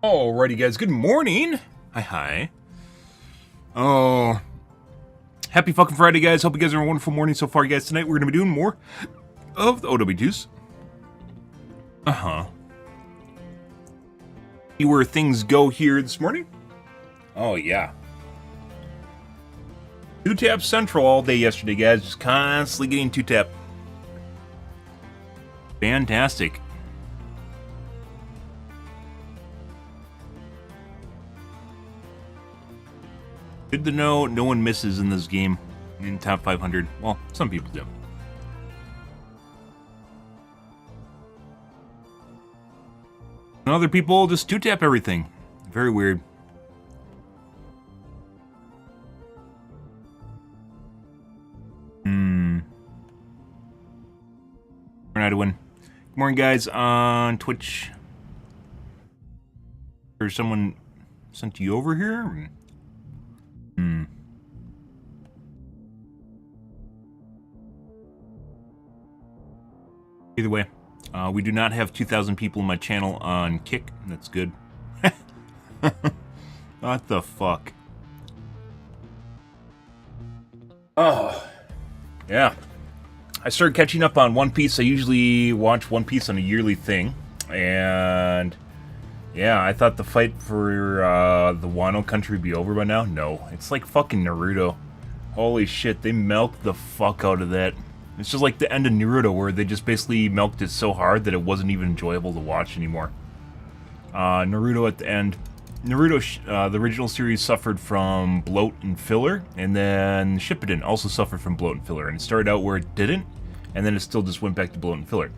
Alrighty guys, good morning. Hi. Oh, happy fucking Friday guys. Hope you guys are having a wonderful morning so far guys. Tonight we're going to be doing more of the OW2s. See where things go here this morning. Oh yeah. 2-tap central all day yesterday guys. Just constantly getting 2-tap. Fantastic. Good to know no one misses in this game in top 500. Well, some people do. And other people just 2-tap everything. Very weird. We're not win. Good morning guys on Twitch. Or someone sent you over here? Either way, we do not have 2,000 people in my channel on Kick. That's good. What the fuck? Oh, yeah. I started catching up on One Piece. I usually watch One Piece on a yearly thing. And yeah, I thought the fight for the Wano country would be over by now. No, it's like fucking Naruto. Holy shit, they milked the fuck out of that. It's just like the end of Naruto, where they just basically milked it so hard that it wasn't even enjoyable to watch anymore. Naruto at the end. Naruto, the original series, suffered from bloat and filler, and then Shippuden also suffered from bloat and filler. And it started out where it didn't, and then it still just went back to bloat and filler.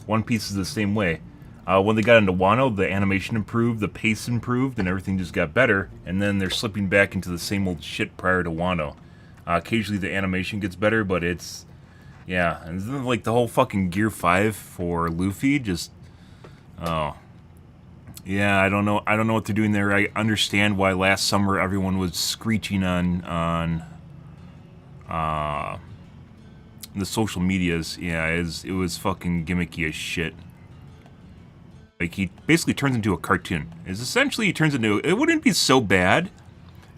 One Piece is the same way. When they got into Wano, the animation improved, the pace improved, and everything just got better. And then they're slipping back into the same old shit prior to Wano. Occasionally the animation gets better, but it's... yeah, and then, like, the whole fucking Gear 5 for Luffy, just... oh. Yeah, I don't know what they're doing there. I understand why last summer everyone was screeching on the social medias. Yeah, it was fucking gimmicky as shit. Like, he basically turns into a cartoon. Essentially, he turns into... it wouldn't be so bad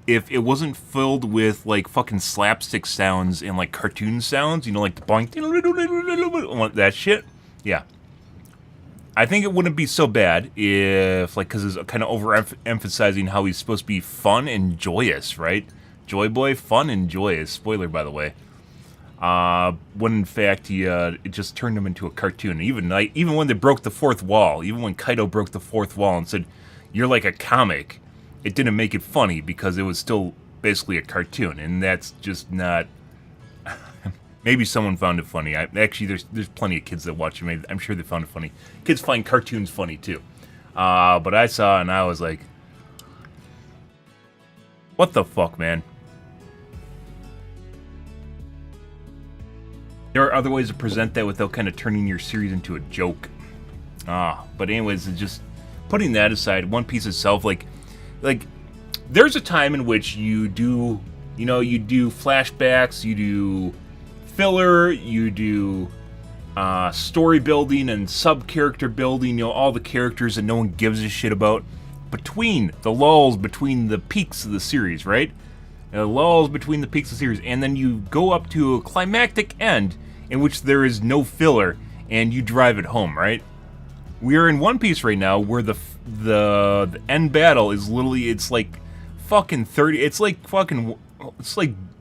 if it wasn't filled with, like, fucking slapstick sounds and, like, cartoon sounds, you know, like the boink, that shit. Yeah. I think it wouldn't be so bad if, like, because it's kind of overemphasizing how he's supposed to be fun and joyous, right? Joy Boy, fun and joyous. Spoiler, by the way. When, in fact, it just turned him into a cartoon. Even when they broke the fourth wall, even when Kaido broke the fourth wall and said, "You're like a comic," it didn't make it funny because it was still basically a cartoon, and that's just not... maybe someone found it funny. Actually, there's plenty of kids that watch it. I'm sure they found it funny. Kids find cartoons funny, too. But I saw it, and I was like... what the fuck, man? There are other ways to present that without kind of turning your series into a joke. But anyways, it's just... putting that aside, One Piece itself, like, there's a time in which you do flashbacks, you do filler, you do story building and sub-character building, you know, all the characters that no one gives a shit about, between the lulls, between the peaks of the series, right? Lulls between the peaks of the series, and then you go up to a climactic end in which there is no filler, and you drive it home, right? We are in One Piece right now, where the end battle is literally, it's like fucking 30, it's like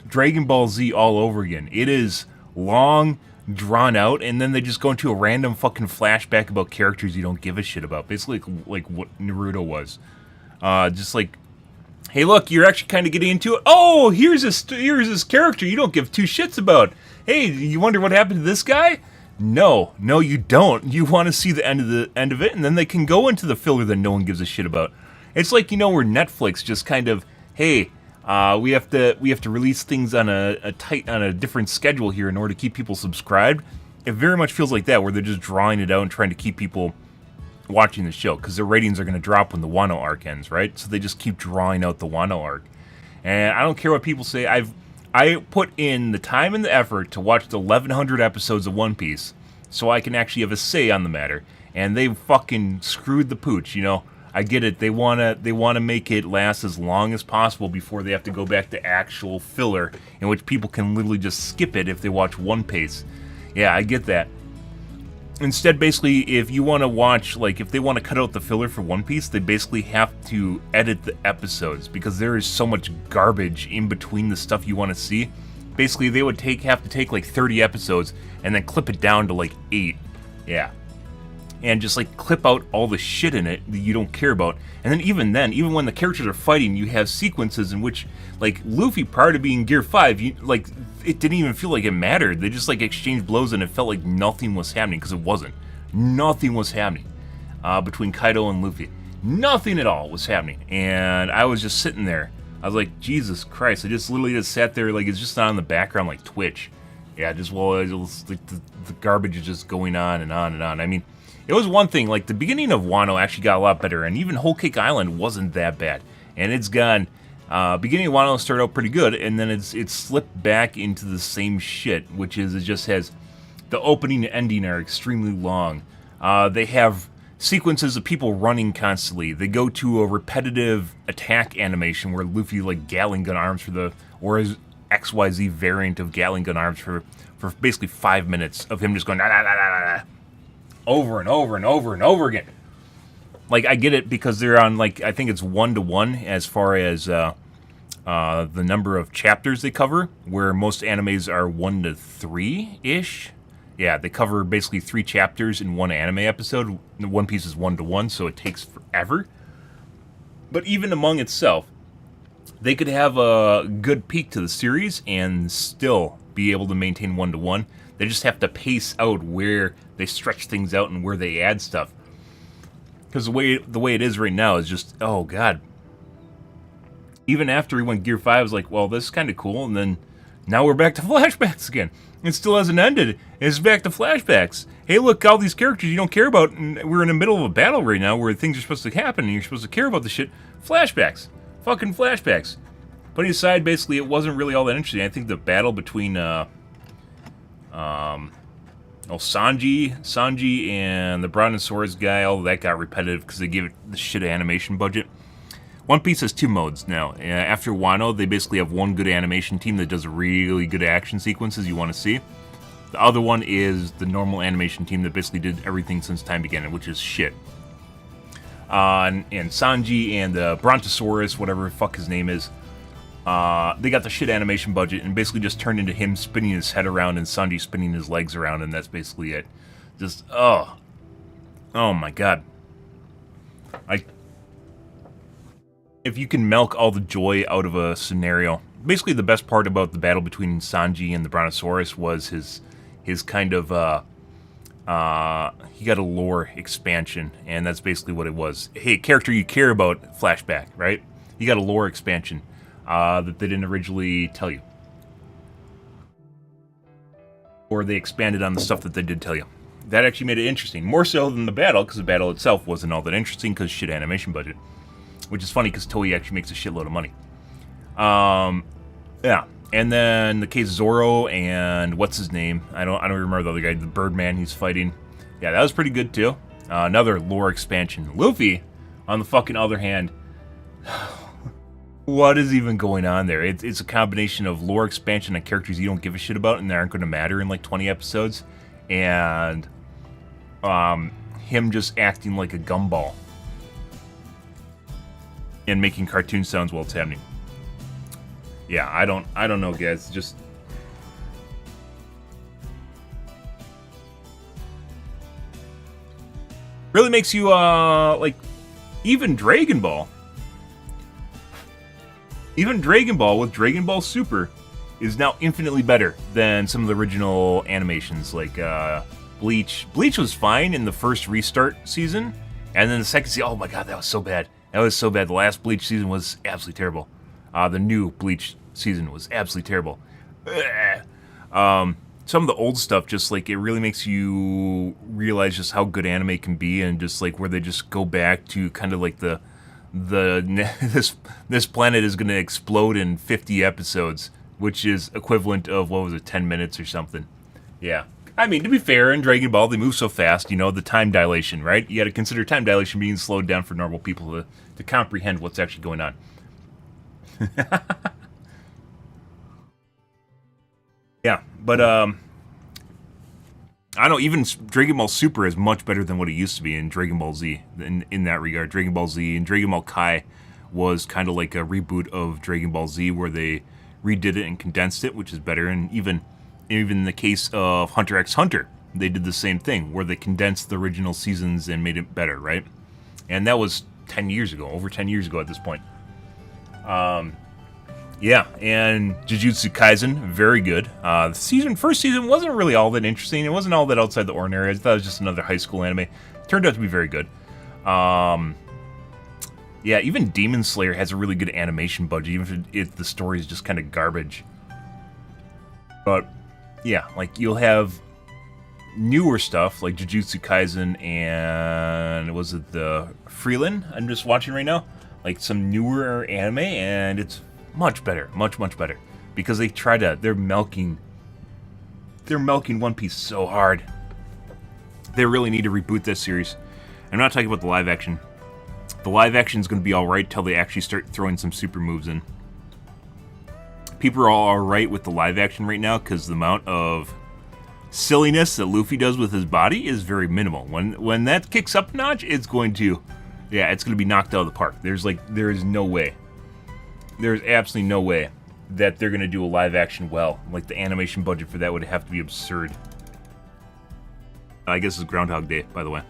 Dragon Ball Z all over again. It is long, drawn out, and then they just go into a random fucking flashback about characters you don't give a shit about. Basically, like what Naruto was. Just like, hey, look, you're actually kind of getting into it. Oh, here's this character you don't give two shits about. Hey, you wonder what happened to this guy? No, you don't. You want to see the end of it, and then they can go into the filler that no one gives a shit about. It's like, you know, where Netflix just kind of, hey, we have to release things on a different schedule here in order to keep people subscribed. It very much feels like that, where they're just drawing it out and trying to keep people watching the show, because their ratings are going to drop when the Wano arc ends, right? So they just keep drawing out the Wano arc. And I don't care what people say. I put in the time and the effort to watch the 1,100 episodes of One Piece so I can actually have a say on the matter. And they fucking screwed the pooch, you know. I get it. They wanna make it last as long as possible before they have to go back to actual filler, in which people can literally just skip it if they watch One Piece. Yeah, I get that. Instead, basically, if you want to watch, like, if they want to cut out the filler for One Piece, they basically have to edit the episodes, because there is so much garbage in between the stuff you want to see. Basically, they would have to take like 30 episodes and then clip it down to like 8. Yeah. And just like clip out all the shit in it that you don't care about. And then, even when the characters are fighting, you have sequences in which, like, Luffy, prior to being Gear 5, it didn't even feel like it mattered. They just like exchanged blows and it felt like nothing was happening, because it wasn't. Nothing was happening between Kaido and Luffy. Nothing at all was happening. And I was just sitting there. I was like, Jesus Christ. I just literally just sat there like it's just on in the background like Twitch. Yeah, just while like, the garbage is just going on and on and on. I mean, it was one thing, like, the beginning of Wano actually got a lot better, and even Whole Cake Island wasn't that bad. And it's gone, beginning of Wano started out pretty good, and then it's slipped back into the same shit, which is it just has, the opening and ending are extremely long. They have sequences of people running constantly. They go to a repetitive attack animation where Luffy, like, Gatling gun arms or his XYZ variant of Gatling gun arms for basically 5 minutes of him just going, nah, nah, nah, nah, nah, over and over and over and over again. Like, I get it, because they're on, like, I think it's 1-to-1 as far as the number of chapters they cover, where most animes are 1-to-3-ish. Yeah, they cover basically 3 chapters in one anime episode. One Piece is 1-to-1, so it takes forever. But even among itself, they could have a good peak to the series and still be able to maintain 1-to-1. They just have to pace out where they stretch things out and where they add stuff. Because the way it is right now is just, oh god. Even after he went Gear 5, I was like, well, this is kind of cool, and then now we're back to flashbacks again. It still hasn't ended. It's back to flashbacks. Hey, look, all these characters you don't care about, and we're in the middle of a battle right now where things are supposed to happen, and you're supposed to care about the shit. Flashbacks. Fucking flashbacks. Putting aside, basically, it wasn't really all that interesting. I think the battle between, Sanji and the Brontosaurus guy, all of that got repetitive because they gave it the shit animation budget. One Piece has 2 modes now. After Wano, they basically have one good animation team that does really good action sequences you want to see. The other one is the normal animation team that basically did everything since time began, which is shit. And Sanji and the Brontosaurus, whatever the fuck his name is, they got the shit animation budget and basically just turned into him spinning his head around and Sanji spinning his legs around, and that's basically it. Just, oh my god. If you can milk all the joy out of a scenario, basically the best part about the battle between Sanji and the Brontosaurus was his kind of, he got a lore expansion, and that's basically what it was. Hey, character you care about, flashback, right? You got a lore expansion. That they didn't originally tell you. Or they expanded on the stuff that they did tell you. That actually made it interesting. More so than the battle, because the battle itself wasn't all that interesting because shit animation budget. Which is funny because Toei actually makes a shitload of money. Yeah. And then the case Zoro and what's his name? I don't remember the other guy, the Birdman he's fighting. Yeah, that was pretty good too. Another lore expansion. Luffy, on the fucking other hand, what is even going on there? It's a combination of lore expansion and characters you don't give a shit about and they aren't going to matter in like 20 episodes, and him just acting like a gumball and making cartoon sounds while it's happening. Yeah, I don't know, guys. Just really makes you like even Dragon Ball. Even Dragon Ball with Dragon Ball Super is now infinitely better than some of the original animations, like Bleach. Bleach was fine in the first restart season, and then the second season, oh my god, that was so bad. That was so bad. The last Bleach season was absolutely terrible. The new Bleach season was absolutely terrible. Some of the old stuff, just like, it really makes you realize just how good anime can be, and just like where they just go back to kind of like this planet is going to explode in 50 episodes, which is equivalent of, what was it, 10 minutes or something. Yeah. I mean, to be fair, in Dragon Ball, they move so fast, you know, the time dilation, right? You got to consider time dilation being slowed down for normal people to comprehend what's actually going on. Yeah, but, I don't know, even Dragon Ball Super is much better than what it used to be in Dragon Ball Z in that regard. Dragon Ball Z and Dragon Ball Kai was kind of like a reboot of Dragon Ball Z where they redid it and condensed it, which is better. And even in the case of Hunter x Hunter, they did the same thing where they condensed the original seasons and made it better, right? And that was 10 years ago, over 10 years ago at this point. Yeah, and Jujutsu Kaisen, very good. The first season wasn't really all that interesting. It wasn't all that outside the ordinary. I thought it was just another high school anime. Turned out to be very good. Yeah, even Demon Slayer has a really good animation budget, even if the story is just kind of garbage. But, yeah, like, you'll have newer stuff, like Jujutsu Kaisen and, was it the Freelan I'm just watching right now? Like, some newer anime, and it's much better, much better, because they're milking One Piece so hard. They really need to reboot this series. I'm not talking about the live action. The live action is going to be alright till they actually start throwing some super moves in. People are all alright with the live action right now because the amount of silliness that Luffy does with his body is very minimal. When that kicks up a notch, it's going to be knocked out of the park. There is no way. There's absolutely no way that they're going to do a live action well. Like, the animation budget for that would have to be absurd. I guess it's Groundhog Day, by the way.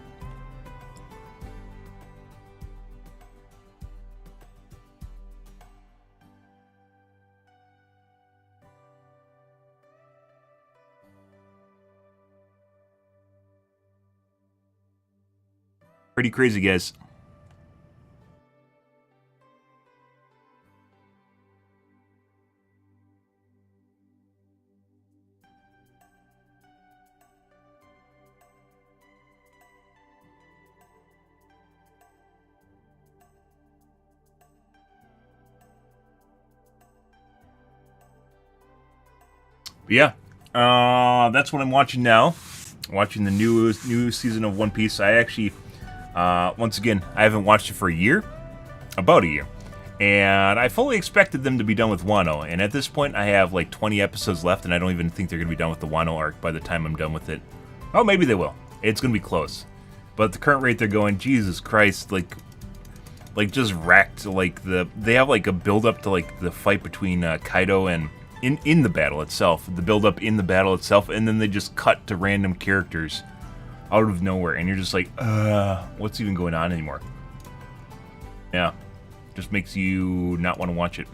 Pretty crazy, guys. But yeah, that's what I'm watching now. Watching the new season of One Piece. I actually, once again, I haven't watched it for about a year. And I fully expected them to be done with Wano. And at this point, I have like 20 episodes left, and I don't even think they're going to be done with the Wano arc by the time I'm done with it. Oh, maybe they will. It's going to be close. But at the current rate they're going, Jesus Christ, like just wrecked. Like, they have like a build up to like the fight between Kaido and in the battle itself, the build up in the battle itself, and then they just cut to random characters out of nowhere, and you're just like, what's even going on anymore? Yeah, just makes you not want to watch it.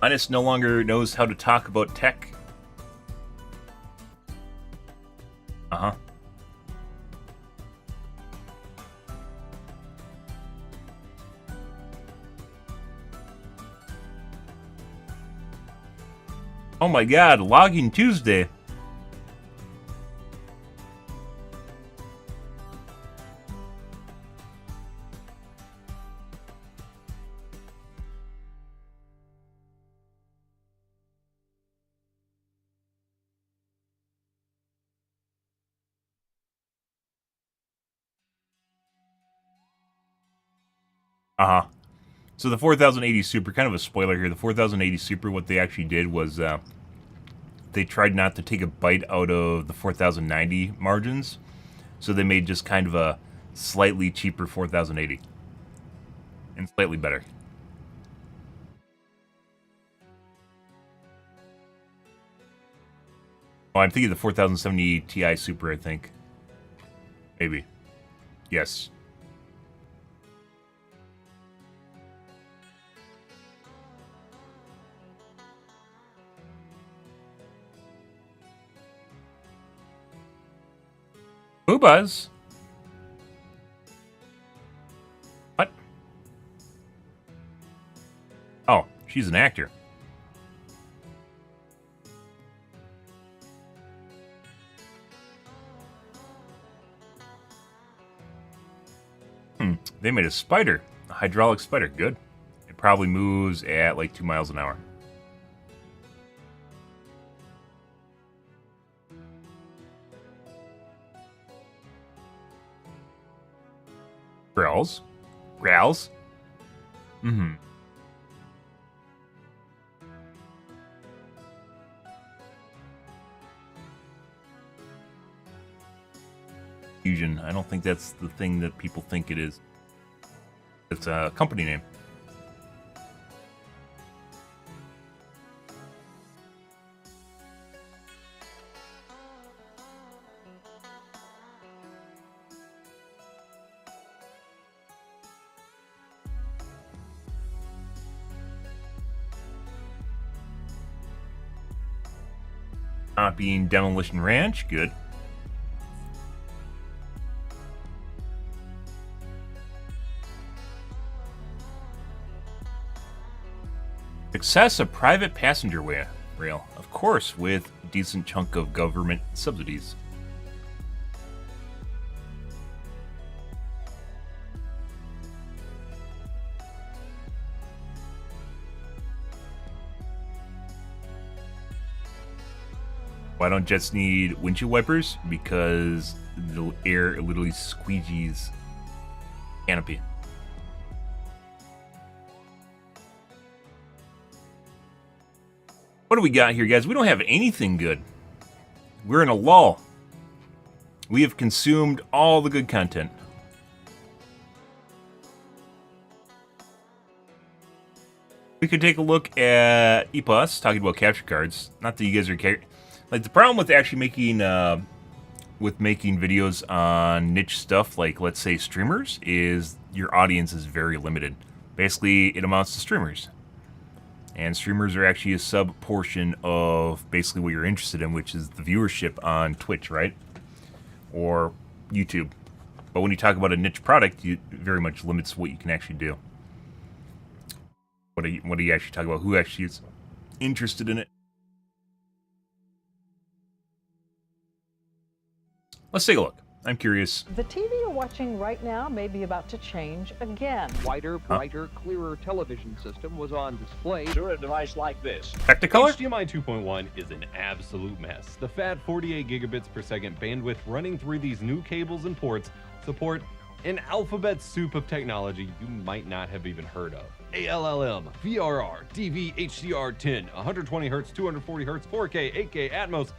Linus no longer knows how to talk about tech. Uh-huh. Oh my god, Logging Tuesday. Uh-huh. So the 4080 Super, kind of a spoiler here, the 4080 Super, what they actually did was they tried not to take a bite out of the 4090 margins, so they made just kind of a slightly cheaper 4080. And slightly better. Oh, I'm thinking the 4070 Ti Super, I think. Maybe. Yes. Boobas? What? Oh, she's an actor. They made a spider, a hydraulic spider. Good. It probably moves at like 2 miles an hour. Growls. Growls. Mm-hmm. Fusion. I don't think that's the thing that people think it is. It's a company name. Not being Demolition Ranch. Good. Success of private passenger rail, of course, with a decent chunk of government subsidies. Why don't jets need windshield wipers? Because the air literally squeegees canopy. What do we got here, guys? We don't have anything good. We're in a lull. We have consumed all the good content. We could take a look at EPUS, talking about capture cards. Not that you guys are like, the problem with actually making videos on niche stuff, like let's say streamers, is your audience is very limited. Basically, it amounts to streamers. And streamers are actually a sub-portion of basically what you're interested in, which is the viewership on Twitch, right? Or YouTube. But when you talk about a niche product, it very much limits what you can actually do. What do you actually talk about? Who actually is interested in it? Let's take a look. I'm curious. The TV you're watching right now may be about to change again. Wider, brighter, clearer television system was on display. Sure, a device like this. Technicolor? HDMI 2.1 is an absolute mess. The fat 48 gigabits per second bandwidth running through these new cables and ports support an alphabet soup of technology you might not have even heard of. ALLM, VRR, DV, HDR10, 120Hz, 240Hz, 4K, 8K, Atmos,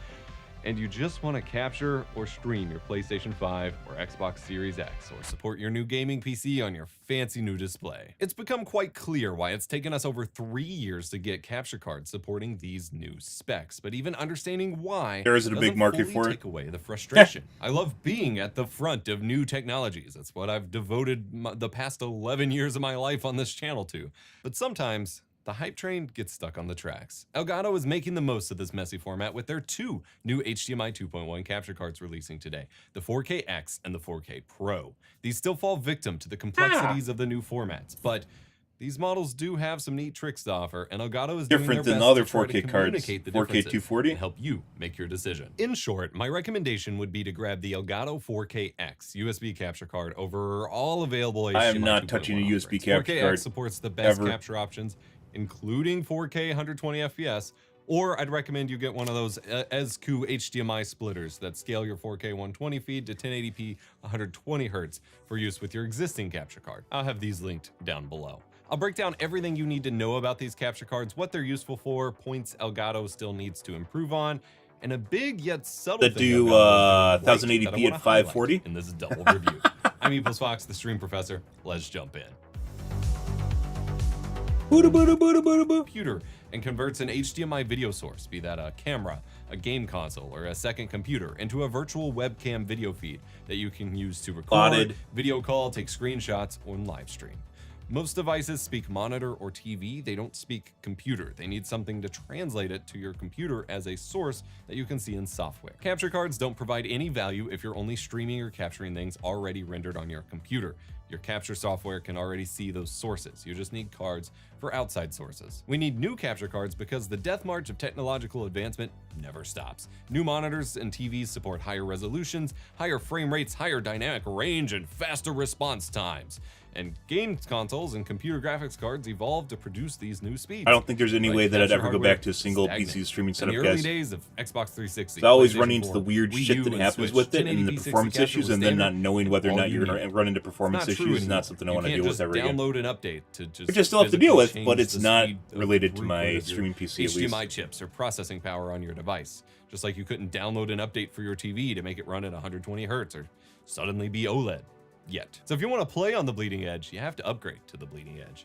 and you just want to capture or stream your PlayStation 5 or Xbox Series X, or support your new gaming PC on your fancy new display. It's become quite clear why it's taken us over 3 years to get capture cards supporting these new specs, but even understanding why there isn't a big market for it. Take away the frustration. I love being at the front of new technologies. That's what I've devoted the past 11 years of my life on this channel to. But sometimes the hype train gets stuck on the tracks. Elgato is making the most of this messy format with their 2 new HDMI 2.1 capture cards releasing today, the 4K-X and the 4K Pro. These still fall victim to the complexities of the new formats, but these models do have some neat tricks to offer, and Elgato is different doing than their other best to try 4K to cards, communicate the 4K 240, and help you make your decision. In short, my recommendation would be to grab the Elgato 4K-X USB capture card over all available HDMI 2.1 I am not touching a USB capture 4K-X card supports the best ever. capture options, including 4K 120 FPS, or I'd recommend you get one of those ESCU HDMI splitters that scale your 4K 120 feed to 1080p 120 Hz for use with your existing capture card. I'll have these linked down below. I'll break down everything you need to know about these capture cards, what they're useful for, points Elgato still needs to improve on, and a big yet subtle that thing do Elgato is doing right 1080p that at 540 in this double review. I'm Epos Fox, the Stream Professor. Let's jump in. Computer and converts an HDMI video source, be that a camera, a game console, or a second computer, into a virtual webcam video feed that you can use to record, video call, take screenshots, or live stream. Most devices speak monitor or TV, they don't speak computer. They need something to translate it to your computer as a source that you can see in software. Capture cards don't provide any value if you're only streaming or capturing things already rendered on your computer. Your capture software can already see those sources. You just need cards for outside sources. We need new capture cards because the death march of technological advancement never stops. New monitors and TVs support higher resolutions, higher frame rates, higher dynamic range, and faster response times. And game consoles and computer graphics cards evolved to produce these new speeds. I don't think there's any Like way that I'd capture ever go hardware back to a single stagnant. PC streaming setup, In the early guys. days of Xbox 360, It's always PlayStation running into 4, the weird Wii shit U, that and happens Switch, with it, and 1080p the 60 performance capture issues, was and then not standard. knowing whether or All not you you're going need. to run into It's performance not true issues is anymore. not something I You want to can't deal just with ever again. download an update to just Which I still have to deal physically with, but change it's the not speed of related the to my throughput of your streaming PC at least. HDMI chips or processing power on your device. Just like you couldn't download an update for your TV to make it run at 120 hertz or suddenly be OLED yet. So if you want to play on the bleeding edge, you have to upgrade to the bleeding edge.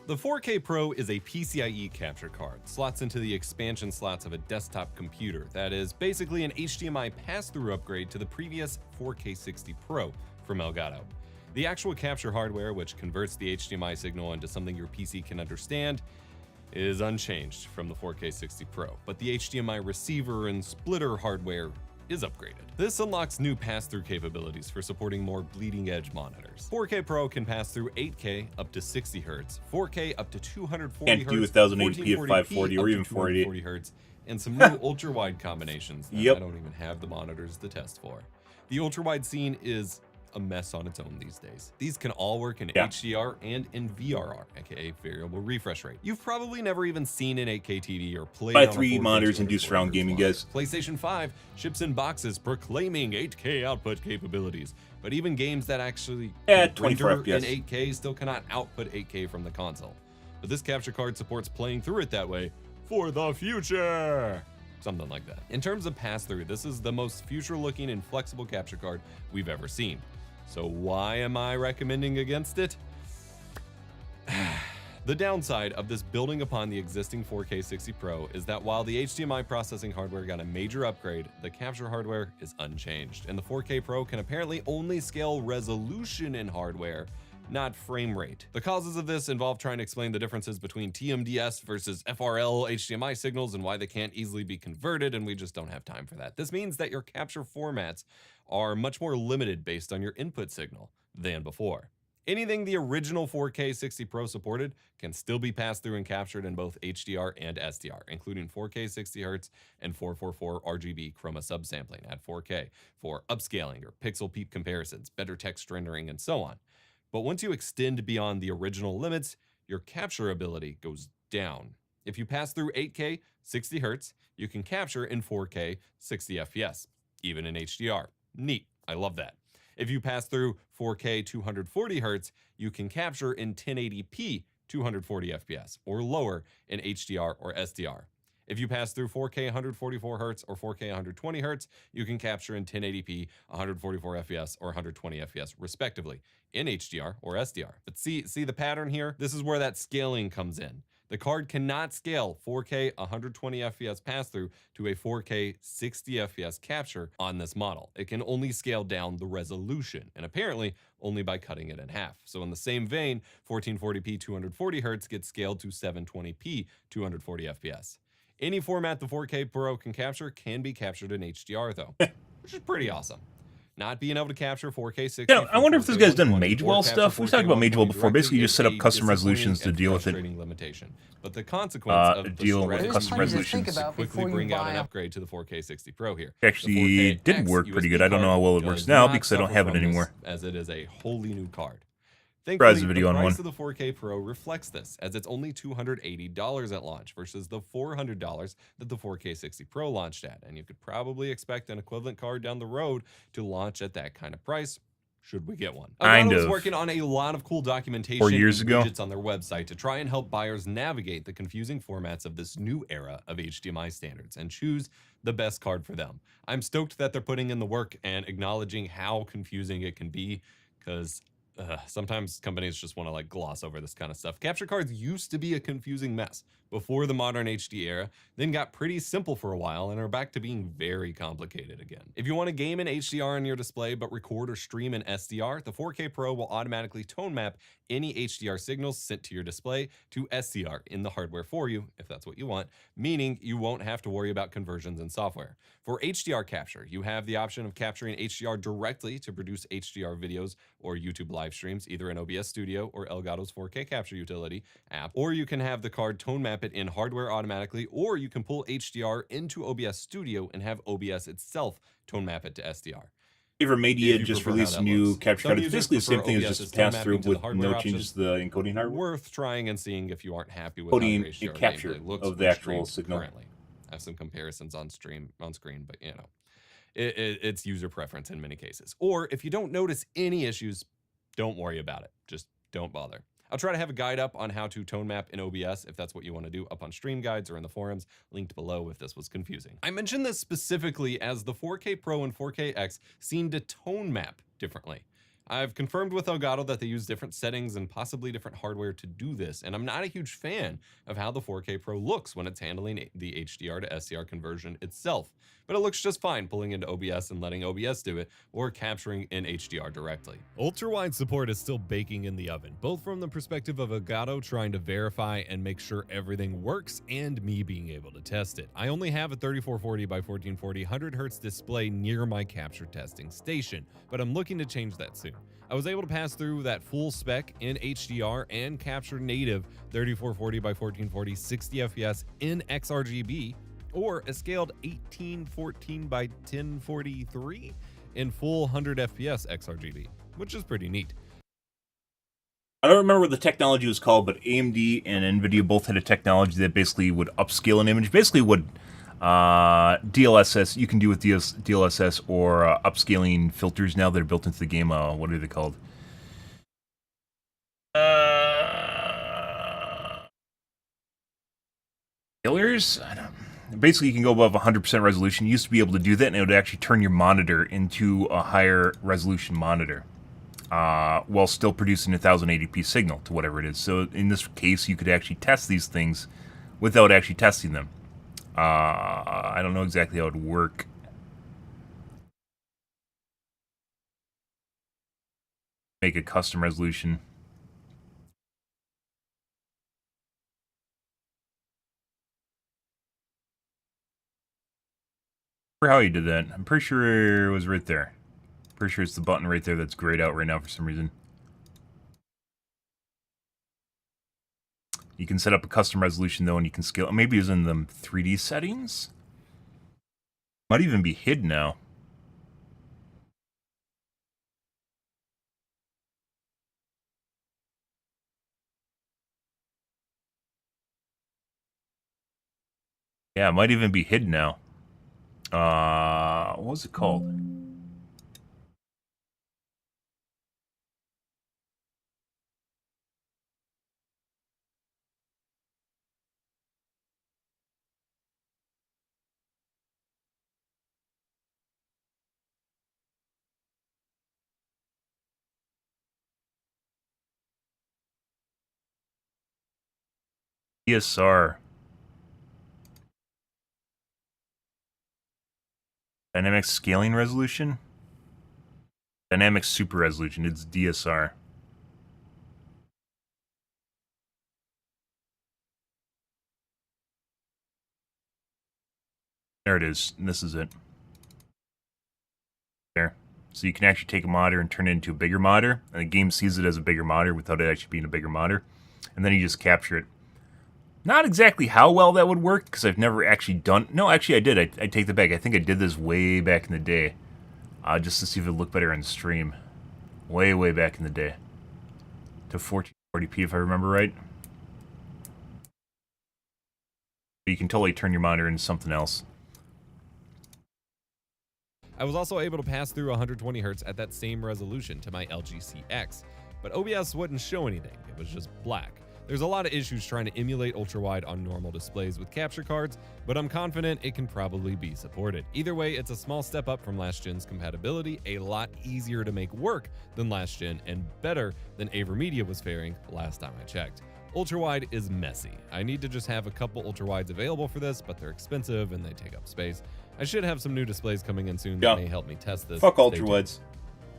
The 4K Pro is a PCIe capture card, slots into the expansion slots of a desktop computer. That is basically an HDMI pass-through upgrade to the previous 4K 60 Pro from Elgato. The actual capture hardware, which converts the HDMI signal into something your PC can understand, is unchanged from the 4K 60 Pro, but the HDMI receiver and splitter hardware is upgraded. This unlocks new pass-through capabilities for supporting more bleeding-edge monitors. 4K Pro can pass through 8K up to 60 Hz, 4K up to 240 Hz, Can't do 1080p at 540 or even 480. Hz, and some new ultra-wide combinations that Yep. I don't even have the monitors to test for. The ultra-wide scene is a mess on its own these days. These can all work in HDR and in VRR, aka variable refresh rate. You've probably never even seen an 8K TV or played Buy on a 3 4K monitors and do 240 surround Hz gaming, monitor. guys. PlayStation 5 ships in boxes proclaiming 8K output capabilities, but even games that actually Yeah, 24 render in FPS. 8K still cannot output 8K from the console. But this capture card supports playing through it that way for the future. Something like that. In terms of pass-through, this is the most future-looking and flexible capture card we've ever seen. So why am I recommending against it? The downside of this building upon the existing 4K 60 Pro is that while the HDMI processing hardware got a major upgrade, the capture hardware is unchanged, and the 4K Pro can apparently only scale resolution in hardware, not frame rate. The causes of this involve trying to explain the differences between TMDS versus FRL HDMI signals and why they can't easily be converted, and we just don't have time for that. This means that your capture formats are much more limited based on your input signal than before. Anything the original 4K 60 Pro supported can still be passed through and captured in both HDR and SDR, including 4K 60 Hz and 444 RGB chroma subsampling at 4K for upscaling or pixel peep comparisons, better text rendering, and so on. But once you extend beyond the original limits, your capture ability goes down. If you pass through 8K 60 Hz, you can capture in 4K 60 FPS, even in HDR. Neat, I love that. If you pass through 4K 240 Hz, you can capture in 1080p 240 FPS or lower in HDR or SDR. If you pass through 4K 144 Hz or 4K 120 Hz, you can capture in 1080p 144 FPS or 120 FPS respectively in HDR or SDR. But see the pattern here? This is where that scaling comes in. The card cannot scale 4K 120 FPS pass-through to a 4K 60 FPS capture on this model. It can only scale down the resolution, and apparently only by cutting it in half. So in the same vein, 1440p 240 Hz gets scaled to 720p 240 FPS. Any format the 4K Pro can capture can be captured in HDR though, which is pretty awesome. Not being able to capture 4K 60. Yeah, I wonder if this guy's done 4K Magewell stuff. We've talked about Magewell before. Basically, you just set up custom resolutions to deal with it. Limitation. But the consequence of deal with the custom resolutions. to quickly bring out an upgrade to the 4K 60 Pro here. Actually, The 4K did X work pretty USB good. I don't know how well it works does now not because I don't suffer have it from this, anymore. as it is a wholly new card. Surprise Thankfully, video the on price one. of the 4K Pro reflects this, as it's only $280 at launch versus the $400 that the 4K 60 Pro launched at, and you could probably expect an equivalent card down the road to launch at that kind of price, should we get one. Kind Elgato's of. working on a lot of cool documentation 4 years and ago. widgets on their website to try and help buyers navigate the confusing formats of this new era of HDMI standards and choose the best card for them. I'm stoked that they're putting in the work and acknowledging how confusing it can be, because sometimes companies just want to like gloss over this kind of stuff. Capture cards used to be a confusing mess before the modern HD era, then got pretty simple for a while and are back to being very complicated again. If you want to game in HDR on your display but record or stream in SDR, the 4K Pro will automatically tone map any HDR signals sent to your display to SDR in the hardware for you, if that's what you want, meaning you won't have to worry about conversions in software. For HDR capture, you have the option of capturing HDR directly to produce HDR videos or YouTube live streams, either in OBS Studio or Elgato's 4K capture utility app, or you can have the card tone map it in hardware automatically, or you can pull HDR into OBS Studio and have OBS itself tone map it to SDR. Media just released a new capture card. It's basically the same thing as OBS just pass through with no option. changes to the encoding hardware. Worth trying and seeing if you aren't happy with how Encoding your HDR and capture gameplay looks of the when actual streamed signal. currently. I have some comparisons on screen, but you know, it's user preference in many cases. Or if you don't notice any issues, don't worry about it. Just don't bother. I'll try to have a guide up on how to tone map in OBS if that's what you want to do, up on stream guides or in the forums, linked below if this was confusing. I mentioned this specifically as the 4K Pro and 4KX seem to tone map differently. I've confirmed with Elgato that they use different settings and possibly different hardware to do this, and I'm not a huge fan of how the 4K Pro looks when it's handling the HDR to SDR conversion itself, but it looks just fine pulling into OBS and letting OBS do it, or capturing in HDR directly. Ultra-wide support is still baking in the oven, both from the perspective of Elgato trying to verify and make sure everything works, and me being able to test it. I only have a 3440 by 1440 100Hz display near my capture testing station, but I'm looking to change that soon. I was able to pass through that full spec in HDR and capture native 3440 by 1440 60 FPS in XRGB, or a scaled 1814 by 1043 in full 100 FPS XRGB, which is pretty neat. I don't remember what the technology was called, but AMD and NVIDIA both had a technology that basically would upscale an image. Basically what DLSS, you can do with DLSS or upscaling filters now that are built into the game. What are they called? Scalers? I don't know. Basically, you can go above 100% resolution. You used to be able to do that, and it would actually turn your monitor into a higher resolution monitor while still producing a 1080p signal to whatever it is. So in this case, you could actually test these things without actually testing them. I don't know exactly how it would work. Make a custom resolution. How you did that? I'm pretty sure it was right there. Pretty sure it's the button right there that's grayed out right now for some reason. You can set up a custom resolution though, and you can scale. Maybe it's in the 3D settings. Might even be hidden now. Yeah, it might even be hidden now. What was it called? DSR. Dynamic scaling resolution? Dynamic super resolution. It's DSR. There it is. And this is it. There. So you can actually take a monitor and turn it into a bigger monitor, and the game sees it as a bigger monitor without it actually being a bigger monitor, and then you just capture it. Not exactly how well that would work, because I've never actually done... No, actually I did. I take that back. I think I did this way back in the day, just to see if it looked better on stream. Way, way back in the day. To 1440p, if I remember right. But you can totally turn your monitor into something else. I was also able to pass through 120 Hz at that same resolution to my LG CX, but OBS wouldn't show anything. It was just black. There's a lot of issues trying to emulate ultra-wide on normal displays with capture cards, but I'm confident it can probably be supported. Either way, it's a small step up from last gen's compatibility, a lot easier to make work than last gen, and better than AverMedia was faring last time I checked. Ultrawide is messy. I need to just have a couple ultrawides available for this, but they're expensive and they take up space. I should have some new displays coming in soon that may help me test this. Fuck Stay tuned. ultrawides.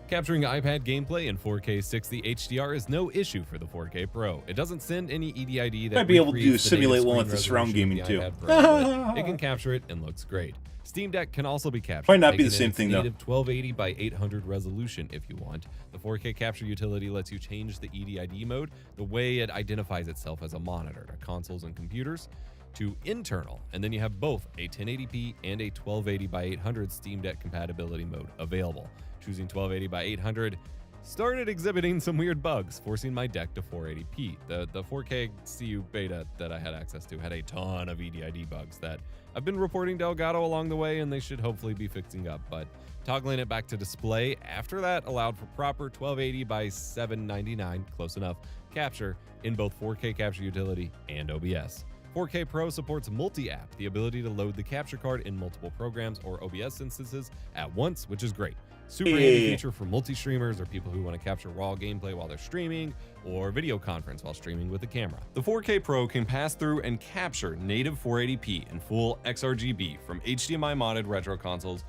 Capturing iPad gameplay in 4K 60 HDR is no issue for the 4K Pro. It doesn't send any EDID that Might be able to recreates the simulate native one screen with the surround resolution gaming of too. the iPad Pro, but it can capture it and looks great. Steam Deck can also be captured. Might not be making the same it thing, though. native 1280 by 800 resolution if you want. The 4K capture utility lets you change the EDID mode, the way it identifies itself as a monitor to consoles and computers, to internal, and then you have both a 1080p and a 1280 by 800 Steam Deck compatibility mode available. Choosing 1280 by 800 started exhibiting some weird bugs, forcing my deck to 480p. The 4K CU beta that I had access to had a ton of EDID bugs that I've been reporting to Elgato along the way, and they should hopefully be fixing up, but toggling it back to display after that allowed for proper 1280 by 799, close enough, capture in both 4K capture utility and OBS. 4K Pro supports multi-app, the ability to load the capture card in multiple programs or OBS instances at once, which is great. Super handy feature for multi-streamers or people who want to capture raw gameplay while they're streaming or video conference while streaming with a camera. The 4K Pro can pass through and capture native 480p and full XRGB from HDMI modded retro consoles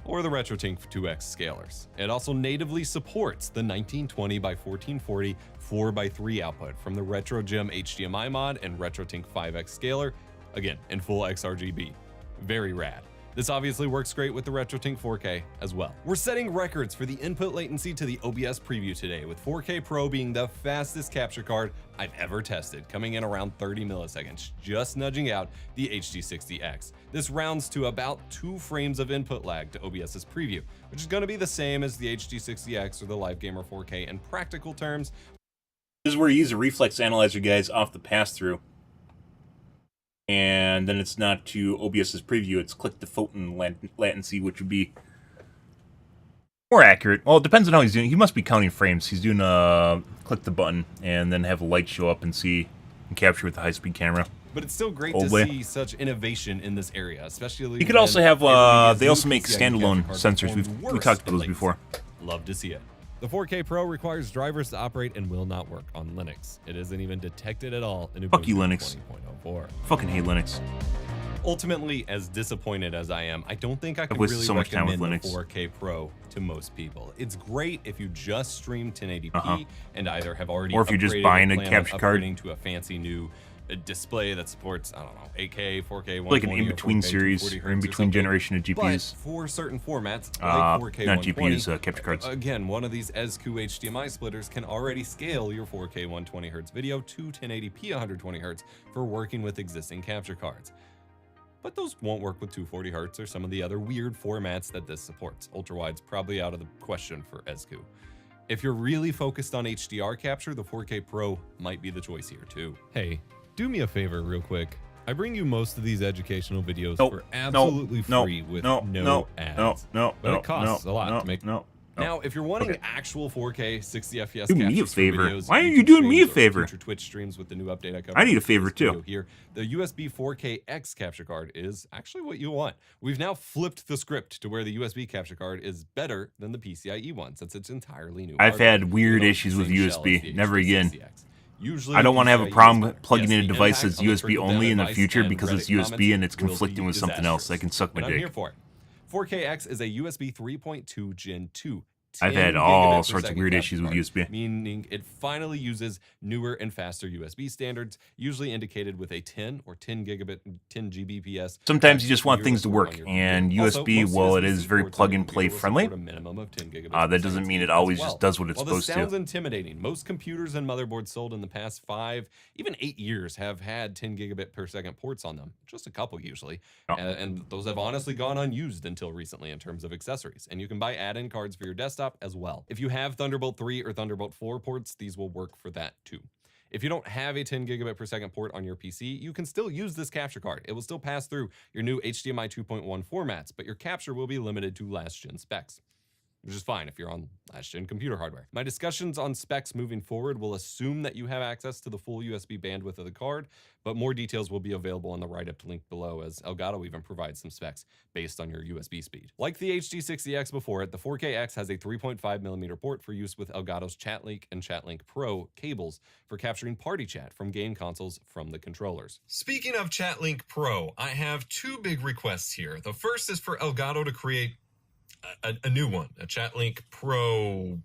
or the RetroTink 2X scalers. It also natively supports the 1920 by 1440 4x3 output from the RetroGem HDMI mod and RetroTink 5X scaler, again in full XRGB. Very rad. This obviously works great with the RetroTink 4K as well. We're setting records for the input latency to the OBS preview today, with 4K Pro being the fastest capture card I've ever tested, coming in around 30 milliseconds, just nudging out the HD60X. This rounds to about 2 frames of input lag to OBS's preview, which is going to be the same as the HD60X or the LiveGamer 4K in practical terms. This is where you use a reflex analyzer, guys, off the pass-through. And then it's not to OBS's preview, it's click the photon latency, which would be more accurate. Well, it depends on how he's doing. He must be counting frames. He's doing click the button and then have a light show up and see and capture with the high-speed camera. But it's still great to see such innovation in this area, especially. You could also have, they also make standalone sensors. We talked about those before. Love to see it. The 4K Pro requires drivers to operate and will not work on Linux. It isn't even detected at all in Fuck you, Linux. 20.04. Fucking hate Linux. Ultimately, as disappointed as I am, I don't think I could really recommend the 4K Pro to most people. It's great if you just stream 1080p and either have already or if you're just buying a capture card to a fancy new display that supports, I don't know, 8K, 4K, 120, like an in-between series or in-between generation of GPUs. But for certain formats, like 4K, not 120, GPUs, capture cards. Again, one of these ESCU HDMI splitters can already scale your 4K 120Hz video to 1080p 120Hz for working with existing capture cards. But those won't work with 240Hz or some of the other weird formats that this supports. Ultrawide's probably out of the question for ESCU. If you're really focused on HDR capture, the 4K Pro might be the choice here too. Hey, do me a favor real quick. I bring you most of these educational videos for absolutely free with no ads. But it costs a lot to make. Now, if you're wanting actual 4K 60 FPS do me a captures for favor. videos, Why are you doing me a streams, or favor? future Twitch streams with the new update I covered. I need a favor too. Here, the USB 4K X capture card is actually what you want. We've now flipped the script to where the USB capture card is better than the PCIe one, since it's entirely new. I've had weird issues with USB. Never again. I don't want to have a problem plugging in a device that's USB only in the future because it's USB and it's conflicting with something else. I can suck my dick. I'm here for it. 4KX is a USB 3.2 Gen 2. I've had all sorts of weird issues with USB. Meaning it finally uses newer and faster USB standards, usually indicated with a 10 or 10 gigabit, 10 Gbps. Sometimes you just want things to work, and USB, well, it is very plug-and-play friendly. That doesn't mean it always just does what it's supposed to. While this sounds intimidating, most computers and motherboards sold in the past 5, even 8 years have had 10 gigabit per second ports on them. Just a couple usually. And those have honestly gone unused until recently in terms of accessories. And you can buy add-in cards for your desktop as well. If you have Thunderbolt 3 or Thunderbolt 4 ports, these will work for that too. If you don't have a 10 gigabit per second port on your PC, you can still use this capture card. It will still pass through your new HDMI 2.1 formats, but your capture will be limited to last gen specs. which is fine if you're on last-gen computer hardware. My discussions on specs moving forward will assume that you have access to the full USB bandwidth of the card, but more details will be available in the write-up link below, as Elgato even provides some specs based on your USB speed. Like the HD60X before it, the 4K-X has a 3.5mm port for use with Elgato's ChatLink and ChatLink Pro cables for capturing party chat from game consoles from the controllers. Speaking of ChatLink Pro, I have two big requests here. The first is for Elgato to create a new one, a ChatLink Pro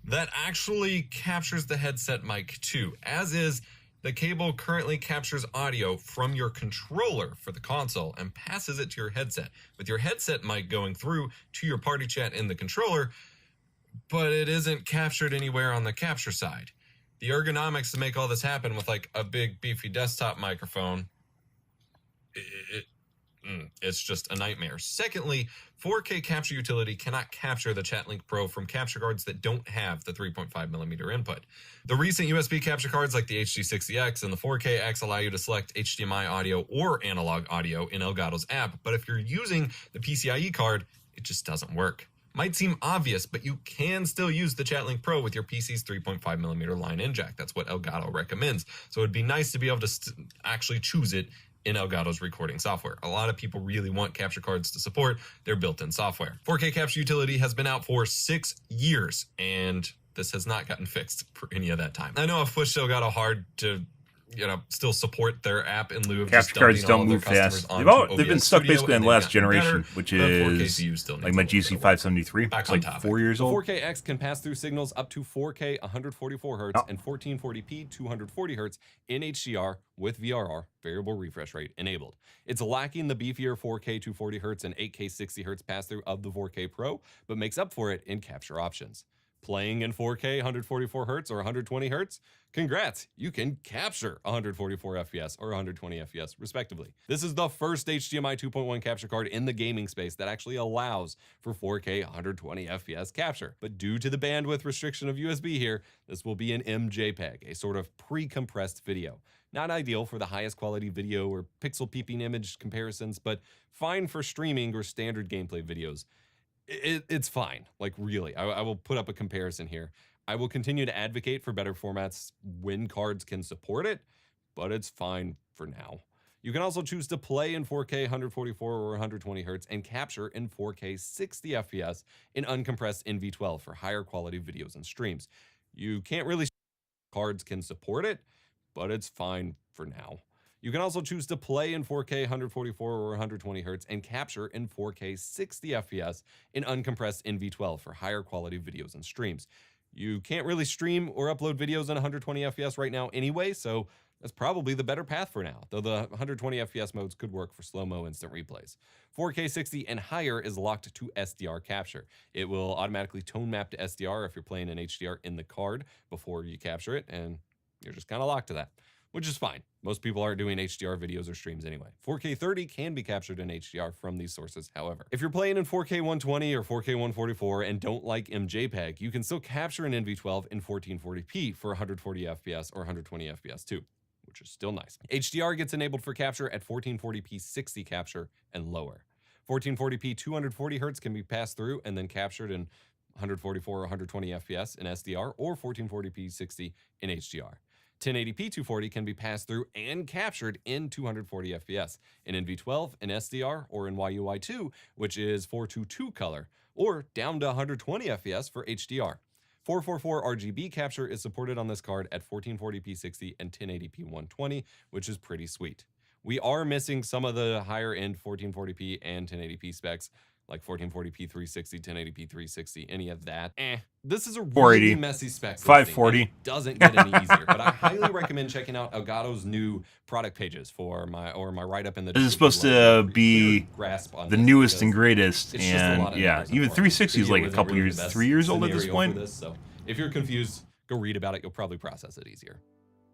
that actually captures the headset mic too. As is, the cable currently captures audio from your controller for the console and passes it to your headset, with your headset mic going through to your party chat in the controller, but it isn't captured anywhere on the capture side. The ergonomics to make all this happen with like a big beefy desktop microphone, it's just a nightmare. Secondly, 4K capture utility cannot capture the ChatLink Pro from capture cards that don't have the 3.5mm input. The recent USB capture cards like the HD60X and the 4K-X allow you to select HDMI audio or analog audio in Elgato's app, but if you're using the PCIe card, it just doesn't work. Might seem obvious, but you can still use the ChatLink Pro with your PC's 3.5mm line-in jack. That's what Elgato recommends. So it'd be nice to be able to actually choose it in Elgato's recording software. A lot of people really want capture cards to support their built-in software. 4K capture utility has been out for 6 years, and this has not gotten fixed for any of that time. I know I've pushed Elgato hard to, still support their app in lieu of capture cards don't move fast. They've been stuck basically on the last generation, which is like my GC573. It's like 4 years old. 4K-X can pass through signals up to 4K 144Hz and 1440p 240Hz in HDR with VRR, variable refresh rate, enabled. It's lacking the beefier 4K 240Hz and 8K 60Hz pass-through of the 4K Pro, but makes up for it in capture options. Playing in 4K 144Hz or 120Hz? Congrats, you can capture 144 FPS or 120 FPS respectively. This is the first HDMI 2.1 capture card in the gaming space that actually allows for 4K 120 FPS capture. But due to the bandwidth restriction of USB here, this will be an MJPEG, a sort of pre-compressed video. Not ideal for the highest quality video or pixel peeping image comparisons, but fine for streaming or standard gameplay videos. It's fine, like really. I will put up a comparison here. I will continue to advocate for better formats when cards can support it, but it's fine for now. You can also choose to play in 4K 144 or 120Hz and capture in 4K 60 FPS in uncompressed NV12 for higher quality videos and streams. You can't really cards can support it, but it's fine for now. You can also choose to play in 4K 144 or 120Hz and capture in 4K 60 FPS in uncompressed NV12 for higher quality videos and streams. You can't really stream or upload videos in 120 FPS right now anyway, so that's probably the better path for now, though the 120 FPS modes could work for slow-mo instant replays. 4K 60 and higher is locked to SDR capture. It will automatically tone map to SDR if you're playing in HDR in the card before you capture it, and you're just kind of locked to that, which is fine. Most people aren't doing HDR videos or streams anyway. 4K 30 can be captured in HDR from these sources, however. If you're playing in 4K 120 or 4K 144 and don't like MJPEG, you can still capture in NV12 in 1440p for 140 FPS or 120 FPS too, which is still nice. HDR gets enabled for capture at 1440p 60 capture and lower. 1440p 240Hz can be passed through and then captured in 144 or 120 FPS in SDR or 1440p 60 in HDR. 1080p 240 can be passed through and captured in 240 FPS in NV12, in SDR, or in YUI2, which is 422 color, or down to 120 FPS for HDR. 444 RGB capture is supported on this card at 1440p 60 and 1080p 120, which is pretty sweet. We are missing some of the higher end 1440p and 1080p specs, like 1440p 360, 1080p 360, any of that. This is a really messy spec. 540. It doesn't get any easier, but I highly recommend checking out Elgato's new product pages for my write-up in the. This is supposed to be the newest and greatest, and yeah, even 360 is like a couple years, 3 years old at this point. So if you're confused, go read about it. You'll probably process it easier.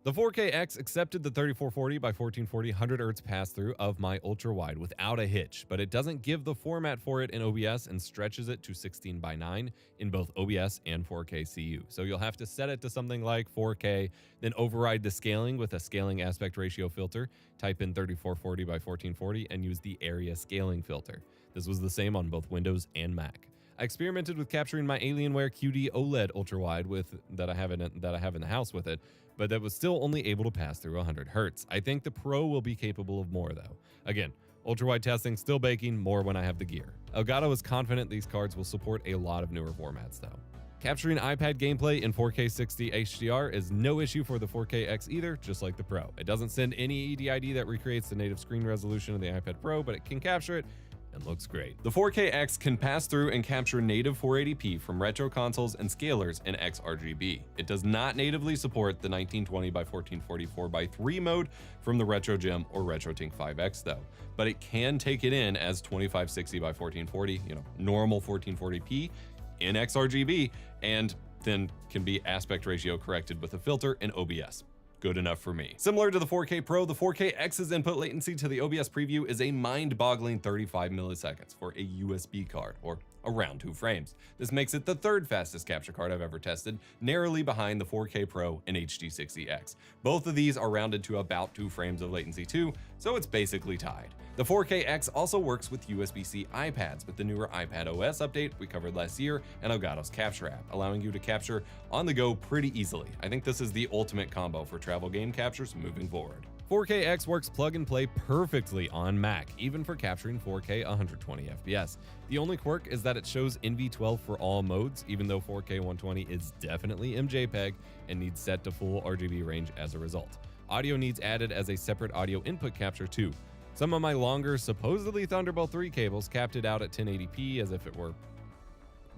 The 4KX accepted the 3440 by 1440 100 Hz pass-through of my ultra-wide without a hitch, but it doesn't give the format for it in OBS and stretches it to 16 by 9 in both OBS and 4K CU. So you'll have to set it to something like 4K, then override the scaling with a scaling aspect ratio filter, type in 3440 by 1440, and use the area scaling filter. This was the same on both Windows and Mac. I experimented with capturing my Alienware QD OLED ultra-wide that I have in the house with it, but that was still only able to pass through 100 Hz. I think the Pro will be capable of more though. Again, ultra-wide testing still baking, more when I have the gear. Elgato is confident these cards will support a lot of newer formats though. Capturing iPad gameplay in 4K 60 HDR is no issue for the 4KX either, just like the Pro. It doesn't send any EDID that recreates the native screen resolution of the iPad Pro, but it can capture it and looks great. The 4KX can pass through and capture native 480p from retro consoles and scalers in XRGB. It does not natively support the 1920 by 1440 4x3 mode from the Retro Gem or RetroTink 5X though, but it can take it in as 2560 by 1440, normal 1440p in XRGB, and then can be aspect ratio corrected with a filter in OBS. Good enough for me. Similar to the 4K Pro, the 4KX's input latency to the OBS preview is a mind-boggling 35 milliseconds for a USB card, or around 2 frames. This makes it the 3rd fastest capture card I've ever tested, narrowly behind the 4K Pro and HD60X. Both of these are rounded to about 2 frames of latency too, so it's basically tied. The 4KX also works with USB-C iPads with the newer iPad OS update we covered last year and Elgato's Capture app, allowing you to capture on the go pretty easily. I think this is the ultimate combo for travel game captures moving forward. 4KX works plug and play perfectly on Mac, even for capturing 4K 120 FPS. The only quirk is that it shows NV12 for all modes, even though 4K 120 is definitely MJPEG and needs set to full RGB range as a result. Audio needs added as a separate audio input capture too. Some of my longer, supposedly Thunderbolt 3 cables capped it out at 1080p as if it were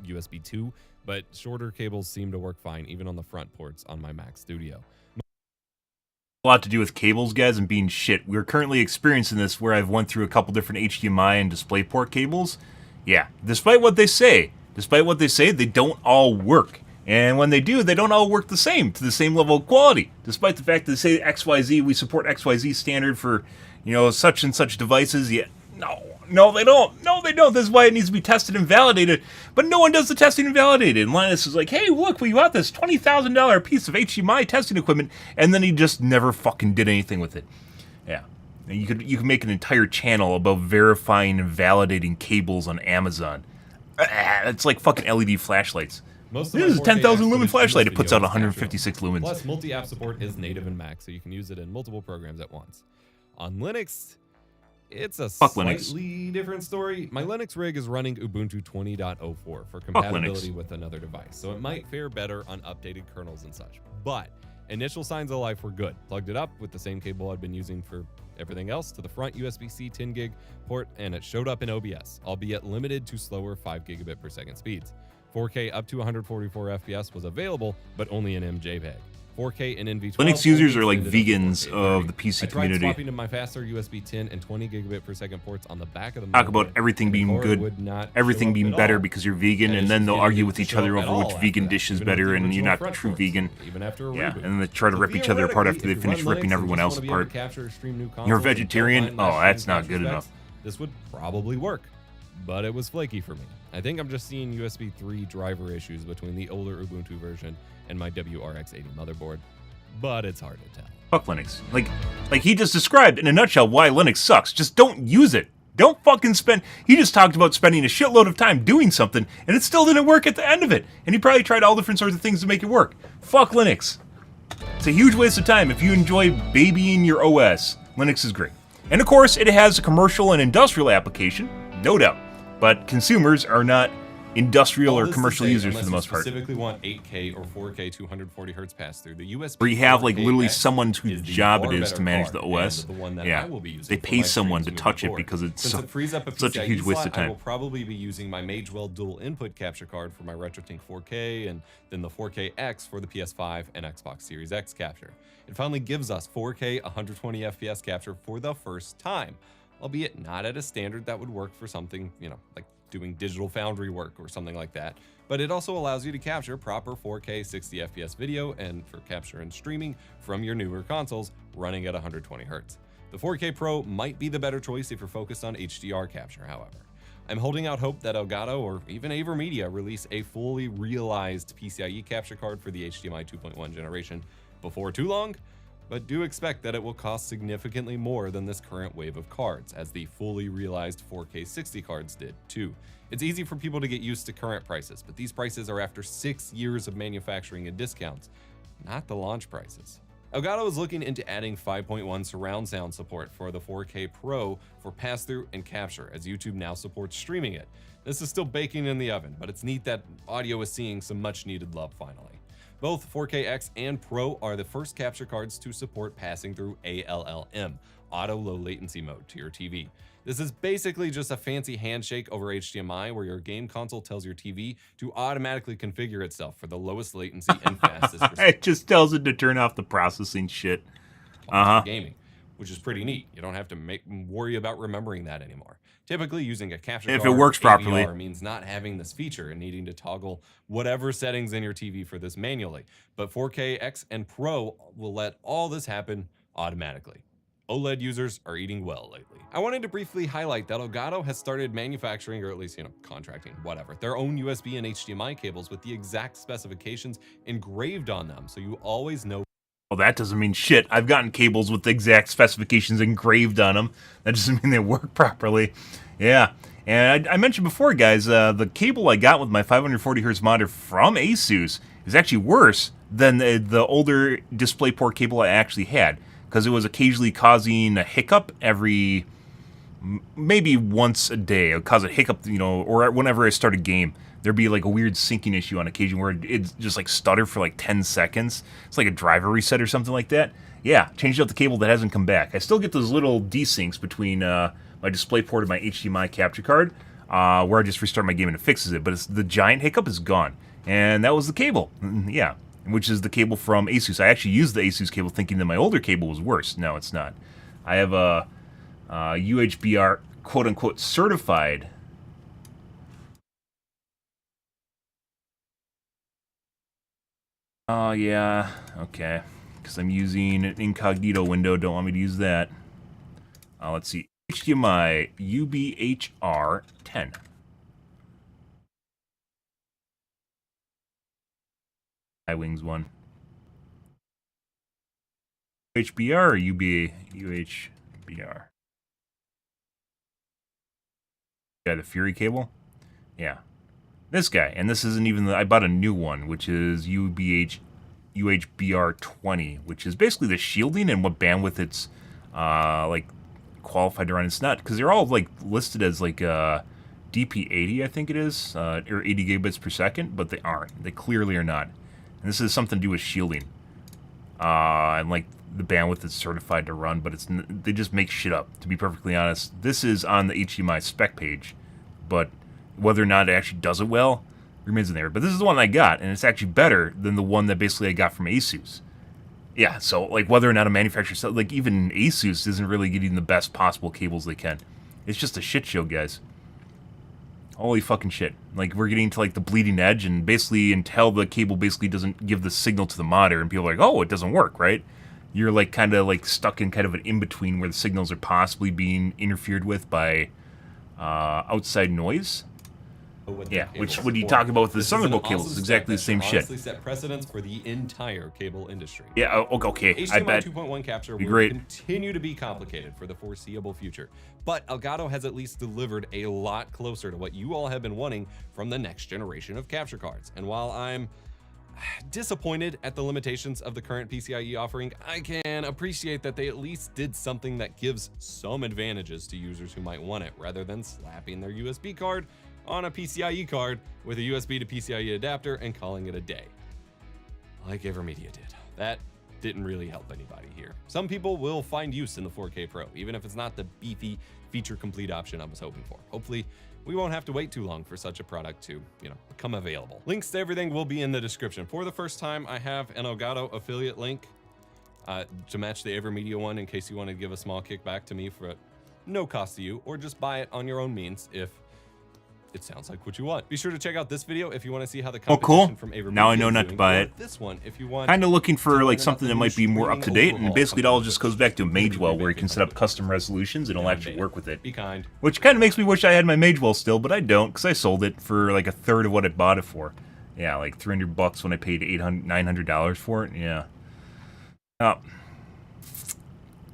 USB 2, but shorter cables seem to work fine even on the front ports on my Mac Studio. A lot to do with cables, guys, and being shit. We're currently experiencing this where I've went through a couple different HDMI and DisplayPort cables. Yeah, despite what they say, they don't all work. And when they do, they don't all work to the same level of quality. Despite the fact that they say XYZ, we support XYZ standard for, such and such devices. Yeah, no, they don't. No, they don't. This is why it needs to be tested and validated. But no one does the testing and validated. And Linus is like, hey, look, we got this $20,000 piece of HDMI testing equipment, and then he just never fucking did anything with it. Yeah. And you could make an entire channel about verifying and validating cables on Amazon. It's like fucking LED flashlights. This is a 10,000 lumen flashlight. It puts out 156 lumens. Plus, multi-app support is native in Mac, so you can use it in multiple programs at once. On Linux, it's a slightly different story. My Linux rig is running Ubuntu 20.04 for compatibility with another device, so it might fare better on updated kernels and such. But initial signs of life were good. Plugged it up with the same cable I'd been using for everything else to the front USB-C 10 gig port, and it showed up in OBS, albeit limited to slower 5 gigabit per second speeds. 4K up to 144 FPS was available, but only in MJPEG. 4K and NV12. Linux users are like vegans of the PC community. I tried swapping to my faster USB 10 and 20 gigabit per second ports on the back of the talk about everything being good, everything being better because you're vegan, and then they'll argue with each other over which vegan dish is better, and you're not a true vegan. Yeah, and then they try to rip each other apart after they finish ripping everyone else apart. You're a vegetarian? Oh, that's not good enough. This would probably work, but it was flaky for me. I think I'm just seeing USB 3 driver issues between the older Ubuntu version and my WRX80 motherboard, but it's hard to tell. Fuck Linux. Like he just described in a nutshell why Linux sucks. Just don't use it. Don't fucking spend... He just talked about spending a shitload of time doing something, and it still didn't work at the end of it. And he probably tried all different sorts of things to make it work. Fuck Linux. It's a huge waste of time if you enjoy babying your OS. Linux is great. And of course, it has a commercial and industrial application, no doubt. But consumers are not industrial or commercial users for the most part. Specifically want 8K or 4K 240 Hz pass through the USB. Where you have like literally someone whose job it is to manage the OS. Yeah, they pay someone to touch it because it's such a huge waste of time. I will probably be using my Magewell dual input capture card for my RetroTink 4K, and then the 4KX for the PS5 and Xbox Series X capture. It finally gives us 4K 120 FPS capture for the first time, albeit not at a standard that would work for something, like doing digital foundry work or something like that, but it also allows you to capture proper 4K 60 FPS video and for capture and streaming from your newer consoles running at 120 Hz. The 4K Pro might be the better choice if you're focused on HDR capture, however. I'm holding out hope that Elgato or even AverMedia release a fully realized PCIe capture card for the HDMI 2.1 generation before too long, but do expect that it will cost significantly more than this current wave of cards, as the fully realized 4K 60 cards did too. It's easy for people to get used to current prices, but these prices are after 6 years of manufacturing and discounts, not the launch prices. Elgato is looking into adding 5.1 surround sound support for the 4K Pro for pass-through and capture, as YouTube now supports streaming it. This is still baking in the oven, but it's neat that audio is seeing some much-needed love finally. Both 4K-X and Pro are the first capture cards to support passing through ALLM, Auto Low Latency Mode, to your TV. This is basically just a fancy handshake over HDMI where your game console tells your TV to automatically configure itself for the lowest latency and fastest response. It just tells it to turn off the processing shit. Gaming, which is pretty neat. You don't have to worry about remembering that anymore. Typically, using a capture If card it works or properly AVR means not having this feature and needing to toggle whatever settings in your TV for this manually. But 4K-X and Pro will let all this happen automatically. OLED users are eating well lately. I wanted to briefly highlight that Elgato has started manufacturing, or at least, contracting, whatever, their own USB and HDMI cables with the exact specifications engraved on them, so you always know. Well, that doesn't mean shit. I've gotten cables with the exact specifications engraved on them. That doesn't mean they work properly. Yeah. And I mentioned before, guys, the cable I got with my 540 Hz monitor from Asus is actually worse than the older DisplayPort cable I actually had, because it was occasionally causing a hiccup every, maybe once a day. It would cause a hiccup, or whenever I start a game. There'd be like a weird syncing issue on occasion where it'd just like stutter for like 10 seconds. It's like a driver reset or something like that. Yeah, changed out the cable, that hasn't come back. I still get those little desyncs between my DisplayPort and my HDMI capture card, where I just restart my game and it fixes it. But the giant hiccup is gone. And that was the cable. Yeah, which is the cable from Asus. I actually used the Asus cable thinking that my older cable was worse. No, it's not. I have a UHBR quote-unquote certified. Oh, yeah, okay, because I'm using an incognito window, don't want me to use that. Let's see, HDMI UBHR 10. iWings one. UHBR or UHBR? Yeah, the Fury cable? Yeah. This guy, and this isn't even I bought a new one, which is UHBR 20, which is basically the shielding and what bandwidth it's like qualified to run. It's not, because they're all like listed as like DP80, I think it is, or 80 gigabits per second, but they aren't. They clearly are not. And this is something to do with shielding, and like the bandwidth it's certified to run, but they just make shit up. To be perfectly honest, this is on the HDMI spec page, but whether or not it actually does it well remains in there. But this is the one I got, and it's actually better than the one that basically I got from Asus. Yeah, so like whether or not a manufacturer, like even Asus isn't really getting the best possible cables they can. It's just a shit show, guys. Holy fucking shit. Like, we're getting to like the bleeding edge, and basically until the cable basically doesn't give the signal to the monitor, and people are like, oh, it doesn't work, right? You're like kind of like stuck in kind of an in-between where the signals are possibly being interfered with by outside noise. Yeah, which when you talk about with the Thunderbolt cables, is exactly the same shit. Honestly set precedents for the entire cable industry. Yeah, okay, HDMI I bet. 2.1 capture will great. continue to be complicated for the foreseeable future, but Elgato has at least delivered a lot closer to what you all have been wanting from the next generation of capture cards. And while I'm disappointed at the limitations of the current PCIe offering, I can appreciate that they at least did something that gives some advantages to users who might want it, rather than slapping their USB card on a PCIe card with a USB to PCIe adapter and calling it a day, like AverMedia did. That didn't really help anybody here. Some people will find use in the 4K Pro, even if it's not the beefy, feature-complete option I was hoping for. Hopefully, we won't have to wait too long for such a product to, become available. Links to everything will be in the description. For the first time, I have an Elgato affiliate link to match the AverMedia one, in case you want to give a small kickback to me for no cost to you, or just buy it on your own means if it sounds like what you want. Be sure to check out this video if you want to see how the Oh, competition cool. from Overwatch Now I know is not to doing, buy or it. this one if you want. Kind of looking for to like learn something about that the might be new more up to streaming date, and overhaul basically it all coming just to goes back to Twitch. Magewell, where you can set up Completely custom resolutions and it'll actually work with it. Be kind. Which kind of makes me wish I had my Magewell still, but I don't, because I sold it for like a third of what I bought it for. Yeah, like $300 when I paid $900 for it. Yeah. Oh.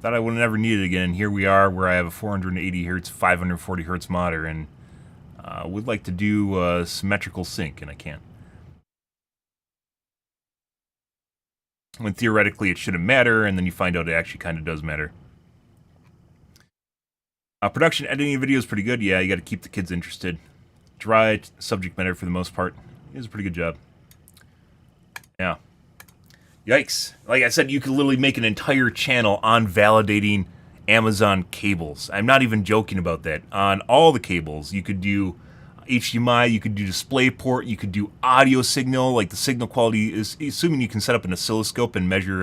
Thought I would never need it again. And here we are, where I have a 480 hertz, 540 hertz monitor, and would like to do symmetrical sync, and I can't. When theoretically it shouldn't matter, and then you find out it actually kind of does matter. Production editing a video is pretty good. Yeah, you got to keep the kids interested. Dry subject matter for the most part. It does a pretty good job. Yeah. Yikes. Like I said, you could literally make an entire channel on validating Amazon cables. I'm not even joking about that. On all the cables, you could do HDMI, you could do DisplayPort, you could do audio signal. Like the signal quality is, assuming you can set up an oscilloscope and measure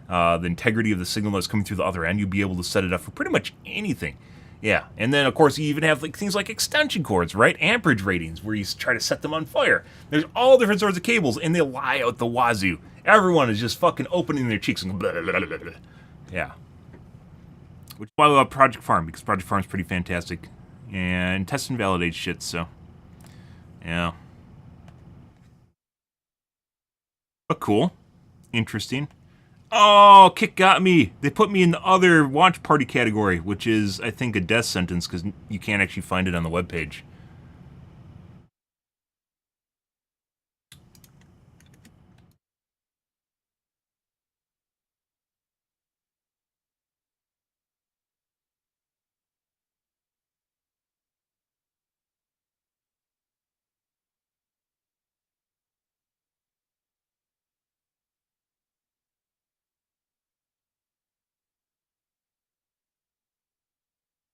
the integrity of the signal that's coming through the other end, you'd be able to set it up for pretty much anything. Yeah, and then of course you even have like things like extension cords, right? Amperage ratings, where you try to set them on fire. There's all different sorts of cables, and they lie out the wazoo. Everyone is just fucking opening their cheeks and blah, blah, blah, blah, blah. Yeah. Which is why I love Project Farm, because Project Farm is pretty fantastic. And test and validate shit, so. Yeah. But cool. Interesting. Oh, Kick got me. They put me in the other watch party category, which is, I think, a death sentence, because you can't actually find it on the webpage.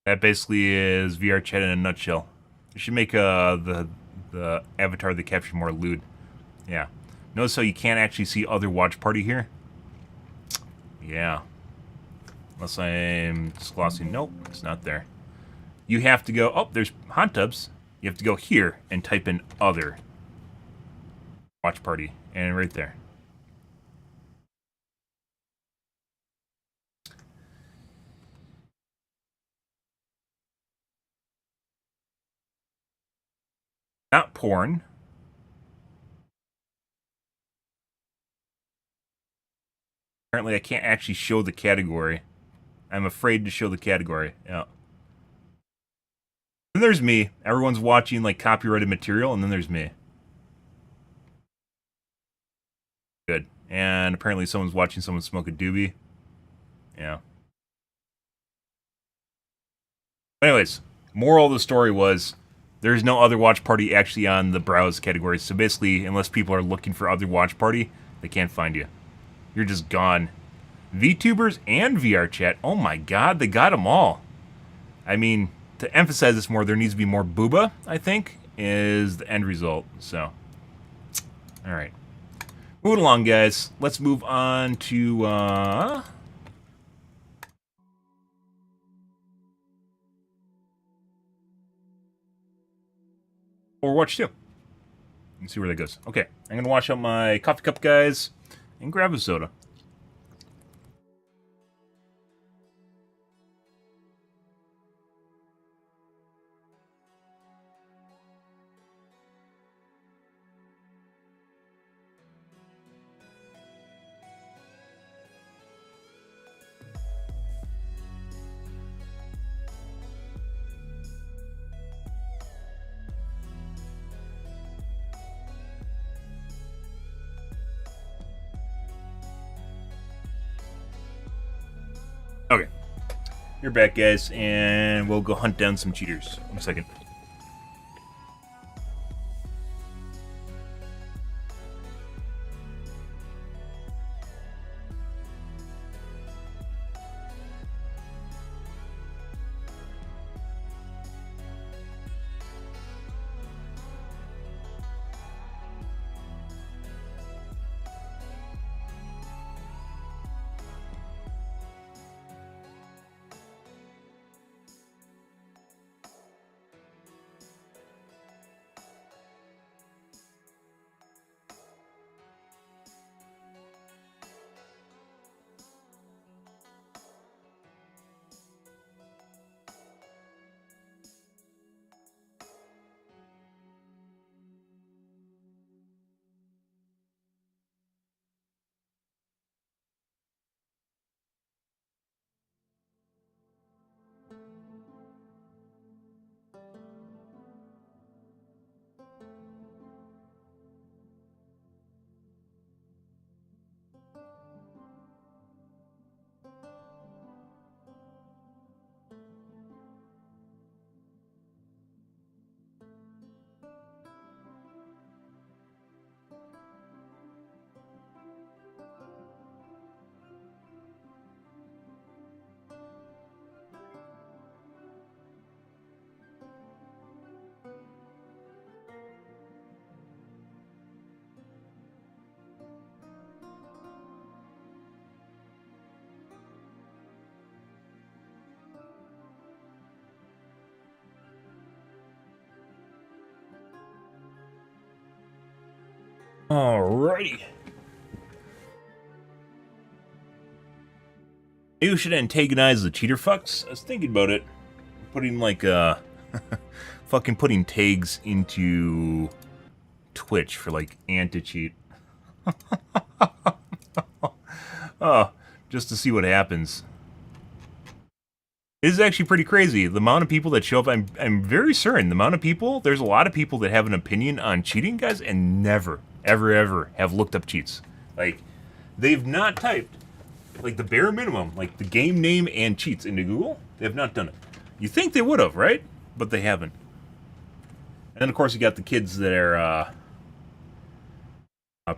That basically is VR chat in a nutshell. You should make the avatar that captures more lewd. Yeah. Notice how you can't actually see other watch party here? Yeah. Unless I'm just glossing. Nope, it's not there. You have to go... Oh, there's hot tubs. You have to go here and type in other watch party. And right there. Not porn. Apparently I can't actually show the category. I'm afraid to show the category. Yeah. Then there's me. Everyone's watching like copyrighted material, and then there's me. Good. And apparently someone's watching someone smoke a doobie. Yeah. Anyways, moral of the story was there's no other watch party actually on the browse category. So basically, unless people are looking for other watch party, they can't find you. You're just gone. VTubers and VR chat. Oh my god, they got them all. I mean, to emphasize this more, there needs to be more booba, I think, is the end result. So, alright. Moving along, guys. Let's move on to, Overwatch 2. Let's see where that goes. Okay, I'm going to wash out my coffee cup, guys, and grab a soda. Okay. You're back, guys, and we'll go hunt down some cheaters in a second. Alrighty. Maybe we should antagonize the cheater fucks. I was thinking about it. Putting like fucking putting tags into Twitch for like anti-cheat. Oh, just to see what happens. It is actually pretty crazy. The amount of people that show up, I'm very certain the amount of people, there's a lot of people that have an opinion on cheating, guys, and never, ever have looked up cheats. Like, they've not typed, like, the bare minimum, like, the game name and cheats into Google. They have not done it. You think they would have, right? But they haven't. And then, of course, you got the kids that are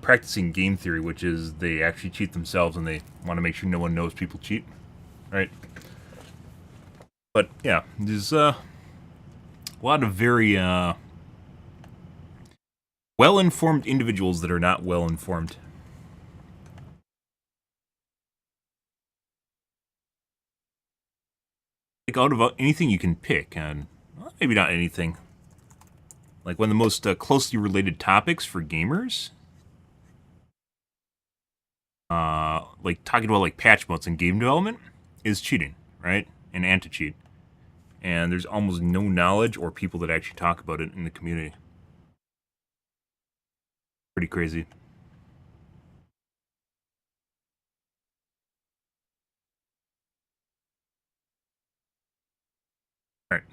practicing game theory, which is they actually cheat themselves and they want to make sure no one knows people cheat. Right? But, yeah, there's a lot of very well-informed individuals that are not well-informed. Like, out of anything you can pick, and well, maybe not anything. Like, one of the most closely related topics for gamers, like, talking about, like, patch notes and game development, is cheating, right? And anti-cheat. And there's almost no knowledge or people that actually talk about it in the community. Pretty crazy. All right.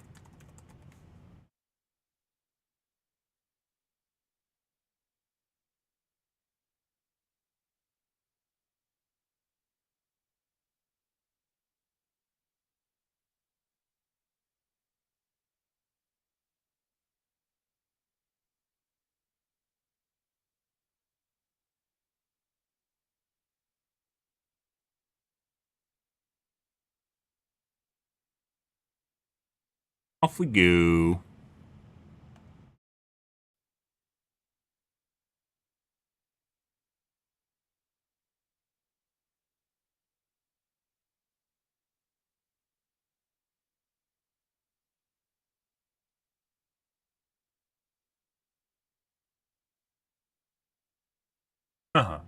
Off we go. Uh-huh.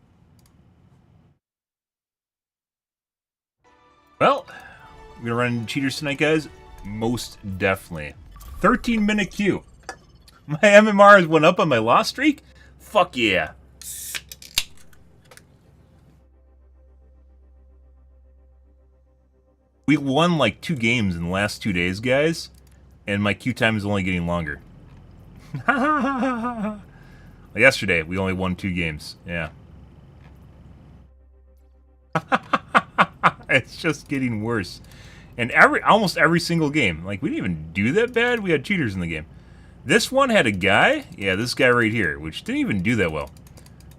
Well, we're gonna run into cheaters tonight, guys. Most definitely. 13-minute queue. My MMR has went up on my loss streak? Fuck yeah. We won like 2 games in the last 2 days, guys. And my queue time is only getting longer. Yesterday, we only won 2 games. Yeah. It's just getting worse. And almost every single game. Like, we didn't even do that bad. We had cheaters in the game. This one had a guy. Yeah, this guy right here. Which didn't even do that well.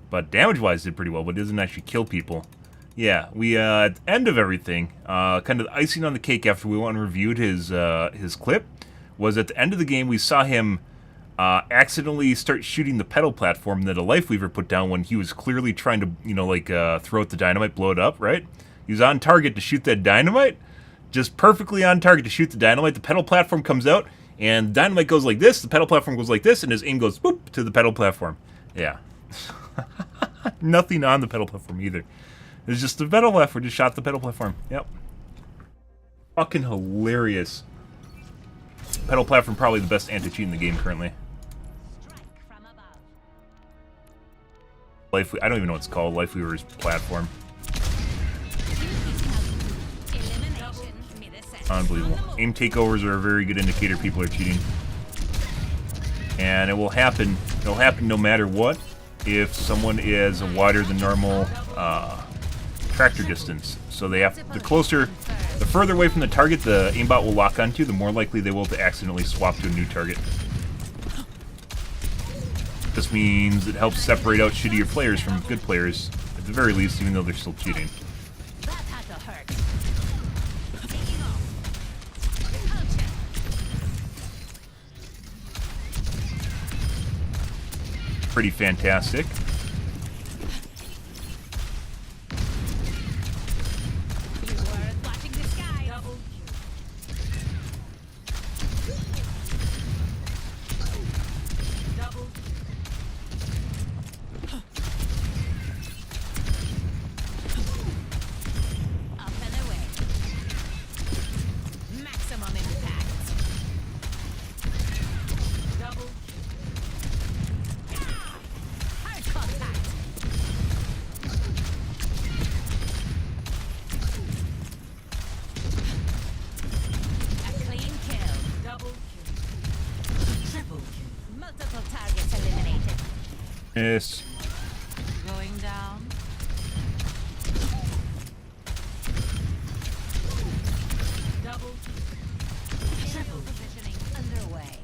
But damage-wise did pretty well. But doesn't actually kill people. Yeah, we, at the end of everything, kind of the icing on the cake after we went and reviewed his clip, was at the end of the game we saw him accidentally start shooting the pedal platform that a life weaver put down when he was clearly trying to, you know, like, throw out the dynamite, blow it up, right? He was on target to shoot that dynamite, just perfectly on target to shoot the dynamite. The pedal platform comes out, and the dynamite goes like this, the pedal platform goes like this, and his aim goes, boop, to the pedal platform. Yeah. Nothing on the pedal platform either. It's just the pedal platform, just shot the pedal platform. Yep. Fucking hilarious. Pedal platform, probably the best anti-cheat in the game currently. I don't even know what it's called. Life Weaver's platform. Unbelievable. Aim takeovers are a very good indicator people are cheating. And it will happen. It'll happen no matter what if someone is a wider than normal tractor distance. So they have the further away from the target the aimbot will lock onto, the more likely they will to accidentally swap to a new target. This means it helps separate out shittier players from good players, at the very least, even though they're still cheating. Pretty fantastic. Yes. Going down. Double. Triple positioning underway.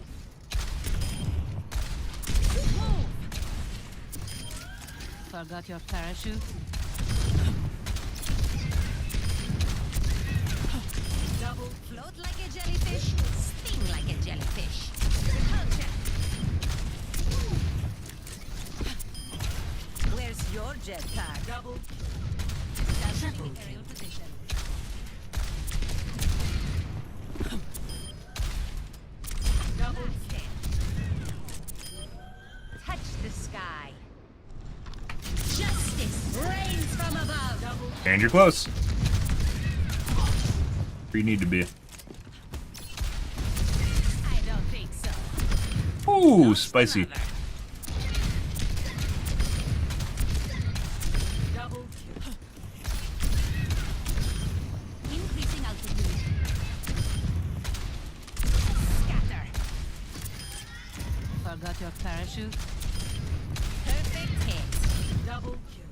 Move. Forgot your parachute? Double. Float like a jellyfish, sting like a jellyfish. Repulsion. Where's your jetpack? Double. Triple aerial position. Double hit. Touch the sky. Justice reigns from above. Double. And you're close. Where you need to be. I don't think so. Ooh, spicy. Double. Increasing altitude. Scatter. Forgot your parachute? Perfect hit. Double kill.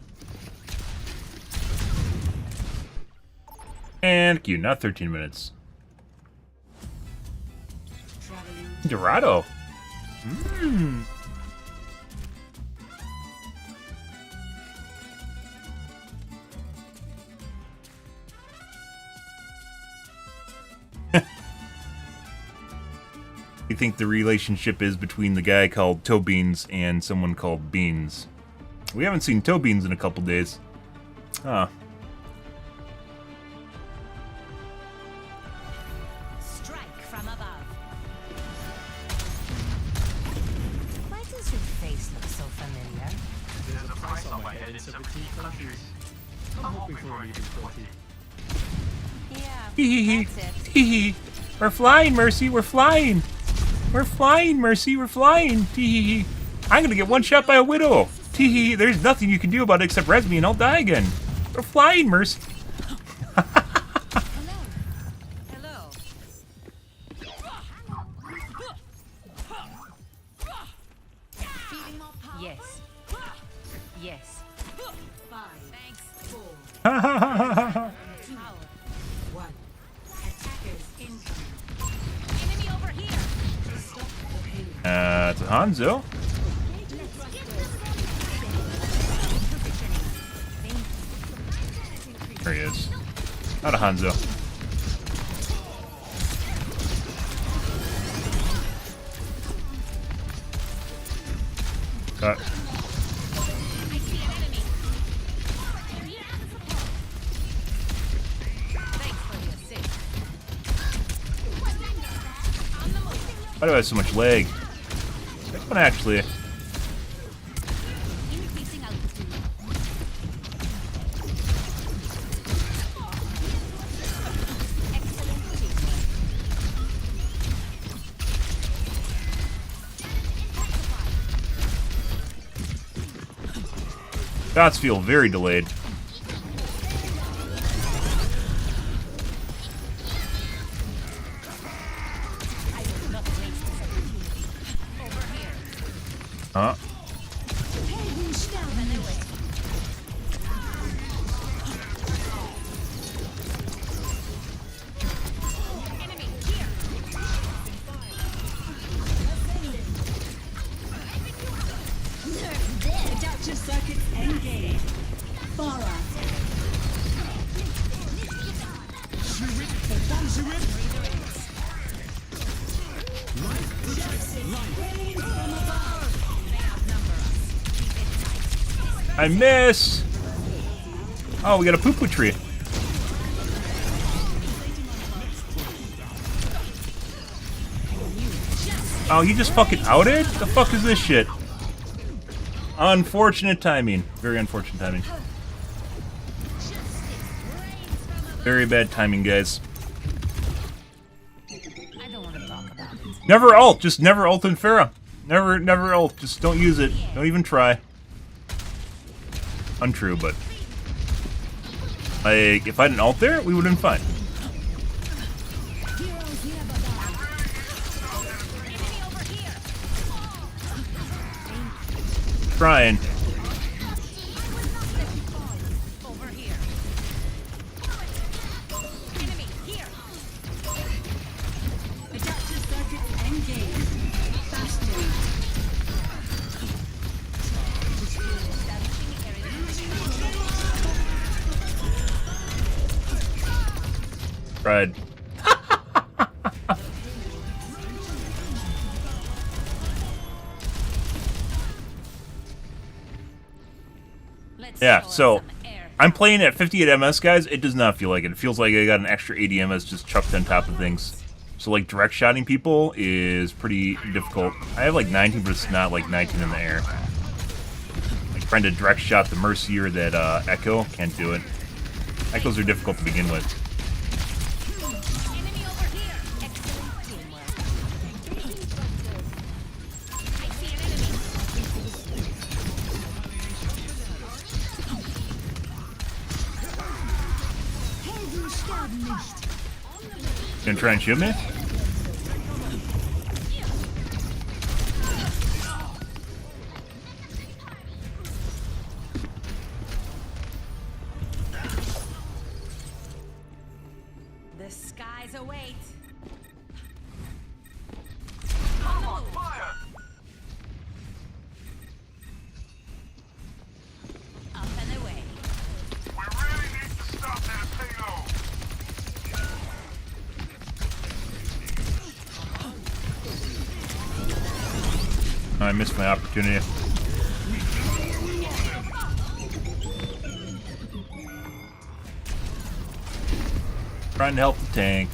And cue, not 13 minutes. Dorado. Mmm. You think the relationship is between the guy called Toe Beans and someone called Beans? We haven't seen Toe Beans in a couple days. Huh. Strike from above. Why does your face look so familiar? There's a price on my head in 17 countries. I'm hoping for an even 20. Yeah, Hee hee that's it. hee hee. We're flying, Mercy. We're flying. We're flying, Mercy. We're flying. Tee hee hee. I'm gonna get one shot by a widow. Tee hee hee. There's nothing you can do about it except res me and I'll die again. We're flying, Mercy. Hello. Hello. Feeling more power? Yes. Yes. 5. Thanks. 4. Power. 1. Attackers incoming. Enemy over here. It's a Hanzo. There he is. Not a Hanzo. Cut. I see an enemy. Thanks for the assist. On the move. Why do I have so much lag? This one actually. Increasing altitude. Excellent teamwork. Shots feel very delayed. I will not waste this opportunity. Over here. Huh? Enemy here. Adaptive circuits engaged. Far out. I miss. Oh, we got a poo-poo tree. Oh, he just fucking outed? The fuck is this shit? Unfortunate timing. Very unfortunate timing. Very bad timing, guys. I don't want to talk about it. Never ult. Just never ult in Pharah. Never ult. Just don't use it. Don't even try. Untrue, but... like, if I didn't ult there, we would have been fine. Enemy over here. Trying. Over here. Enemy here. Adaptive circuits engaged. Bastion. Tried. Let's Yeah, show 'em so some air I'm power. playing at 58 ms, guys. It does not feel like it. It feels like I got an extra 80 ms just chucked on top of things. So, like, direct shotting people is pretty difficult. I have, like, 19, but it's not, like, 19 in the air. Like, trying to direct shot the Mercy or that Echo, can't do it. Echoes are difficult to begin with. Enemy over here. Excellent teamwork. I see an enemy. Gonna try and shoot me? The skies await. Up and away. I missed my opportunity. Trying to help the tank.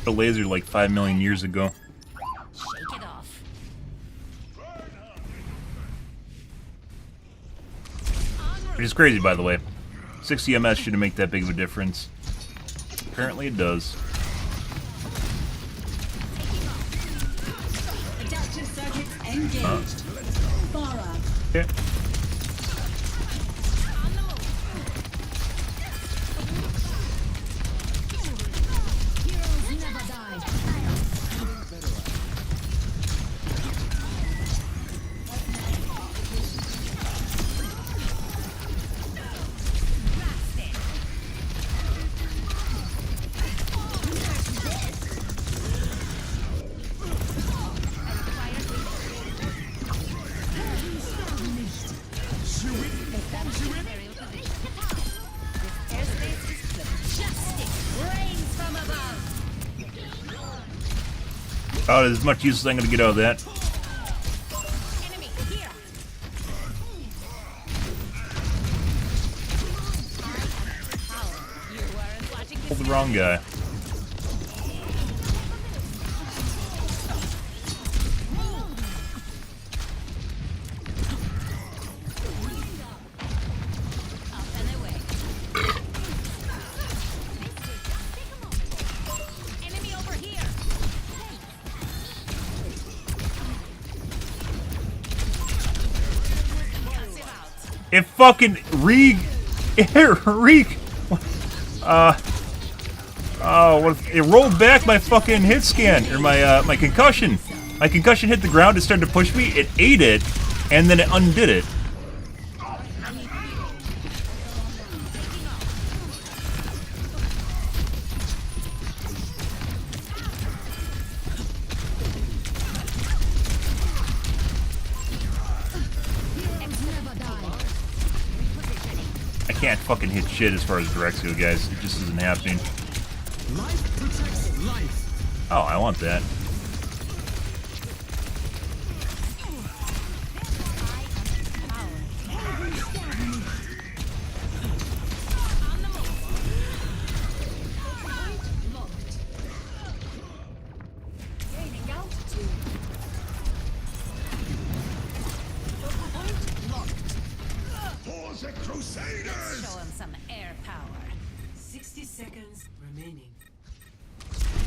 A laser like 5 million years ago. Shake it off. Which is crazy, by the way. 60 ms shouldn't make that big of a difference. Apparently it does. Adaptive circuits engaged. Bara. Okay. Heroes never die. Oh, there's as much use as I'm gonna get out of that. Enemy here. You weren't watching this. Pulled the wrong guy. Up and away. Enemy over here. Passive out. It fucking Reek. Oh, what? It rolled back my fucking hit scan or my concussion. My concussion hit the ground. It started to push me. It ate it, and then it undid it. I can't fucking hit shit as far as directs go, guys. It just isn't happening. Life protects life. Oh, I want that. For the Crusaders! Show him some air power. 60 seconds remaining.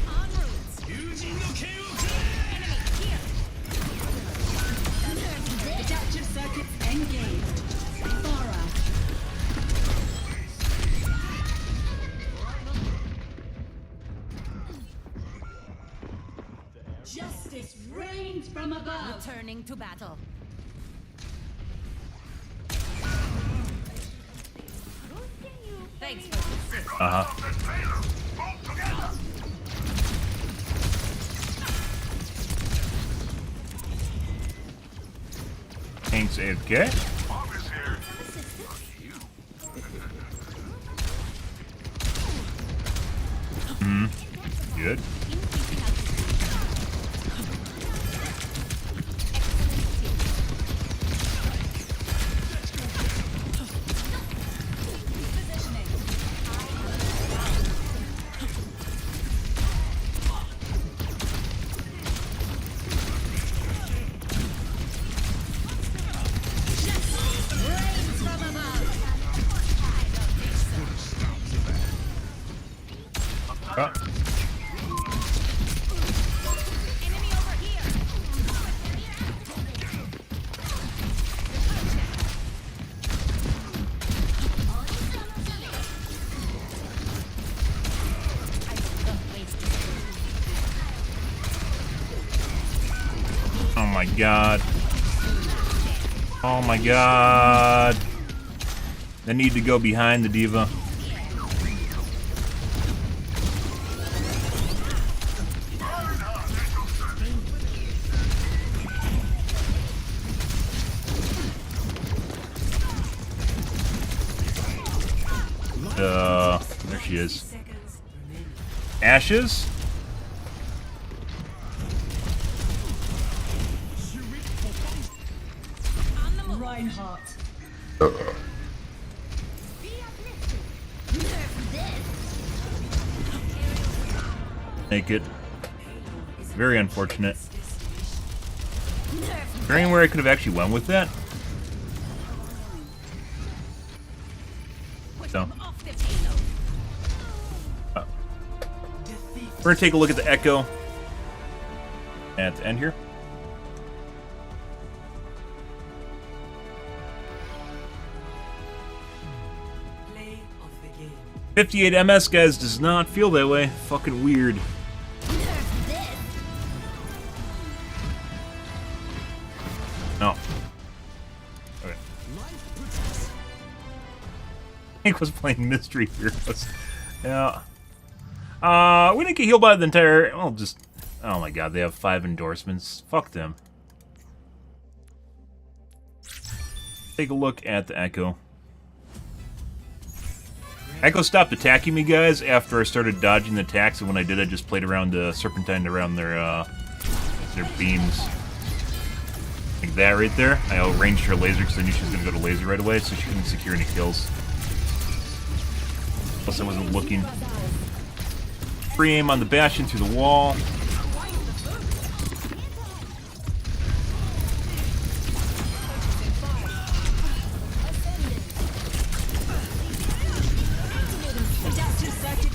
En route. Enemy here. Adaptive circuits engaged. Bara. Justice reigns from above. Returning to battle. Thanks for the assist. Thanks, AFK. Good. Ah. Enemy over here. Oh my god. Oh my god. I need to go behind the diva. There she is. Ashes? Reinhardt. Make it. Very unfortunate. Is there anywhere I could have actually went with that? No. We're gonna take a look at the Echo at the end here. Play of the game. 58 MS, guys, does not feel that way. Fucking weird. No. Okay. Hank was playing Mystery Heroes. Yeah. We didn't get healed by the entire... Well, just... Oh my god, they have 5 endorsements. Fuck them. Take a look at the Echo. Echo stopped attacking me, guys, after I started dodging the attacks, and when I did, I just played around serpentine around their beams. Like that right there. I arranged her laser because I knew she was going to go to laser right away, so she couldn't secure any kills. Plus I wasn't looking. Free aim on the Bastion through the wall.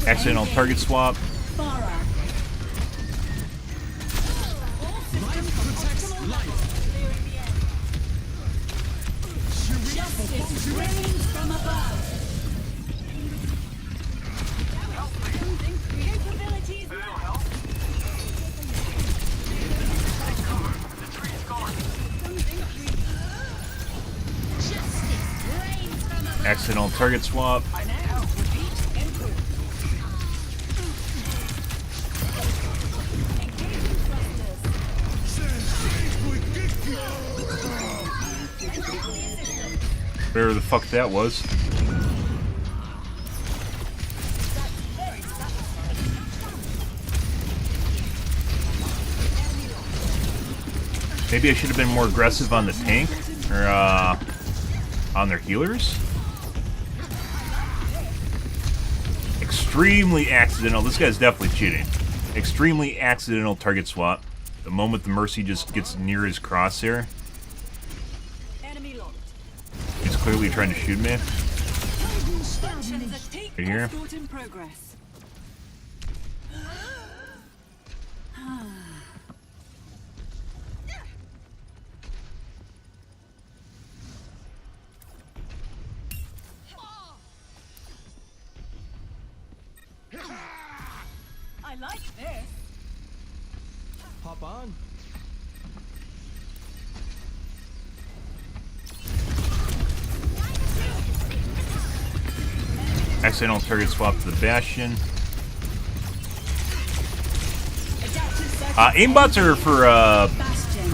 Accidental target swap. Accidental target swap. Whatever the fuck that was. Maybe I should have been more aggressive on the tank, or on their healers. Extremely accidental. This guy's definitely cheating. Extremely accidental target swap. The moment the Mercy just gets near his crosshair. He's clearly trying to shoot me. Right here. I like this. Hop on. Accidental target swap to the Bastion. Aimbots are for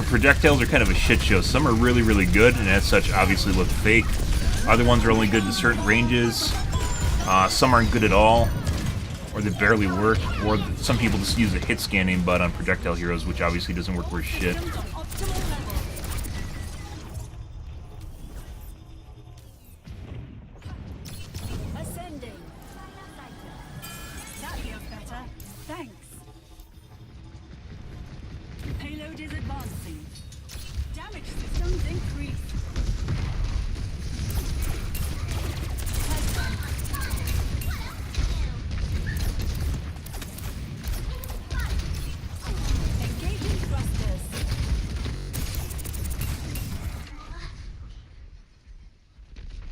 projectiles are kind of a shit show. Some are really, really good, and as such, obviously look fake. Other ones are only good to certain ranges. Some aren't good at all, or they barely work. Or some people just use the hit scan aimbot on projectile heroes, which obviously doesn't work worth shit. Ascending. That feels better. Thanks. Payload is advancing. Damage systems increase. Engaging thrusters.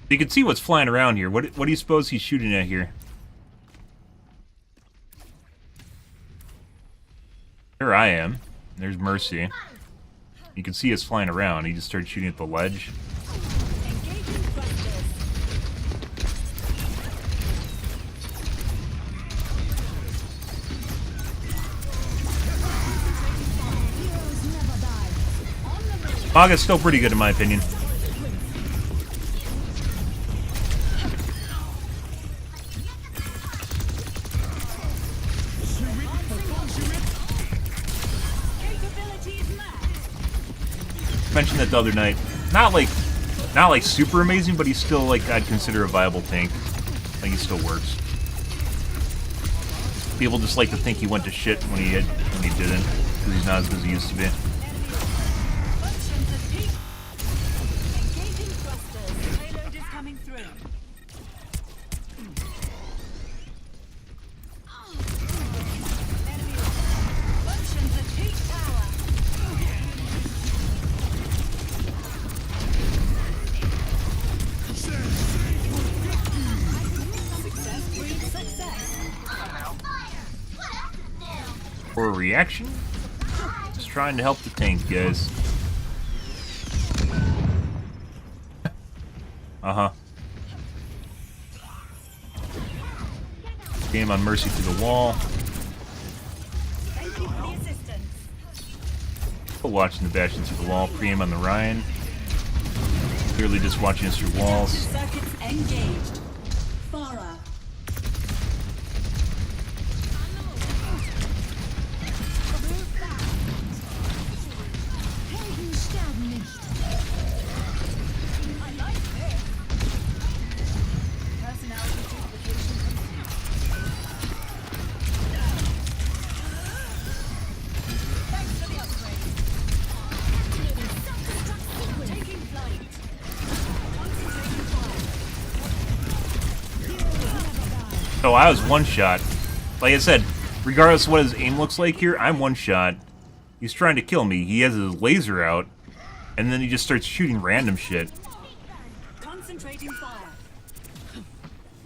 You can see what's flying around here. What do you suppose he's shooting at here? There I am. There's Mercy. You can see us flying around. He just started shooting at the ledge. Engaging thrusters. Heroes never die. On the move. Maga's still pretty good in my opinion. Capabilities max. Mentioned that the other night. Not like super amazing, but he's still like I'd consider a viable tank. I think he still works. People just like to think he went to shit when he didn't, because he's not as good as he used to be. Functions at peak. Engaging thrusters. Payload is coming through. Functions at peak power. Success breeds success. For a reaction, just trying to help the tank, guys. Uh-huh. Game on Mercy through the wall. Thank you for the assistance. Watching the Bastion through the wall. Pre-aim on the Ryan. Clearly just watching us through walls. Circuits engaged. Farah. Helden sterben nicht. I like this. Personality duplication complete. Thanks for the upgrade. Taking flight. Concentrating fire. Oh, I was one shot. Like I said, regardless of what his aim looks like here, I'm one shot. He's trying to kill me. He has his laser out, and then he just starts shooting random shit. Concentrating fire.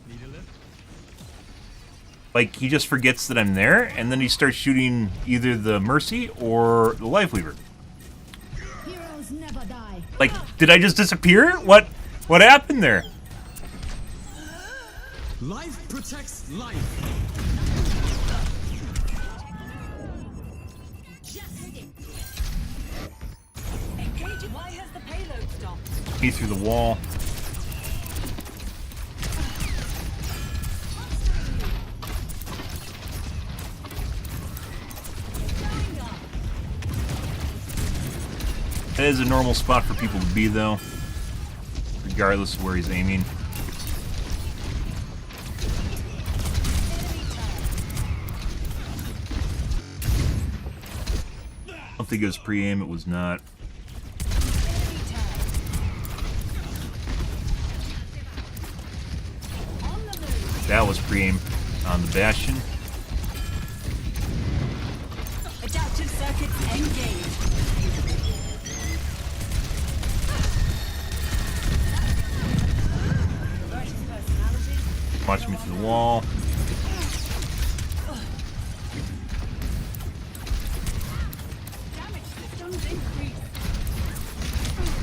Need a lift? Like, he just forgets that I'm there, and then he starts shooting either the Mercy or the Life Weaver. Heroes never die. Like, did I just disappear? What happened there? Life protects life. Engaging. Why has the payload stopped? Me through the wall. Going up. That is a normal spot for people to be, though. Regardless of where he's aiming. I don't think it was pre-aim, it was not. On the move. That was pre-aim on the Bastion. Adaptive circuits engaged. Versus personality. Watch me through the wall. Systems increase.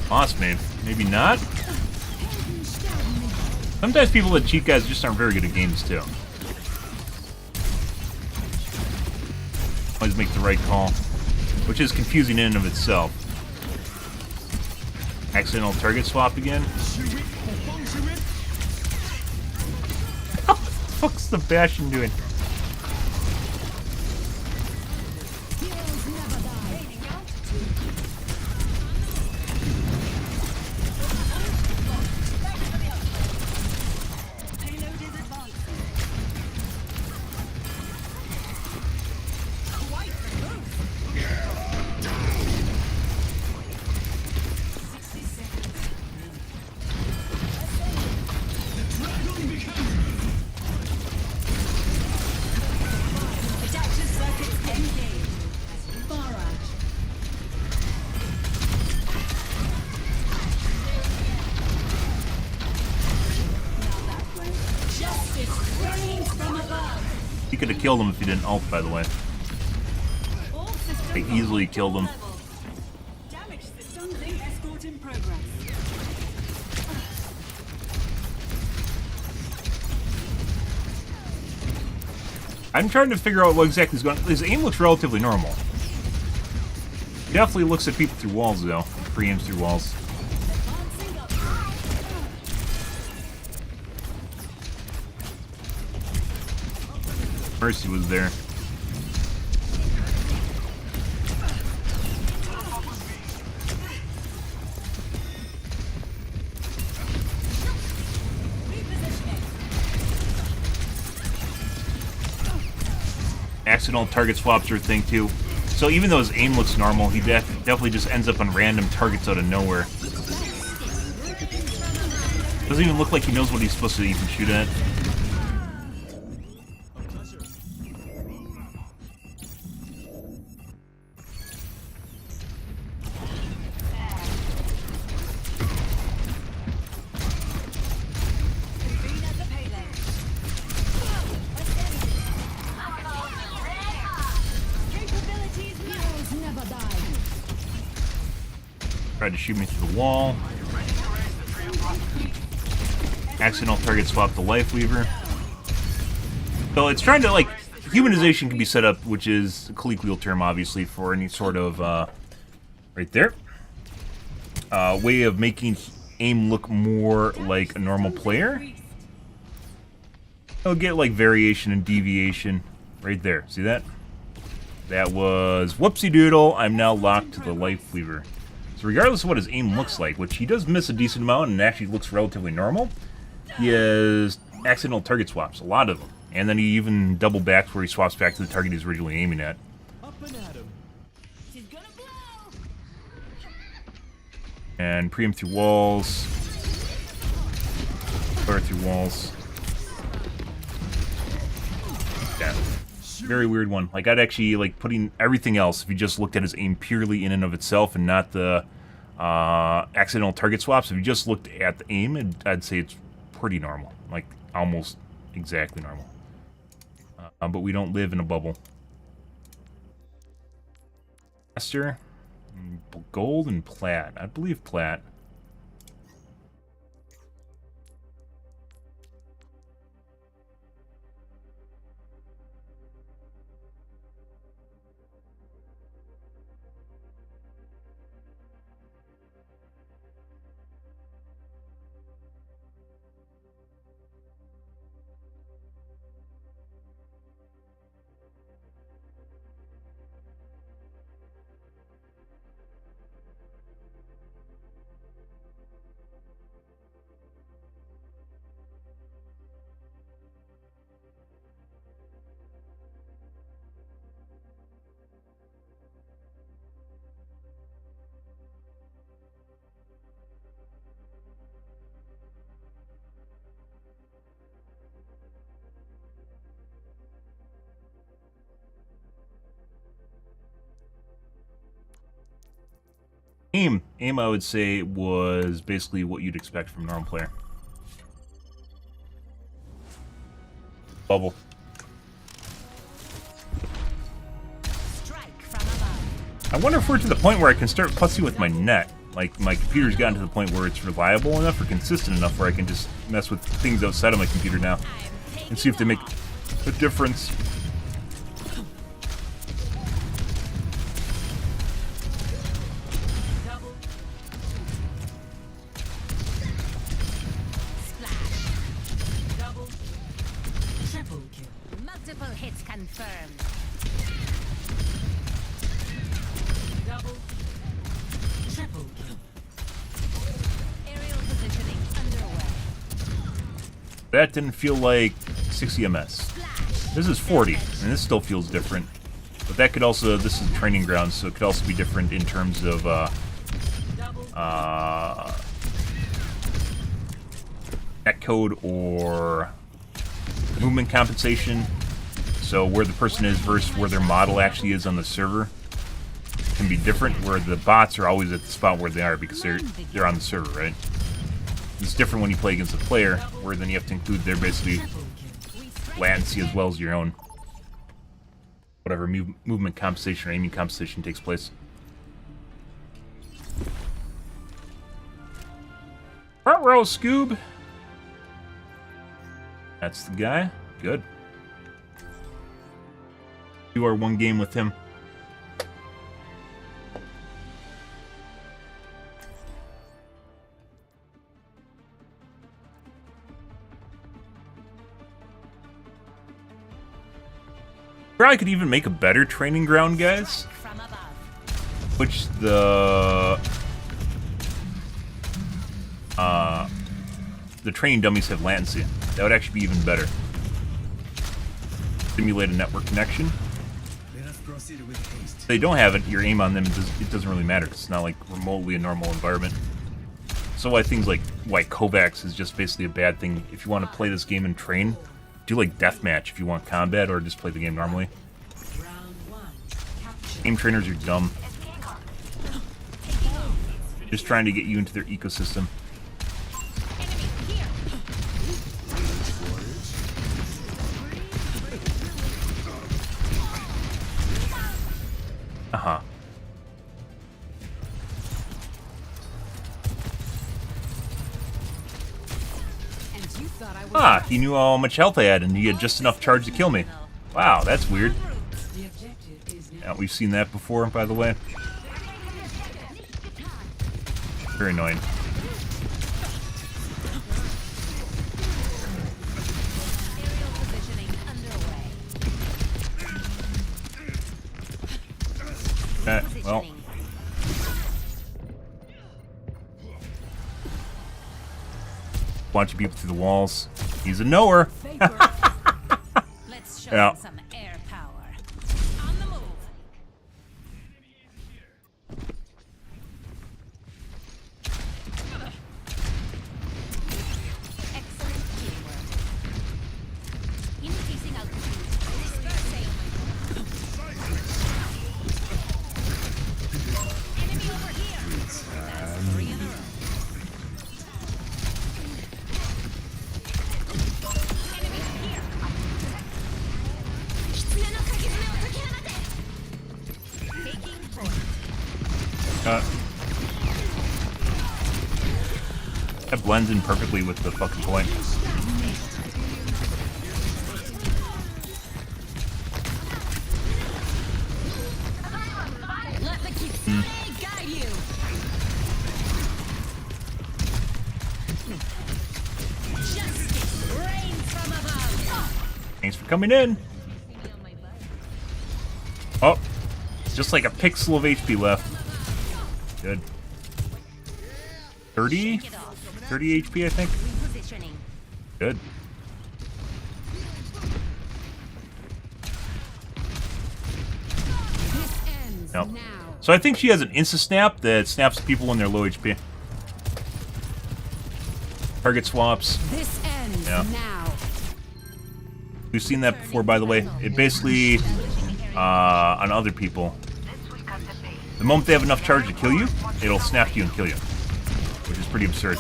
Boss man, maybe not. Sometimes people that cheat guys just aren't very good at games too. Always make the right call, which is confusing in and of itself. Accidental target swap again. What the fuck's the Bastion doing? He could have killed him if he didn't ult, by the way. They easily killed him. Damage systems in escort in progress. I'm trying to figure out what exactly is going on. His aim looks relatively normal. He definitely looks at people through walls, though. Pre-aims through walls. Mercy was there. Accidental target swaps are a thing too. So even though his aim looks normal, he definitely just ends up on random targets out of nowhere. Doesn't even look like he knows what he's supposed to even shoot at. Tried to shoot me through the wall. Accidental target swap the Life Weaver. So it's trying to, like, humanization can be set up, which is a colloquial term, obviously, for any sort of, right there, way of making aim look more like a normal player. I'll get, like, variation and deviation right there. See that? That was whoopsie doodle. I'm now locked to the Life Weaver. So regardless of what his aim looks like, which he does miss a decent amount and actually looks relatively normal, he has accidental target swaps, a lot of them. And then he even double backs where he swaps back to the target he's originally aiming at. And pre-aim through walls. Fire through walls. Yeah. Very weird one. Like, I'd actually like putting everything else if you just looked at his aim purely in and of itself and not the accidental target swaps. If you just looked at the aim, I'd say it's pretty normal. Like, almost exactly normal. But we don't live in a bubble. Master, gold and plat. I believe plat. Aim, I would say, was basically what you'd expect from a normal player. Bubble. Strike from above. I wonder if we're to the point where I can start putzing with my net. Like, my computer's gotten to the point where it's reliable enough or consistent enough where I can just mess with things outside of my computer now and see if they make a difference. Multiple hits confirmed. Aerial positioning underway. That didn't feel like 60 ms. This is 40, and this still feels different. But that could also, this is training grounds, so it could also be different in terms of netcode or movement compensation. So where the person is versus where their model actually is on the server can be different, where the bots are always at the spot where they are because they're on the server, right? It's different when you play against a player, where then you have to include their basically latency as well as your own. Whatever movement compensation or aiming compensation takes place. Front row, Scoob! That's the guy. Good. Do our one game with him. Probably could even make a better training ground, guys. Which the training dummies have latency. That would actually be even better. Simulate a network connection. If they don't have it, your aim on them, it doesn't really matter. It's not like remotely a normal environment. So why things like Kovacs is just basically a bad thing. If you want to play this game and train, do like deathmatch if you want combat, or just play the game normally. Game trainers are dumb. Just trying to get you into their ecosystem. Uh-huh. Ah, he knew how much health I had, and he had just enough charge to kill me. Wow, that's weird. Yeah, we've seen that before, by the way. Very annoying. Okay, well. Bunch of people through the walls. He's a knower. Let's show Yeah. them some air power. On the move. Excellent teamwork. Increasing altitude. Dispersing. Enemy over here. That's 3 in a row. That blends in perfectly with the fucking point. Let the kickgaming guide you. Justice reigns from above. Thanks for coming in. Oh, just like a pixel of HP left. Good. 30? 30 HP, I think. Repositioning. Good. This ends Nope. now. So I think she has an insta-snap that snaps people when they're low HP. Target swaps. This ends Yeah. now. We've seen that before, by the way. It basically, on other people, the moment they have enough charge to kill you, it'll snap you and kill you. Which is pretty absurd.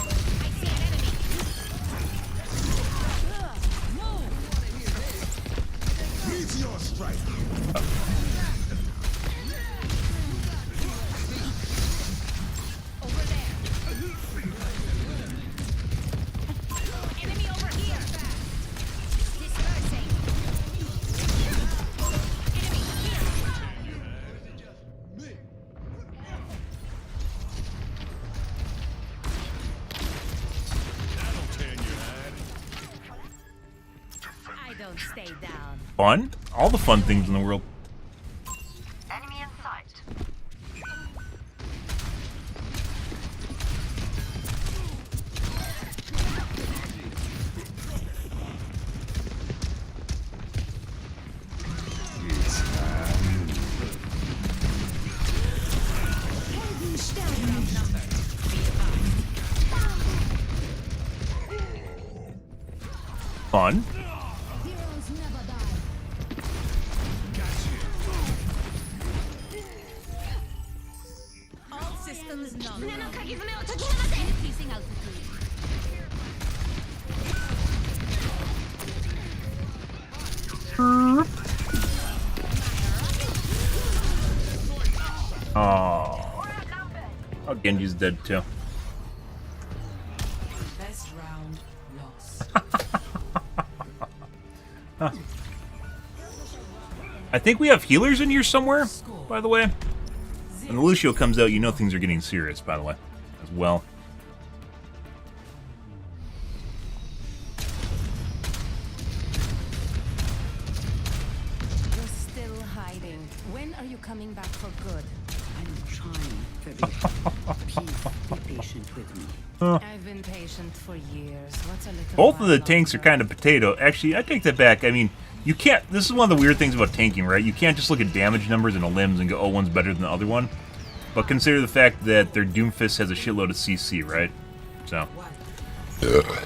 Stay down. Fun? All the fun things in the world. Enemy in sight. Fun. Heroes never die. All systems nominal. Increasing altitude. Oh. Oh, Genji's dead too. Best round lost. Huh. I think we have healers in here somewhere, by the way. When the Lucio comes out, you know things are getting serious, by the way, as well. You're still hiding. When are you coming back for good? I'm trying, Fabio. Please be patient with me. I've been patient for years. What's a little Both of the while tanks are longer? kind of potato. Actually, I take that back. I mean, you can't... This is one of the weird things about tanking, right? You can't just look at damage numbers and limbs and go, oh, one's better than the other one. But consider the fact that their Doomfist has a shitload of CC, right? So... Oh.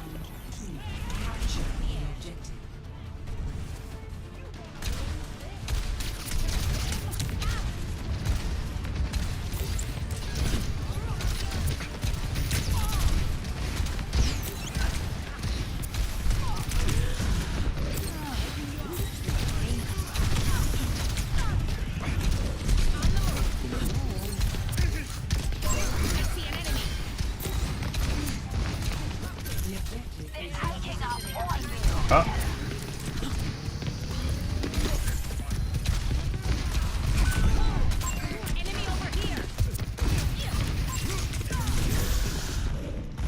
Enemy over here.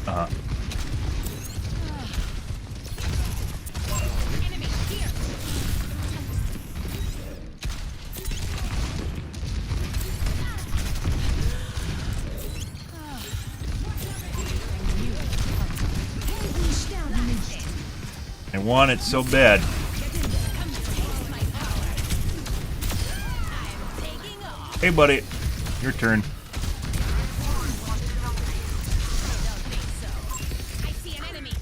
Uh-huh. Enemy here. I want it so bad. Hey, buddy. Your turn. I see an enemy.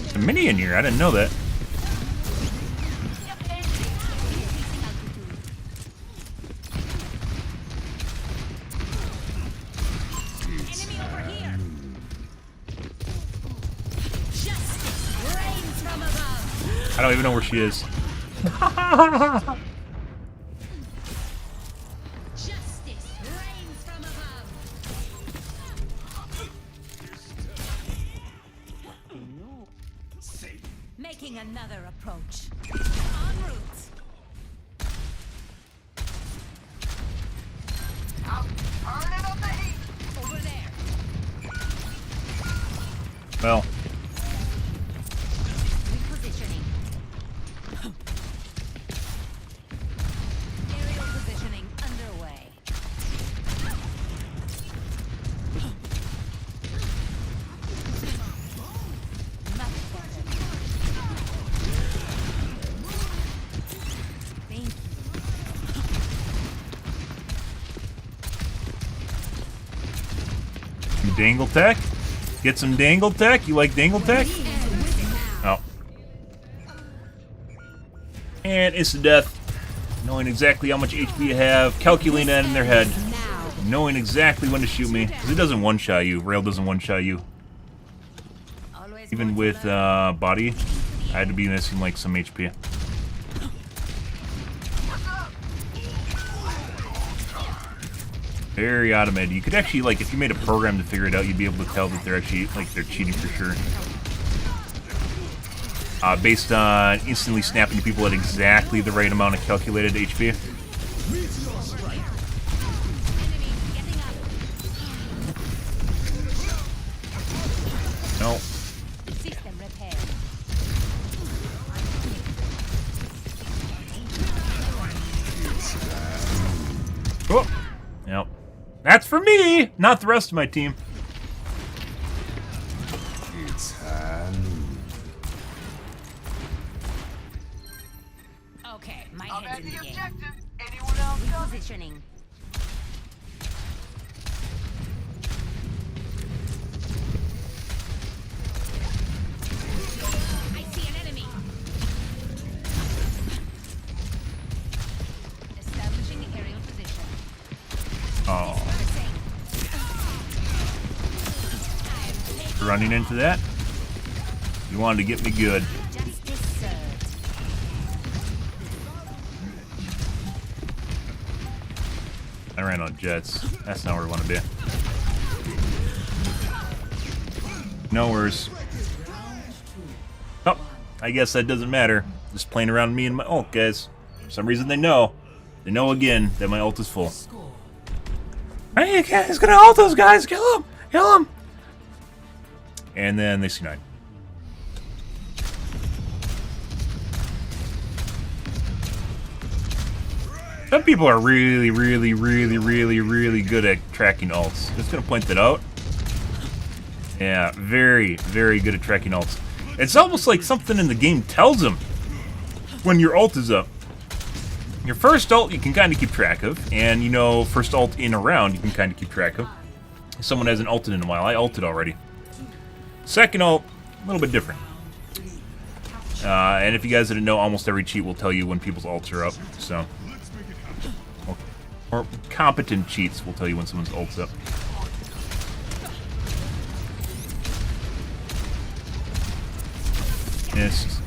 There's a mini in here. I didn't know that. Enemy over here. Justice reigns from above. I don't even know where she is. Justice reigns from above. Making another approach. En route. Over there. Well, Repositioning. Aerial positioning underway. Much better. Thank you. dangle tech. Get some dangle tech. You like dangle tech? Oh. And instant death. Knowing exactly how much HP you have. Calculating that in their head. Knowing exactly when to shoot me. Because it doesn't one-shot you. Rail doesn't one-shot you. Even with body, I had to be missing like some HP. Very automated. You could actually, like, if you made a program to figure it out, you'd be able to tell that they're actually, like, they're cheating for sure. Based on instantly snapping to people at exactly the right amount of calculated HP. Prepare. Oh, yep. That's for me, not the rest of my team. Okay, my I'll head's back in the the game. objective. Anyone else coming? Repositioning. I see an enemy. Establishing aerial position. Oh, I'm running into that. You wanted to get me good. justice served. I ran on jets. That's not where I want to be. No worries. Oh, I guess that doesn't matter. Just playing around me and my ult, guys. For some reason they know. They know again that my ult is full. Hey, you guys, gonna ult those guys. Kill them. Kill them. And then they C9. Some people are really, really, really, really, really good at tracking ults. Just gonna point that out. Yeah, very, very good at tracking ults. It's almost like something in the game tells them when your ult is up. Your first ult you can kind of keep track of, and you know, first ult in a round you can kind of keep track of. If someone hasn't ulted in a while, I ulted already. Second ult, a little bit different. And if you guys didn't know, almost every cheat will tell you when people's ults are up, so. Or competent cheats will tell you when someone's ult's up. Missed.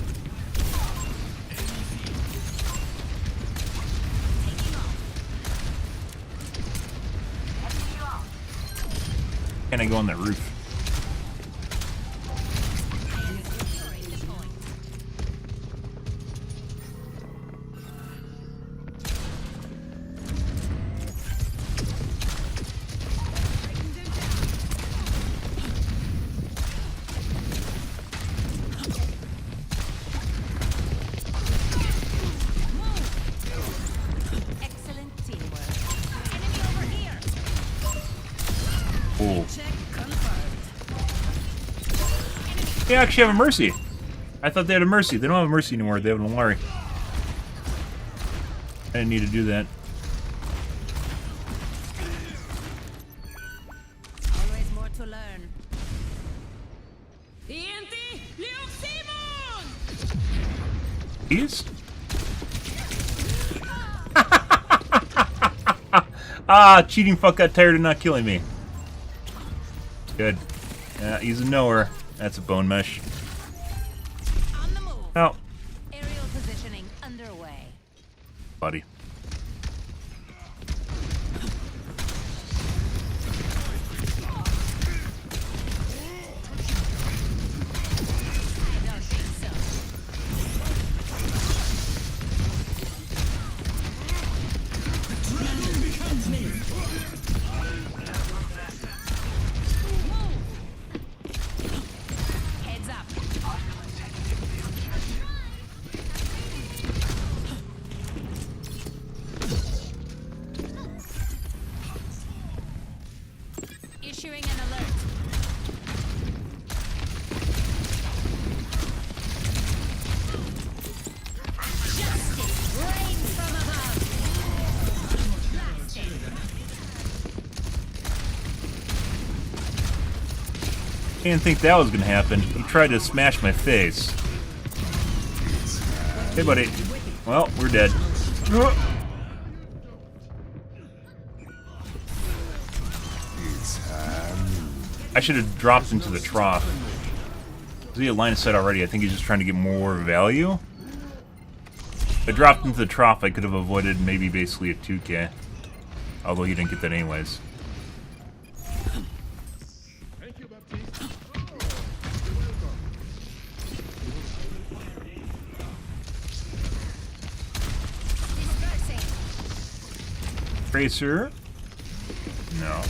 Can I go on that roof? Excellent teamwork. Enemy over here. Oh. Check confirmed. They actually have a Mercy. I thought they had a Mercy. They don't have a Mercy anymore. They have an Alari. I didn't need to do that. Always more to learn. He's? Ah, cheating fuck got tired of not killing me. Good. Yeah, he's a knower. That's a bone mesh. On the move. Oh, Aerial positioning underway. buddy. I don't think so. Heads up. Issuing an alert. Justice reigns from above. Blasting. Didn't think that was gonna happen. He tried to smash my face. Hey, buddy. Well, we're dead. I should have dropped into the trough. He had line of sight already. I think he's just trying to get more value. If I dropped into the trough, I could have avoided maybe basically a 2K. Although he didn't get that anyways. Dispersing. Tracer? No.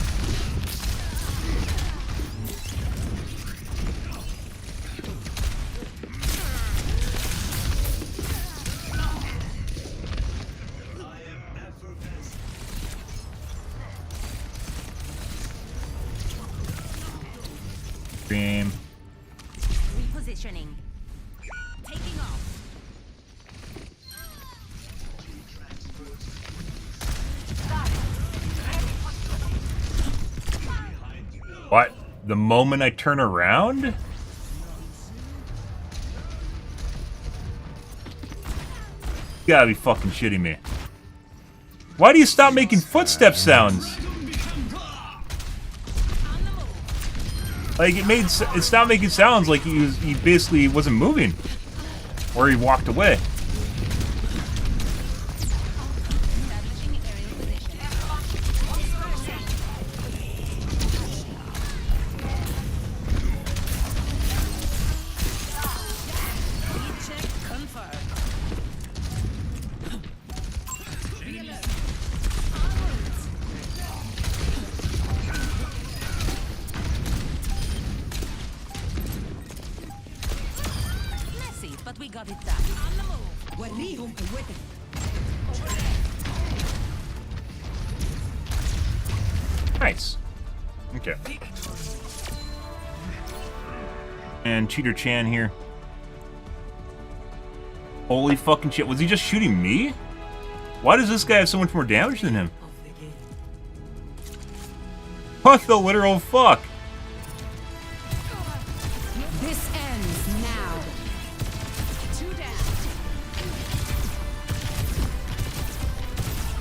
Game. Repositioning. Taking off. What? The moment I turn around? You gotta be fucking shitting me. Why do you stop making footstep sounds? Like it stopped making sounds like he basically wasn't moving. Or he walked away. But we got it done. On the move. وريهم قوتك. Nice. Okay. And Cheater Chan here. Holy fucking shit. Was he just shooting me? Why does this guy have so much more damage than him? What the literal fuck? This ends now. Two down.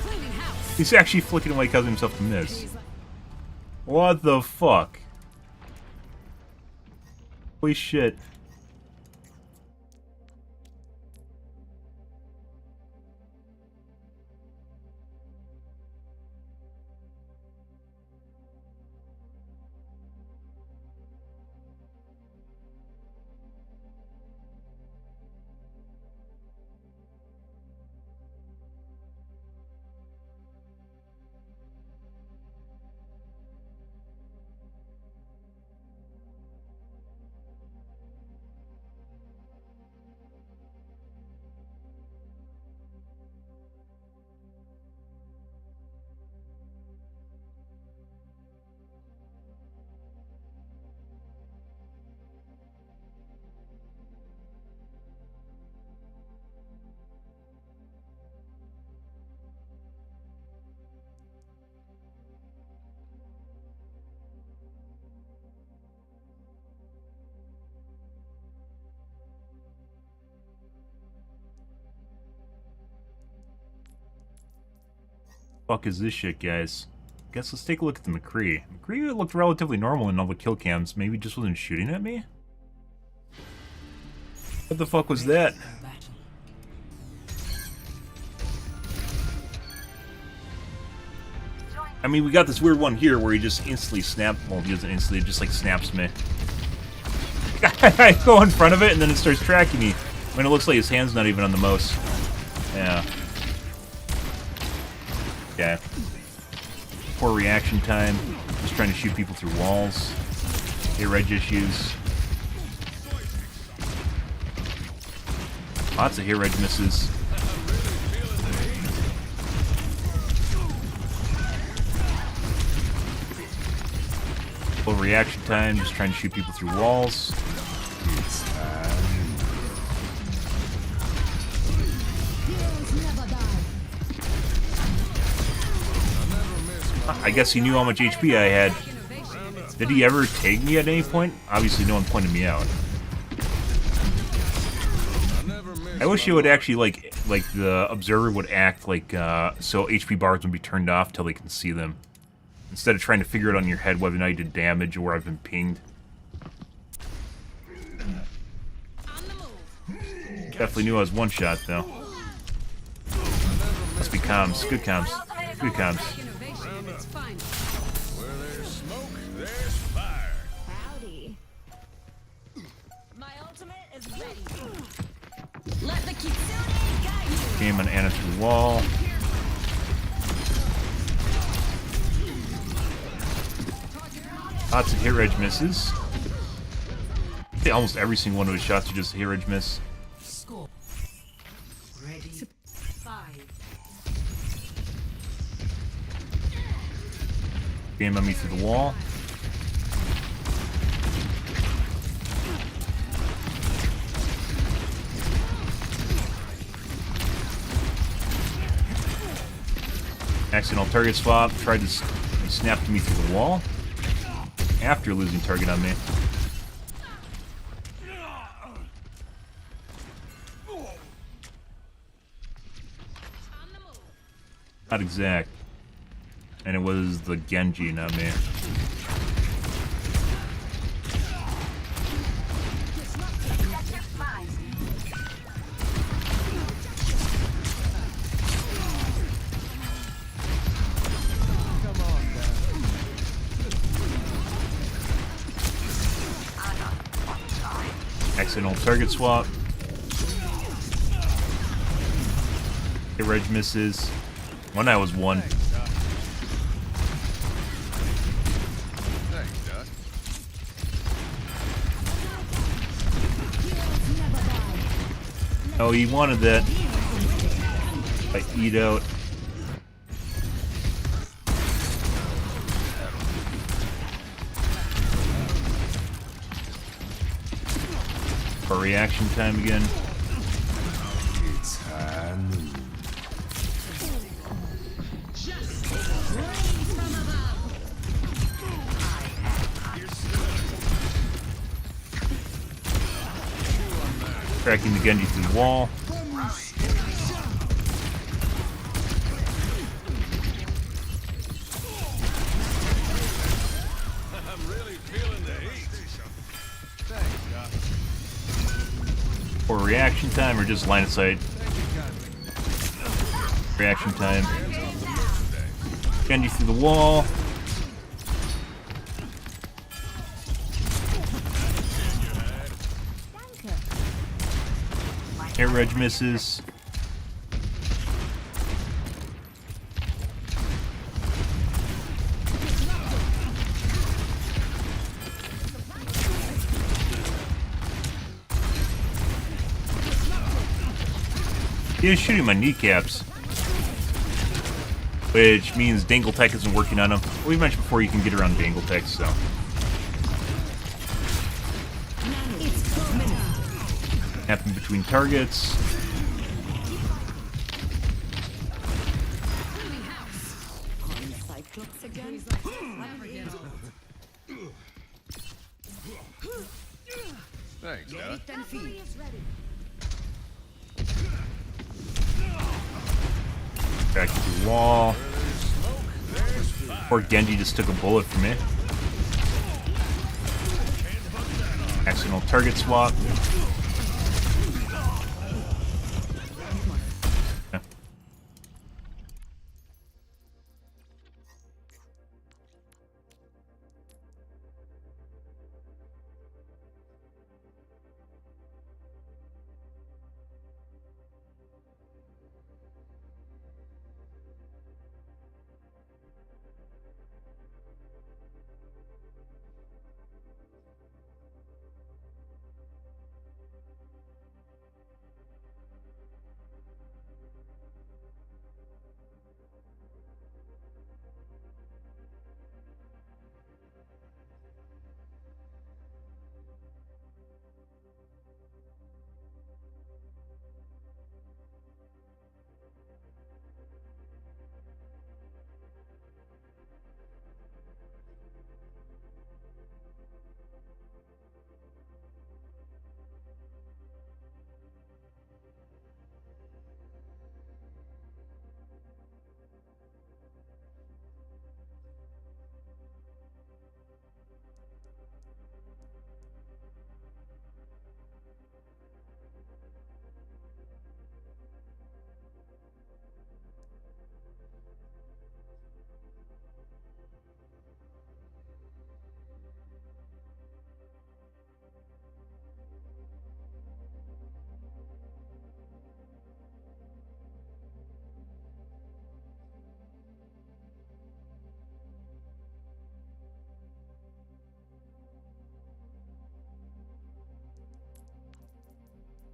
Cleaning house. He's actually flicking away causing himself to miss. What the fuck? Holy shit. Fuck is this shit, guys? Guess let's take a look at the McCree. McCree looked relatively normal in all the kill cams. Maybe just wasn't shooting at me? What the fuck was that? I mean, we got this weird one here where he just instantly snaps. Well, he doesn't instantly, it just like snaps me. I go in front of it and then it starts tracking me. When it looks like his hand's not even on the mouse. Yeah. Okay. Poor reaction time. Just trying to shoot people through walls. Hit reg issues. Lots of hit reg misses. Low reaction time. Just trying to shoot people through walls. I guess he knew how much HP I had. Did he ever tag me at any point? Obviously no one pointed me out. I wish it would actually like the observer would act like so HP bars would be turned off till they can see them. Instead of trying to figure it on your head whether or not you did damage or I've been pinged. Definitely knew I was one shot though. Must be comms. Good comms. Good comms. Where there's smoke, there's fire. Howdy. My ultimate is ready. Let the Kitsune guide you. Game on Anna through the wall. Lots of hit reg misses. I think almost every single one of his shots are just a hit reg miss. Score. Ready. 5. Game on me through the wall. Accidental target swap. Tried to snap me through the wall. After losing target on me. Not exact. And it was the Genji, not me. Accidental target swap. Hit reg misses. One eye was one. Thanks, Doc. Oh, he wanted that. I eat out. For reaction time again. Cracking the Genji through the wall. I'm really feeling the heat. Thanks, Doc. For reaction time or just line of sight? Reaction time. Genji through the wall. Air reg misses. He was shooting my kneecaps, which means Dangle Tech isn't working on him. We mentioned before you can get around Dangle Tech, so. Happen between targets. Thanks, Doc. Back to the wall. Poor Genji just took a bullet from me. Accidental target swap. Yeah.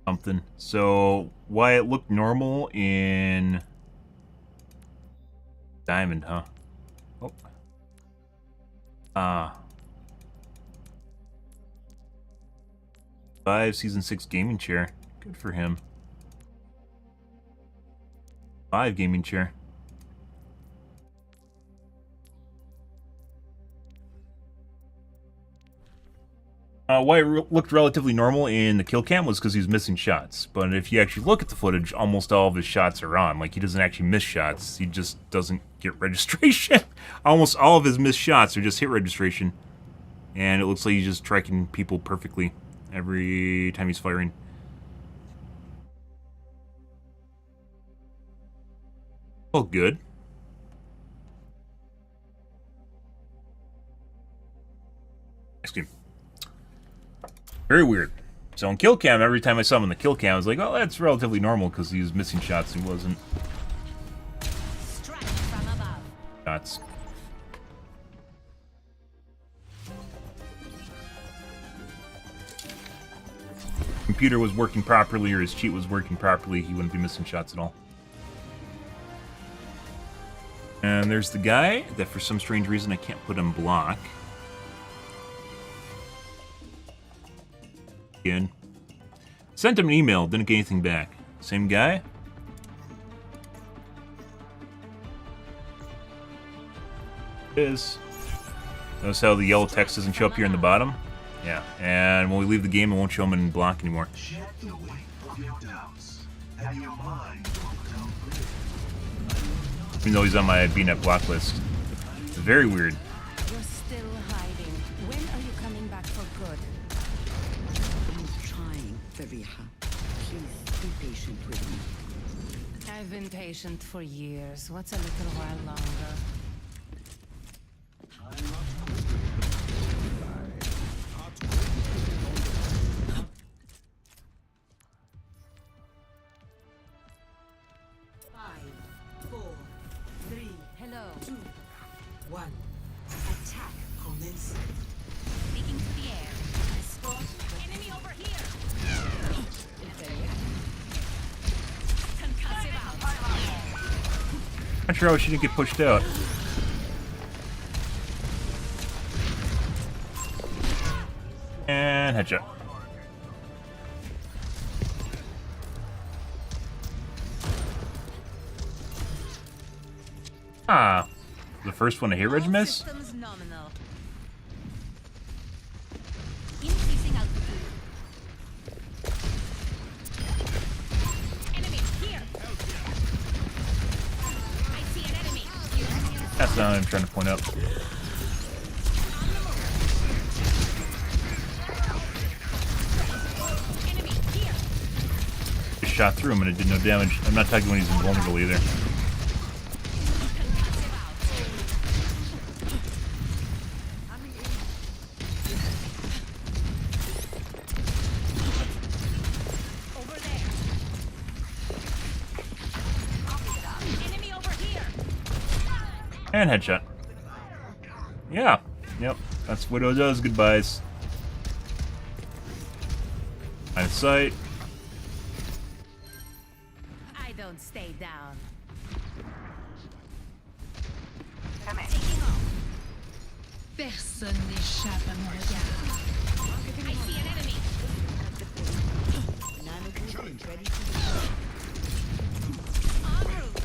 Something. So why it looked normal in Diamond, huh? Oh. Ah. 5 Season 6 gaming chair. Good for him. 5 gaming chair. Why it looked relatively normal in the kill cam was because he was missing shots. But if you actually look at the footage, almost all of his shots are on. Like, he doesn't actually miss shots. He just doesn't get registration. Almost all of his missed shots are just hit registration. And it looks like he's just striking people perfectly every time he's firing. Oh, good. Excuse me. Very weird. So in kill cam, every time I saw him in the kill cam, I was like, oh, that's relatively normal because he was missing shots. He wasn't. Strike from above. Shots. Computer was working properly, or his cheat was working properly, he wouldn't be missing shots at all. And there's the guy that for some strange reason I can't put in block. Again. Sent him an email, didn't get anything back. Same guy? Is. Notice how the yellow text doesn't show up here in the bottom? Yeah, and when we leave the game, it won't show him in block anymore. Check the weight of your doubts, and your mind will become clear. Even though he's on my BNet block list. Very weird. You're still hiding. When are you coming back for good? I'm trying, Fariha. Please be patient with me. I've been patient for years. What's a little while longer? Speaking to the air. Spot enemy over here. Concussive out. Not sure how she didn't get pushed out. And headshot. Ah, the first one to hit Reg miss? Systems nominal. Increasing altitude. Enemy here. I see an enemy. That's not what I'm trying to point out. Enemy here. Just shot through him and it did no damage. I'm not talking when he's invulnerable either. Over there. Enemy over here. And headshot. Yeah. Yep. That's Widow does. Goodbyes. Line of sight. I don't stay down. Taking off. Personne n'échappe à mon regard. I see an enemy. En route.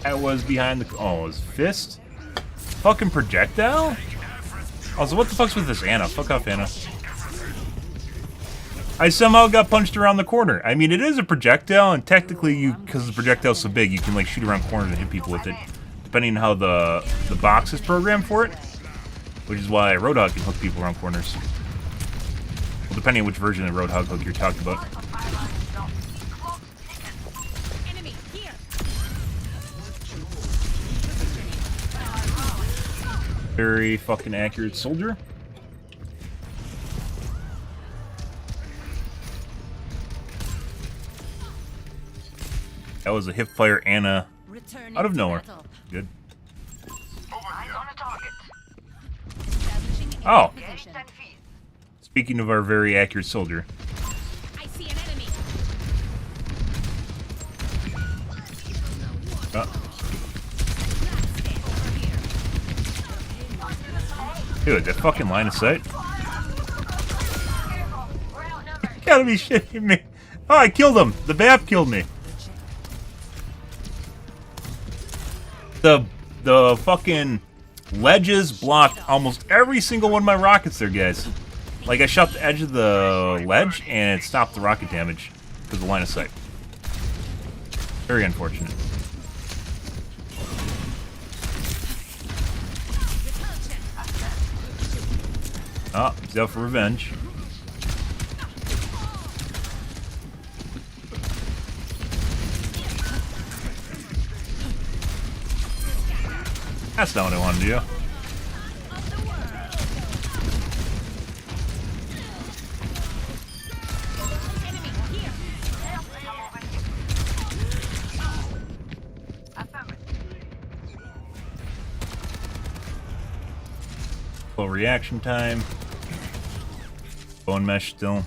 That was behind the. Oh, his fist? Fucking projectile? Also, what the fuck's with this Anna? Fuck off, Anna. I somehow got punched around the corner. I mean, it is a projectile, and technically, because the projectile's so big, you can like shoot around corners and hit people with it, depending on how the box is programmed for it. Which is why Roadhog can hook people around corners. Well, depending on which version of Roadhog hook you're talking about. Enemy here. Very fucking accurate soldier. That was a hip fire Anna Returning out of to nowhere. battle. Good. Eyes on a target. Establishing Oh. enemy position. Speaking of our very accurate soldier. I see an enemy. Dude, that fucking line of sight. You gotta be shitting me. Oh, I killed him. The BAP killed me. The fucking ledges blocked almost every single one of my rockets there, guys. Like, I shot the edge of the ledge, and it stopped the rocket damage because of the line of sight. Very unfortunate. Oh, he's out for revenge. That's not what I wanted to do. Full reaction time. Bone mesh still.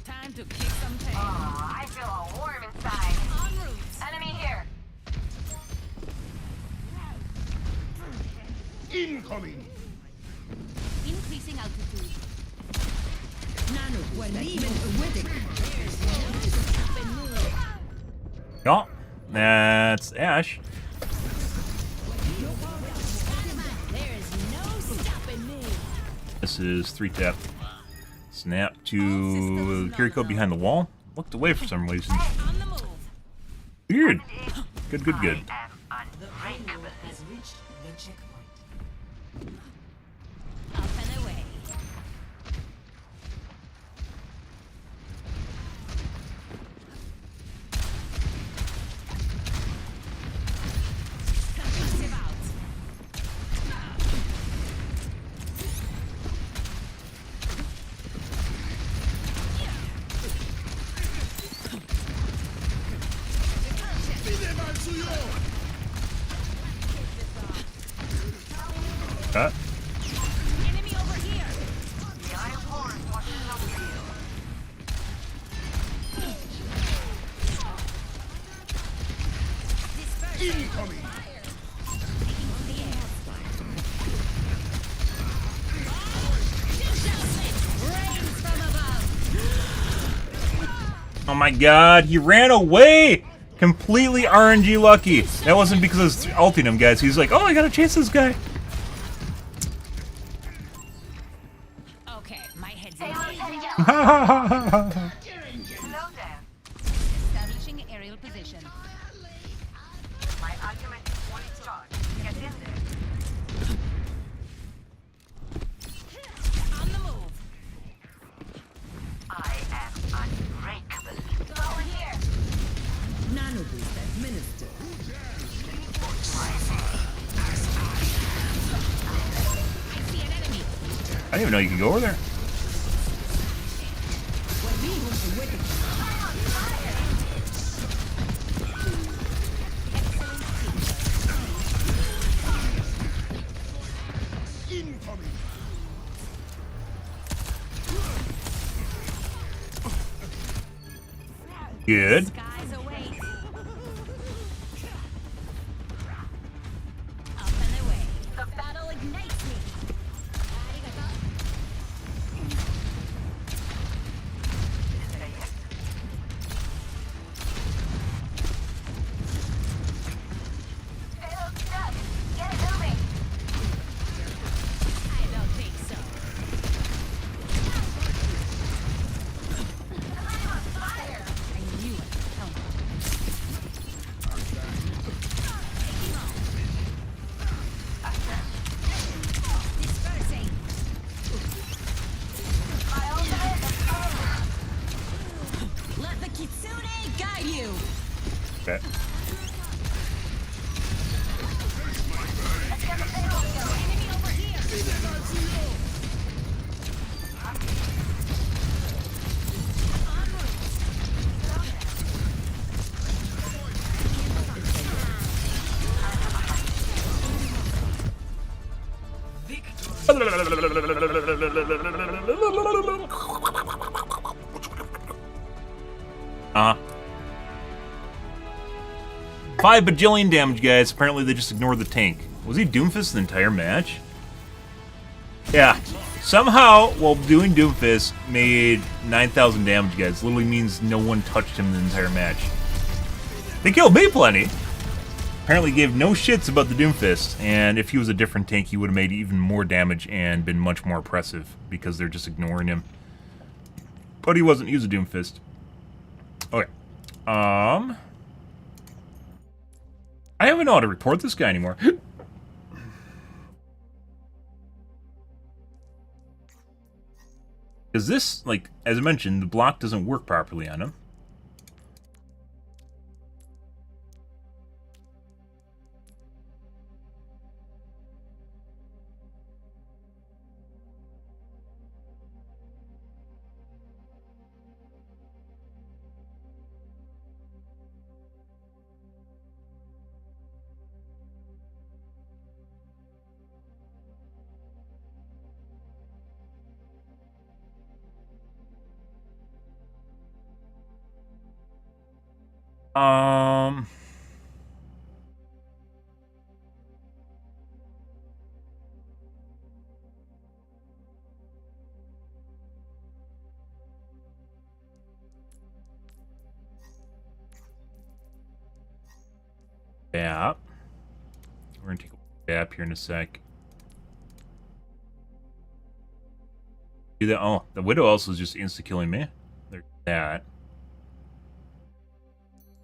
Time to kick some tail. Oh, I feel all warm inside. En route. Enemy here. Incoming! Increasing altitude. Oh, that's Ash. There's no stopping me. This is 3-tap. Snap to Kiriko behind the wall. Looked away for some reason. On the move. Weird. Good, good, good. Up and away. Conclusive out. Cut. Enemy over here. The Iron Horn watches over you. Disperse. Incoming! Rains from above. Oh my god, he ran away! Completely RNG lucky. That wasn't because I was ulting him, guys. He's like, oh, I gotta chase this guy. Okay, my head's Hey, in. I'm heading out. Slow down. Establishing aerial position. My ultimate is fully charged. Get in there. On the move. I am unbreakable. Over here. Nanoboost administered. I see an enemy. I didn't even know you could go over there. Incoming! Good. Skies await. Up and away. The battle ignites me. Fatal stuck. Get it moving. I don't think so. I'm on fire. I knew it. Oh, dispersing. My ultimate is over. Let the kitsune guide you. Okay. Let's get the payload going. Enemy over here. En route. Uh-huh. 5 bajillion damage, guys. Apparently they just ignored the tank. Was he Doomfist the entire match? Yeah. Somehow, while doing Doomfist, made 9,000 damage, guys. Literally means no one touched him the entire match. They killed me plenty. apparently gave no shits about the Doomfist, and if he was a different tank, he would have made even more damage and been much more oppressive because they're just ignoring him. But he wasn't. He was a Doomfist. Okay. I don't even know how to report this guy anymore. Because this, like, as I mentioned, the block doesn't work properly on him. Yeah. We're gonna take a gap here in a sec. Do that. Oh, the Widow also is just insta-killing me. There's that.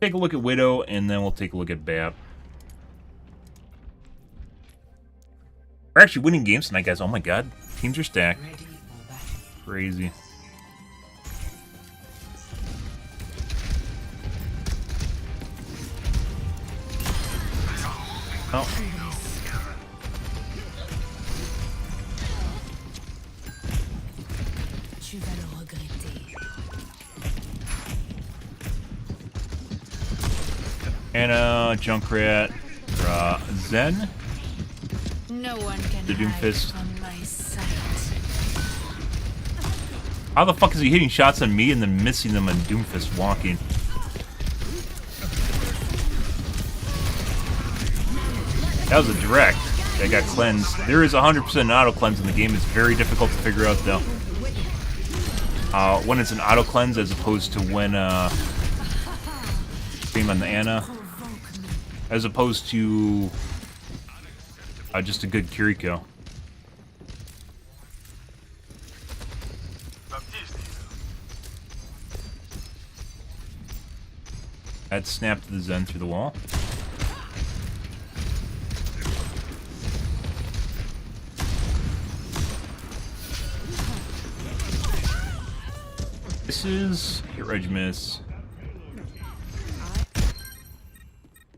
Take a look at Widow, and then we'll take a look at BAP. We're actually winning games tonight, guys. Oh my god. Teams are stacked. Crazy. Oh. Anna, Junkrat, Zen. No one can the Doomfist. hide from my sight. How the fuck is he hitting shots on me and then missing them on Doomfist walking? That was a direct. That got cleansed. There is 100% auto cleanse in the game. It's very difficult to figure out though. When it's an auto cleanse as opposed to when stream on the Anna, as opposed to just a good Kiriko. That snapped the Zen through the wall. This is hit reg miss.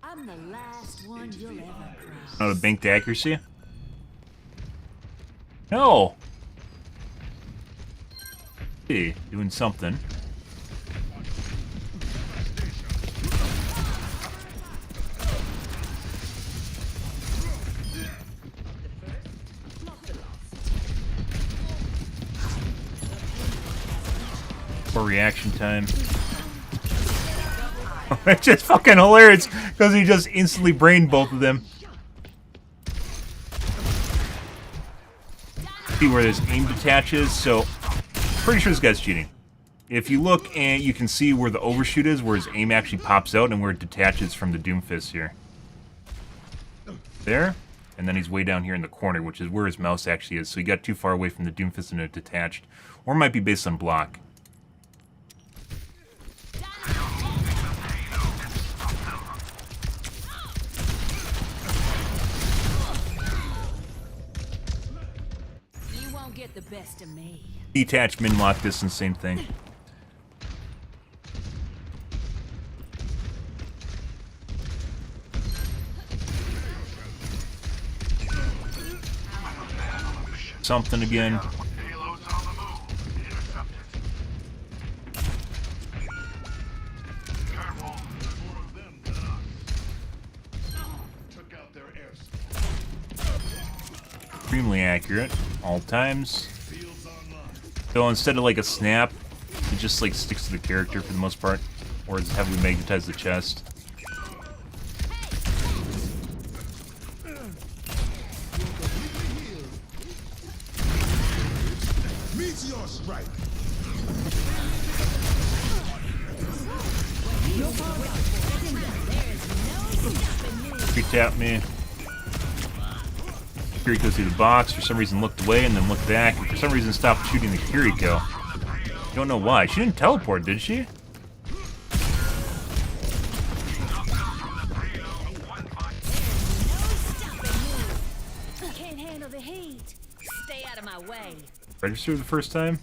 I'm the last one you'll ever cross. Not a banked accuracy. No. Hey, doing something. For reaction time. It's just fucking hilarious because he just instantly brained both of them. See where this aim detaches, so pretty sure this guy's cheating. If you look and you can see where the overshoot is, where his aim actually pops out and where it detaches from the Doomfist here. There, and then he's way down here in the corner, which is where his mouse actually is. So he got too far away from the Doomfist and it detached. Or it might be based on block. Get the best of me. Detach, min lock distance, same thing. Something again. Extremely accurate, all times. So instead of like a snap, it just like sticks to the character for the most part, or it's heavily magnetized the chest. Meteor strike. Pre-tapped me. Kiriko through the box, for some reason looked away and then looked back, and for some reason stopped shooting the Kiriko. Don't know why. She didn't teleport, did she? Can't handle the heat. Stay out of my way. Register the first time?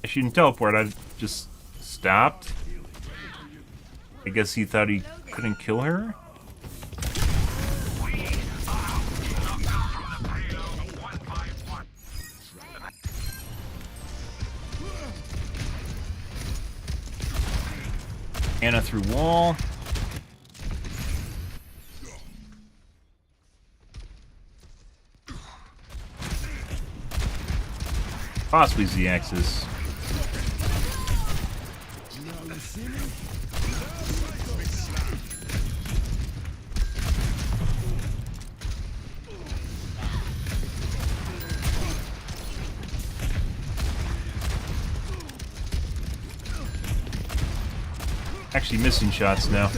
She didn't teleport, I just stopped. I guess he thought he couldn't kill her? Anna through wall. Possibly Z-axis. Actually missing shots now.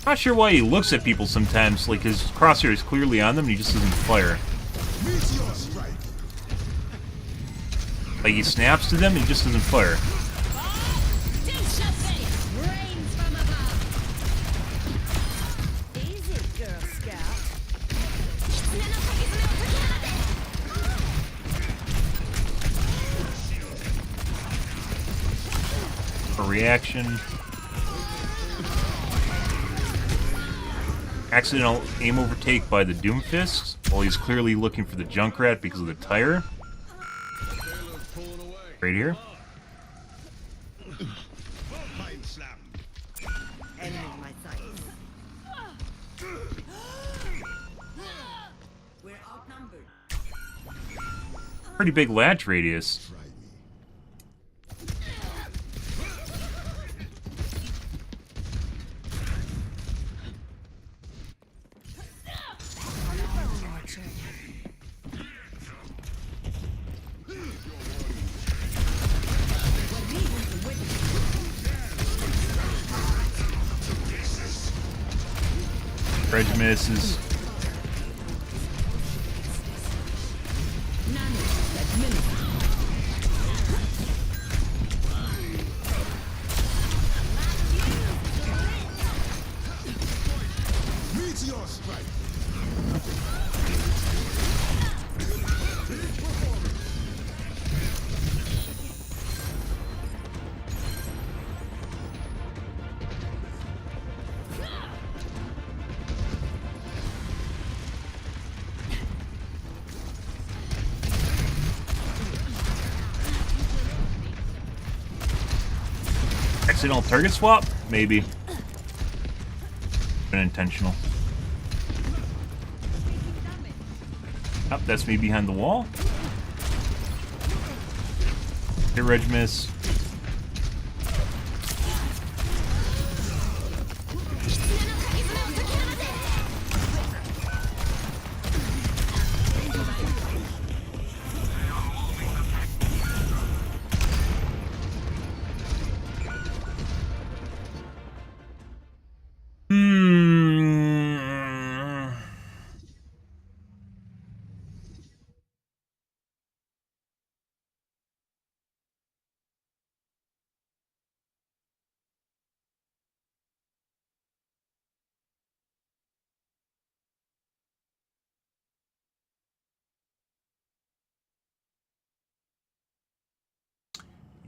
Not sure why he looks at people sometimes, like his crosshair is clearly on them and he just doesn't fire. Like he snaps to them and he just doesn't fire. A reaction. Accidental aim overtake by the Doomfist while he's clearly looking for the Junkrat because of the tire. Right here. Pretty big latch radius. Fredge misses. Accidental target swap? Maybe. Unintentional. Oh, that's me behind the wall. Hit Reg miss.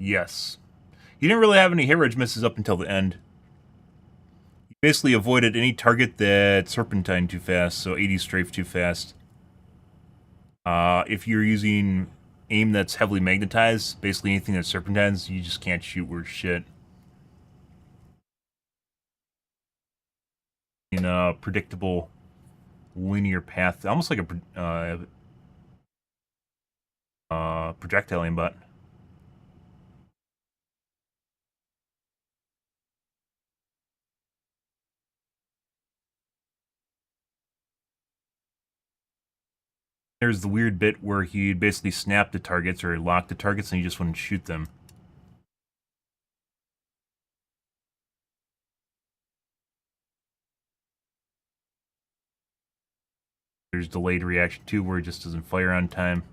Yes. He didn't really have any hit reg misses up until the end. He basically avoided any target that serpentine too fast, so 80 strafe too fast. If you're using aim that's heavily magnetized, basically anything that serpentines, you just can't shoot worth shit. In a predictable linear path, almost like a projectile aimbot. There's the weird bit where he'd basically snap the targets or lock the targets and he just wouldn't shoot them. There's delayed reaction too, where it just doesn't fire on time.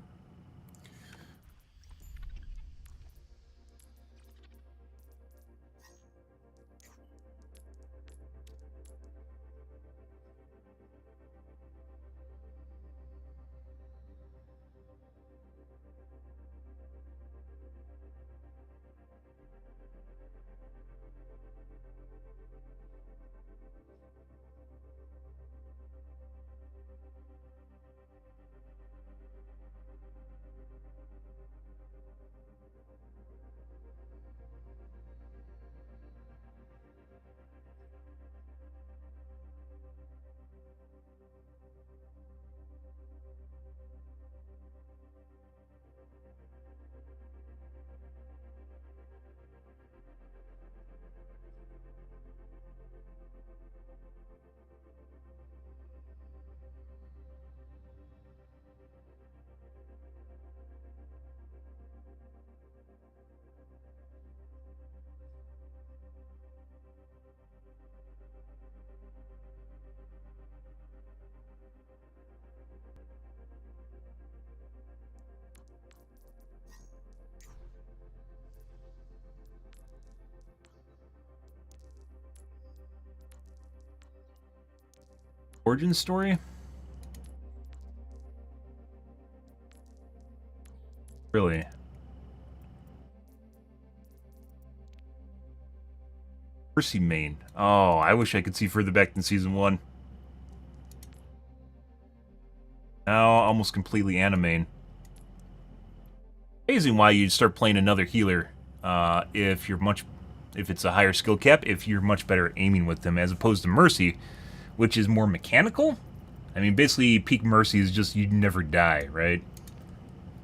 Origin story? Really? Mercy main. Oh, I wish I could see further back than Season 1. Now, almost completely anime. Amazing why you'd start playing another healer if it's a higher skill cap, if you're much better at aiming with them, as opposed to Mercy, which is more mechanical. I mean, basically, peak Mercy is just you never die, right?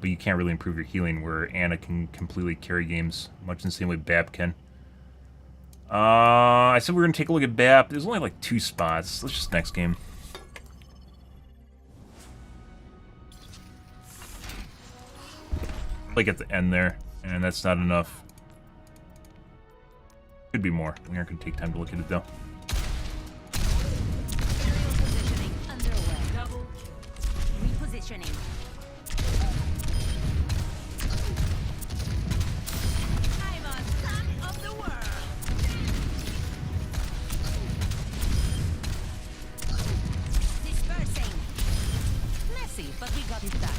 But you can't really improve your healing, where Ana can completely carry games, much in the same way Bap can. I said we were going to take a look at Bap. There's only like 2 spots. Let's just next game. Like at the end there, and that's not enough. Could be more. We aren't going to take time to look at it, though. Positioning underway. Double repositioning. I'm on top of the world. Dispersing. Messy, but we got it done.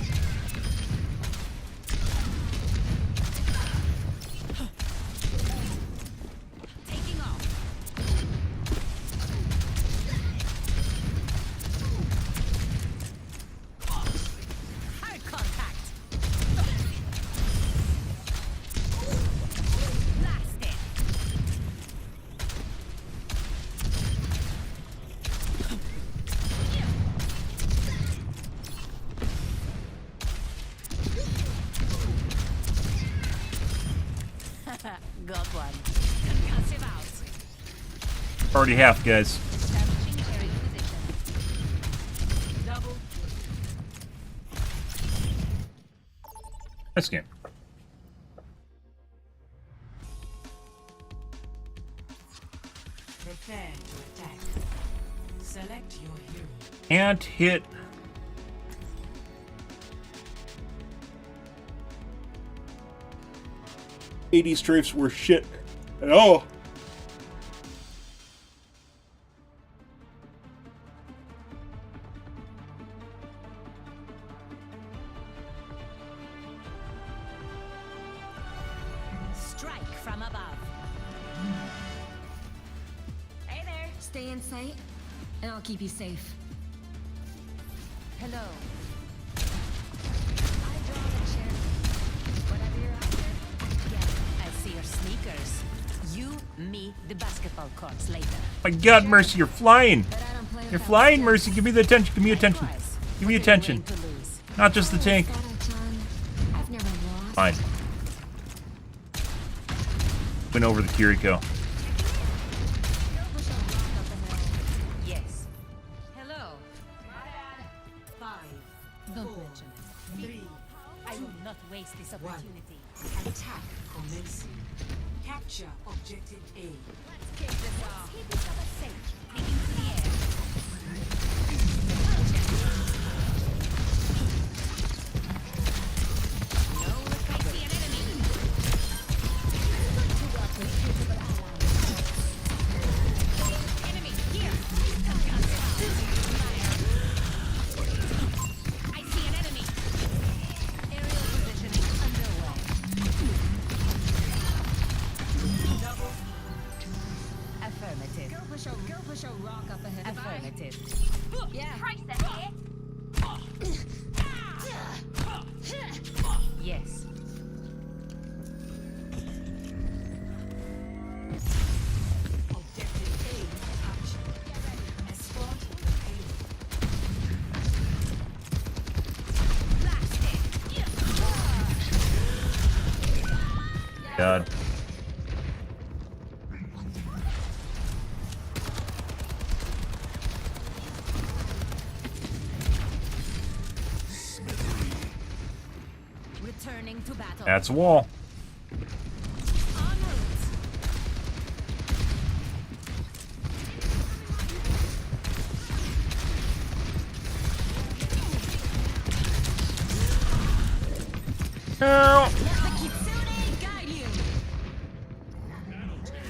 Taking off. Hard contact. Blasted. Got one. Concussive out. Already half, guys. Establishing carry position. Double. Nice game. Prepare to attack. Select your hero. Can't hit. '80s strafes were shit at all. Strike from above. Hey there. Stay in sight, and I'll keep you safe. Hello. I draw the chair. Whatever you're after. Yeah, I see your sneakers. You, me, the basketball courts later. My God, Mercy, you're flying. But I don't play You're without flying, skills. Mercy. Give me the attention. Give me attention. Likewise. Give me What are you attention. willing to lose? Not just the tank. Son, I've never lost. Fine. Went over the Kiriko. Yes. Hello. 5, 4, 3, I will not waste this opportunity. attack commencing. Capture objective A. Let's kick this off. Keep each other safe. Taking to the air. No, I see an enemy. Enemy here. I see an enemy. Aerial positioning underway. Affirmative. Go push a rock up ahead. Affirmative. Yeah. Price ahead. Yes. Objective A captured. Escort the payload. God. Returning to battle. That's a wall. En route. Help! Let the Kitsune guide you. Enemy here.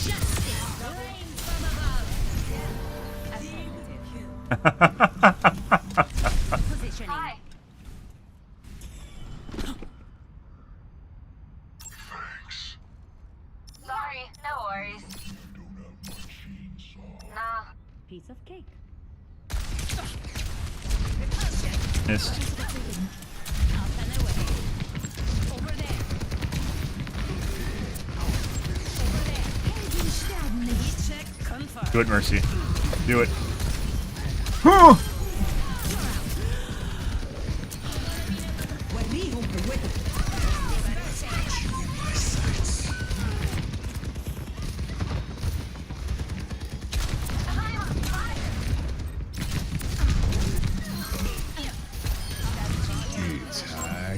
Justice reigns from above. Affirmative. Positioning. Hi. Sorry, no worries. Nah. Piece of cake. Missed. Out and away. Over there. Over there. Heat check confirmed. Do it, Mercy. Do it. Whew!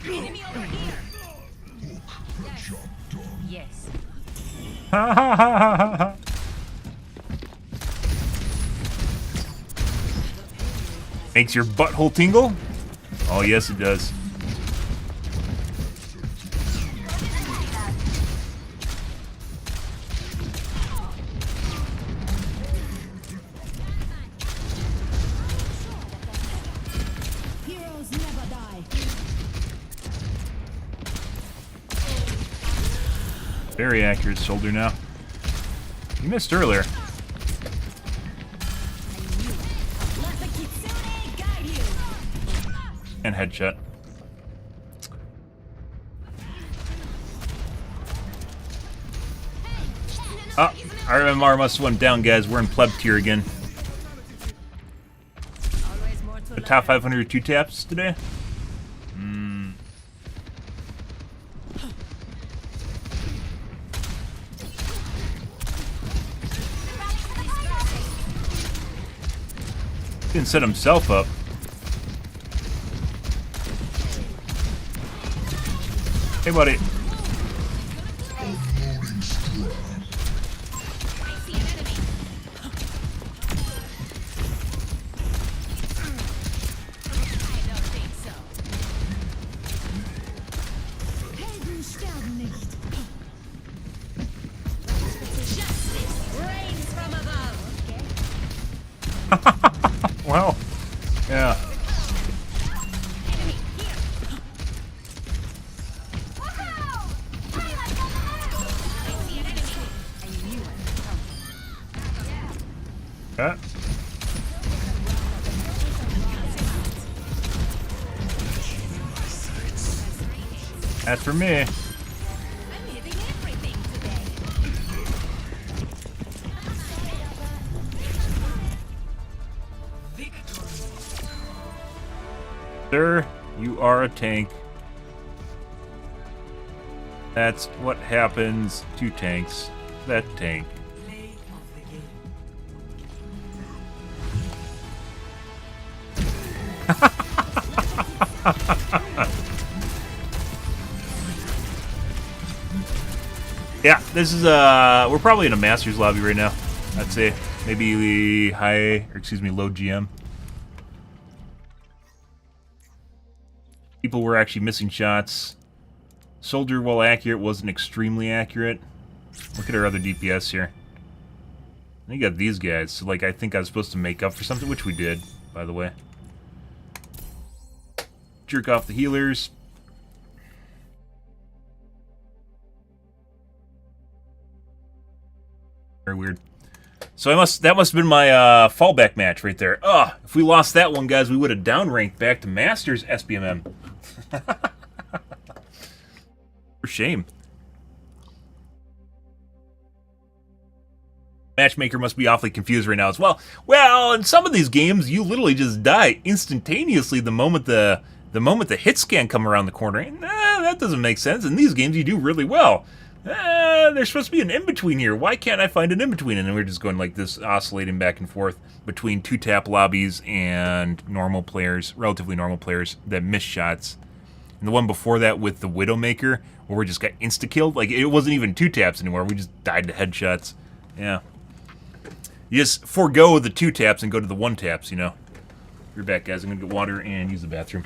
Enemy over here. Yes. Makes your butthole tingle? Oh, yes, it does. Heroes never die. Very accurate shoulder now. You missed earlier. Let the Kitsune guide you. And headshot. Ah, our MMR must have went down, guys. We're in pleb tier again. Always more to The learn. top 500 two taps today. Didn't set himself up. Hey, buddy. I see an enemy. I don't think so. Helden sterben nicht. Justice reigns from above. Well, yeah. Enemy here. I see an enemy. I knew it. Okay. That's for me. I'm hitting everything today. Sir, you are a tank. That's what happens to tanks. that tank. Play of the game. Yeah, this is we're probably in a Masters lobby right now. I'd say maybe low GM. People were actually missing shots. Soldier, while accurate, wasn't extremely accurate. Look at our other DPS here. And you got these guys. So, like, I think I was supposed to make up for something, which we did, by the way. Jerk off the healers. Very weird. So that must have been my fallback match right there. Ugh, if we lost that one, guys, we would have downranked back to Masters SBMM. For shame. Matchmaker must be awfully confused right now as well. Well, in some of these games, you literally just die instantaneously the moment the hit scan come around the corner. That doesn't make sense. In these games, you do really well. There's supposed to be an in-between here. Why can't I find an in-between? And then we're just going like this, oscillating back and forth between 2-tap lobbies and normal players, relatively normal players that miss shots. And the one before that with the Widowmaker, where we just got insta-killed. Like, it wasn't even 2-taps anymore. We just died to headshots. Yeah. You just forego the 2-taps and go to the 1-taps, you know. We're back, guys. I'm going to get water and use the bathroom.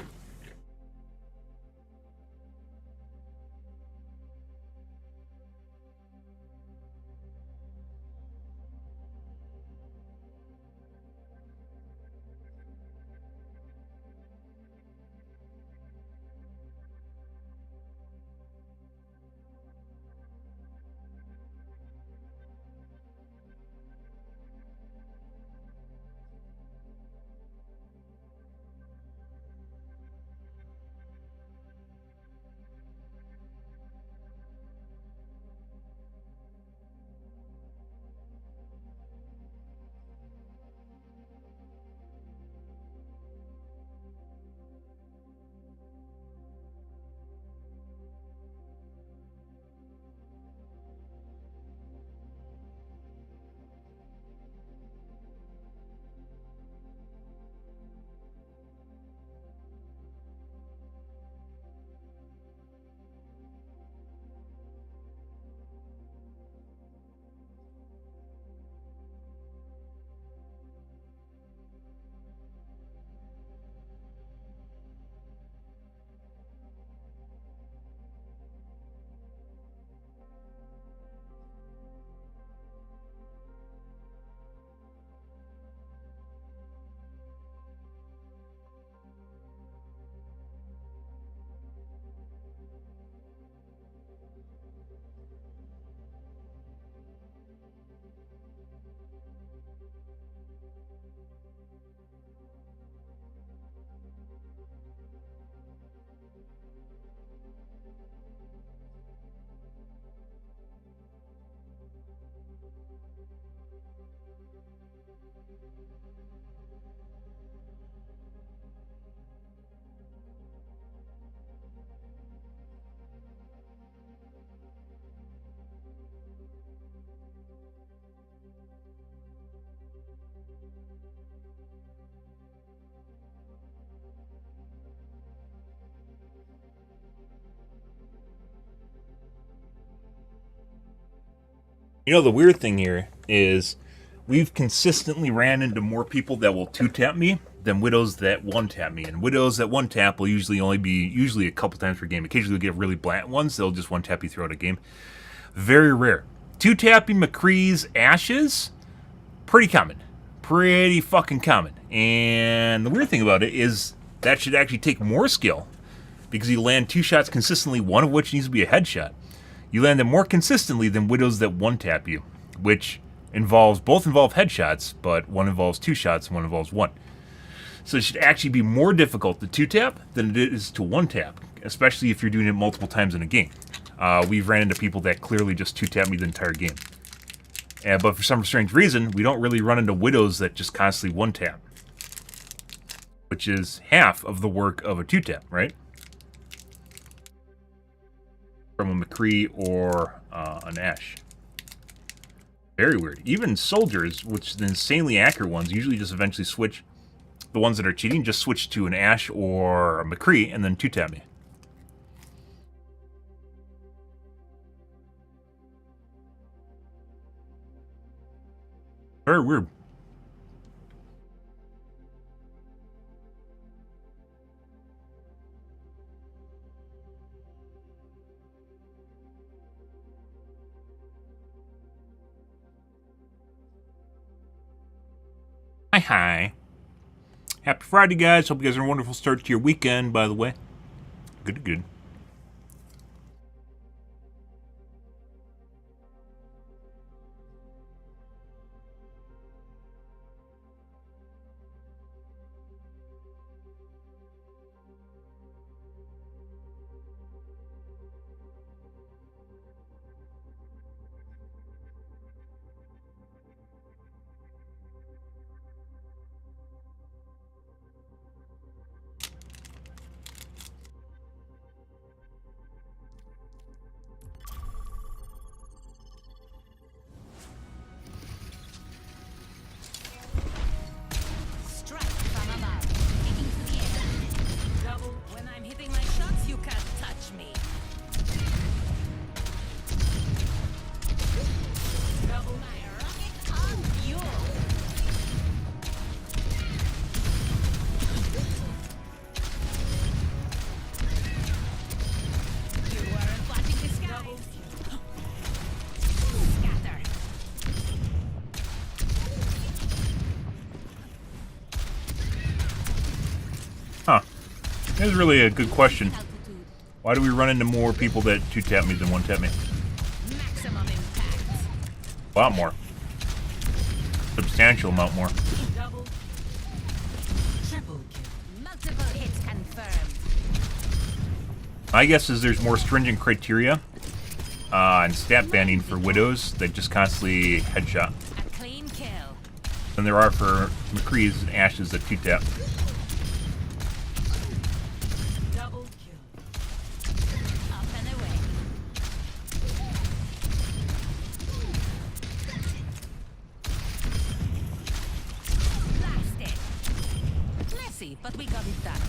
You know, the weird thing here is we've consistently ran into more people that will 2-tap me than Widows that 1-tap me. And Widows that 1-tap will usually only be a couple times per game. Occasionally we'll get really blatant ones. They'll just 1-tap you throughout a game. Very rare. 2-tapping McCree's Ashes, pretty common. Pretty fucking common. And the weird thing about it is that should actually take more skill, because you land 2 shots consistently, one of which needs to be a headshot. You land them more consistently than Widows that 1-tap you, which both involve headshots, but one involves 2 shots and one involves 1. So it should actually be more difficult to 2-tap than it is to 1-tap, especially if you're doing it multiple times in a game. We've ran into people that clearly just 2-tap me the entire game. But for some strange reason, we don't really run into Widows that just constantly 1-tap, which is half of the work of a 2-tap, right? From a McCree or an Ash. Very weird. Even soldiers, which the insanely accurate ones, usually just eventually switch. The ones that are cheating just switch to an Ashe or a McCree and then 2-tap me. Very weird. Hi. Happy Friday, guys. Hope you guys are a wonderful start to your weekend, by the way. Good. Strike from above. Taking to the air. Double. When I'm hitting my shots, you can't touch me. Double. My rocket on fuel. You weren't watching the skies. Scatter. Huh. That's really a good question. Why do we run into more people that 2-tap me than 1-tap me? Maximum impact. A lot more. Substantial amount more. Double. Triple kill. Multiple hits confirmed. My guess is there's more stringent criteria and stat banning for Widows that just constantly headshot A clean kill. than there are for McCree's and Ashes that 2-tap. Double kill. Up and away. Blasted. Messy, but we got it done.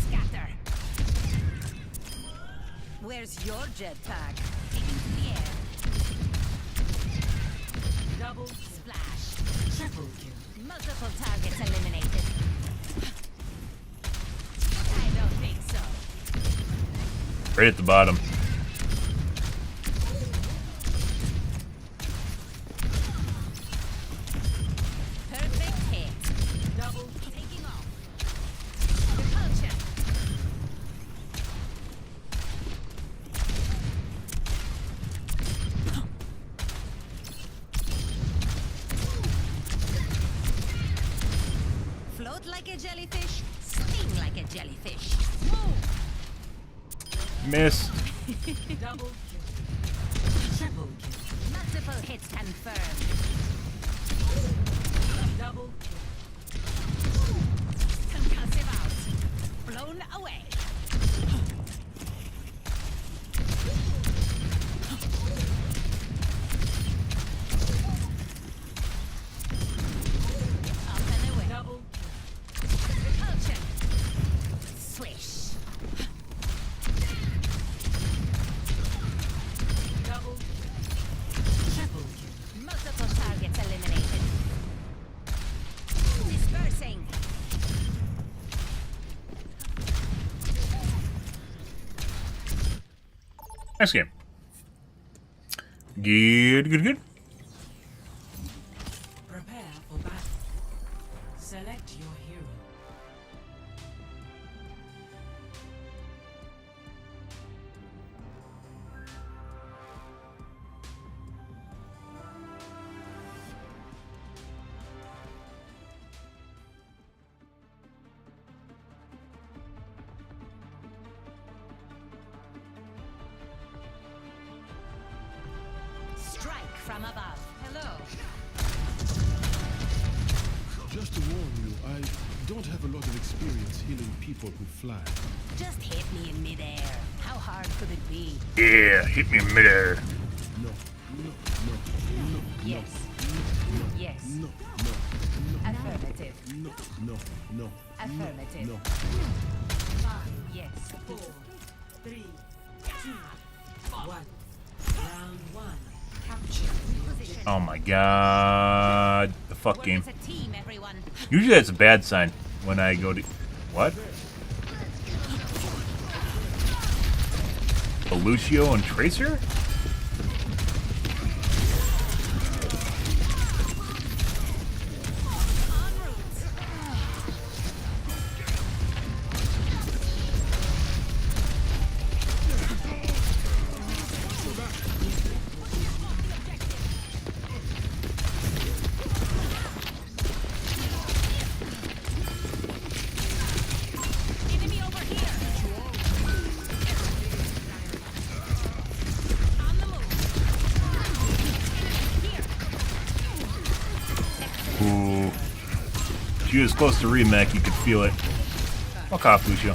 Scatter. Where's your jetpack? Taking to the air. Double splash. Triple kill. Multiple targets eliminated. I don't think so. Right at the bottom. Perfect hit. Double taking off. Repulsion. Float like a jellyfish, sting like a jellyfish. Move. Missed. Double kill. Triple kill. Multiple hits confirmed. Double kill. Concussive out. Blown away. Up and away. Double kill. Repulsion. Swish. Double kill. Triple kill. Multiple targets eliminated. Dispersing. Next game. Good. Prepare for battle. Select your hero. Strike from above. Hello. Just to warn you, I don't have a lot of experience healing people who fly. Just hit me in midair. How hard could it be? Yeah, hit me in midair. No. Yes. Yes. No. Affirmative. No. Affirmative. No. Yes. 4, 3, 2, 1. Round 1. Capture the objective. Oh my god. The fuck Work game. as a team, everyone. Usually that's a bad sign when I go to... What? A Lucio and Tracer? Enemy over here. On the move. Enemy here. Ooh. She was close to remake, you could feel it. Fuck off, Lucio. I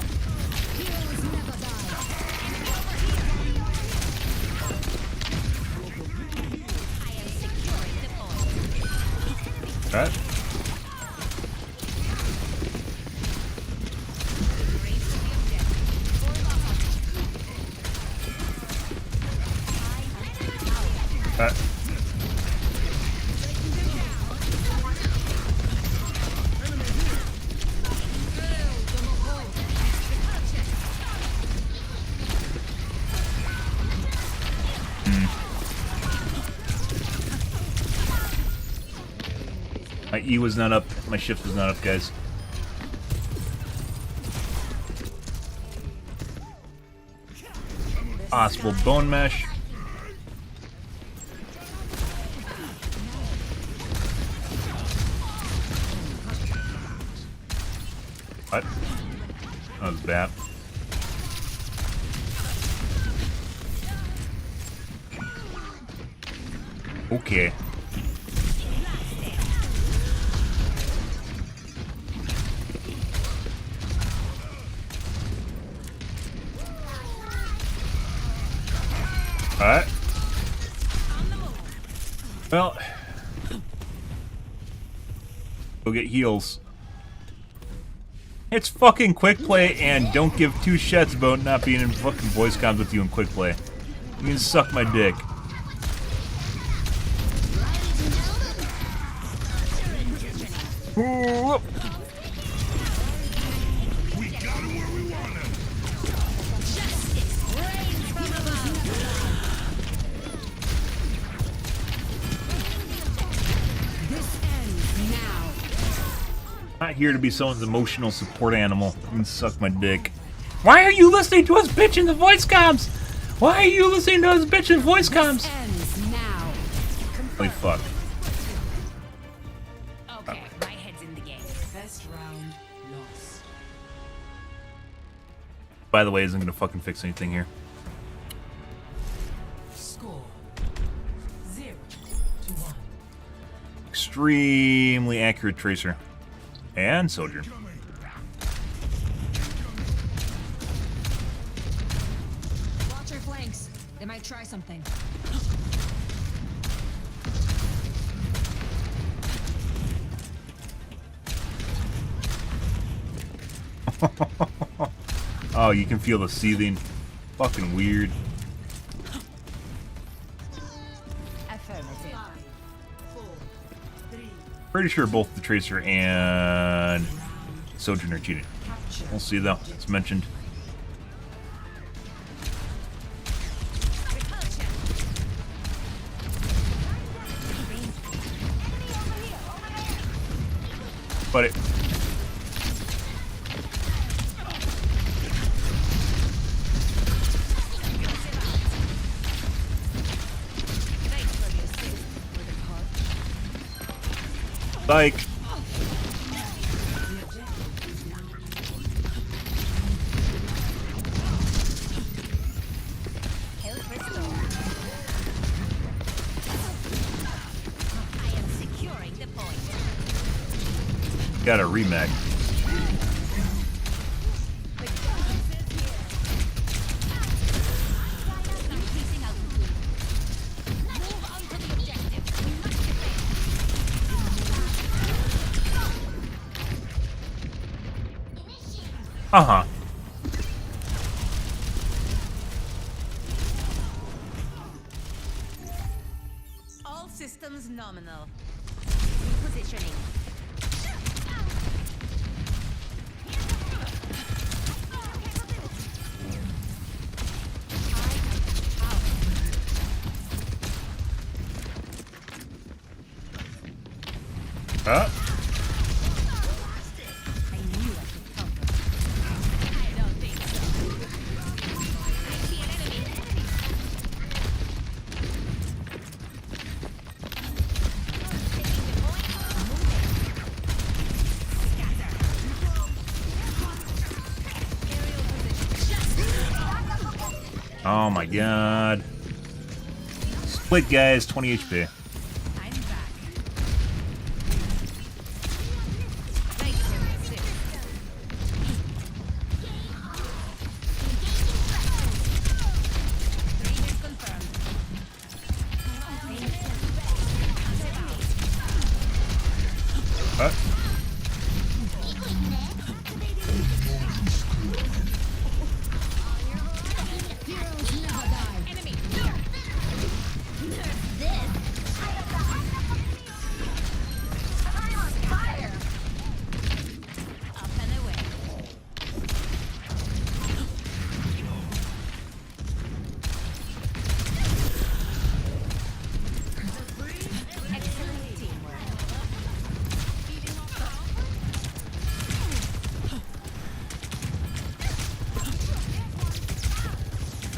am securing the point. Alright. Alright. My E was not up, my shift was not up, guys. Possible bone mesh. What? That was bad. Okay. Alright. Well, go get heals. It's fucking quick play, and don't give two shits about not being in fucking voice comms with you in quick play. You can suck my dick. Ooh. We got him where we want him. This ends now. Not here to be someone's emotional support animal. You can suck my dick. Why are you listening to us bitch in the voice comms? Why are you listening to us bitch in voice comms? This ends now. Holy fuck. Okay, my head's in the game. Best round lost. By the way, isn't gonna fucking fix anything here. Score 0 to 1. Extremely accurate tracer. And soldier. Watch your flanks. They might try something. Oh, you can feel the seething. Fucking weird. Affirmative. 4, 3, Pretty sure both the tracer and sojourner cheated. capture. We'll see though. It's mentioned. But it. Like. Got a remake. Uh-huh. All systems nominal. Positioning. Huh? Oh my god. Split, guys, 20 HP.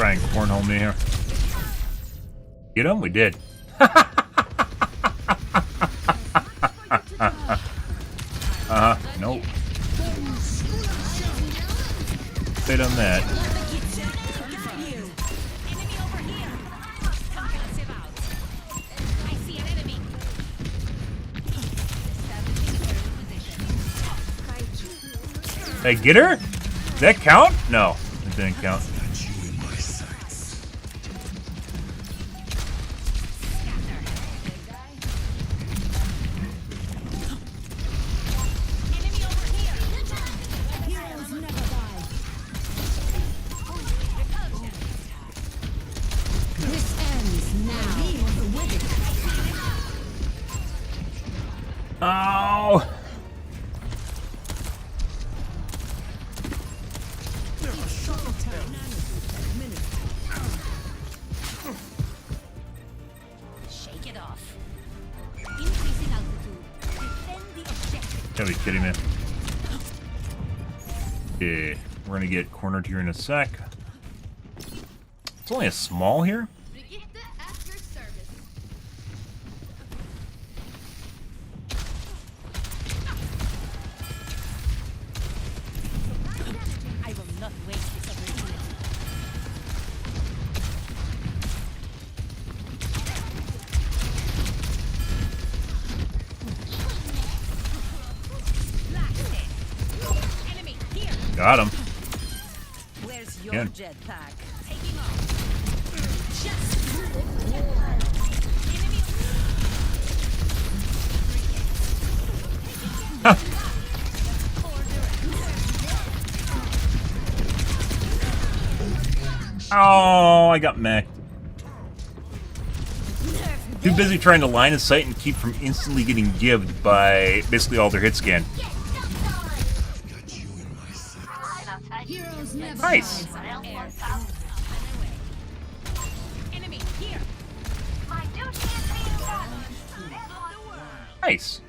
Try and cornhole me here. Get him? We did. Nope. They done that. Hey, get her? Did that count? No, it didn't count. Oh! Shake it off. Increasing altitude. Defend the objective. Gotta be kidding me. Okay, we're gonna get cornered here in a sec. It's only a small here. I will not waste this opportunity. Enemy here. Got him. Where's your Yeah. jetpack? Taking off. Just Oh, I got mech. Too busy trying to line of sight and keep from instantly getting gibbed by basically all their hit scan. Nice. enemy here. My duty is being done. Nice.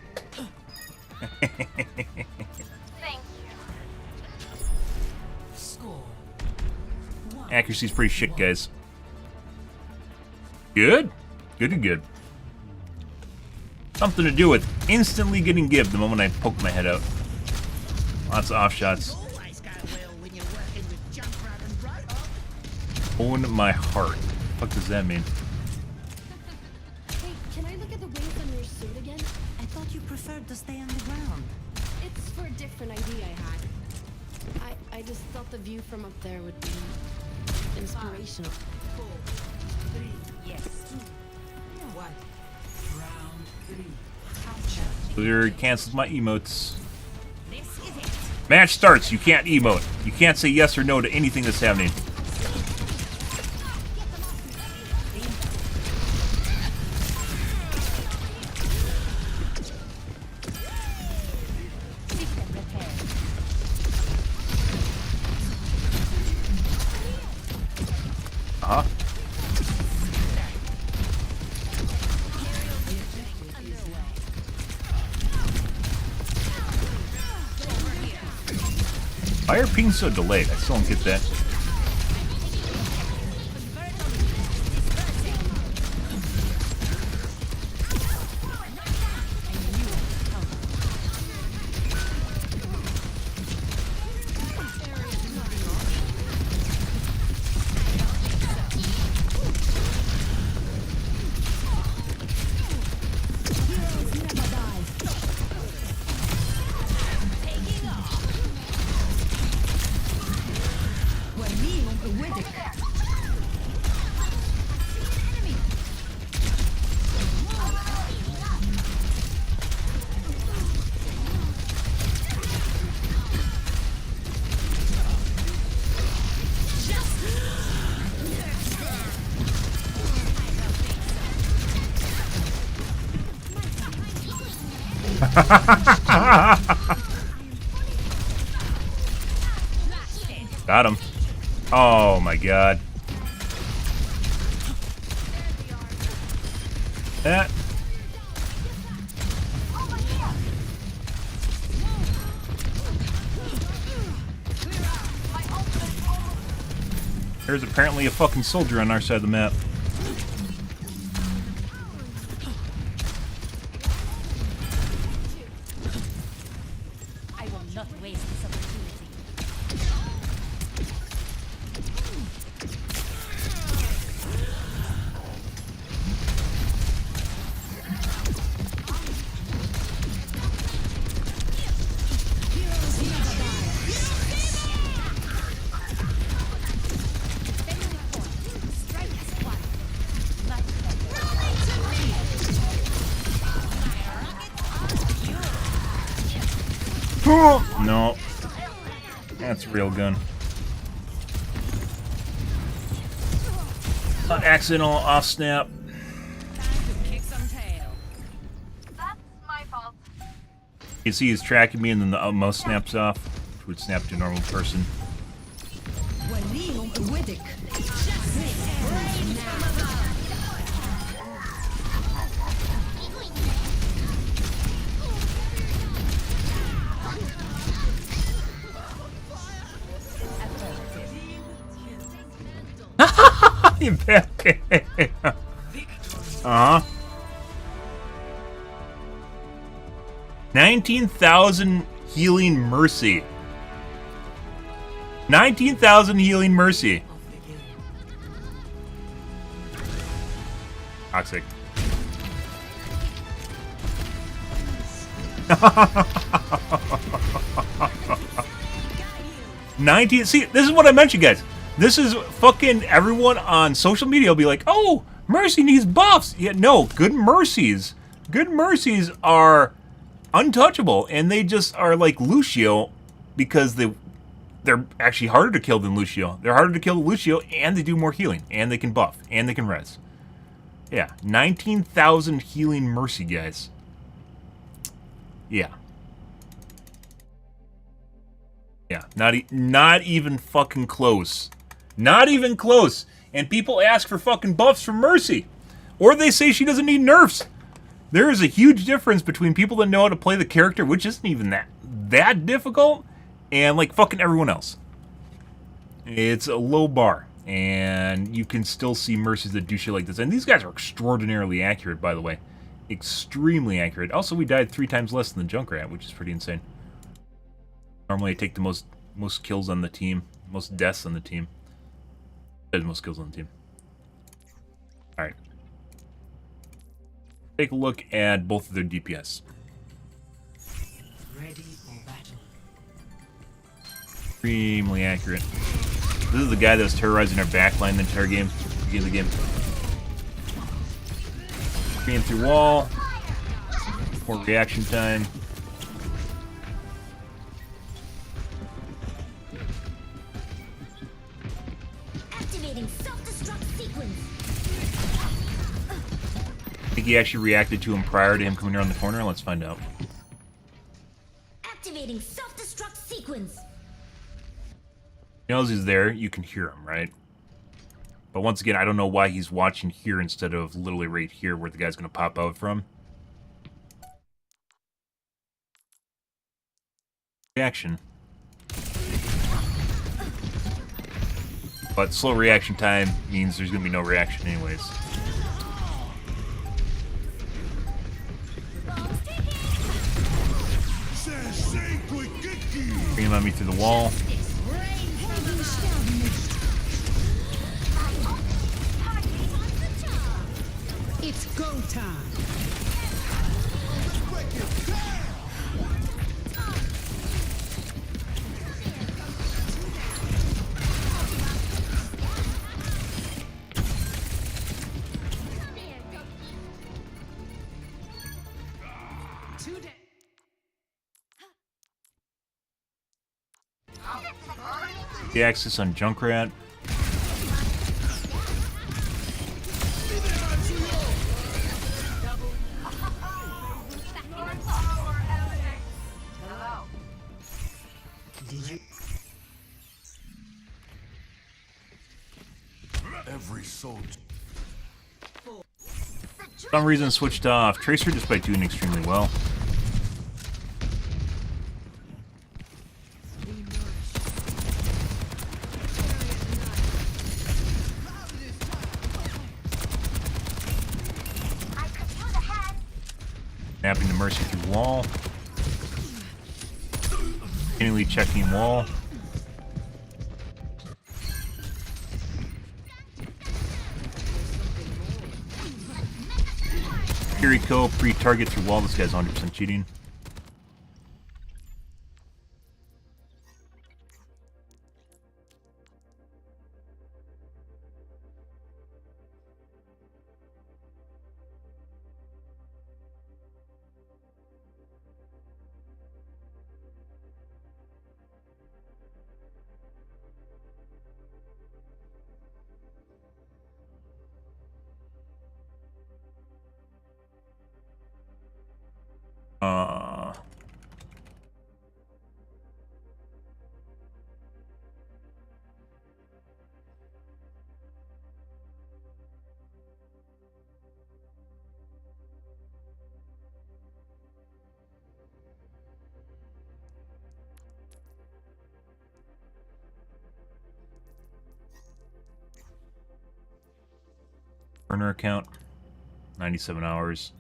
Thank you. Score. Accuracy's pretty shit, guys. Good? Good. Something to do with instantly getting gibbed the moment I poke my head out. Lots of off shots. Own my heart. What the fuck does that mean? Hey, can I look at the wings on your suit again? I thought you preferred to stay on the ground. It's view from up there would be inspirational. 4, 3, yes. 1. Round 3. Capture. Clear cancels my emotes. This is it. Match starts. You can't emote. You can't say yes or no to anything that's happening. Uh-huh. Why are pings so delayed? I still don't get that. Got him. Oh my god. That. There's apparently a fucking soldier on our side of the map. I will not waste this opportunity. No. That's a real gun. Accidental off snap. Kick some tail. That's my fault. You see he's tracking me and then the mouse snaps off, which would snap to a normal person. Uh-huh. 19,000 healing mercy. 19,000 healing mercy. Toxic. See, this is what I mentioned, guys. This is fucking everyone on social media will be like, oh, Mercy needs buffs. Yeah, no, good mercies are untouchable, and they just are like Lucio because they're actually harder to kill than Lucio. They're harder to kill than Lucio, and they do more healing, and they can buff, and they can res. Yeah, 19,000 healing mercy, guys. Yeah. Yeah, not even fucking close. Not even close. And people ask for fucking buffs from Mercy. Or they say she doesn't need nerfs. There is a huge difference between people that know how to play the character, which isn't even that difficult, and like fucking everyone else. It's a low bar. And you can still see Mercies that do shit like this. And these guys are extraordinarily accurate, by the way. Extremely accurate. Also, we died 3 times less than the Junkrat, which is pretty insane. Normally I take the most kills on the team. Most deaths on the team. Most kills on the team. Alright. Take a look at both of their DPS. Ready for battle. Extremely accurate. This is the guy that was terrorizing our backline the entire game. Beginning of the game. Being through wall. More reaction time. Activating self-destruct sequence. I think he actually reacted to him prior to him coming around the corner. Let's find out. Activating self-destruct sequence. He knows he's there. You can hear him, right? But once again, I don't know why he's watching here instead of literally right here where the guy's going to pop out from. Reaction. But slow reaction time means there's going to be no reaction anyways. Bring him on me through the wall. It's go time. The access on Junkrat. Every soldier. For some reason switched off. Tracer despite doing extremely well. Snapping the Mercy through wall. Continually checking wall. Kiriko pre-target through wall. This guy's 100% cheating. Burner account, 97 hours.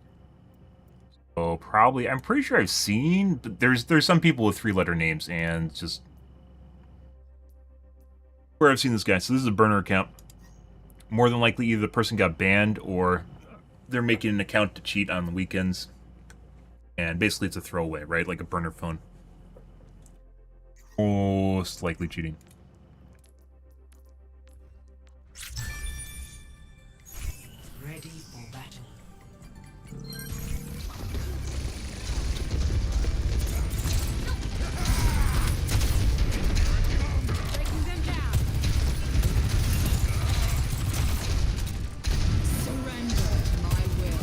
So probably, I'm pretty sure I've seen, but there's some people with 3-letter names, and just where I've seen this guy. So this is a burner account. More than likely, either the person got banned or they're making an account to cheat on the weekends. And basically, it's a throwaway, right? Like a burner phone. Most likely cheating. Ready for battle. Breaking them down. Surrender to my will.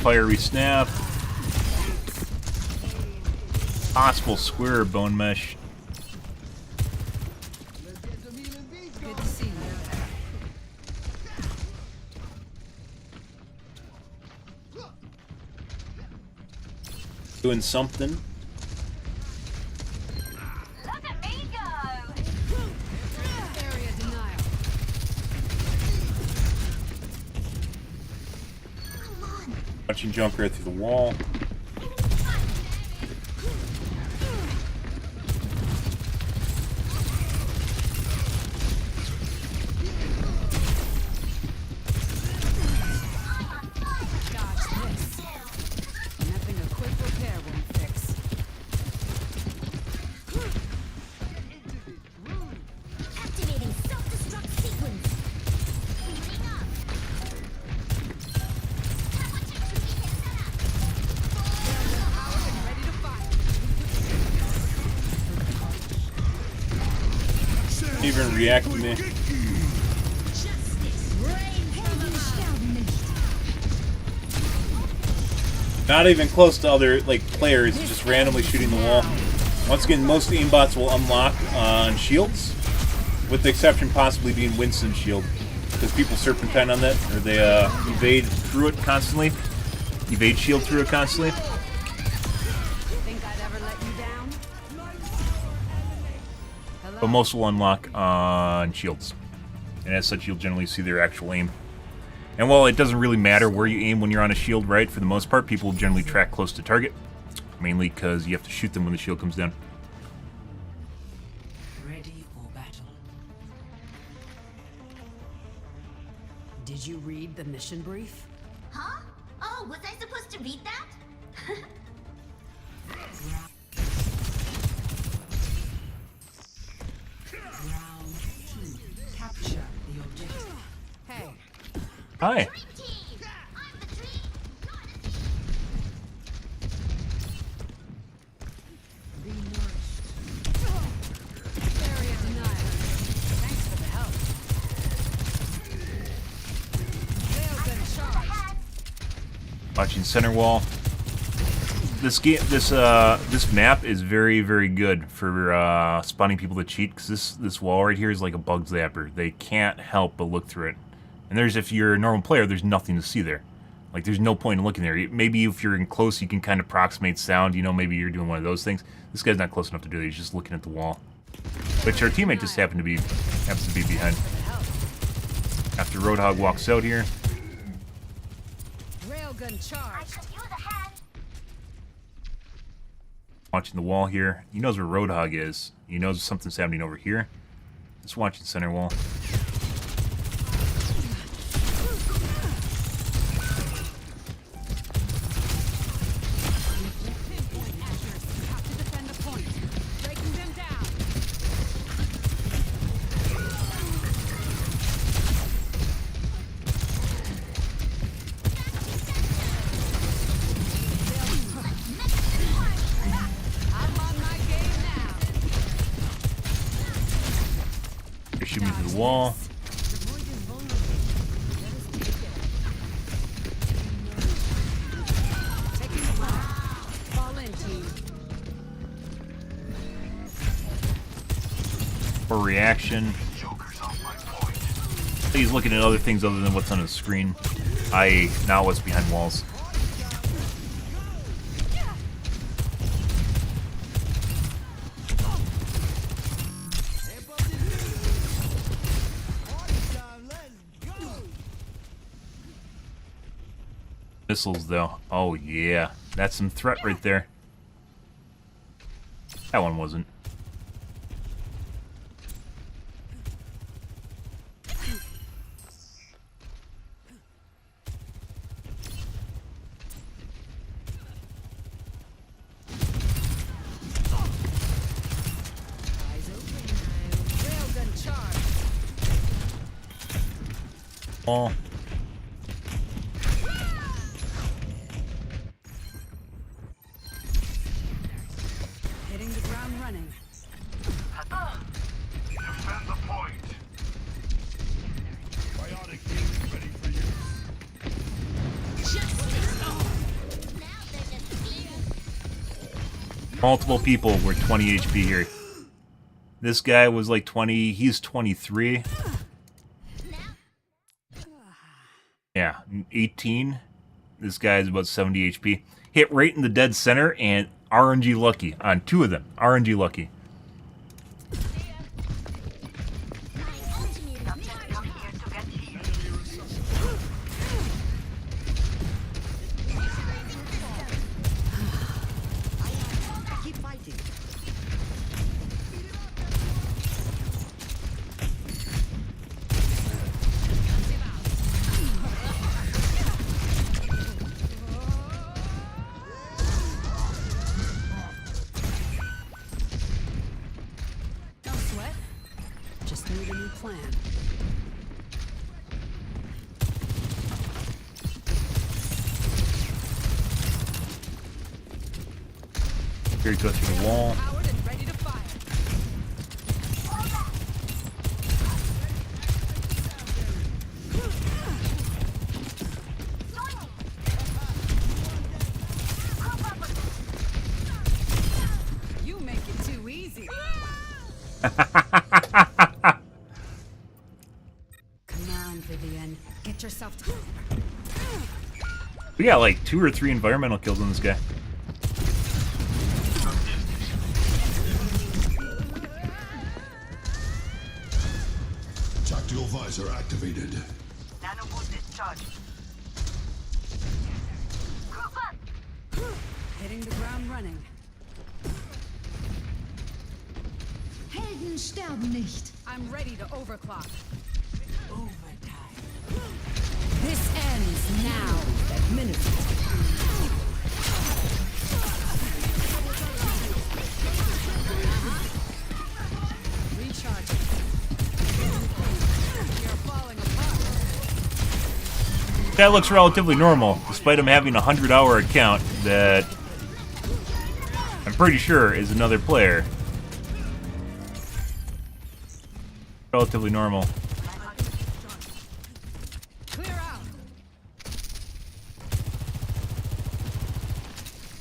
Fire resnap. Possible square bone mesh. Good to see you. Doing something. Look at me go! Area denial. Watching Junkrat through the wall. Dodge this. Even react to me. Not even close to other like players, just randomly shooting the wall. Once again, most aimbots will unlock on shields, with the exception possibly being Winston's shield, because people serpentine on that, or they evade through it constantly. Evade shield through it constantly. Think I'd ever let you down? But most will unlock on shields. And as such, you'll generally see their actual aim. And while it doesn't really matter where you aim when you're on a shield, right? For the most part, people generally track close to target. Mainly because you have to shoot them when the shield comes down. Ready for battle. Did you read the mission brief? Huh? Oh, was I supposed to read that? Round 2. Capture the objective. Hey, Hi. Dream team! I'm the dream! Be nourished. area denied. Thanks for the help. Railgun charged. Watching center wall. This game, this map is very, very good for spawning people to cheat, because this wall right here is like a bug zapper. They can't help but look through it. And if you're a normal player, there's nothing to see there. Like, there's no point in looking there. Maybe if you're in close, you can kind of approximate sound. You know, maybe you're doing one of those things. This guy's not close enough to do that. He's just looking at the wall. Which our teammate just happens to be behind. After Roadhog walks out here. Railgun I charged. could use a hand. Watching the wall here. He knows where Roadhog is. He knows something's happening over here. Just watching center wall. Have to defend the point. Breaking them down. I'm on my game now. They're shooting me through the wall. Taking the wall. Fall in, team. For reaction. He's looking at other things other than what's on his screen. I.e., not what's behind walls. Missiles, though. Oh, yeah. That's some threat right there. That one wasn't. Eyes open. Railgun charged. Oh. Hitting the ground running. Defend the point. Biotic beam ready for use. Multiple people were 20 HP here. This guy was like 20, he's 23. Yeah, 18. This guy's about 70 HP. Hit right in the dead center and RNG lucky on two of them. RNG lucky. Keep fighting. Don't sweat. Just need a new plan. Here he goes through the wall. Powered and ready to fire. Come on, Vivian. Get yourself to... We got like 2 or 3 environmental kills on this guy. Tactical visor activated. Nanoboost discharged. Group up! Hitting the ground running. Helden sterben nicht. I'm ready to overclock. Overtime. This ends now. Recharge. You're falling apart. That looks relatively normal, despite him having a 100-hour account that I'm pretty sure is another player. Relatively normal. Clear out.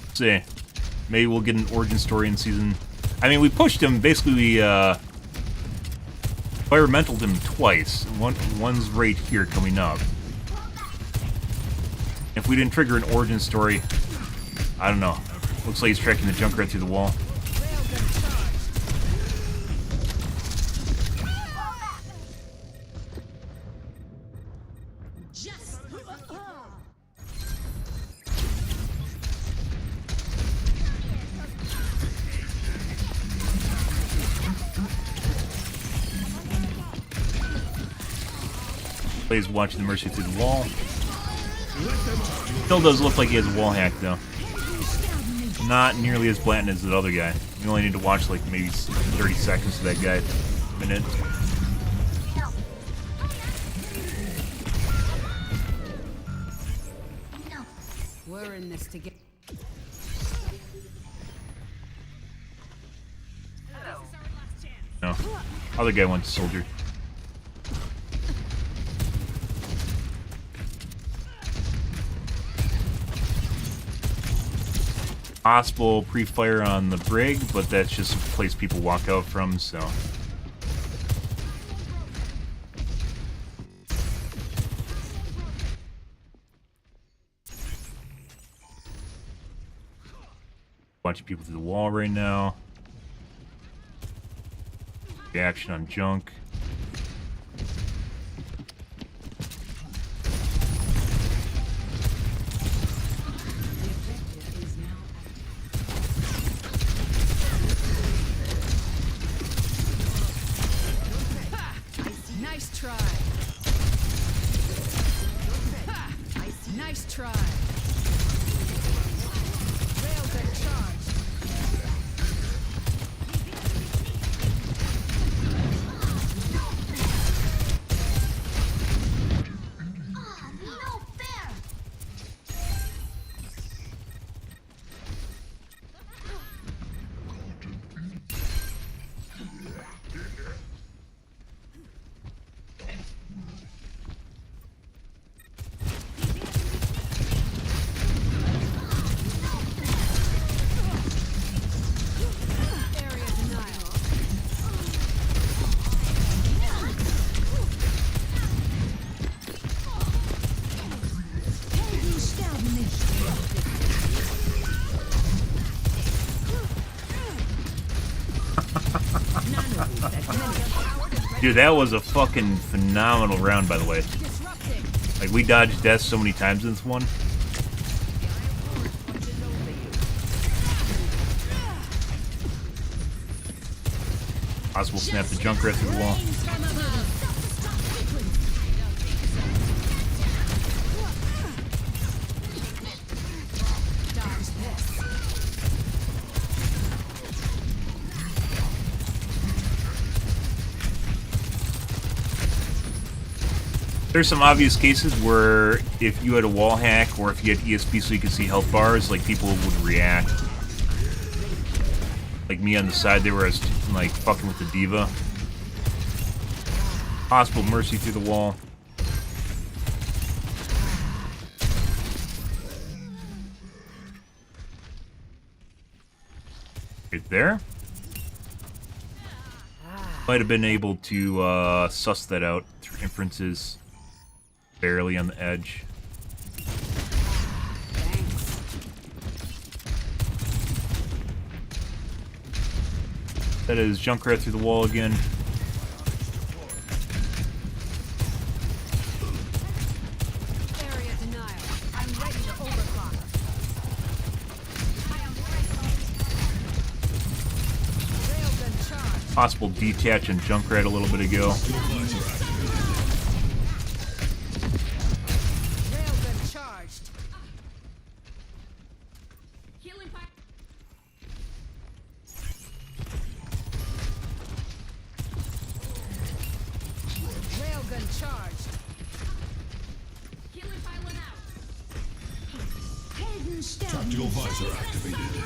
Let's see. Maybe we'll get an origin story in season. I mean, we pushed him, basically, we environmentaled him twice. One's right here coming up. If we didn't trigger an origin story, I don't know. Looks like he's tracking the Junkrat through the wall. He's watching the Mercy through the wall. Still does look like he has a wall hack though. Not nearly as blatant as that other guy. You only need to watch like maybe 30 seconds of that guy. A minute. We're in this together. No. Other guy went to soldier. Possible pre-fire on the brig, but that's just a place people walk out from, so. Watching people through the wall right now. Reaction on junk. Nice try. Nice try. Railgun charge. Dude, that was a fucking phenomenal round, by the way. Like, we dodged death so many times in this one. Possible snap the Junkrat through the wall. There's some obvious cases where if you had a wall hack or if you had ESP so you could see health bars, like people would react. Like me on the side, they were like fucking with the diva. Possible mercy through the wall. Right there. Might have been able to suss that out through inferences. Barely on the edge. That is Junkrat through the wall again. Area denial. I'm ready to overclock. Railgun charge. Possible detach and Junkrat a little bit ago. Railgun charged. Healing pipe. Railgun charged. Healing pylon out. Hidden stone. Tactical visor activated.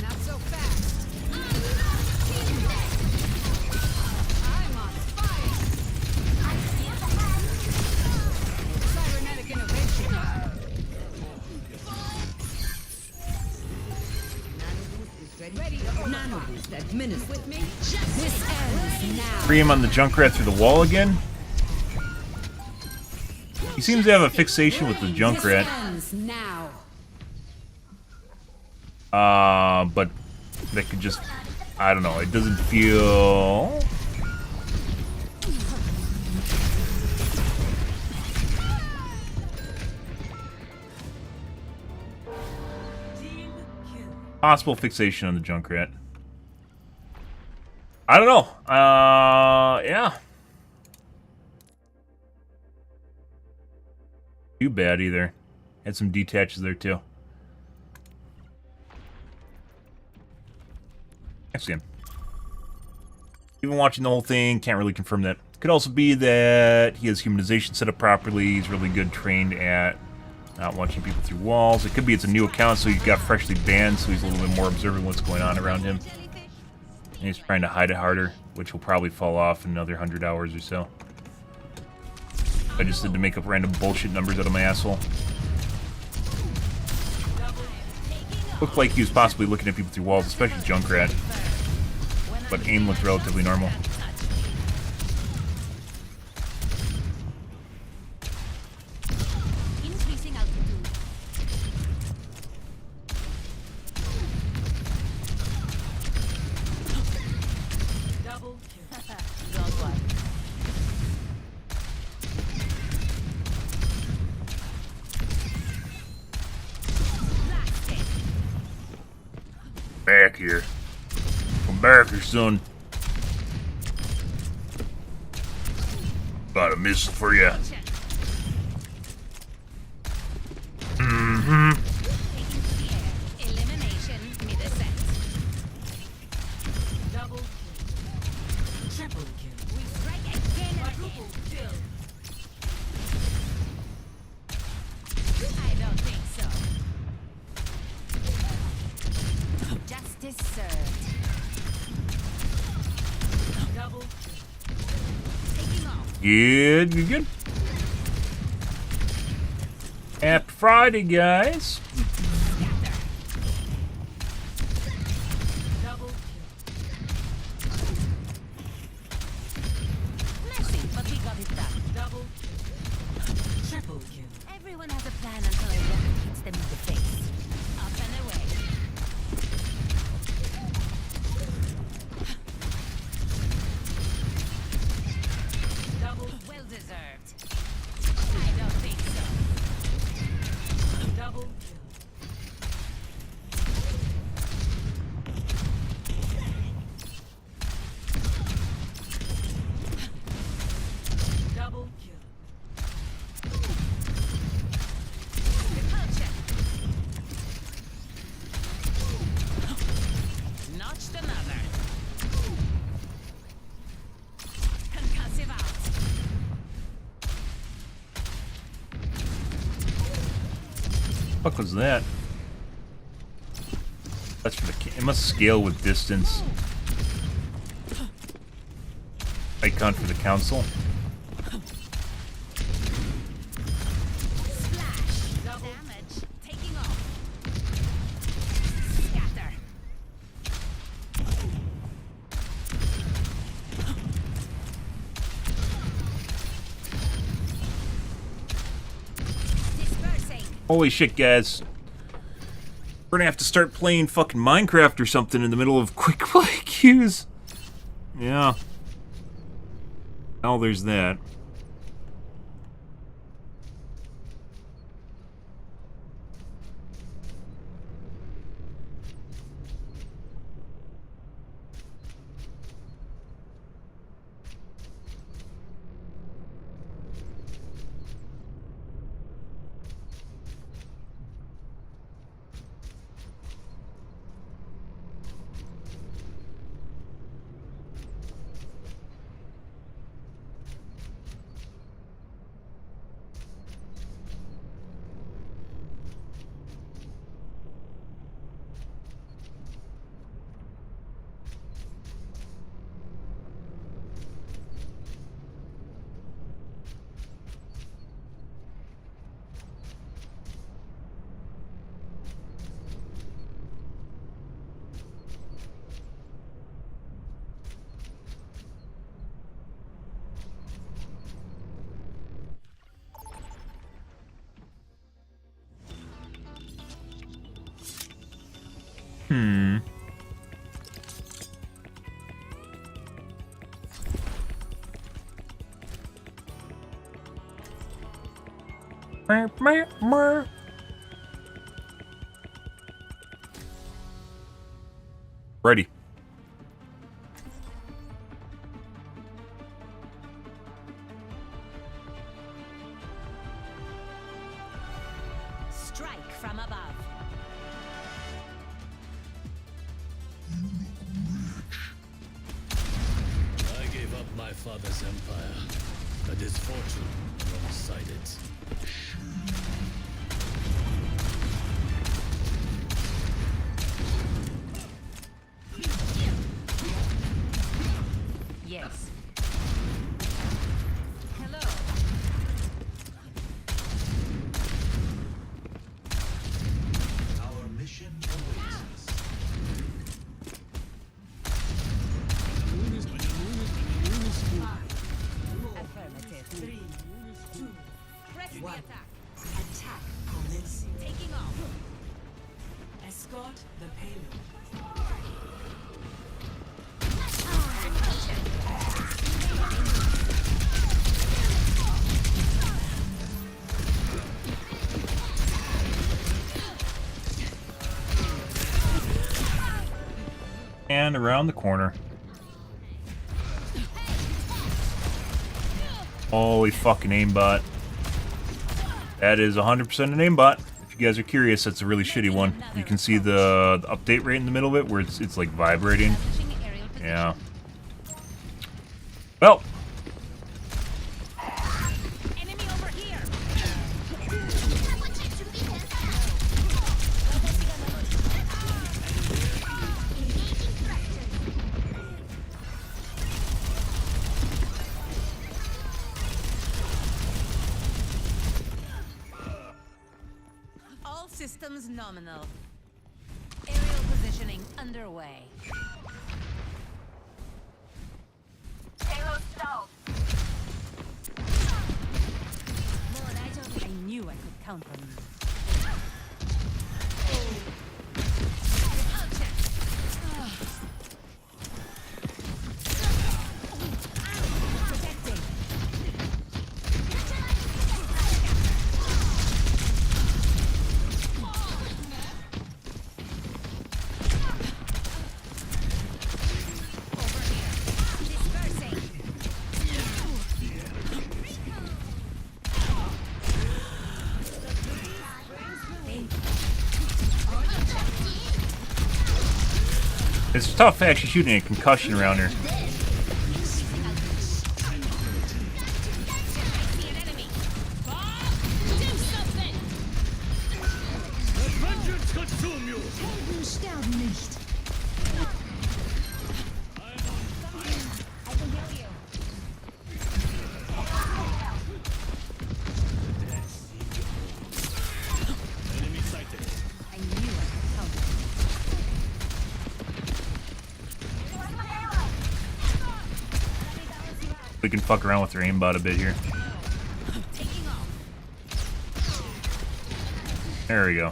Not so fast. I'm on fire. Cybernetic innovation. Ready to Nanoboost administered. with me. This ends now. Free him on the Junkrat through the wall again. He seems to have a fixation with the Junkrat. Ends now. But that could just, I don't know, it doesn't feel... Possible fixation on the Junkrat. I don't know. Yeah. Too bad either. Had some detaches there too. Next game. Even watching the whole thing, can't really confirm that. Could also be that he has humanization set up properly. He's really good trained at not watching people through walls. It could be it's a new account, so he got freshly banned, so he's a little bit more observant what's going on around him. And he's trying to hide it harder, which will probably fall off in another 100 hours or so. I just had to make up random bullshit numbers out of my asshole. Looked like he was possibly looking at people through walls, especially Junkrat. But aim looked relatively normal. Increasing altitude. Double kill. Well done. Back here. Come back here, son. Got a missile for you. Mm-hmm. Taking to the air. Elimination mid-ascent. Double kill. Triple kill. We strike again and again. Kill. I don't think so. Justice served. Double kill. Taking off. Good, good, good. Happy Friday, guys. Scatter. Double kill. Messy, but we got it done. Double kill. Triple kill. Everyone has a plan until a rocket hits them in the face. Up and away. Double well deserved. I don't think so. Double kill. Double kill. Repulsion. Notched another. Concussive out. What was that? That's for the. It must scale with distance. Icon for the council. Splash. Double damage. Taking off. Holy shit, guys. We're gonna have to start playing fucking Minecraft or something in the middle of quick play queues. Yeah. Well, there's that. Ready. Strike from above. I gave up my father's empire, but his fortune alongside it. Yes. Hello. Our mission awaits us. Affirmative. 3, 2, press the attack. Attack commencing. Taking off. Escort the payload. And around the corner. Holy fucking aimbot. That is 100% an aimbot. If you guys are curious, that's a really shitty one. You can see the update rate in the middle of it where it's like vibrating. Yeah. Well. Enemy over here. All systems nominal. Aerial positioning underway. Payload stalled. I knew I could count on you. Protecting. Over here. Dispersing. It's tough actually shooting a concussion around here. We can fuck around with their aimbot a bit here. Taking off. There we go.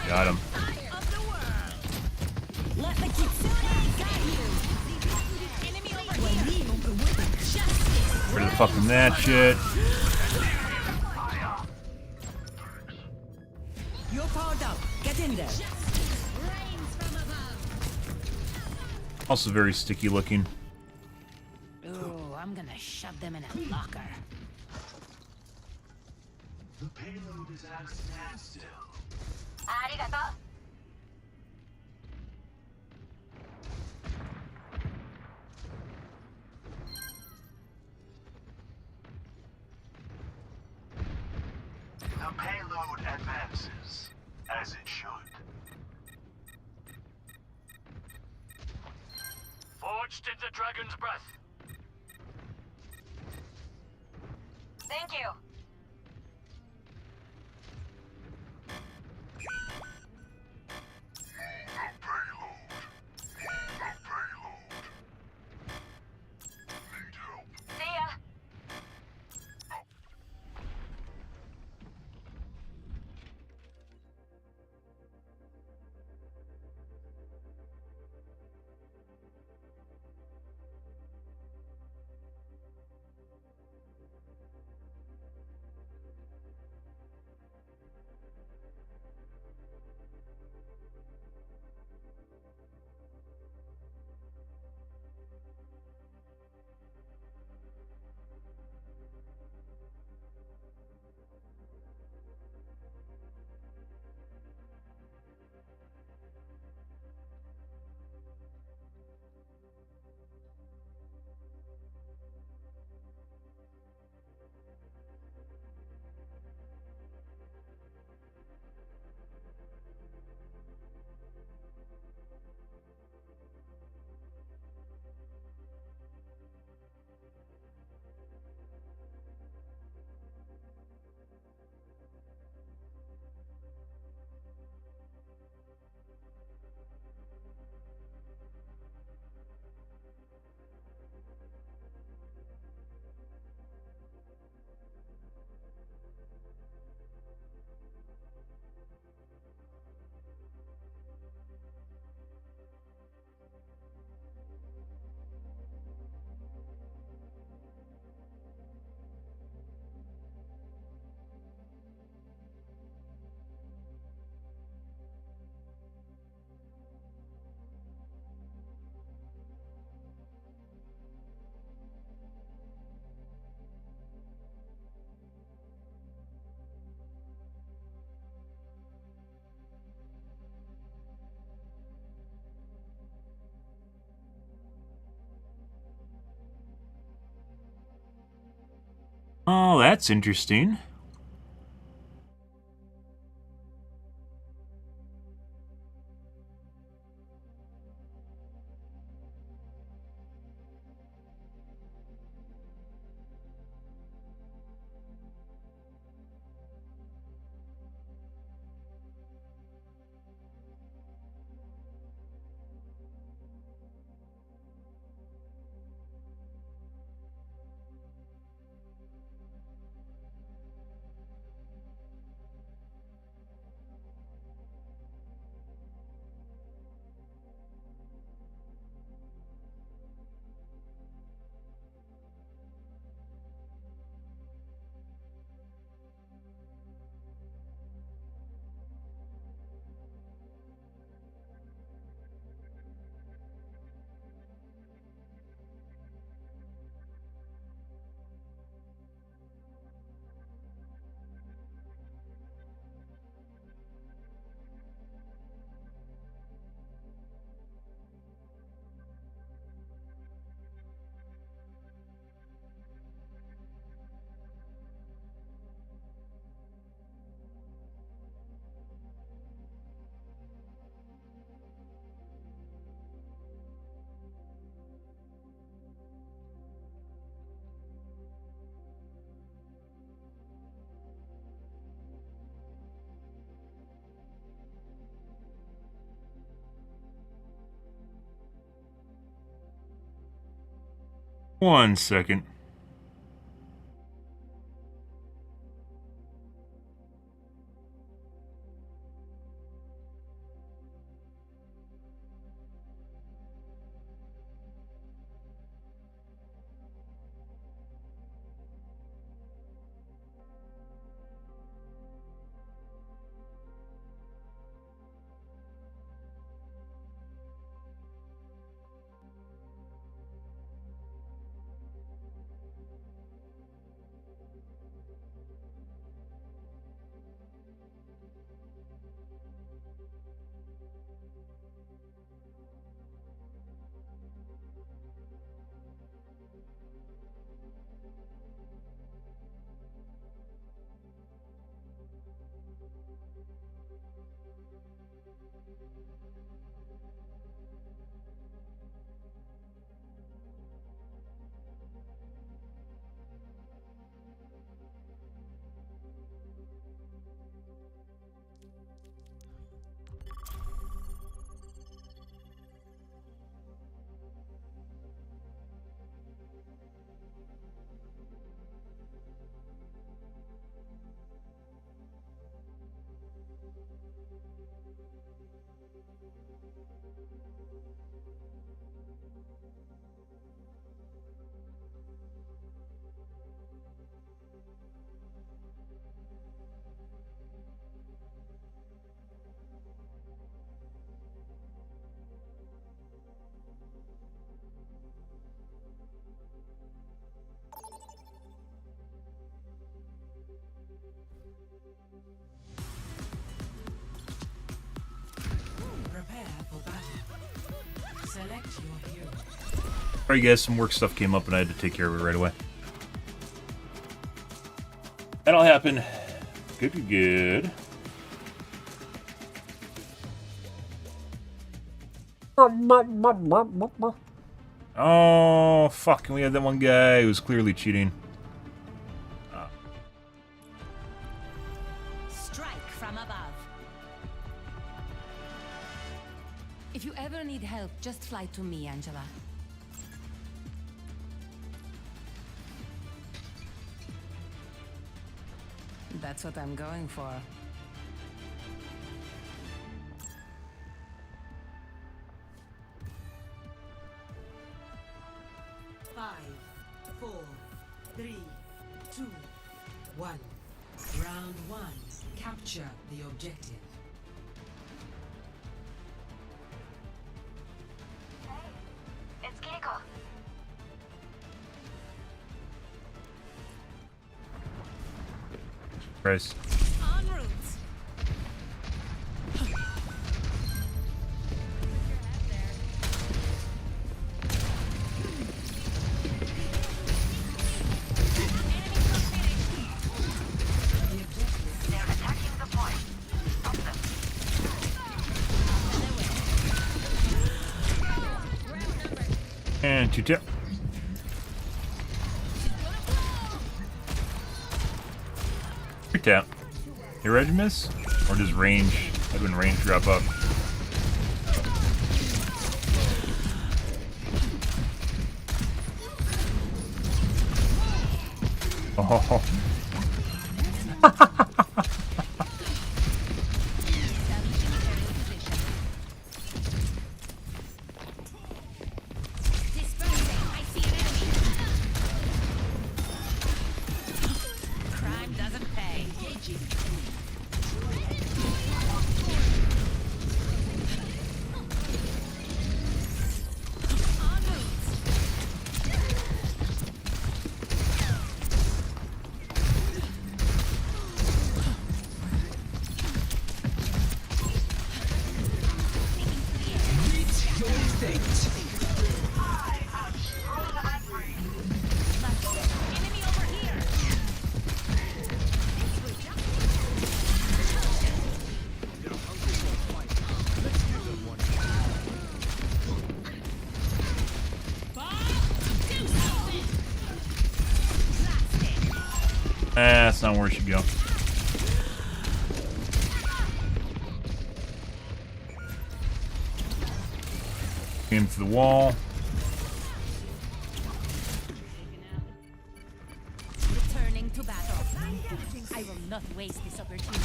Got him. Let the kitsune guide you. Enemy over here. Justice. Rid of the fucking that shit. You're powered up. Get in there. Rains from above. Also very sticky looking. Ooh, I'm gonna shove them in a locker. The payload is at a standstill. Arigato. The payload advances, as it should. Forged in the dragon's breath. Thank you. See ya. Oh, that's interesting. One second. Prepare for battle. Select your hero. Alright guys, some work stuff came up and I had to take care of it right away. That'll happen. Good, good, good. Oh, fuck. We had that one guy who was clearly cheating. Strike from above. If you ever need help, just fly to me, Angela. That's what I'm going for. Five, 4, 3, 2, 1. Round 1. Capture the objective. It's Keiko. Chris. En route. They're attacking the point. Stop them. And 2-tip. Tap. Hey, Regimus? Or does range? I've been range drop up. Oh. Crime doesn't pay. Enemy over here. That's not where it should go. Into the wall. Returning to battle. I will not waste this opportunity.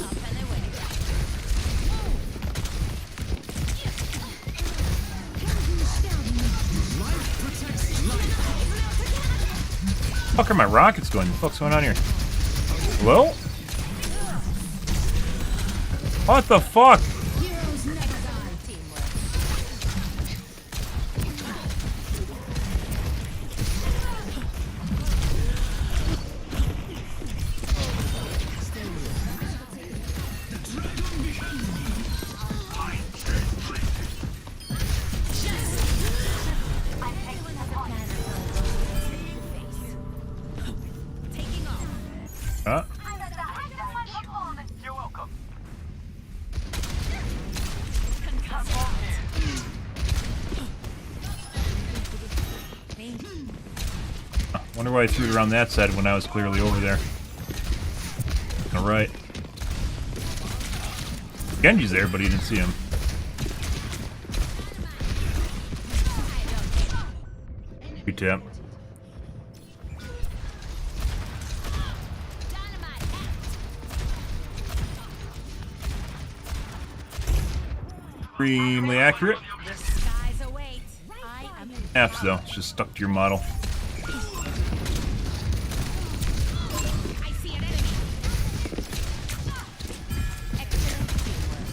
Up and away. Fuck are my rockets going? What the fuck's going on here? Hello? What the fuck? Huh? You're welcome. Wonder why I threw it around that side when I was clearly over there. Alright. Genji's there, but he didn't see him. Good tap. Extremely accurate. The skies await. I am Half though, it's just stuck to your model. I see an enemy. Excellent teamwork.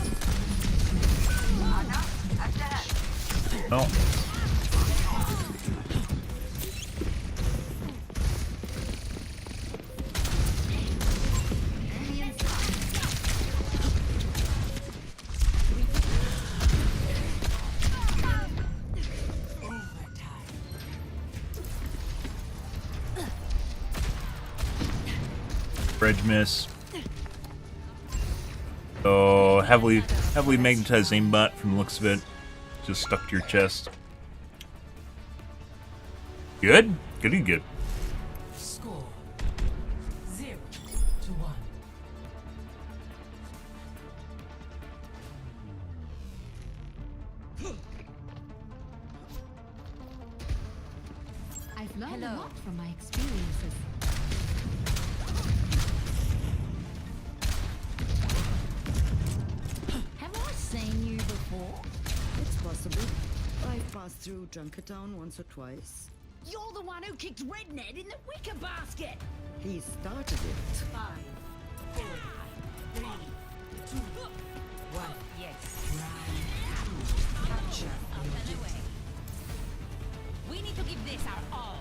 Oh. Bridge miss. So heavily magnetized aimbot from the looks of it. Just stuck to your chest. Good? Goody good. Score 0-1. I've learned a lot from my experiences. Have I seen you before? It's possible. I've passed through Junkertown once or twice. You're the one who kicked Red Ned in the wicker basket. He started it. 5, 4, 3, 2, 1. Yes. Capture Up and away. We need to give this our all.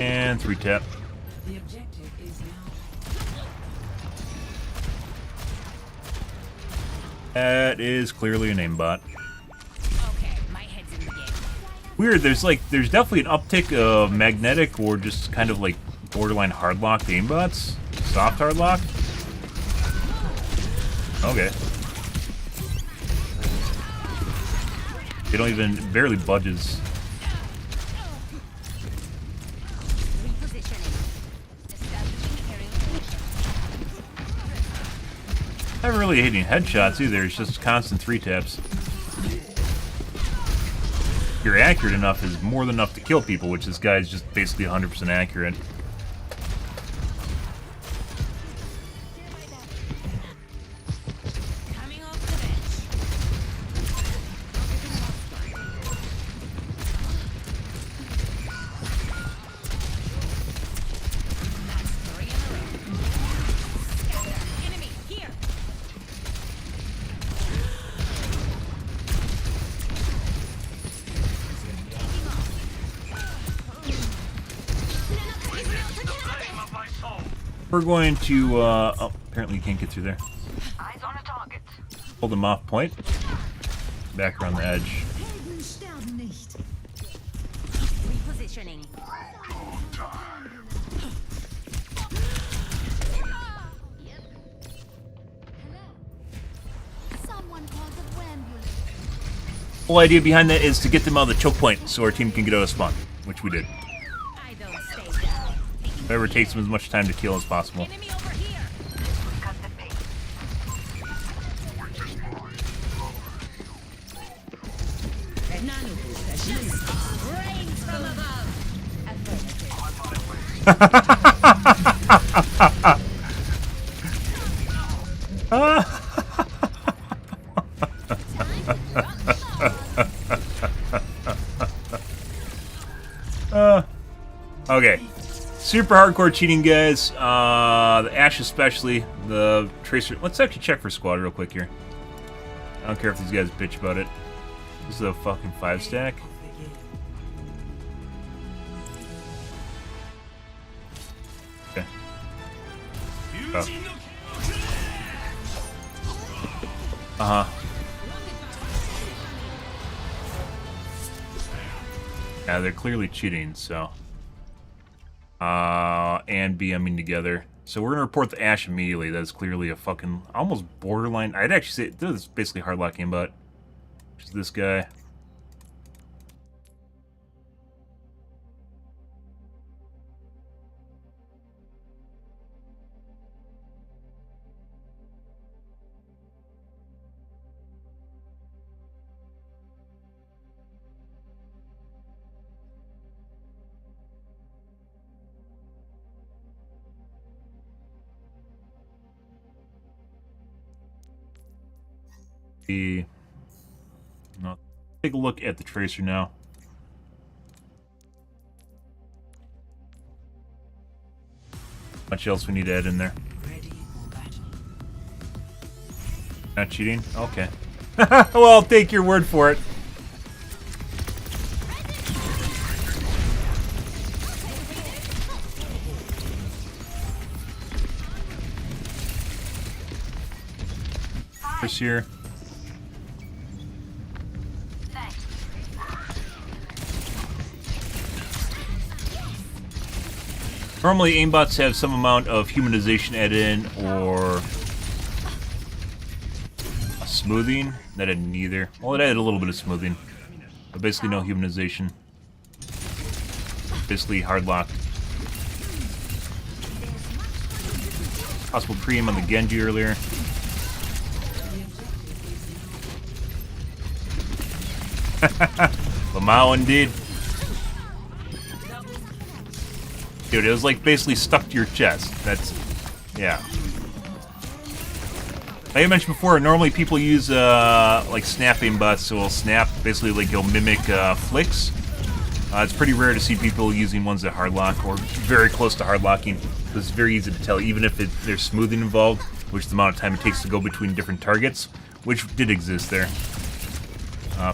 And 3-tap. The objective is now. That is clearly an aimbot. Okay, my head's in the game. Weird, there's definitely an uptick of magnetic or just kind of like borderline hardlock aimbots. Soft hardlock. Okay. They don't even barely budges. Repositioning. Establishing aerial position. Not really hitting headshots either, it's just constant 3-taps. If you're accurate enough is more than enough to kill people, which this guy's just basically 100% accurate. Coming off the bench. That's 3 in a row. Scatter. Enemy here. We're going to, oh, apparently you can't get through there. Eyes on a target. Hold him off point. Back around the edge. Helden sterben nicht. Repositioning. Someone called the ambulance. The whole idea behind that is to get them out of the choke point so our team can get out of spawn, which we did. I don't stay down. Whatever takes them as much time to kill as possible. Enemy over here. Cut the pace. Rains from above. Okay. Super hardcore cheating, guys. The Ashe especially. The Tracer. Let's actually check for squad real quick here. I don't care if these guys bitch about it. This is a fucking 5-stack. Okay. Oh. Uh-huh. Yeah, they're clearly cheating, so. And BMing together. So we're gonna report the Ashe immediately. That's clearly a fucking almost borderline. I'd actually say this is basically hardlock aimbot. Just this guy. No. Take a look at the tracer now. Much else we need to add in there? Not cheating? Okay. Well, I'll take your word for it. Chris here. Normally, aimbots have some amount of humanization added in, or a smoothing. That didn't either. Well, it added a little bit of smoothing, but basically no humanization. Basically hard locked. Possible cream on the Genji earlier. Lamau indeed. Dude, it was like basically stuck to your chest. That's, yeah. Like I mentioned before, normally people use like snapping bots, so it'll snap, basically like it'll mimic flicks. It's pretty rare to see people using ones that hard lock or very close to hard locking. It's very easy to tell, even if there's smoothing involved, which is the amount of time it takes to go between different targets, which did exist there.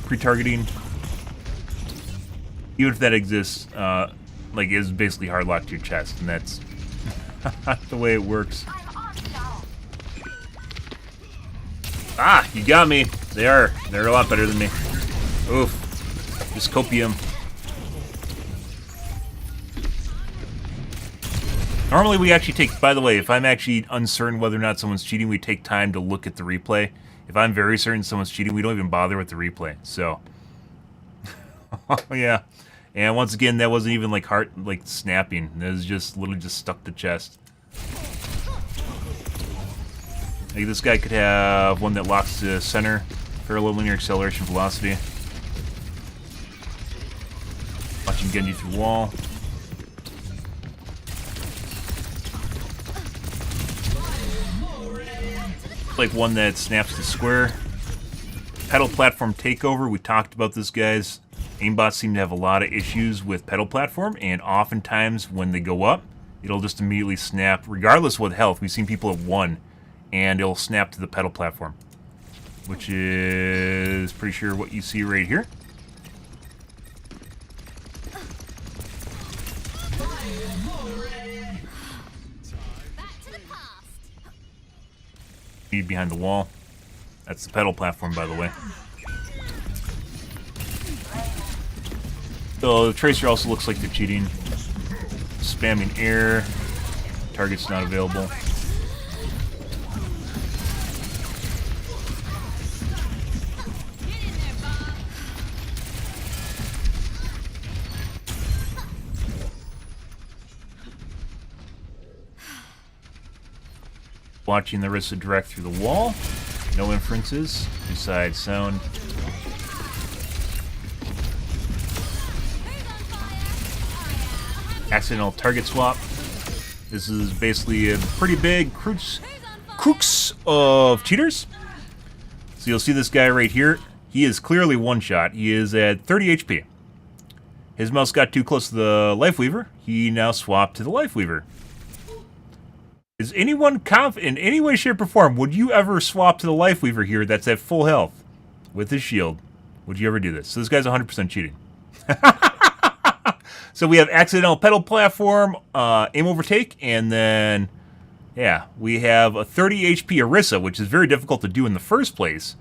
Pre-targeting, even if that exists, like is basically hard locked to your chest, and that's the way it works. Ah, you got me. They're a lot better than me. Oof. Just copium. Normally we actually take, by the way, if I'm actually uncertain whether or not someone's cheating, we take time to look at the replay. If I'm very certain someone's cheating, we don't even bother with the replay. So, oh yeah. And once again, that wasn't even like heart, like snapping. It was just literally just stuck to chest. Like this guy could have one that locks to center, parallel linear acceleration velocity. Watching Genji through wall. Like one that snaps to square. Pedal platform takeover. We talked about this, guys. Aimbots seem to have a lot of issues with pedal platform, and oftentimes when they go up, it'll just immediately snap, regardless of what health. We've seen people at 1, and it'll snap to the pedal platform, which is pretty sure what you see right here. Speed behind the wall. That's the pedal platform, by the way. So the tracer also looks like they're cheating. Spamming air. Target's not available. Watching the Rissa direct through the wall. No inferences besides sound. Accidental target swap. This is basically a pretty big crux of cheaters. So you'll see this guy right here. He is clearly one shot. He is at 30 HP. His mouse got too close to the Lifeweaver. He now swapped to the Lifeweaver. Is anyone confident in any way, shape, or form, would you ever swap to the Lifeweaver here that's at full health with his shield? Would you ever do this? So this guy's 100% cheating. So we have accidental pedal platform, aim overtake, and then, yeah, we have a 30 HP Orisa, which is very difficult to do in the first place.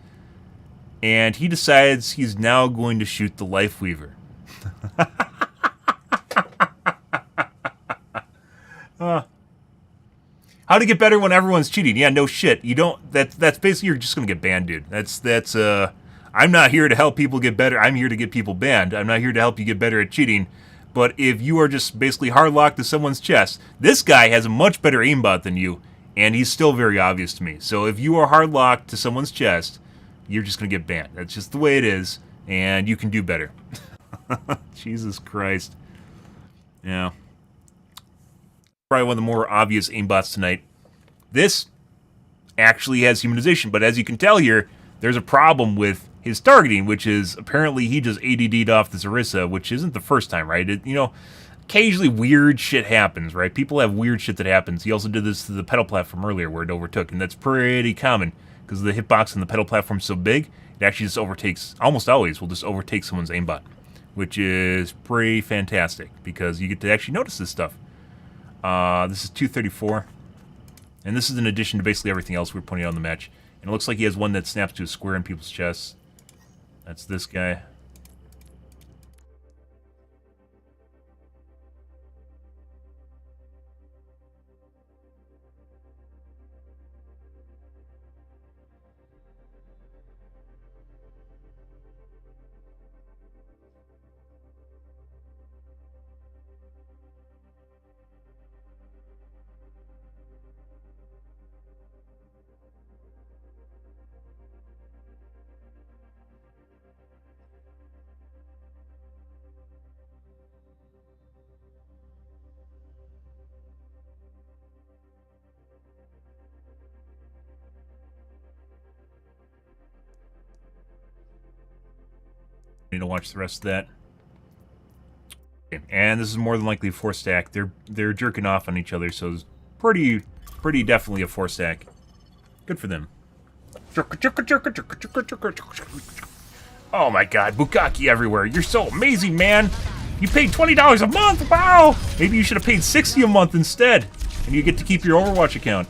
And he decides he's now going to shoot the Lifeweaver. How to get better when everyone's cheating? Yeah, no shit. You don't. That's basically you're just gonna get banned, dude. That's. I'm not here to help people get better. I'm here to get people banned. I'm not here to help you get better at cheating. But if you are just basically hard locked to someone's chest, this guy has a much better aimbot than you, and he's still very obvious to me. So if you are hard locked to someone's chest, you're just gonna get banned. That's just the way it is, and you can do better. Jesus Christ. Yeah. Probably one of the more obvious aimbots tonight. This actually has humanization, but as you can tell here, there's a problem with his targeting, which is apparently he just ADD'd off the Orisa, which isn't the first time, right? Occasionally weird shit happens, right? People have weird shit that happens. He also did this to the pedal platform earlier where it overtook, and that's pretty common because the hitbox on the pedal platform is so big, it actually just overtakes, almost always will just overtake someone's aimbot, which is pretty fantastic because you get to actually notice this stuff. This is 234, and this is in addition to basically everything else we're putting out in the match. And it looks like he has one that snaps to a square in people's chests. That's this guy. Need to watch the rest of that. Okay. And this is more than likely a 4-stack. They're jerking off on each other, so it's pretty definitely a 4-stack. Good for them. Oh my god, Bukkake everywhere. You're so amazing, man. You paid $20 a month. Wow. Maybe you should have paid $60 a month instead, and you get to keep your Overwatch account.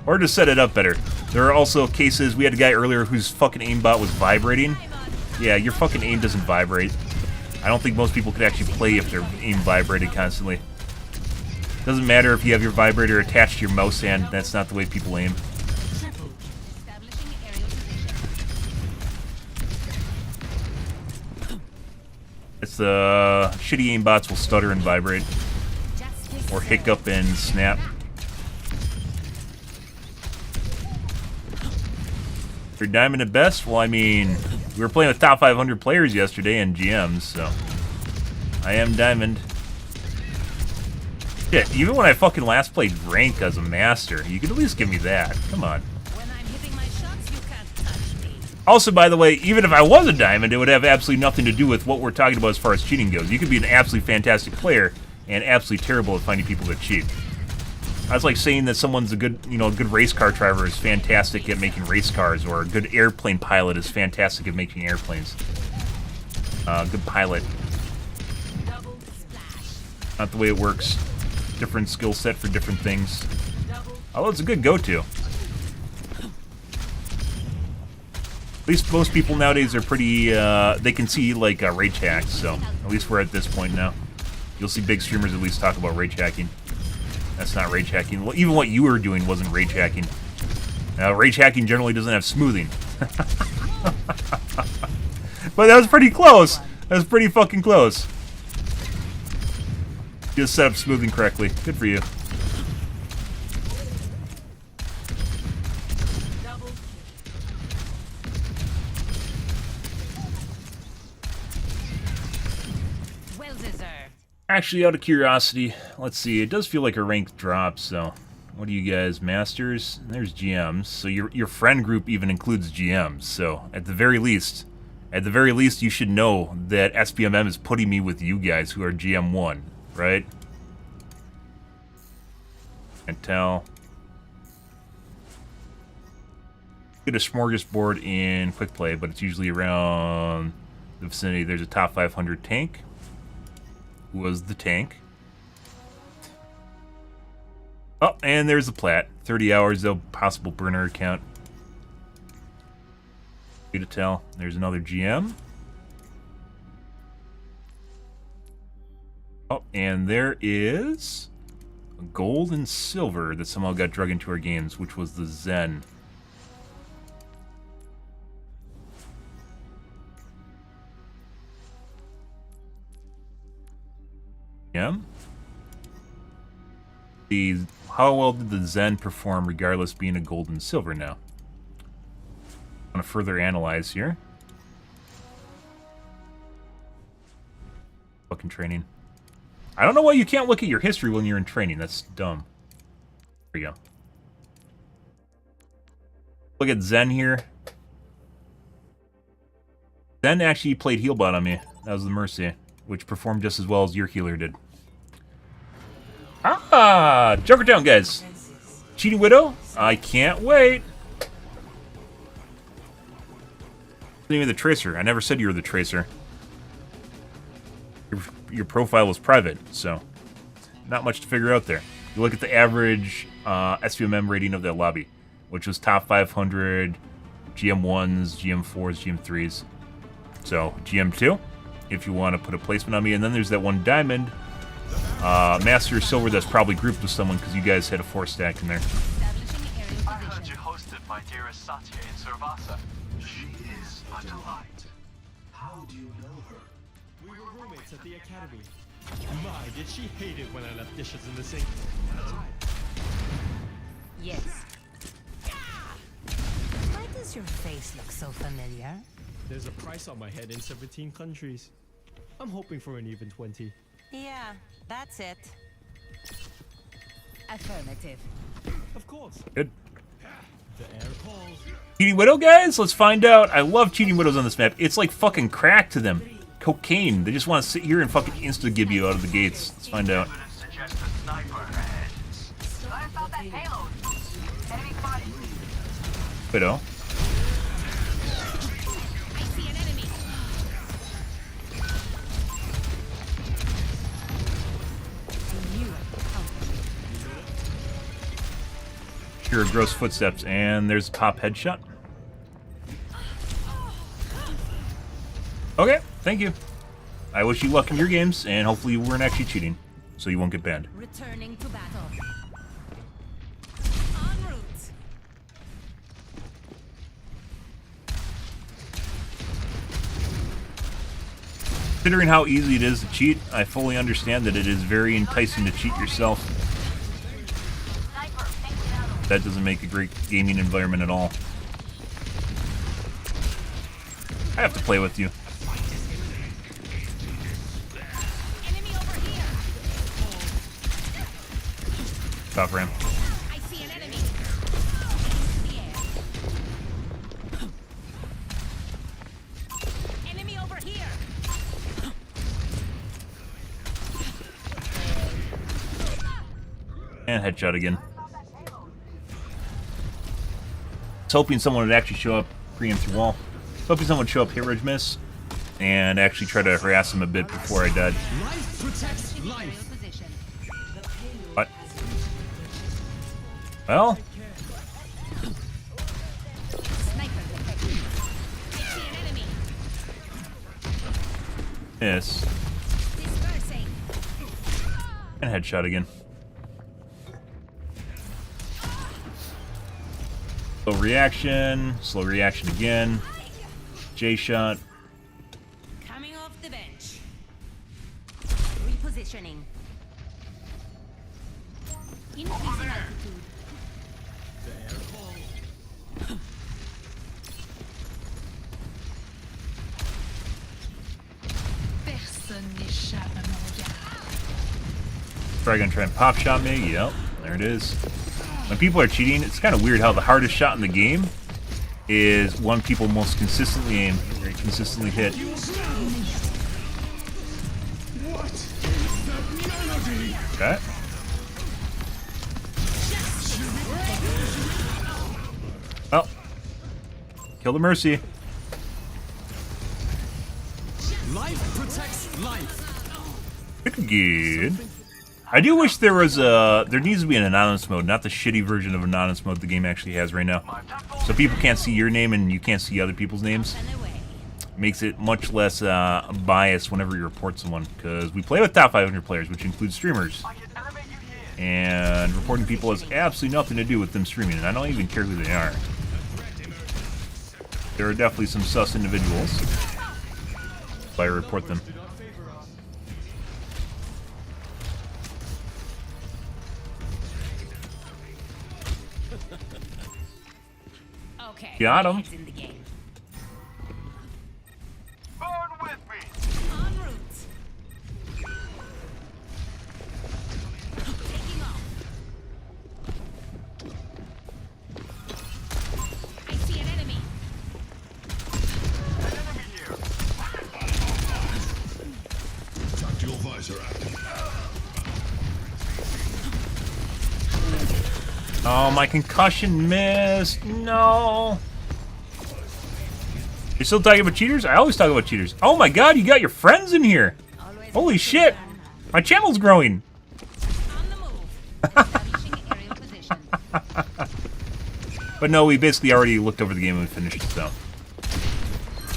Or to set it up better. There are also cases, we had a guy earlier whose fucking aimbot was vibrating. Yeah, your fucking aim doesn't vibrate. I don't think most people could actually play if their aim vibrated constantly. Doesn't matter if you have your vibrator attached to your mouse hand, that's not the way people aim. It's the shitty aimbots will stutter and vibrate. Or hiccup and snap. If you're diamond at best, well, I mean, we were playing with top 500 players yesterday and GMs, so I am diamond. Shit, even when I fucking last played rank as a master, you could at least give me that. Come on. When I'm hitting my shots, you can't touch me. Also, by the way, even if I was a diamond, it would have absolutely nothing to do with what we're talking about as far as cheating goes. You could be an absolutely fantastic player and absolutely terrible at finding people that cheat. That's like saying that someone's a good, good race car driver is fantastic at making race cars, or a good airplane pilot is fantastic at making airplanes. Good pilot. Not the way it works. Different skill set for different things. Although it's a good go-to. At least most people nowadays are pretty, they can see, like, rage hacks, so at least we're at this point now. You'll see big streamers at least talk about rage hacking. That's not rage hacking. Well, even what you were doing wasn't rage hacking. Rage hacking generally doesn't have smoothing. But that was pretty close. That was pretty fucking close. Just set up smoothing correctly. Good for you. Well deserved. Actually, out of curiosity, let's see. It does feel like a rank drop, so... What are you guys? Masters? There's GMs. So your friend group even includes GMs. So, at the very least, you should know that SPMM is putting me with you guys who are GM1, right? Can't tell. Get a smorgasbord in quick play, but it's usually around the vicinity. There's a top 500 tank. Who was the tank? Oh, and there's the plat. 30 hours, though. Possible burner account. Good to tell. There's another GM. Oh, and there is a gold and silver that somehow got drug into our games, which was the Zen. Yeah. How well did the Zen perform regardless being a gold and silver now? I want to further analyze here. Fucking training. I don't know why you can't look at your history when you're in training. That's dumb. There we go. Look at Zen here. Zen actually played heal bot on me. That was the Mercy, which performed just as well as your healer did. Ah! Joker down, guys. Cheating Widow? I can't wait. Name of the Tracer. I never said you were the Tracer. Your profile was private, so not much to figure out there. You look at the average SVMM rating of that lobby, which was top 500, GM1s, GM4s, GM3s. So, GM2, if you want to put a placement on me. And then there's that one diamond, Master Silver, that's probably grouped with someone because you guys had a 4-stack in there. I heard you hosted my dearest Satya in Servasa. She is a delight. How do you know her? We were roommates at the academy. My, did she hate it when I left dishes in the sink. Yes. Why does your face look so familiar? There's a price on my head in 17 countries. I'm hoping for an even 20. Yeah, that's it. Affirmative. Of course. Good. The air calls. Cheating Widow, guys? Let's find out. I love Cheating Widows on this map. It's like fucking crack to them. Cocaine. They just want to sit here and fucking insta-gib you out of the gates. Let's find out. Widow. Hear gross footsteps, and there's a pop headshot. Okay, thank you. I wish you luck in your games, and hopefully you weren't actually cheating, so you won't get banned. Returning to battle. En route. Considering how easy it is to cheat, I fully understand that it is very enticing to cheat yourself. That doesn't make a great gaming environment at all. I have to play with you. Enemy over here. Top ramp. I see an enemy. Enemy over here. And headshot again. I was hoping someone would actually show up, preempt through wall. Hoping someone would show up, hit ridge miss, and actually try to harass him a bit before I died. Life protects life. What? Well? Yes. And headshot again. Slow reaction again. J shot. Coming off the bench. Repositioning. Increasing altitude. The air calls. Personne n'échappe à mon regard. Probably gonna try and pop shot me. Yep, there it is. When people are cheating, it's kind of weird how the hardest shot in the game is one people most consistently aim, or consistently hit. Okay. Well, kill the Mercy. Life protects life. Good. I do wish there was a... There needs to be an anonymous mode, not the shitty version of anonymous mode the game actually has right now. So people can't see your name and you can't see other people's names. Makes it much less biased whenever you report someone. Because we play with top 500 players, which includes streamers. And reporting people has absolutely nothing to do with them streaming, and I don't even care who they are. There are definitely some sus individuals. So I report them. Okay. Got him. In the game. Burn with me. En route. Taking off. I Oh, my concussion missed. No. You're still talking about cheaters? I always talk about cheaters. Oh my god, you got your friends in here. Holy shit. My channel's growing. But no, we basically already looked over the game and we finished it, so.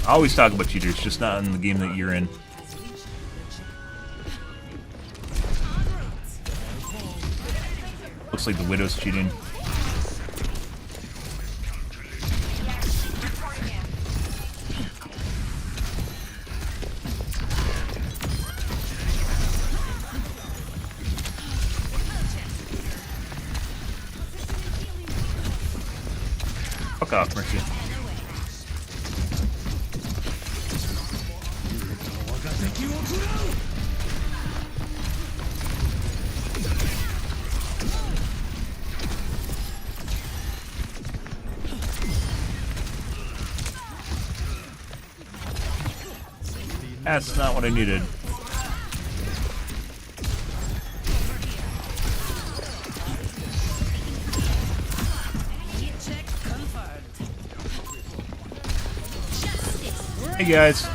I always talk about cheaters, just not in the game that you're in. Looks like the Widow's cheating. Fuck off, Mercy. That's not what I needed. Hey guys.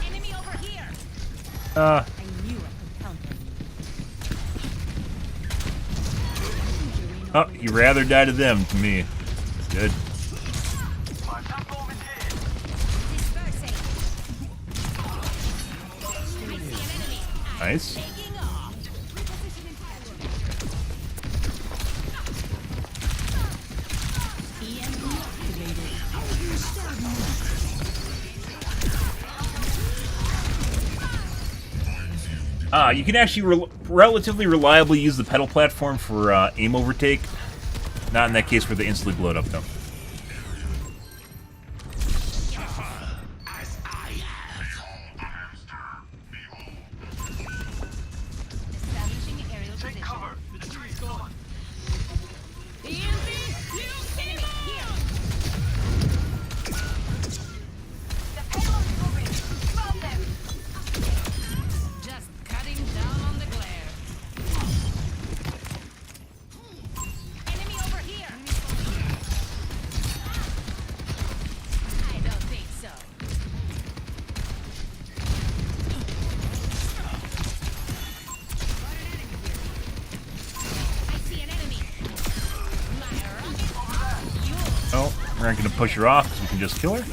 Enemy over here. Oh, you'd rather die to them to me. Good. Nice. You can actually relatively reliably use the pedal platform for aim overtake. Not in that case where they instantly blow it up, though. Take cover. The tree's gone. Just cutting down on the glare. Enemy over here. I don't think so. I see an enemy. Oh, we're not going to push her off because we can just kill her.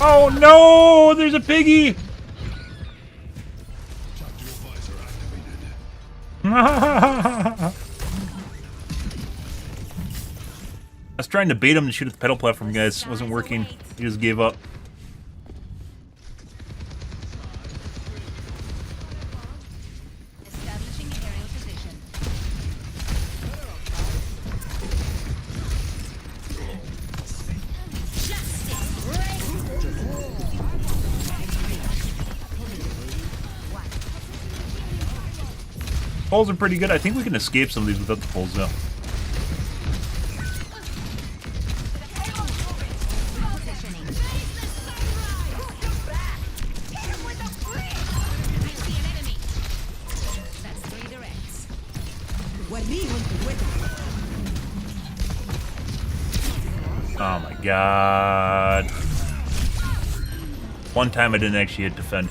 Oh no! There's a piggy! I was trying to bait him to shoot at the pedal platform, guys. It wasn't working. He just gave up. Establishing aerial position. Poles are pretty good. I think we can escape some of these without the poles, though. Oh my god. One time I didn't actually hit defend.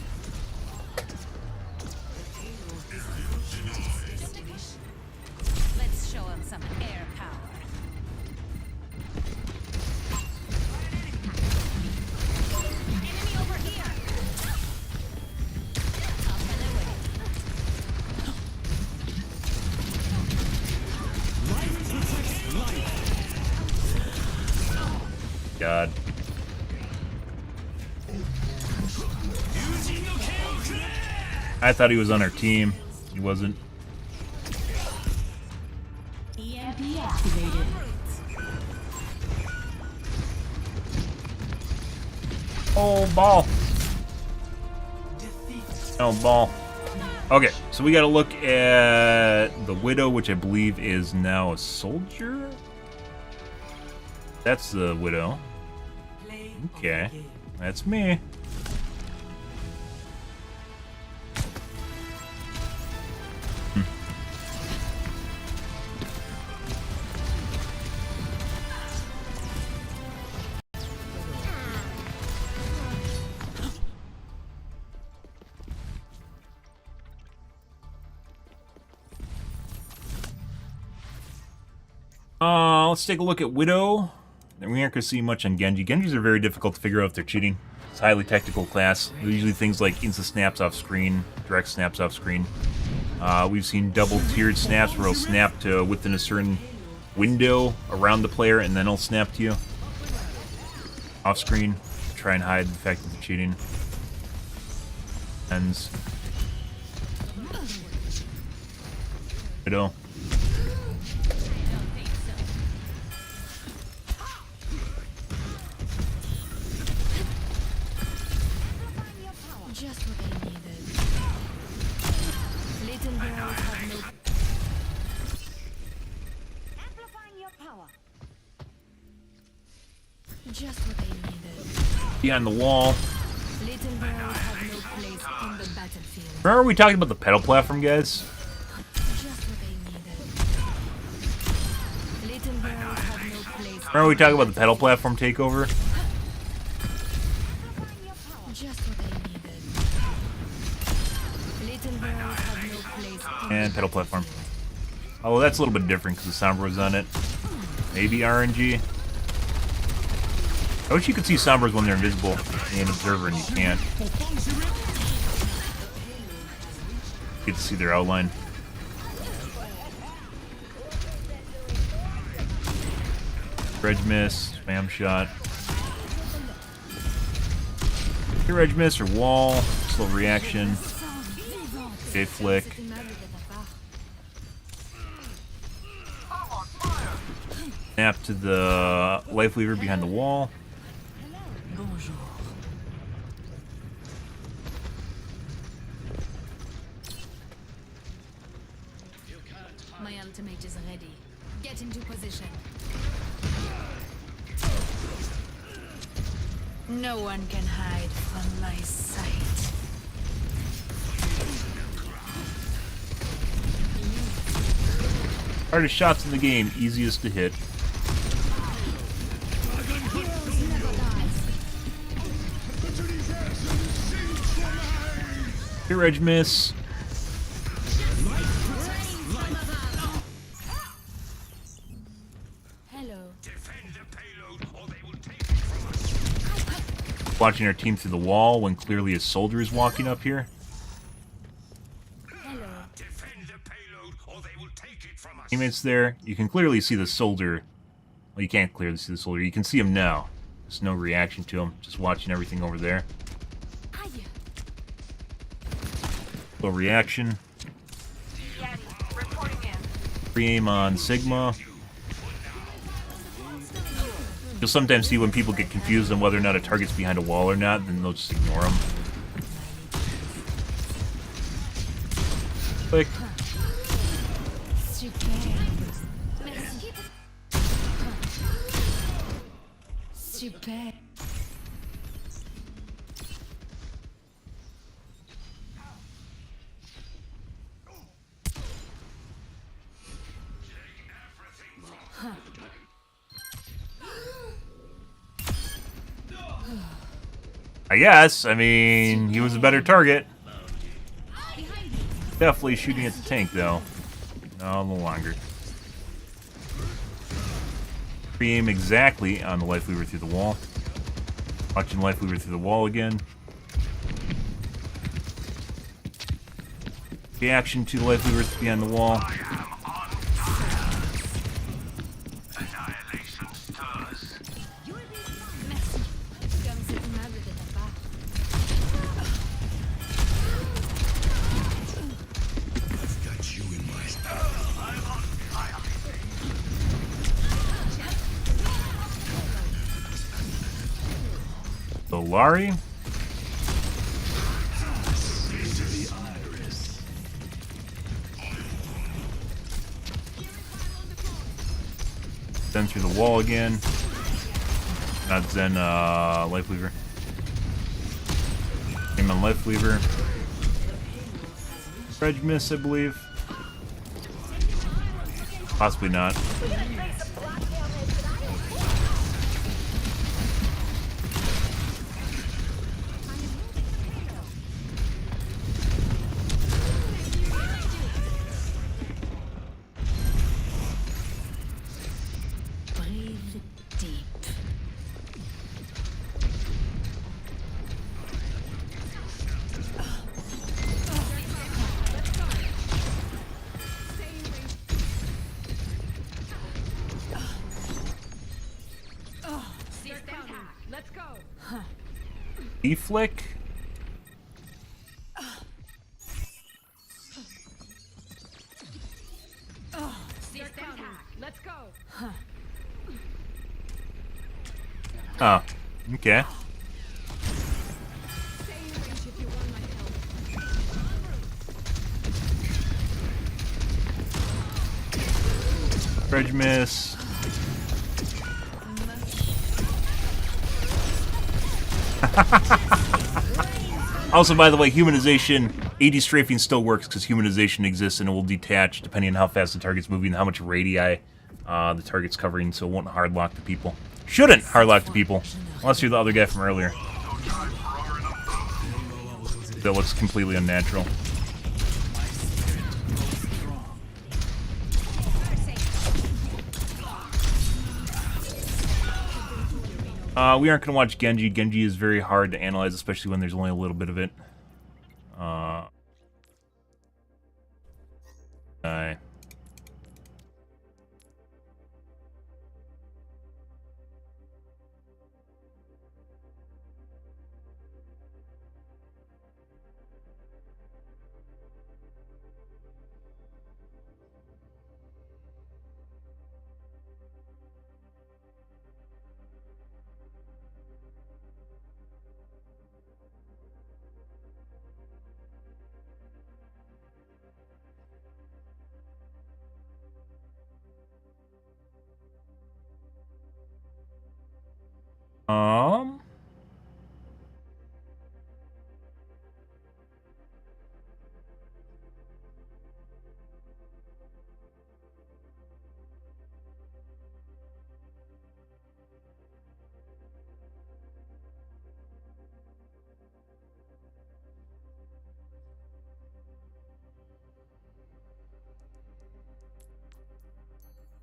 Let's show him some air power. Enemy over here. I thought he was on our team. He wasn't. EMP activated. Oh, ball. Oh, ball. Okay, so we gotta look at the Widow, which I believe is now a soldier? That's the Widow. Okay, that's me. Let's take a look at Widow. And we aren't going to see much on Genji. Genjis are very difficult to figure out if they're cheating. It's a highly tactical class. They're usually things like instant snaps off screen, direct snaps off screen. We've seen double-tiered snaps where it'll snap to within a certain window around the player, and then it'll snap to you off screen to try and hide the fact that they're cheating. Ends. Widow. Just what they needed. Little girls have no... Amplifying your power. Just what they needed. Behind the wall. Little girls have no place on the battlefield. Remember we talked about the pedal platform, guys? Just what they needed. Little girls have no place. Remember we talked about the pedal platform takeover? Just what they needed. Little girls have no place. And pedal platform. Oh, that's a little bit different because the Sombra was on it. Maybe RNG. I wish you could see Sombras when they're invisible in Observer, and you can't. You get to see their outline. Reg miss, spam shot. Reg miss or wall, slow reaction. J flick. Snap to the life lever behind the wall. My ultimate is ready. Get into position. No one can hide from my sight. Hardest shots in the game, easiest to hit. Here, edge miss. Hello. Watching our team through the wall when clearly a soldier is walking up here. Teammates there. You can clearly see the soldier. Well, you can't clearly see the soldier. You can see him now. There's no reaction to him. Just watching everything over there. Low reaction. Pre-aim on Sigma. You'll sometimes see when people get confused on whether or not a target's behind a wall or not, then they'll just ignore them. Click. Super. I guess. I mean, he was a better target. Definitely shooting at the tank, though. No, a little longer. Pre-aim exactly on the life lever through the wall. Watching life lever through the wall again. Reaction to the life lever behind the wall. Solari. Zen through the wall again. Not Zen, Life Weaver. Aim on Life Weaver. Reg miss, I believe. Possibly not. Let's go. E-flick? Let's go. Oh, okay. Reg miss. Also, by the way, humanization, AD strafing still works because humanization exists and it will detach depending on how fast the target's moving and how much radii the target's covering, so it won't hard lock the people. Shouldn't hard lock the people, unless you're the other guy from earlier. That looks completely unnatural. We aren't going to watch Genji. Genji is very hard to analyze, especially when there's only a little bit of it.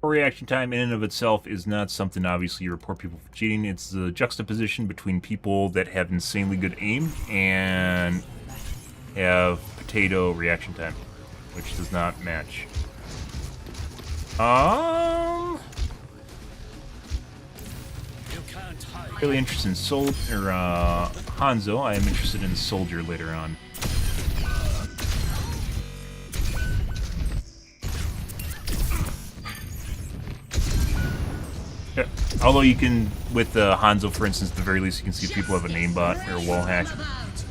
Reaction time in and of itself is not something obviously you report people for cheating. It's the juxtaposition between people that have insanely good aim and have potato reaction time, which does not match. Really interested in Hanzo. I am interested in Soldier later on. Yeah. Although you can, with Hanzo, for instance, at the very least, you can see if people have an aimbot or a wall hack.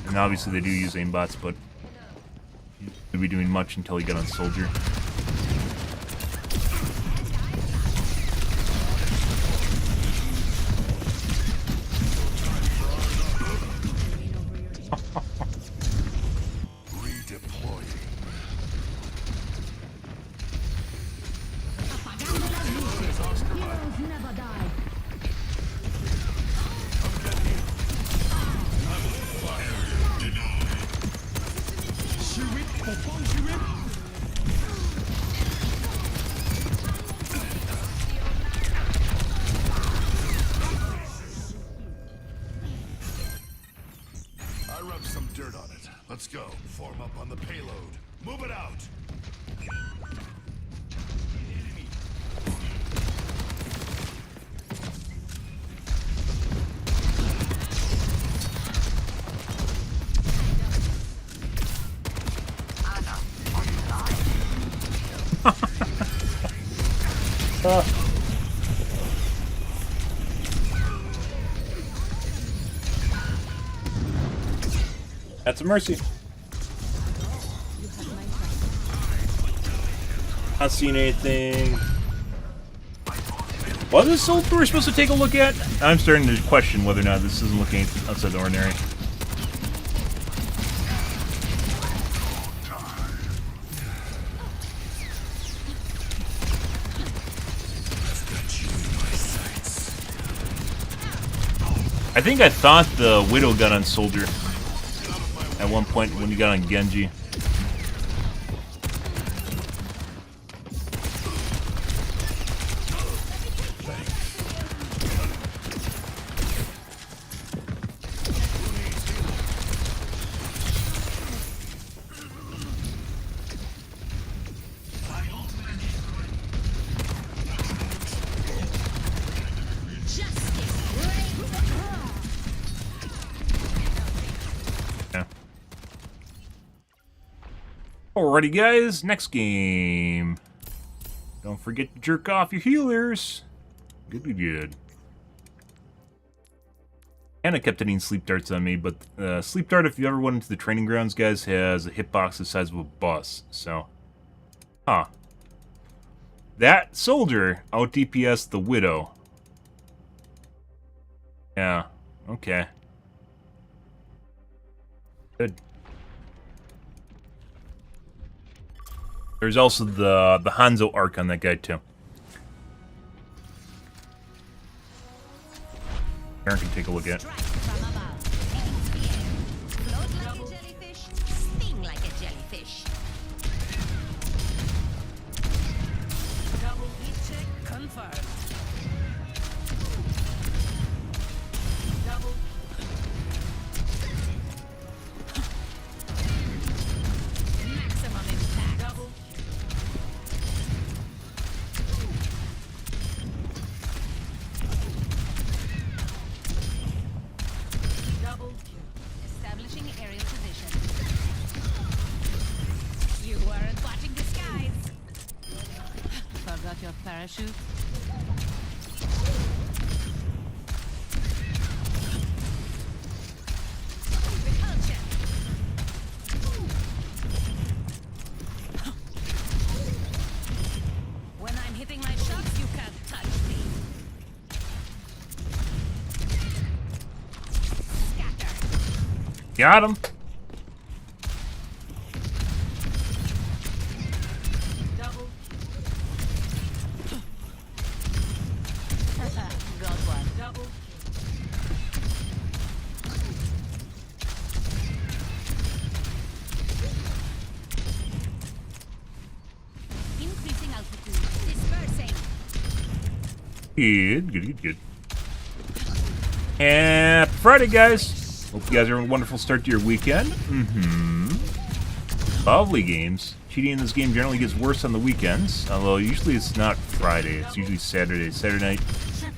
And obviously they do use aimbots, but you won't be doing much until you get on Soldier. Let's go. Form up on the payload. Move it out. That's a mercy. Not seeing anything. Was this something we're supposed to take a look at? I'm starting to question whether or not this isn't looking outside the ordinary. I think I thought the Widow got on Soldier at one point when he got on Genji. Alrighty guys, next game. Don't forget to jerk off your healers. Good. And I kept hitting sleep darts on me, but sleep dart, if you ever went into the training grounds, guys, has a hitbox the size of a bus, so. Huh. That soldier out DPS the Widow. Yeah, okay. Good. There's also the Hanzo arc on that guy too. Aaron can take a look at it. Your parachute. When I'm hitting my shots, you can't touch me. Scatter. Got him. Good. Happy Friday, guys. Hope you guys are having a wonderful start to your weekend. Lovely games. Cheating in this game generally gets worse on the weekends, although usually it's not Friday. It's usually Saturday. Saturday night.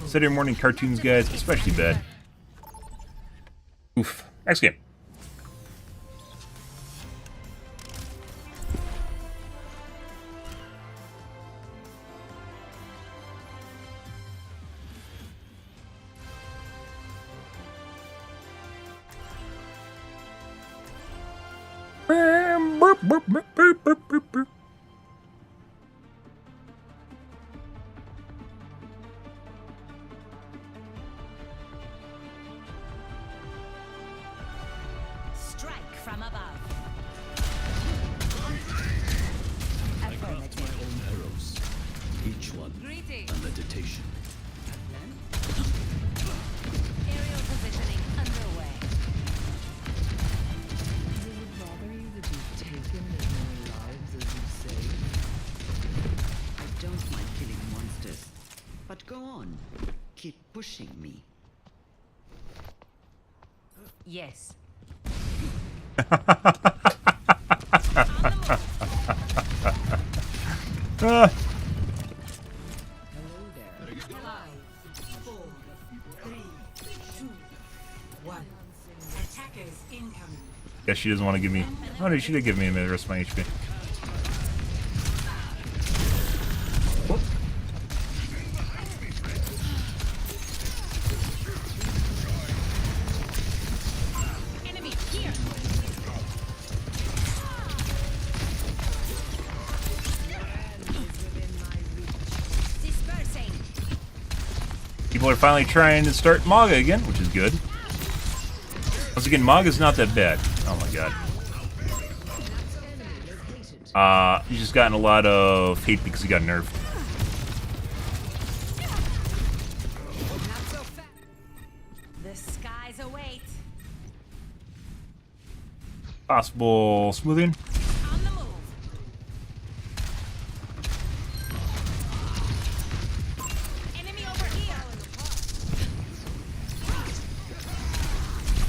Saturday morning cartoons, guys, especially bad. Oof. Next game. Strike from above. I craft my own arrows. Each one a meditation. Aerial positioning underway. Does it bother you to be taken as many lives as you save? I don't mind killing monsters. But go on. Keep pushing me. Yes. Hello there. 5, 4, 3, 2, 1. Attackers incoming. Guess she doesn't want to give me. Oh no, she did give me the rest of my HP. Enemy here. People are finally trying to start Maga again, which is good. Once again, Maga's not that bad. Oh my god. He's just gotten a lot of hate because he got nerfed. The skies await. Possible smoothing. On the move. Enemy over here.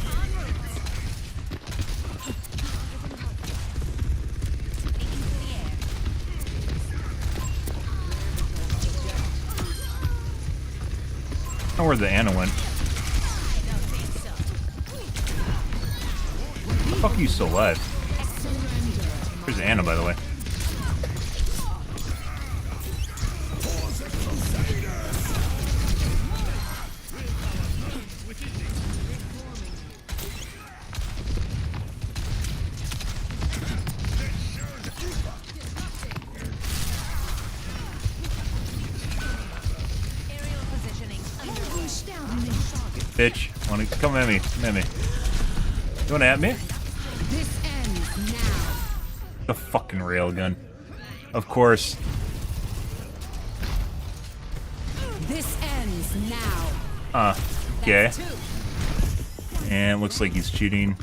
En route. Taking to the air. I don't know where the Ana went. How the fuck are you still alive? There's Ana, by the way. Aerial positioning. Bitch, wanna come at me? Come at me. You wanna at me? This ends now. The fucking railgun. Of course. This ends now. Okay. And looks like he's cheating.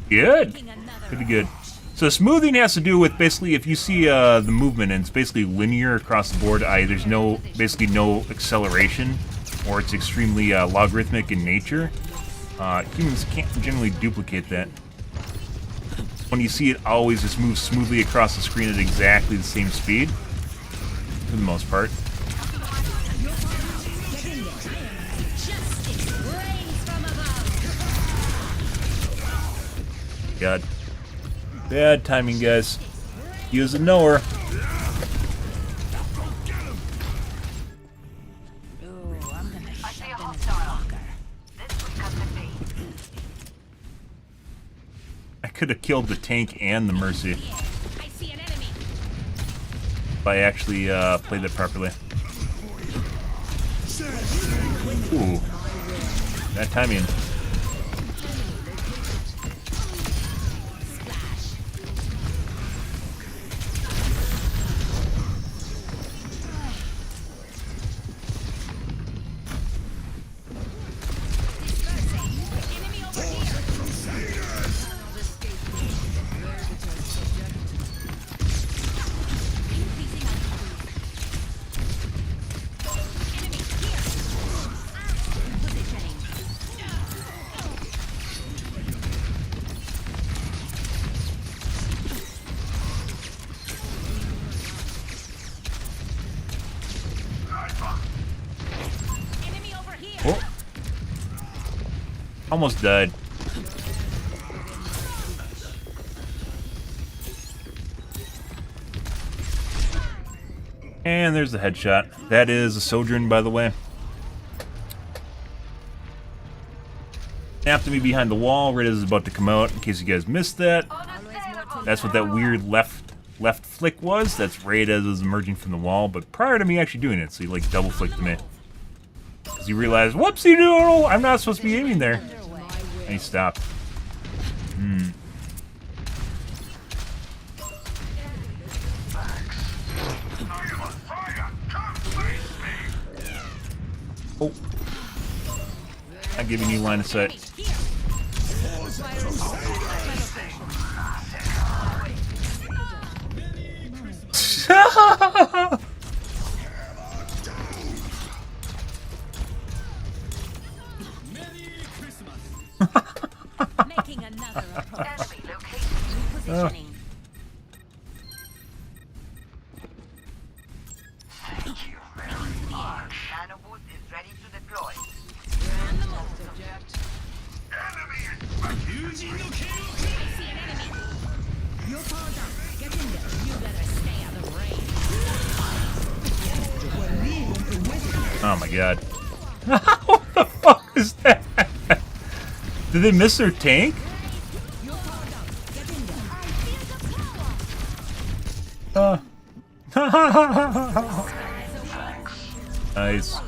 Good. Pretty good. So smoothing has to do with basically if you see the movement and it's basically linear across the board, there's basically no acceleration, or it's extremely logarithmic in nature. Humans can't generally duplicate that. When you see it always just moves smoothly across the screen at exactly the same speed, for the most part. God. Bad timing, guys. Use a knower. I could have killed the tank and the Mercy if I actually played that properly. Ooh. That timing. Oh. Almost died. And there's the headshot. That is a Sojourn, by the way. Snapped to me behind the wall right as it's about to come out, in case you guys missed that. That's what that weird left flick was. That's right as it was emerging from the wall, but prior to me actually doing it, so he like double flicked me. Because he realized, whoopsie doodle, I'm not supposed to be aiming there. And he stopped. Oh. Not giving you line of sight. Making another approach. Repositioning. Thank you very much. Nanoboost is ready to deploy. I see an enemy. You're powered up. Get in there. You better stay out of range. Oh my god. What the fuck is that? Did they miss their tank? Nice.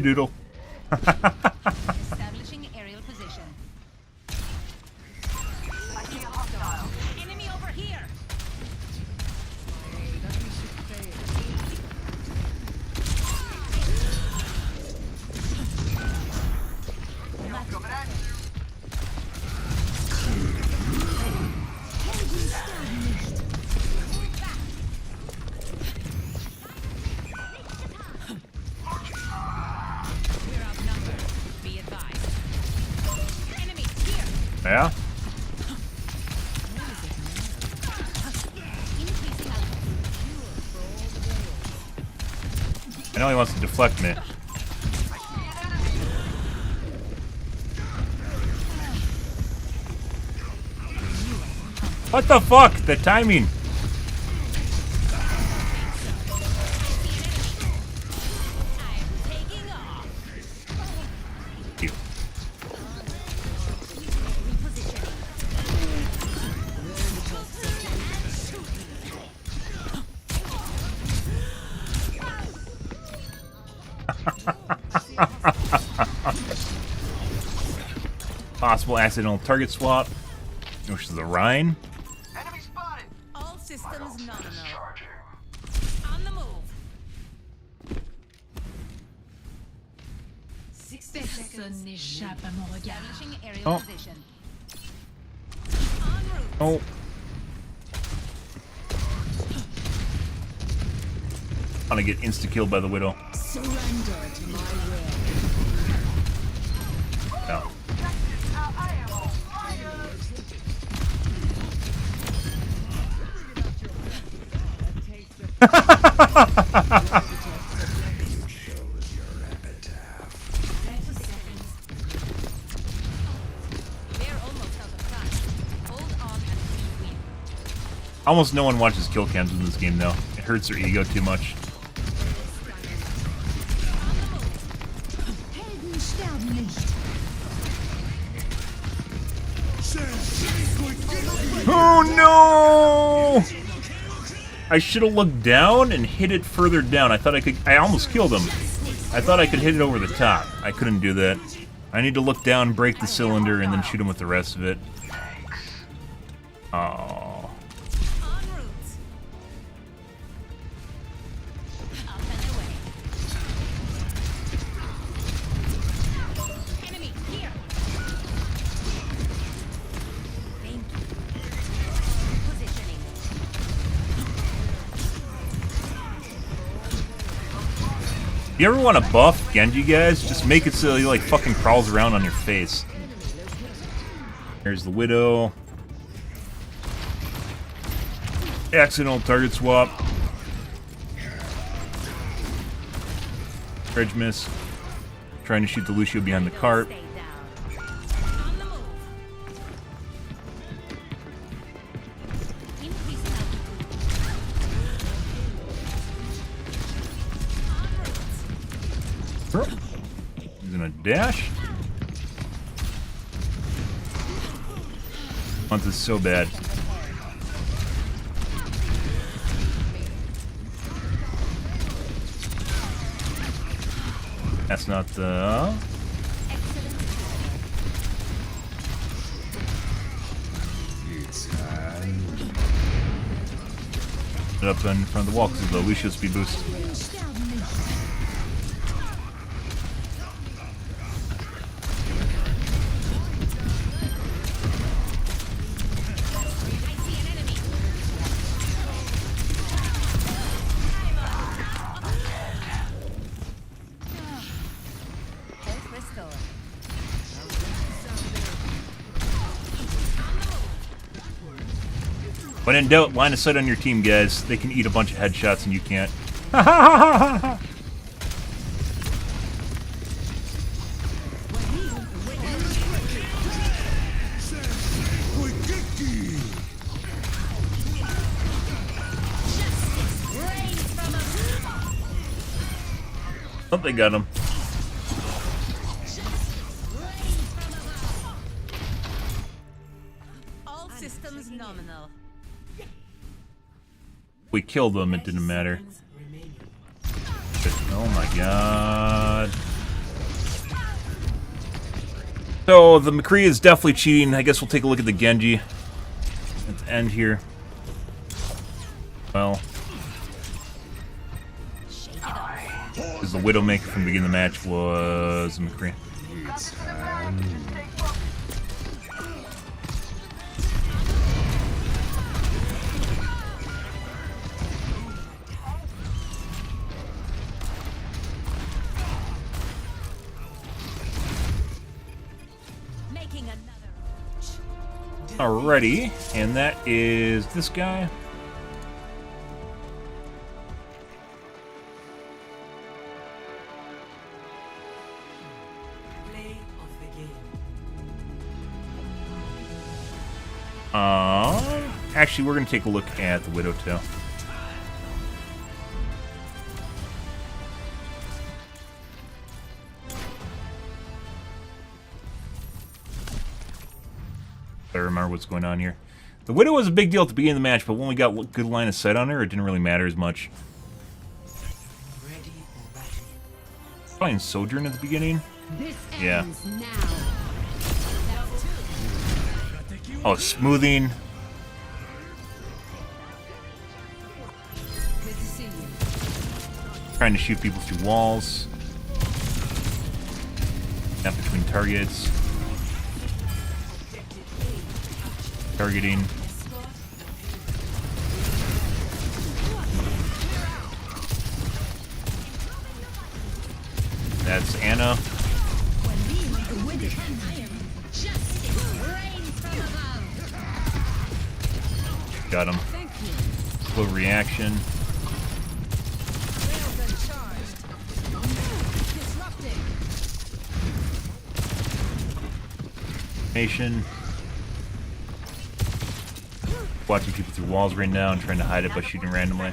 Doodle. Establishing aerial position. I see a hostile. Enemy over here. Coming at you. We're outnumbered. Be advised. Enemy here. Yeah? Increasing altitude. I know he wants to deflect me. What the fuck? The timing. Taking off. You. Possible accidental target swap. Which is the Rhine. Enemy spotted. All systems nominal. On the move. 60 seconds n'échappe à mon regard. Establishing aerial Oh. position. Oh. I'm gonna get insta-killed by the Widow. Surrender to my will. No. Almost no one watches kill cams in this game, though. It hurts their ego too much. Oh no! I should have looked down and hit it further down. I thought I could. I almost killed him. I thought I could hit it over the top. I couldn't do that. I need to look down, break the cylinder, and then shoot him with the rest of it. Oh. You ever want to buff Genji, guys? Just make it so he like fucking crawls around on your face. There's the Widow. Accidental target swap. Dredge miss. Trying to shoot the Lucio behind the cart. He's gonna dash. Want this so bad. That's not the. Put it up in front of the wall because of the Lucio speed boost. When in doubt, line of sight on your team, guys. They can eat a bunch of headshots and you can't. Oh, they got him. All systems nominal. We killed them, it didn't matter. But, oh my god. So the McCree is definitely cheating. I guess we'll take a look at the Genji at the end here. Well, because the Widowmaker from the beginning of the match was the McCree. Alrighty, and that is this guy. Play of the game. Actually, we're gonna take a look at the Widow too. I remember what's going on here. The Widow was a big deal at the beginning of the match, but when we got good line of sight on her, it didn't really matter as much. Playing Sojourn at the beginning. Yeah. Oh, smoothing. Trying to shoot people through walls. Not between targets. Targeting. That's Anna. Got him. Slow reaction. Nation. Watching people through walls right now and trying to hide it by shooting randomly.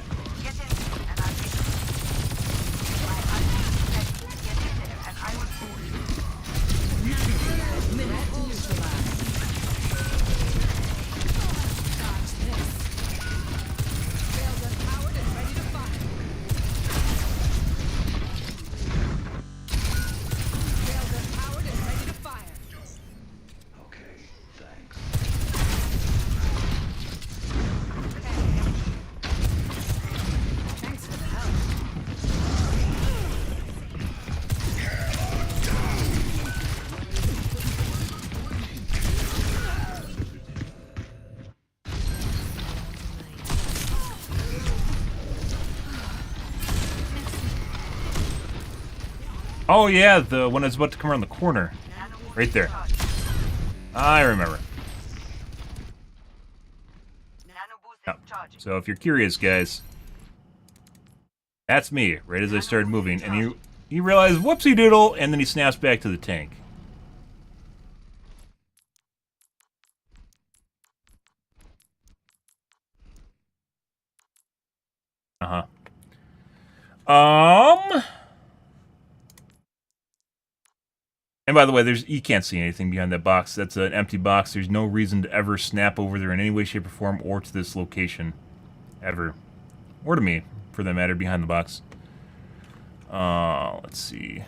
Oh yeah, the one that's about to come around the corner. Right there. I remember. Oh. So if you're curious, guys, that's me, right as I started moving, and you realize, whoopsie doodle, and then he snaps back to the tank. And by the way, you can't see anything behind that box. That's an empty box. There's no reason to ever snap over there in any way, shape, or form, or to this location. Ever. Or to me, for that matter, behind the box. Let's see.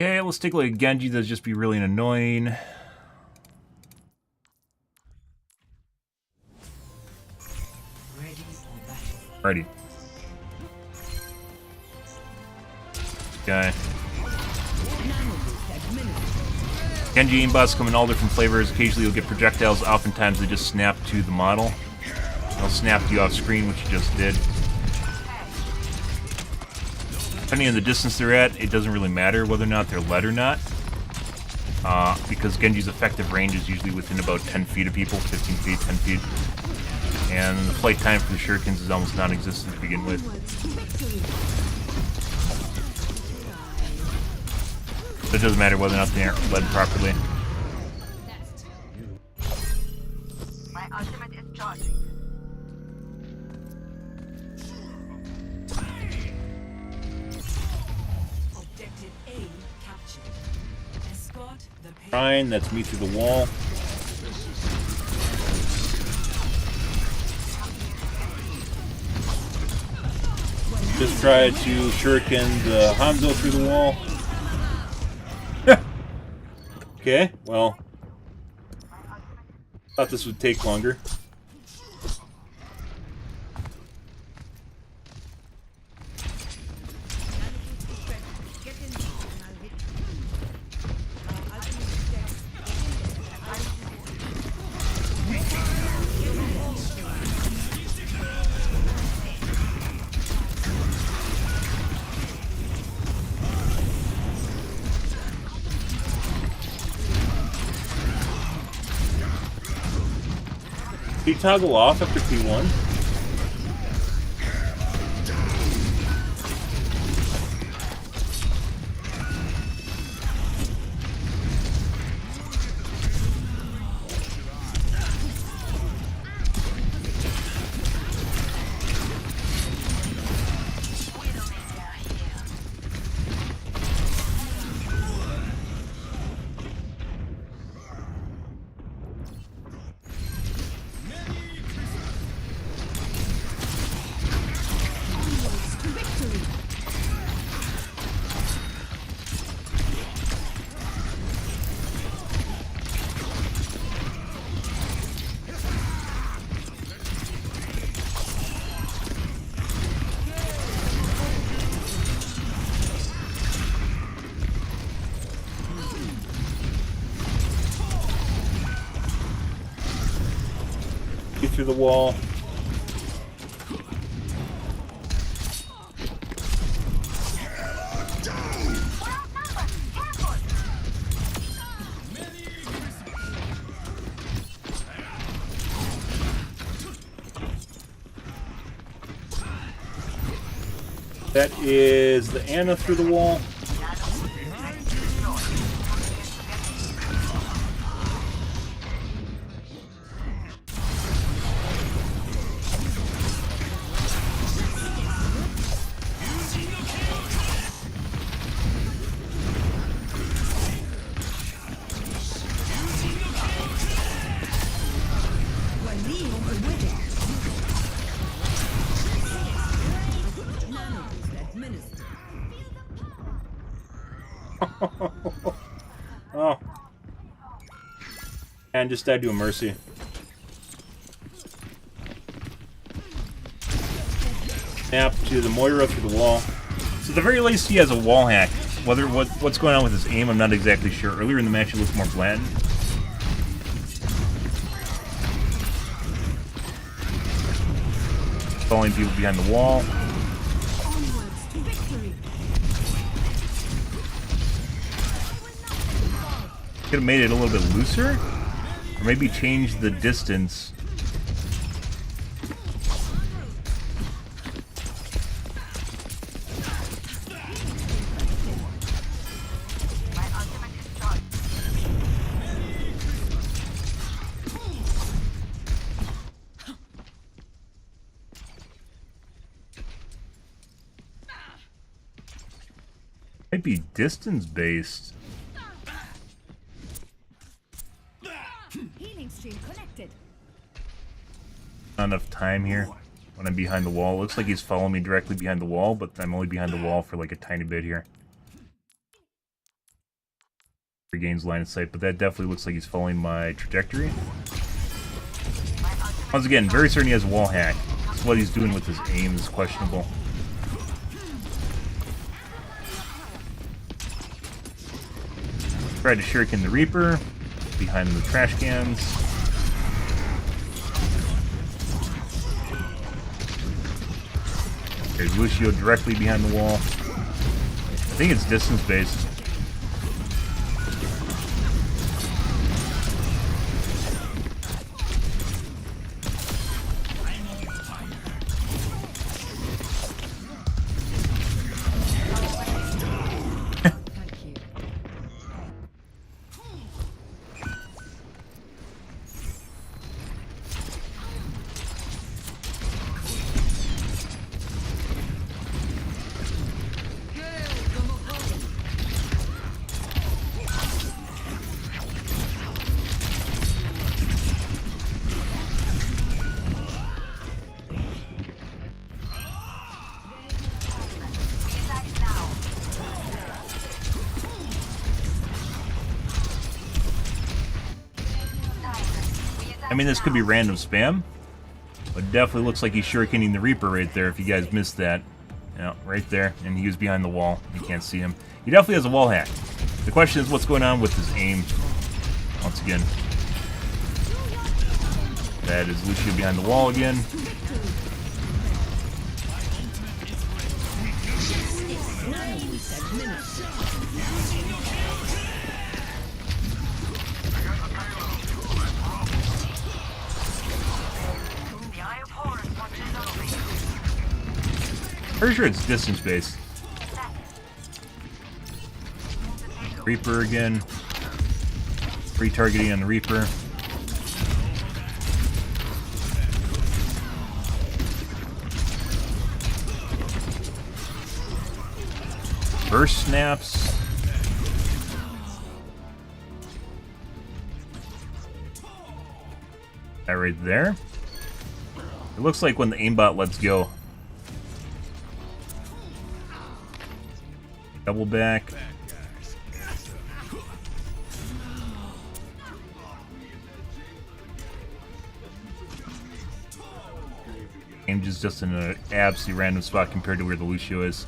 Okay, let's take a look at Genji. That'll just be really annoying. Ready. Okay. Genji aimbots come in all different flavors. Occasionally you'll get projectiles. Oftentimes they just snap to the model. They'll snap to you off screen, which you just did. Depending on the distance they're at, it doesn't really matter whether or not they're LED or not. because Genji's effective range is usually within about 10 feet of people, 15 feet, 10 feet. And the flight time for the shurikens is almost non-existent to begin with. So it doesn't matter whether or not they aren't led properly. My ultimate is charging. Objective A captured. Escort the payload. Fine, that's me through the wall. Just try to shuriken the Hanzo through the wall. Okay, well, thought this would take longer. Can you toggle off after P1? Through the wall. That is the Ana through the wall. Oh. And just died to a Mercy. Snap to the Moira through the wall. So at the very least he has a wall hack. What's going on with his aim, I'm not exactly sure. Earlier in the match it looked more bland. Following people behind the wall. Could have made it a little bit looser, or maybe change the distance. Might be distance based. Healing stream connected. Not enough time here when I'm behind the wall. Looks like he's following me directly behind the wall, but I'm only behind the wall for like a tiny bit here. Regains line of sight, but that definitely looks like he's following my trajectory. Once again, very certain he has a wall hack. So what he's doing with his aim is questionable. Tried to shuriken the Reaper behind the trash cans. There's Lucio directly behind the wall. I think it's distance based. I mean, this could be random spam, but it definitely looks like he's shurikening the Reaper right there, if you guys missed that. Yeah, right there, and he was behind the wall. You can't see him. He definitely has a wall hack. The question is what's going on with his aim. Once again. That is Lucio behind the wall again. Pretty sure it's distance based. Reaper again. Retargeting on the Reaper. Burst snaps. That right there. It looks like when the aimbot lets go. Double back. Aim just in an absolutely random spot compared to where the Lucio is.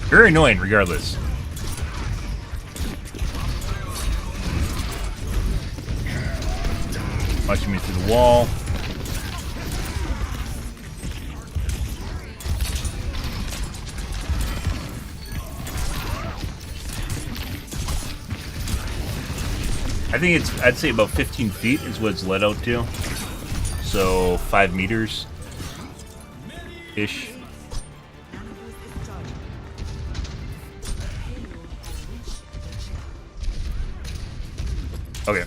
Very annoying, regardless. Watching me through the wall. I think it's, I'd say about 15 feet is what it's let out to. So 5 meters-ish. Okay.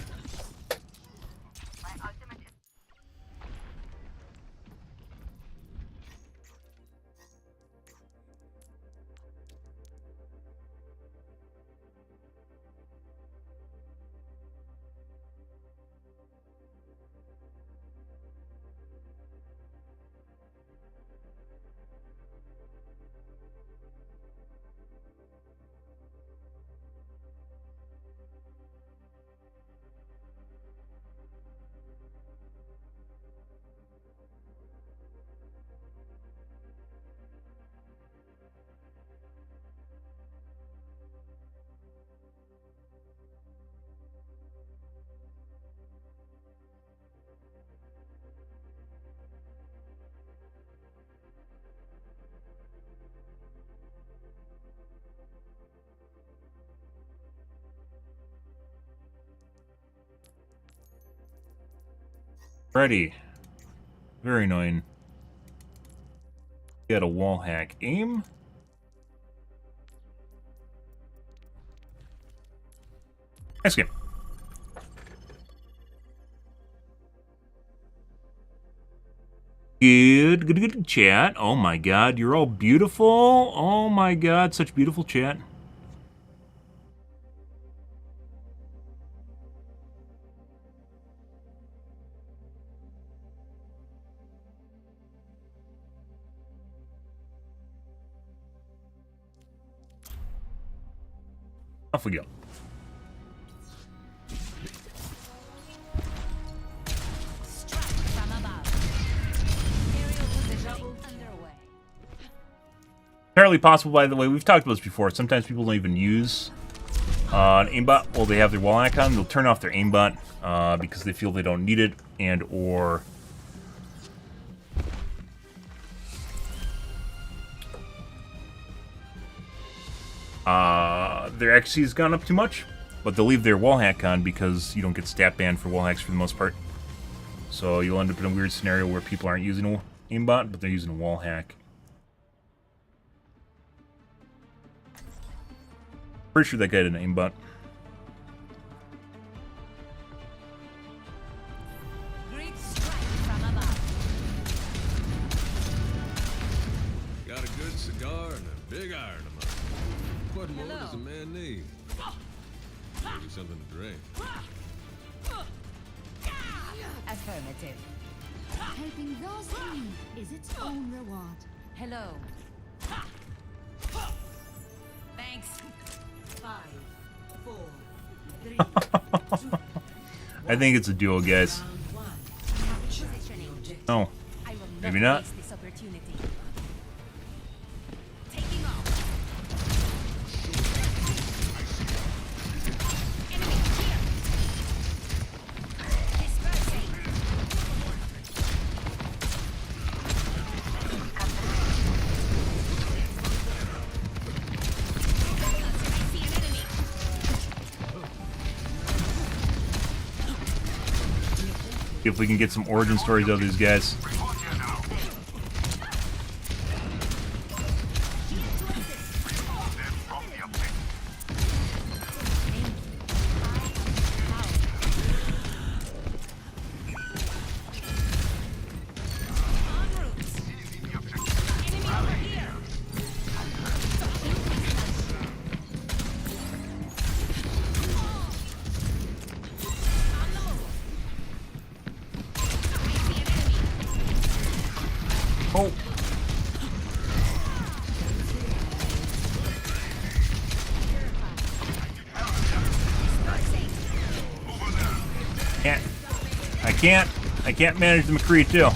Freddy. Very annoying. Got a wall hack. Aim? Nice game. Good chat. Oh my god, you're all beautiful. Oh my god, such beautiful chat. Off we go. Apparently possible, by the way. We've talked about this before. Sometimes people don't even use an aimbot while they have their wall hack on. They'll turn off their aimbot because they feel they don't need it, and or their XC's gone up too much, but they'll leave their wall hack on because you don't get stat banned for wall hacks for the most part. So you'll end up in a weird scenario where people aren't using an aimbot, but they're using a wall hack. Pretty sure that guy had an aimbot. Got a good cigar and a big iron in mine. What more does a man need? Maybe something to drink. Affirmative. Helping those in need is its own reward. Hello. Thanks. 5 I think it's a duo, guys. Oh, maybe not. See if we can get some origin stories out of these guys. Oh. I can't manage the McCree too.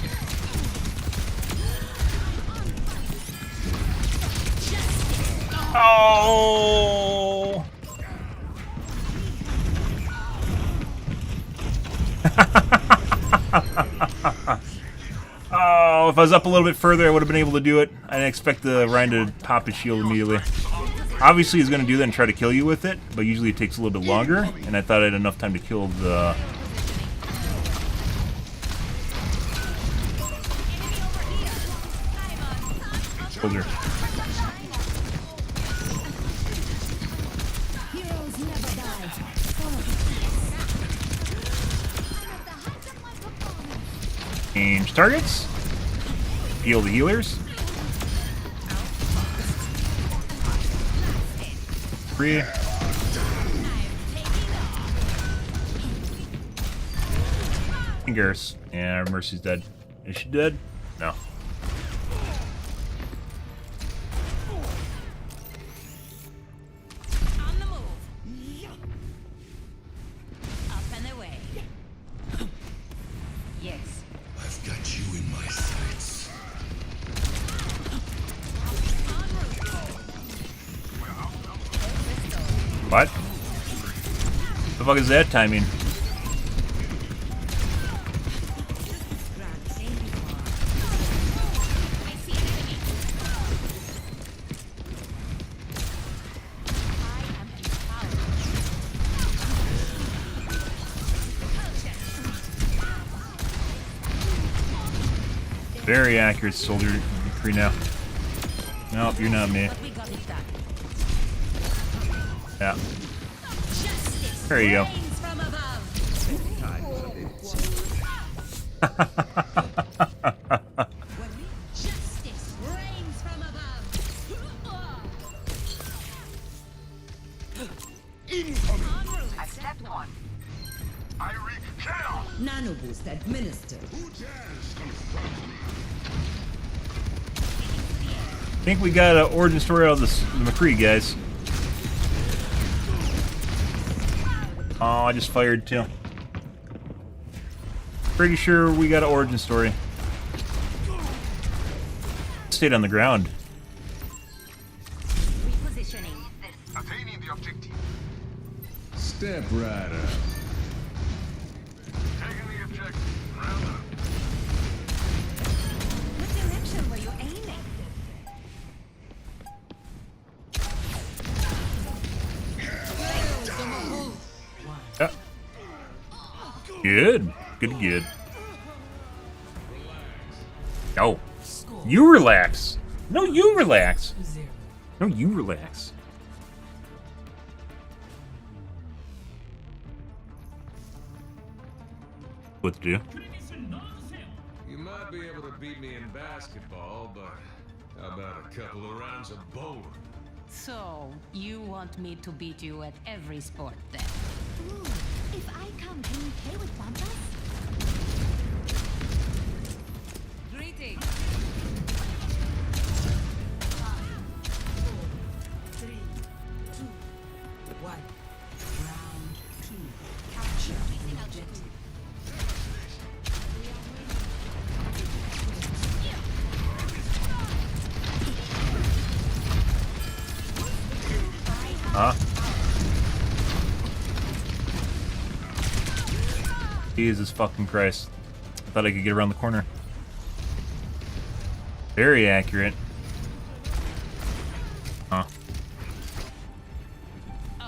Oh. Oh, if I was up a little bit further, I would have been able to do it. I didn't expect the Ryan to pop his shield immediately. Obviously, he's going to do that and try to kill you with it, but usually it takes a little bit longer, and I thought I had enough time to kill the... soldier. Change targets. Heal the healers. 3. Fingers. Yeah, Mercy's dead. Is she dead? No. What? The fuck is that timing? Very accurate soldier McCree now. Nope, you're not me. Yeah. There you go. I stepped one. I wreak chaos. Nano boost administered. I think we got an origin story out of the McCree, guys. Oh, I just fired too. Pretty sure we got an origin story. Stayed on the ground. Repositioning. Attaining the objective. Step right up. Taking the objective. Round up. What direction were you aiming? Good. Good. Oh. You relax. No, you relax. No, you relax. What to do? You might be able to beat me in basketball, but how about a couple of rounds of bowling? So, you want me to beat you at every sport then? Ooh, if I come, can you play with bumpers? Greetings. 5, 4, 3, 2, 1. Round 2. Capture the objective. Uh-huh. Jesus fucking Christ. I thought I could get around the corner. Very accurate. Huh.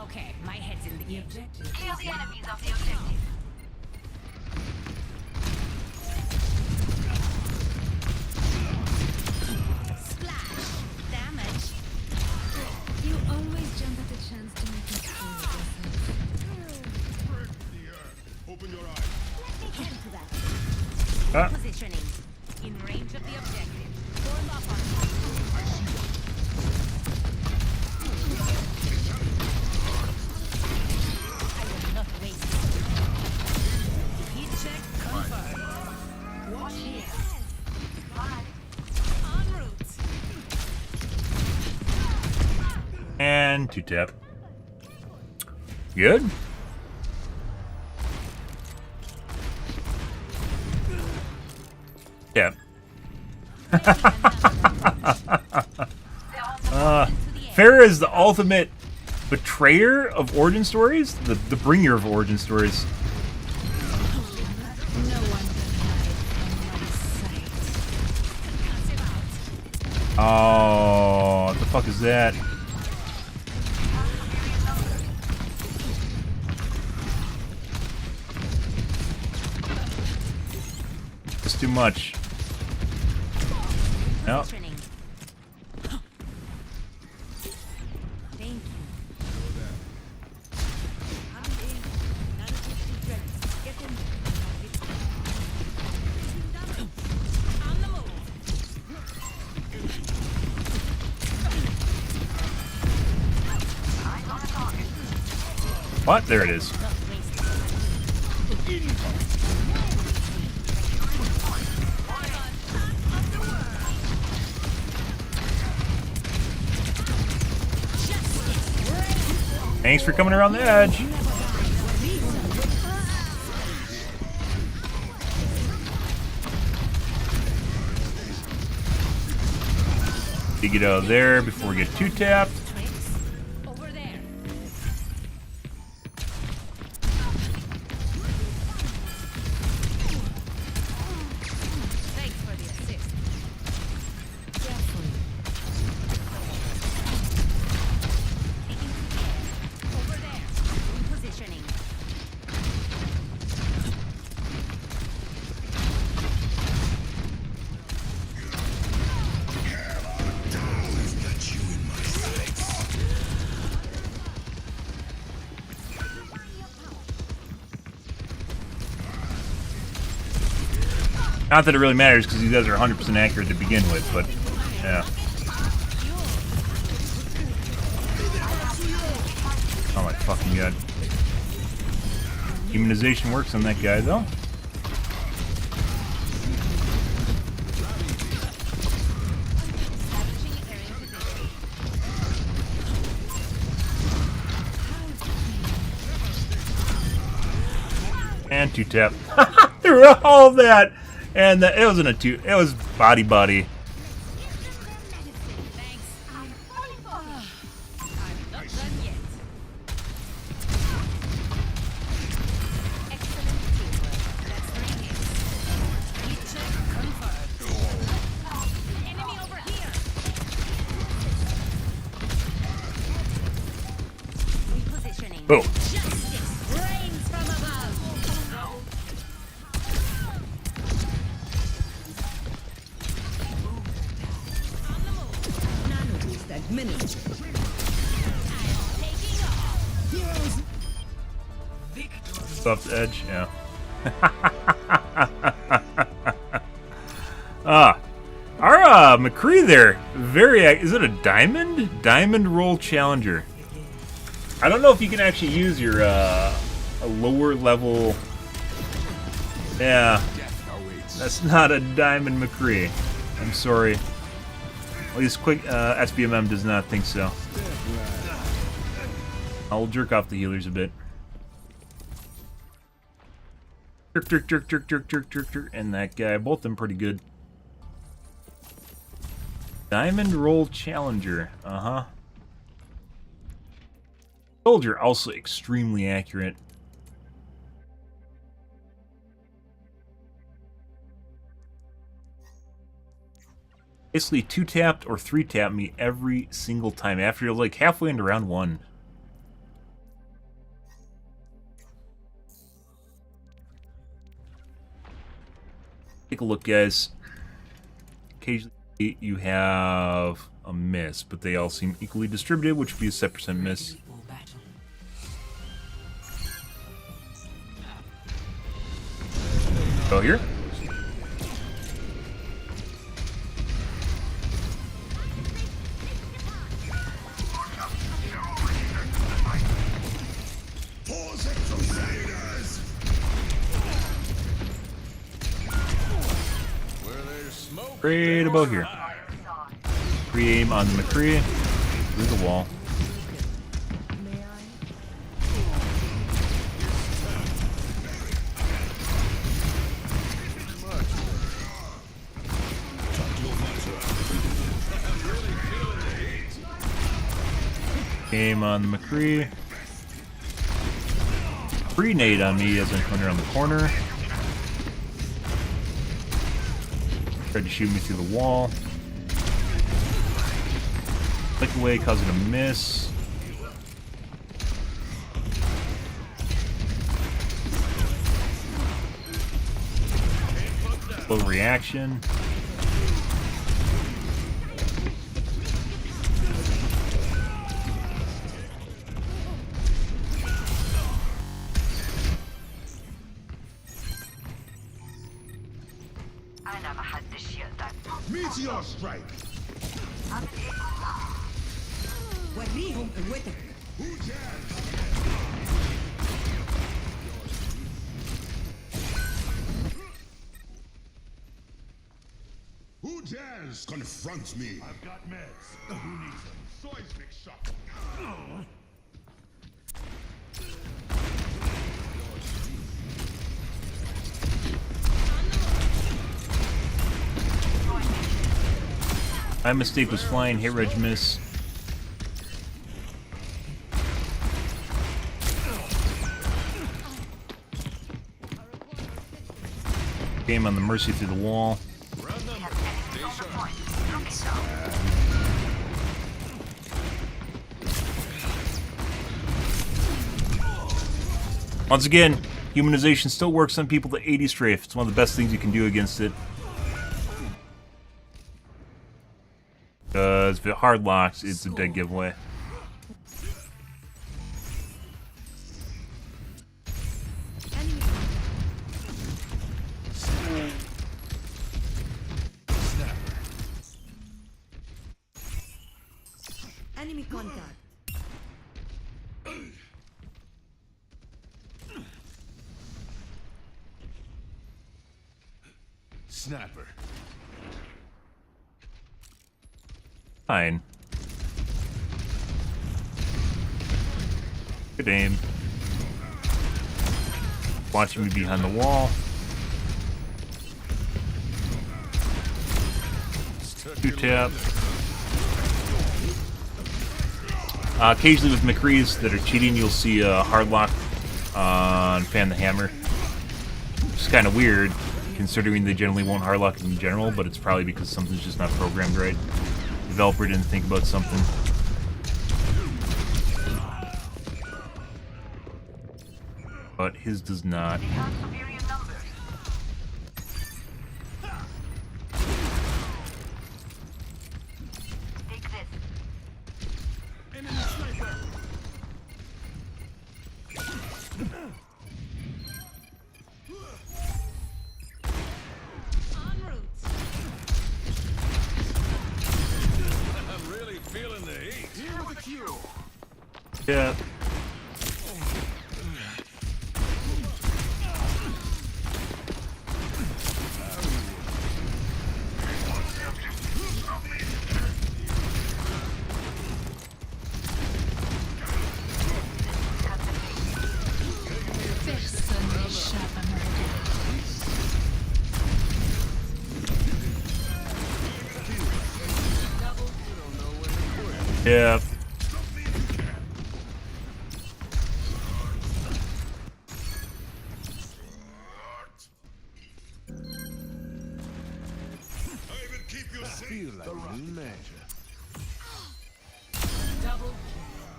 Okay, my head's in the game. Clear the enemies of the objective. Splash. Damage. You always jump at the chance to make us feel Open your eyes. Let me tend to that. Positioning. In range of the objective. Form up on I will not waste it. Heat check confirmed. Watch here. En route. And 2-tap. Good. Yeah. Farrah is the ultimate betrayer of origin stories, the bringer of origin stories. Oh, what the fuck is that? It's too much. No. Thank you. On the move. What? There it is. Thanks for coming around the edge. You get out of there before we get 2-tapped. Over there. Thanks for the assist. Over there. Positioning. Not that it really matters because these guys are 100% accurate to begin with, but yeah. Oh my fucking god. Humanization works on that guy though. And 2-tap. Through all of that. And it wasn't a 2. It was body. Thanks. I'm not done yet. Excellent teamwork. That's 3 hits. Heat check confirmed. Enemy over here. Repositioning. Boom. Justice reigns from above. Soft edge, yeah. Our McCree there, is it a diamond? Diamond roll challenger. I don't know if you can actually use your a lower level. Yeah, that's not a diamond McCree. I'm sorry. At least quick SBMM does not think so. I'll jerk off the healers a bit. Jerk. And that guy. Both of them pretty good. Diamond Roll Challenger. Uh-huh. Soldier also extremely accurate. Basically 2-tapped or 3-tapped me every single time after you're like halfway into round 1. Take a look, guys. Occasionally you have a miss, but they all seem equally distributed, which would be a 7% miss. Go here. Right about here. Pre-aim on the McCree through the wall. Aim on the McCree. Pre-nade on me as I come around the corner. Tried to shoot me through the wall. Click away, causing a miss. Slow reaction. Meteor strike. Who dares confront me? I've got meds. Who needs them? Seismic shock. My mistake was flying, hit reg miss. Game on the Mercy through the wall. Once again, humanization still works on people to 80 strafe. It's one of the best things you can do against it. Because if it hard locks, it's a dead giveaway. Enemy contact. Snapper. Fine. Good aim. Watching me behind the wall. 2-tap. Occasionally with McCrees that are cheating, you'll see a hard lock on Fan the Hammer. It's kind of weird, considering they generally won't hard lock in general, but it's probably because something's just not programmed right. Developer didn't think about something. But his does not. Yeah. Yeah. feel like a new measure. Double.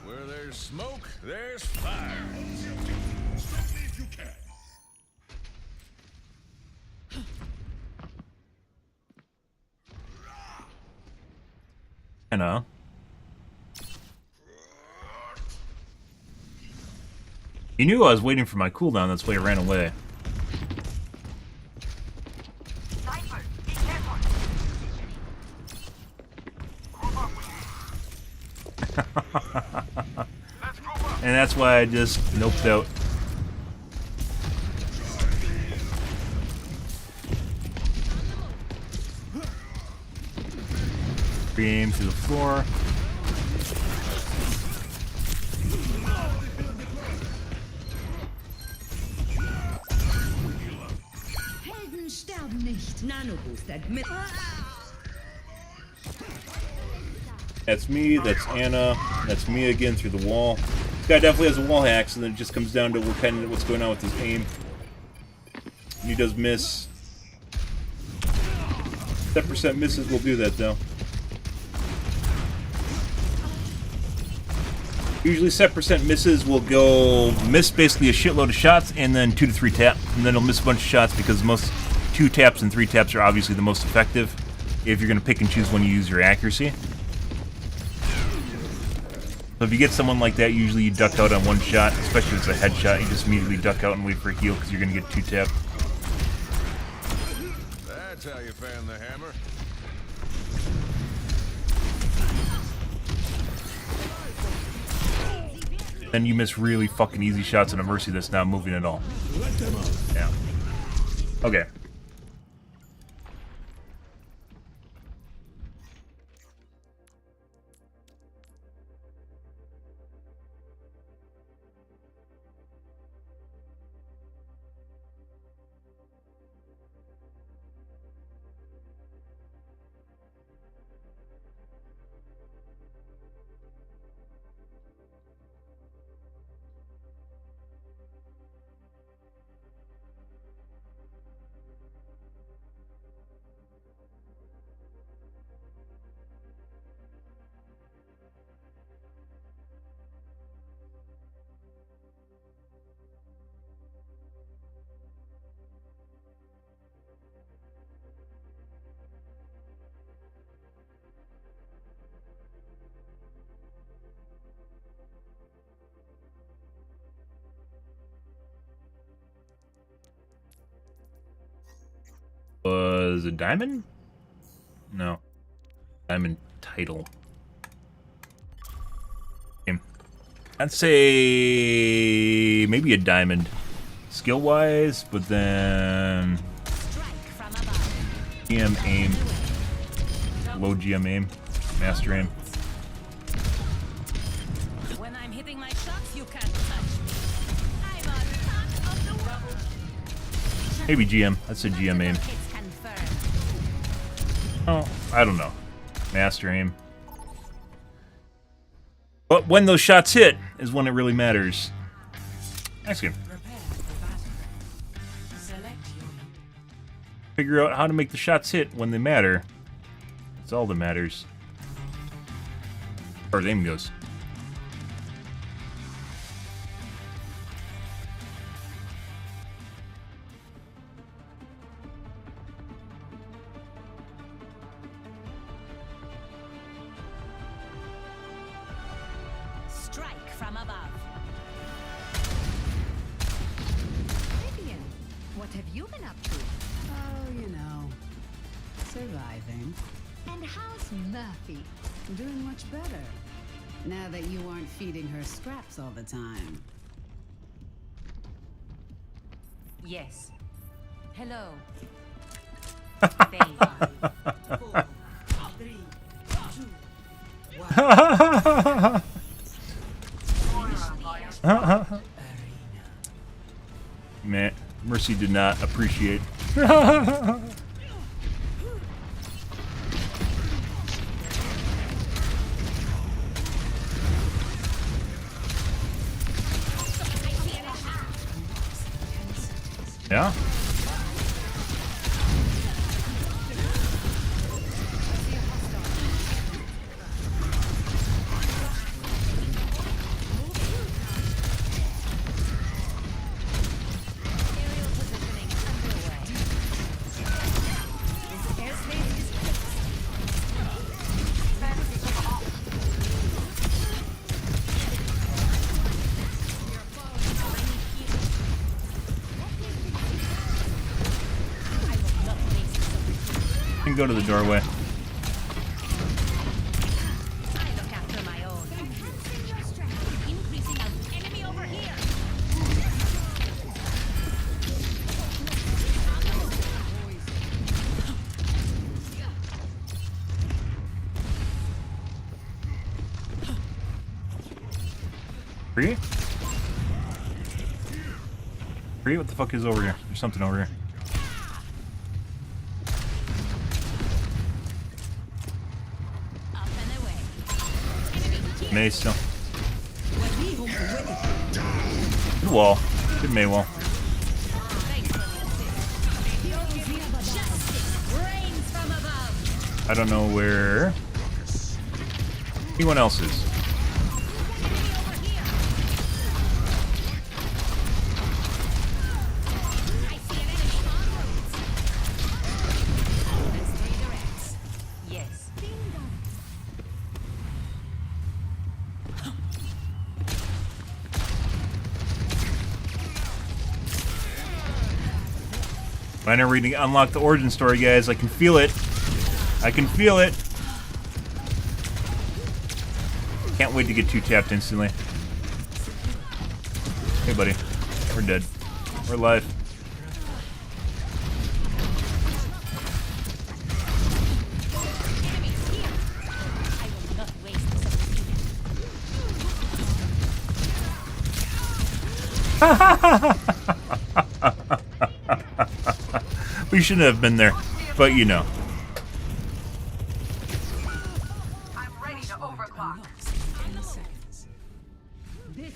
Where there's smoke, there's fire. Stop me if you can. I know. He knew I was waiting for my cooldown, that's why he ran away. Sniper, be careful. And that's why I just noped out. Beam to the floor. Helden sterben nicht. Nanoboost admit. That's me, that's Anna, that's me again through the wall. This guy definitely has a wall hack, so then it just comes down to what's going on with his aim. And he does miss. 10% misses will do that though. Usually set percent misses will go miss basically a shitload of shots and then 2 to 3 tap, and then he'll miss a bunch of shots because most 2 taps and 3 taps are obviously the most effective if you're going to pick and choose when you use your accuracy. So if you get someone like that, usually you duck out on 1 shot, especially if it's a headshot, you just immediately duck out and wait for a heal because you're going to get 2 tapped. That's how you fan the hammer. Then you miss really fucking easy shots on a Mercy that's not moving at all. Yeah. Okay. Was it diamond? No. Diamond title. Okay. I'd say maybe a diamond. Skill-wise, but then GM aim. Low GM aim. Master aim. When I'm hitting my shots, you can't touch me. I'm on top of the world. Maybe GM. I'd say GM aim. Oh, I don't know. Master aim. But when those shots hit is when it really matters. Ask him. Figure out how to make the shots hit when they matter. That's all that matters. As far as aim goes. Strike from above. Vivian, what have you been up to? Oh, you know, surviving. And how's Murphy? Doing much better. Now that you aren't feeding her scraps all the time. Yes. Hello. 5, 4, 3, 2, 1. Man, Mercy did not appreciate. Yeah? You go to the doorway. I look after my own. Increasing out. Enemy over here. Free? Free? What the fuck is over here? There's something over here. Up and away. May still. Good wall. Good May wall. Rains from above. I don't know where anyone else is. Yes. Minor reading, unlock the origin story, guys. I can feel it. I can feel it. Can't wait to get 2-tapped instantly. Hey, buddy. We're dead. We're alive. We shouldn't have been there, but you know. I'm ready to overclock.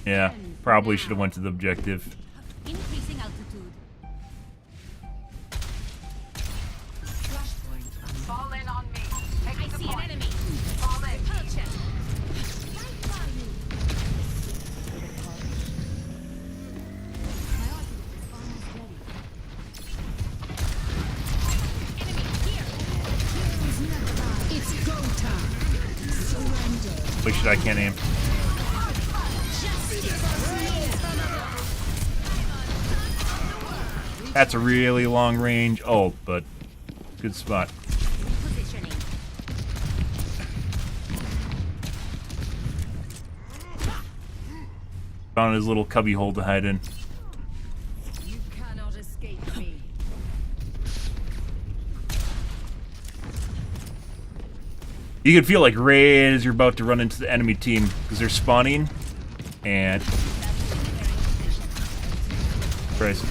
Yeah, probably should have went to the objective. Increasing altitude. Fall in on me. I see an enemy. Fall in. It's go time. Surrender. Wait, shit, I can't aim. That's a really long range. Oh, but good spot. Positioning. Found his little cubby hole to hide in. You cannot escape me. You can feel like right as you're about to run into the enemy team because they're spawning and Christ.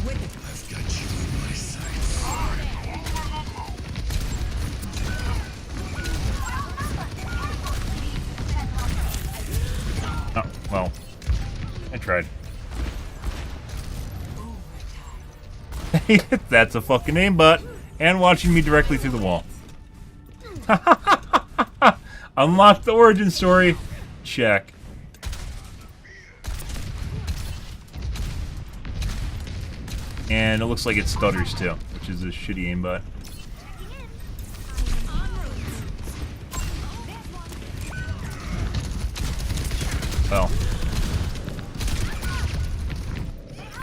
I've got you in my sights. Oh, well, I tried. That's a fucking aimbot. And watching me directly through the wall. Unlock the origin story. Check. And it looks like it stutters too, which is a shitty aimbot. Well.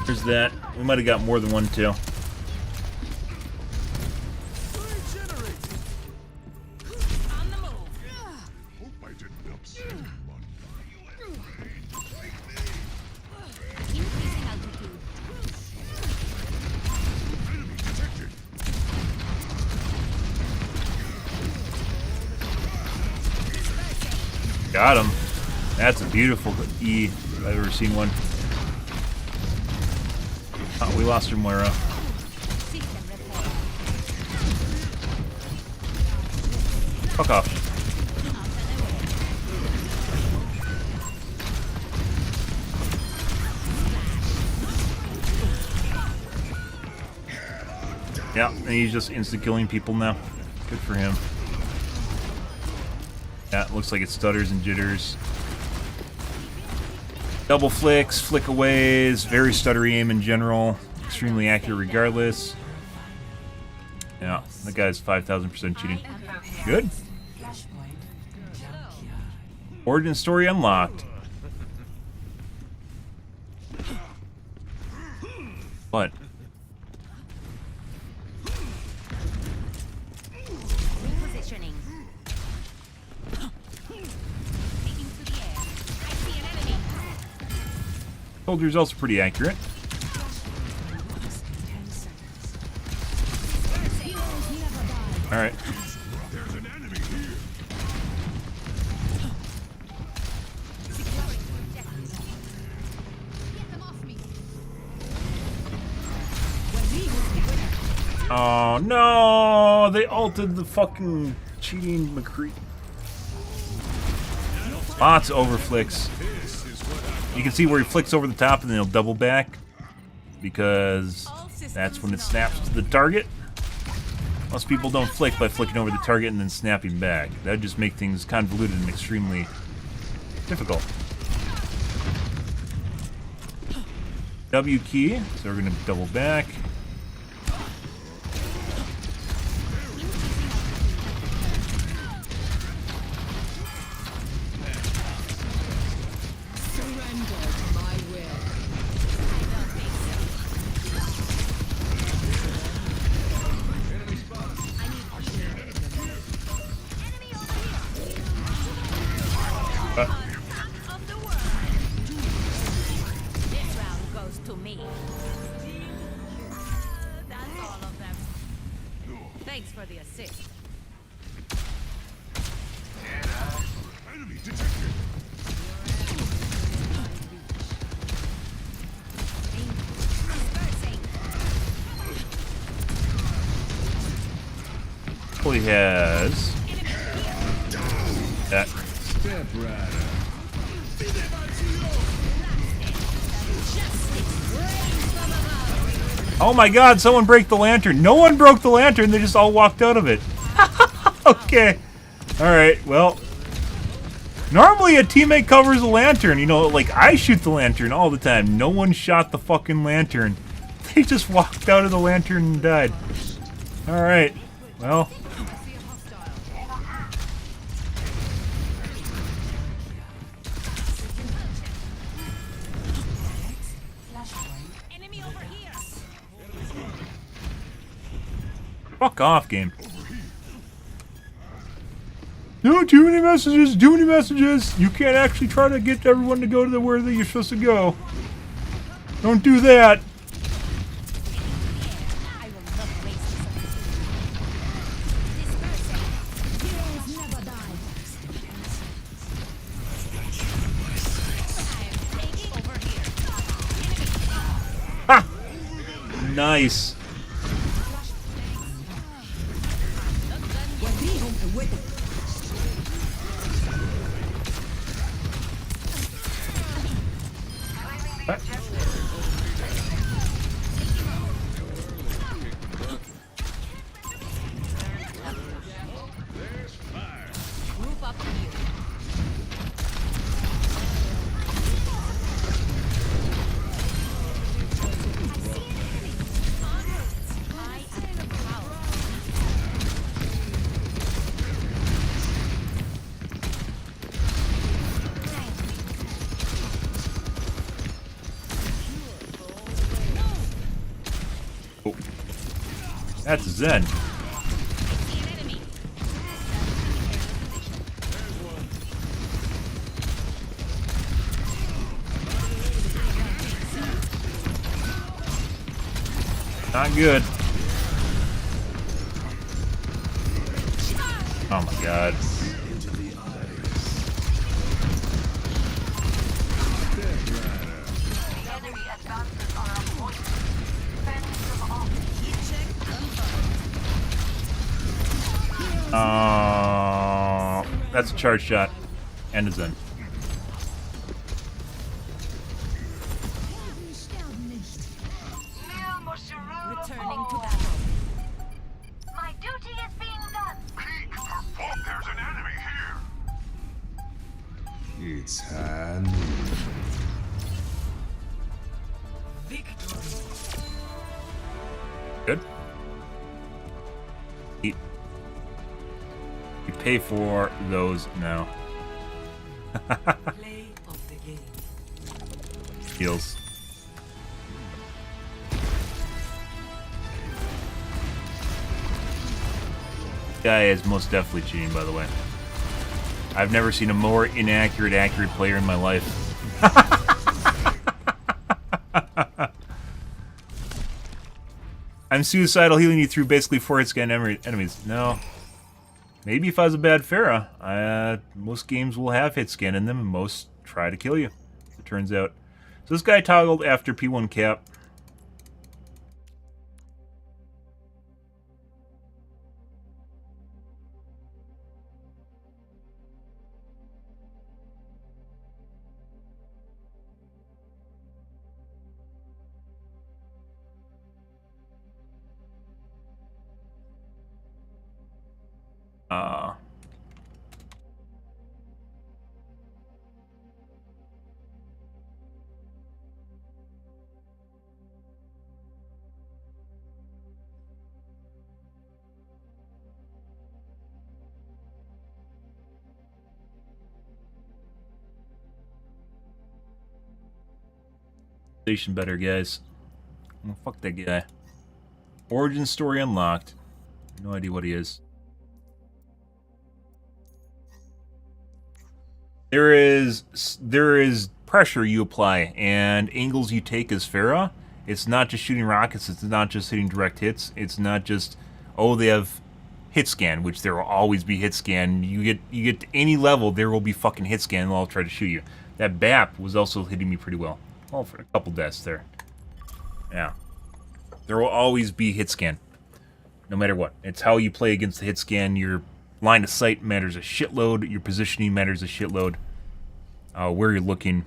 There's that. We might have got more than one too. Got him. That's a beautiful E if I've ever seen one. Oh, we lost her Moira. Fuck off. Yeah, and he's just insta-killing people now. Good for him. Yeah, it looks like it stutters and jitters. Double flicks, flickaways, very stuttery aim in general. Extremely accurate regardless. Yeah, that guy's 5,000% cheating. Good. Origin story unlocked. What? Repositioning. Taking to the air. I see an enemy. Told you results are pretty accurate. Alright. There's an enemy here. Oh no! They ulted the fucking cheating McCree. Lots of overflicks. You can see where he flicks over the top and then he'll double back. Because that's when it snaps to the target. Most people don't flick by flicking over the target and then snapping back. That would just make things convoluted and extremely difficult. W key, so we're going to double back. This round goes to me. That's all of them. Thanks for the assist. Enemy detected. Well, he has that. Step right. Oh my god, someone break the lantern. No one broke the lantern, they just all walked out of it. Okay. Alright, well. Normally a teammate covers a lantern. You know, like I shoot the lantern all the time. No one shot the fucking lantern. They just walked out of the lantern and died. Alright, well. Fuck off, game. No, too many messages, too many messages. You can't actually try to get everyone to go to where you're supposed to go. Don't do that. Ha! Nice. Oh. That's Zen. Not good. Oh my god. That's a charge shot. And a Zen. Returning to battle. My duty is being done. Oh, there's an enemy here. It's hand. Good. Eat. You pay for those now. Play of the game. Heals. Guy is most definitely cheating, by the way. I've never seen a more accurate player in my life. I'm suicidal, healing you through basically 4 hit scan enemies. No. Maybe if I was a bad Pharah. Most games will have hit scan in them, and most try to kill you, it turns out. So this guy toggled after P1 cap. Station better, guys. Oh, fuck that guy. Origin story unlocked. No idea what he is. There is pressure you apply and angles you take as Pharah. It's not just shooting rockets. It's not just hitting direct hits. It's not just, oh, they have hit scan, which there will always be hit scan. You get to any level, there will be fucking hit scan. They'll all try to shoot you. That BAP was also hitting me pretty well. Oh, for a couple deaths there. Yeah. There will always be hit scan. No matter what. It's how you play against the hit scan. Your line of sight matters a shitload. Your positioning matters a shitload. Where you're looking.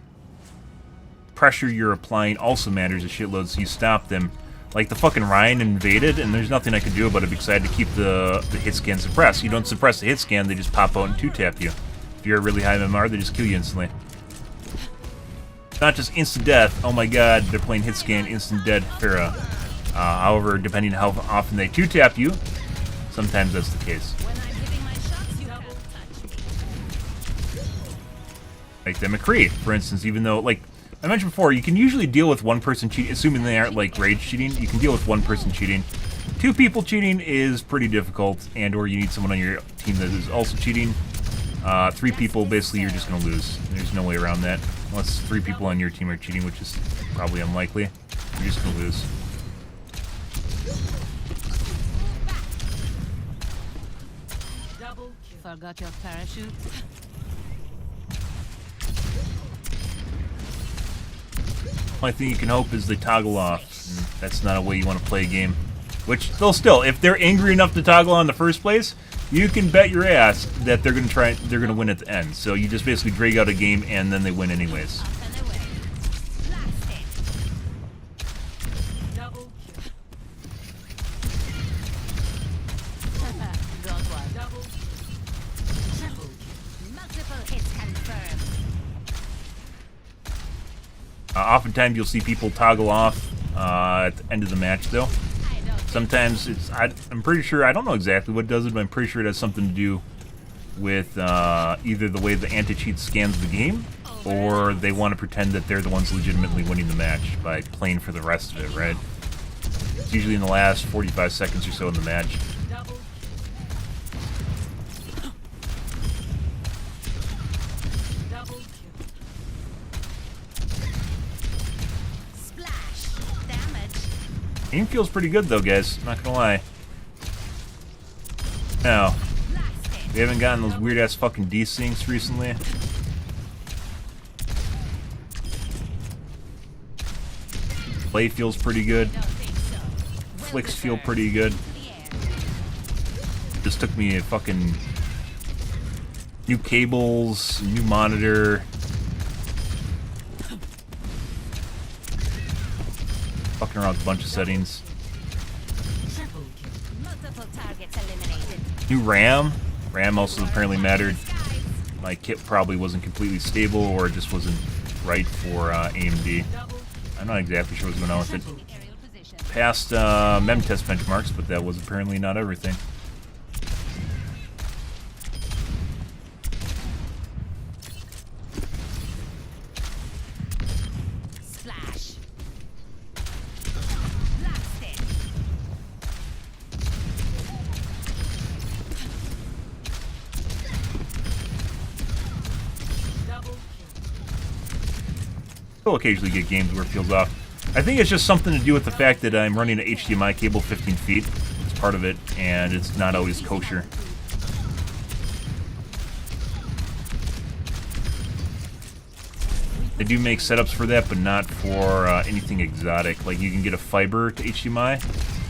Pressure you're applying also matters a shitload, so you stop them. Like the fucking Ryan invaded, and there's nothing I could do about it because I had to keep the hit scan suppressed. You don't suppress the hit scan, they just pop out and 2-tap you. If you're a really high MMR, they just kill you instantly. Not just instant death, oh my god, they're playing hit scan, instant dead Pharah. However, depending on how often they 2-tap you, sometimes that's the case. Like the McCree, for instance, even though, like I mentioned before, you can usually deal with one person cheating, assuming they aren't like rage cheating, you can deal with one person cheating. 2 people cheating is pretty difficult, and or you need someone on your team that is also cheating. 3 people, basically you're just going to lose. There's no way around that. Unless 3 people on your team are cheating, which is probably unlikely. You're just going to lose. Forgot your parachute? Only thing you can hope is they toggle off. And that's not a way you want to play a game. Which, they'll still, if they're angry enough to toggle on in the first place, you can bet your ass that they're gonna win at the end. So you just basically drag out a game and then they win anyways. Oftentimes you'll see people toggle off at the end of the match though. Sometimes it's, I'm pretty sure, I don't know exactly what does it, but I'm pretty sure it has something to do with either the way the anti-cheat scans the game, or they want to pretend that they're the ones legitimately winning the match by playing for the rest of it, right? It's usually in the last 45 seconds or so in the match. Aim feels pretty good though, guys. Not gonna lie. Now, we haven't gotten those weird ass fucking desyncs recently. Play feels pretty good. Flicks feel pretty good. Just took me a fucking new cables, new monitor. Fucking around with a bunch of settings. New RAM. RAM also apparently mattered. My kit probably wasn't completely stable, or it just wasn't right for AMD. I'm not exactly sure what's going on with it. Passed mem test benchmarks, but that was apparently not everything. I'll occasionally get games where it feels off. I think it's just something to do with the fact that I'm running an HDMI cable 15 feet. It's part of it, and it's not always kosher. They do make setups for that, but not for anything exotic. Like, you can get a fiber to HDMI,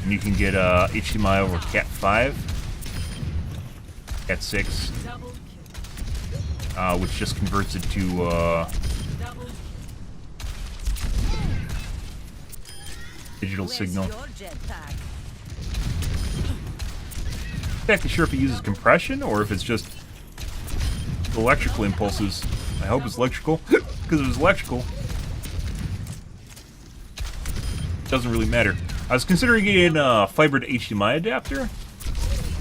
and you can get HDMI over Cat 5, Cat 6, which just converts it to digital signal. Not exactly sure if it uses compression or if it's just electrical impulses. I hope it's electrical, because if it's electrical, it doesn't really matter. I was considering getting a fiber to HDMI adapter,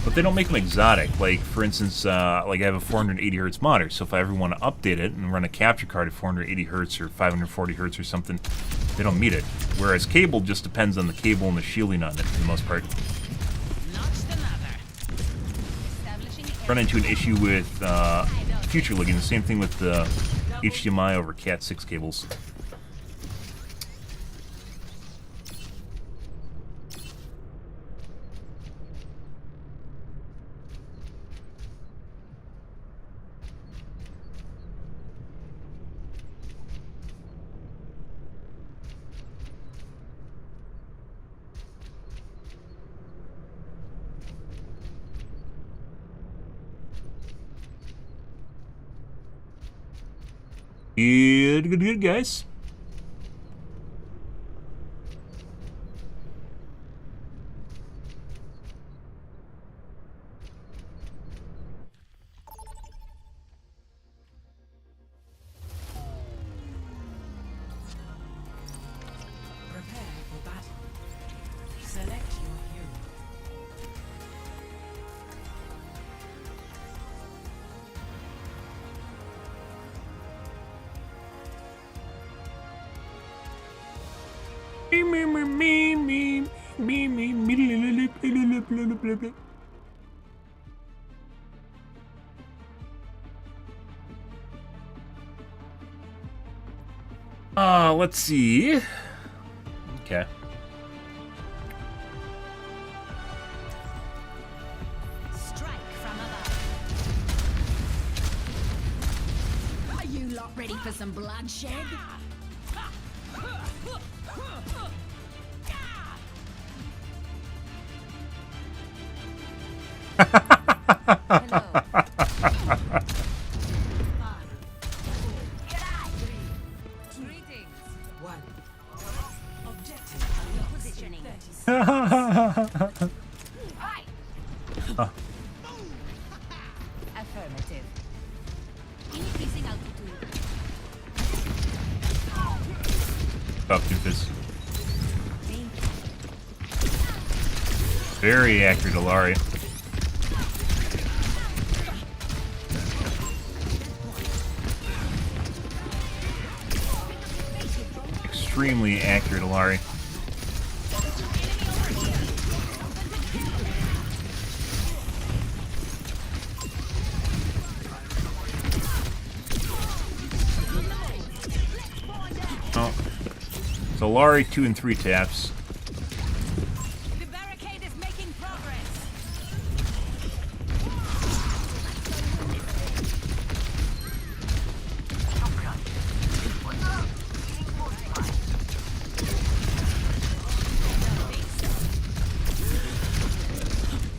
but they don't make them exotic. Like, for instance, like I have a 480 hertz monitor, so if I ever want to update it and run a capture card at 480 hertz or 540 hertz or something, they don't meet it. Whereas cable just depends on the cable and the shielding on it for the most part. Run into an issue with Future League, and the same thing with the HDMI over Cat 6 cables. Good, guys. Prepare for battle. Select your hero. Let's see. Okay. Strike from above. Are you lot ready for some bloodshed? Affirmative. Increasing altitude. Up, doofus. Very accurate, Alari. Extremely accurate, Alari. Oh. So Alari 2 and 3 taps. The barricade is making progress.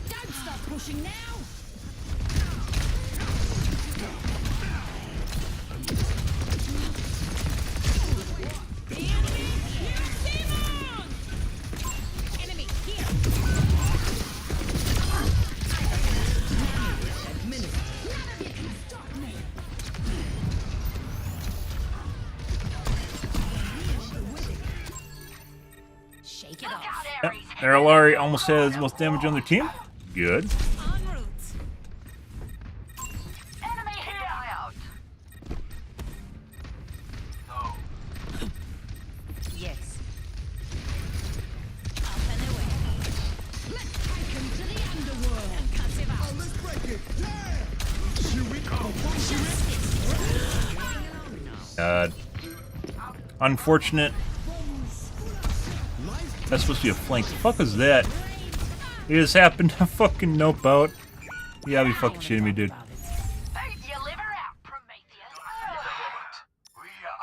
Don't stop pushing now! Shake it off. Yep. There, Alari almost has the most damage on their team. Good. En route. Enemy here! Out. No. Yes. Up and away. Let's take him to the underworld! Cut him out. Let's break it! Yeah! God. Unfortunate. That's supposed to be a flank. The fuck is that? He just happened to fucking nope out. You gotta be fucking shitting me, dude.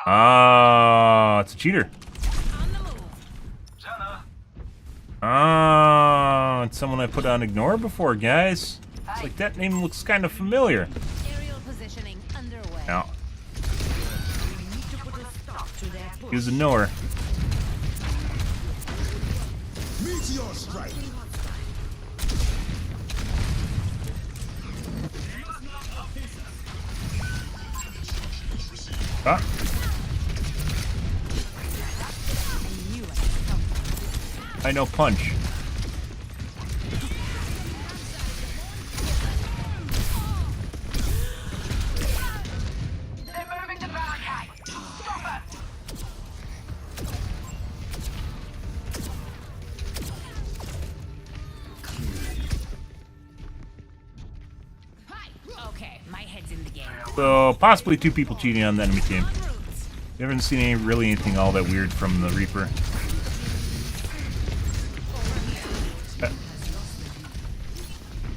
Ah, it's a cheater. Ah, it's someone I put on ignore before, guys. It's like that name looks kind of familiar. Aerial positioning underway. Now, he's a knower. Meteor strike. Ah. I know punch. Okay, my head's in the game. So, possibly 2 people cheating on the enemy team. You haven't seen really anything all that weird from the Reaper.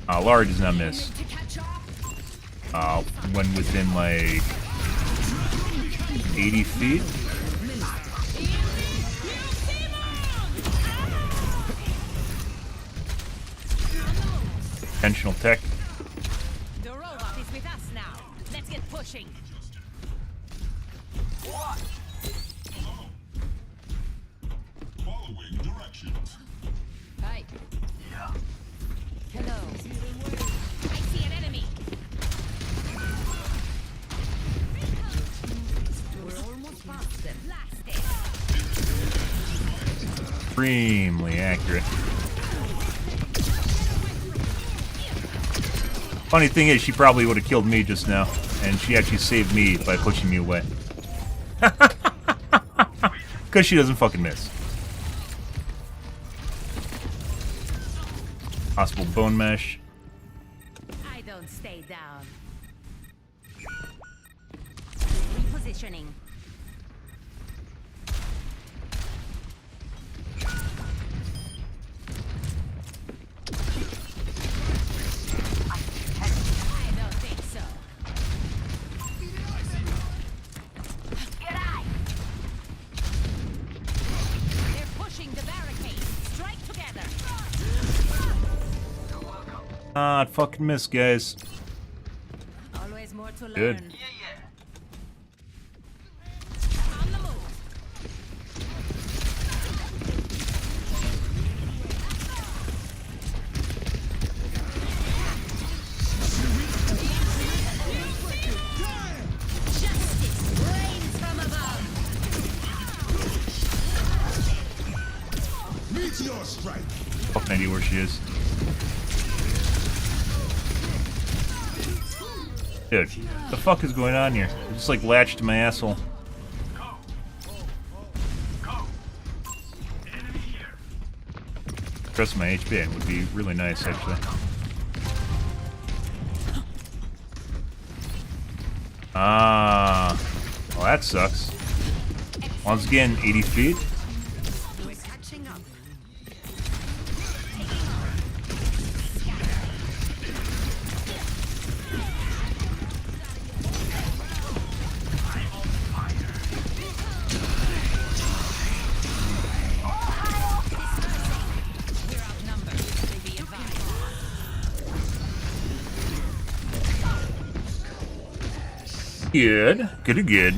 Lara does not miss. When within like 80 feet. Intentional tech. The robot is with us now. Let's get pushing. Following directions. Hi. Yeah. Hello. I see an enemy. We're almost past them. Blasted. Extremely accurate. Funny thing is, she probably would have killed me just now, and she actually saved me by pushing me away. Because she doesn't fucking miss. Possible bone mesh. I don't stay down. Repositioning. I don't think so. They're pushing the barricade. Strike together. Ah, it fucking missed, guys. Always more to learn. Good. On the move. Justice reigns from above. Meteor strike. Fucking idea where she is. Dude, the fuck is going on here? I'm just like latched to my asshole. Press my HP. It would be really nice, actually. Ah, well that sucks. Once again, 80 feet. We're catching up. We're outnumbered. Be advised. Good. Good.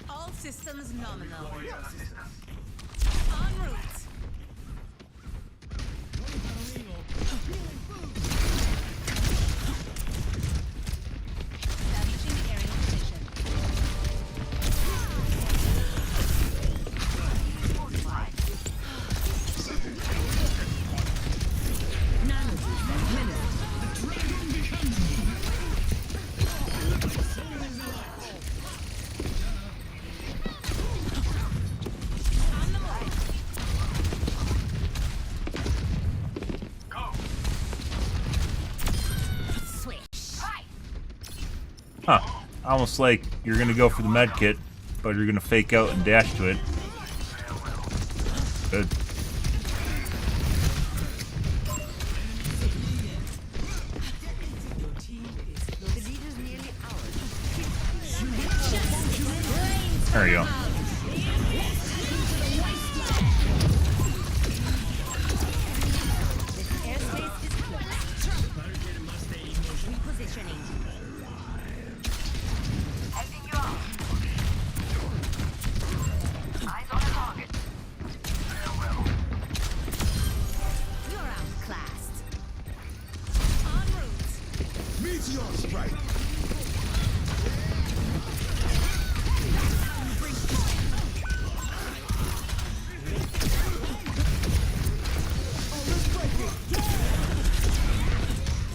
All systems nominal. En route. Establishing aerial position. Huh. Almost like you're gonna go for the med kit, but you're gonna fake out and dash to it. Good. There you go.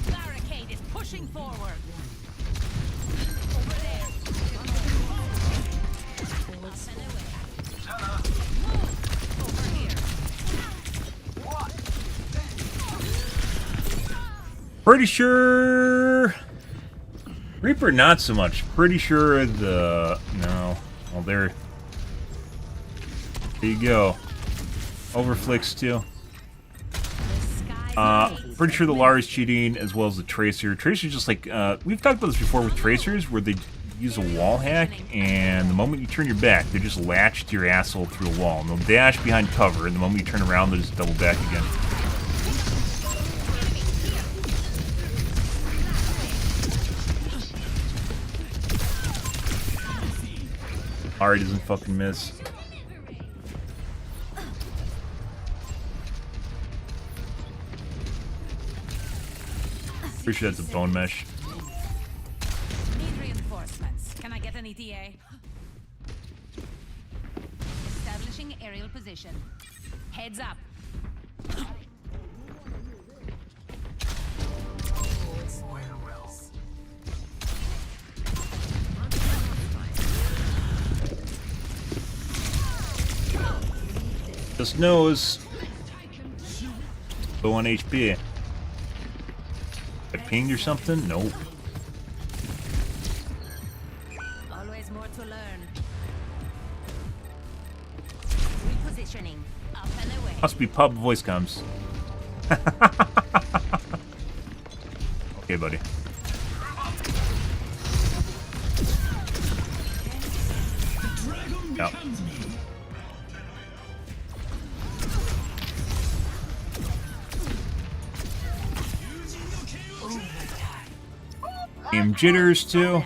Barricade is pushing forward. Over there. Over here. Pretty sure Reaper not so much. Pretty sure the no. Well, there you go. Overflicks too. Pretty sure the Lara's cheating as well as the Tracer. Tracer's just like we've talked about this before with Tracers, where they use a wall hack, and the moment you turn your back, they just latch to your asshole through a wall, and they'll dash behind cover, and the moment you turn around, they'll just double back again. Ari doesn't fucking miss. Pretty sure that's a bone mesh. Need reinforcements. Can I get an ETA? Establishing aerial position. Heads up. Just knows. Low on HP. I pinged or something? Nope. Always more to learn. Repositioning. Up and away. Must be pub voice comms. Okay, buddy. Yep. Game jitters too.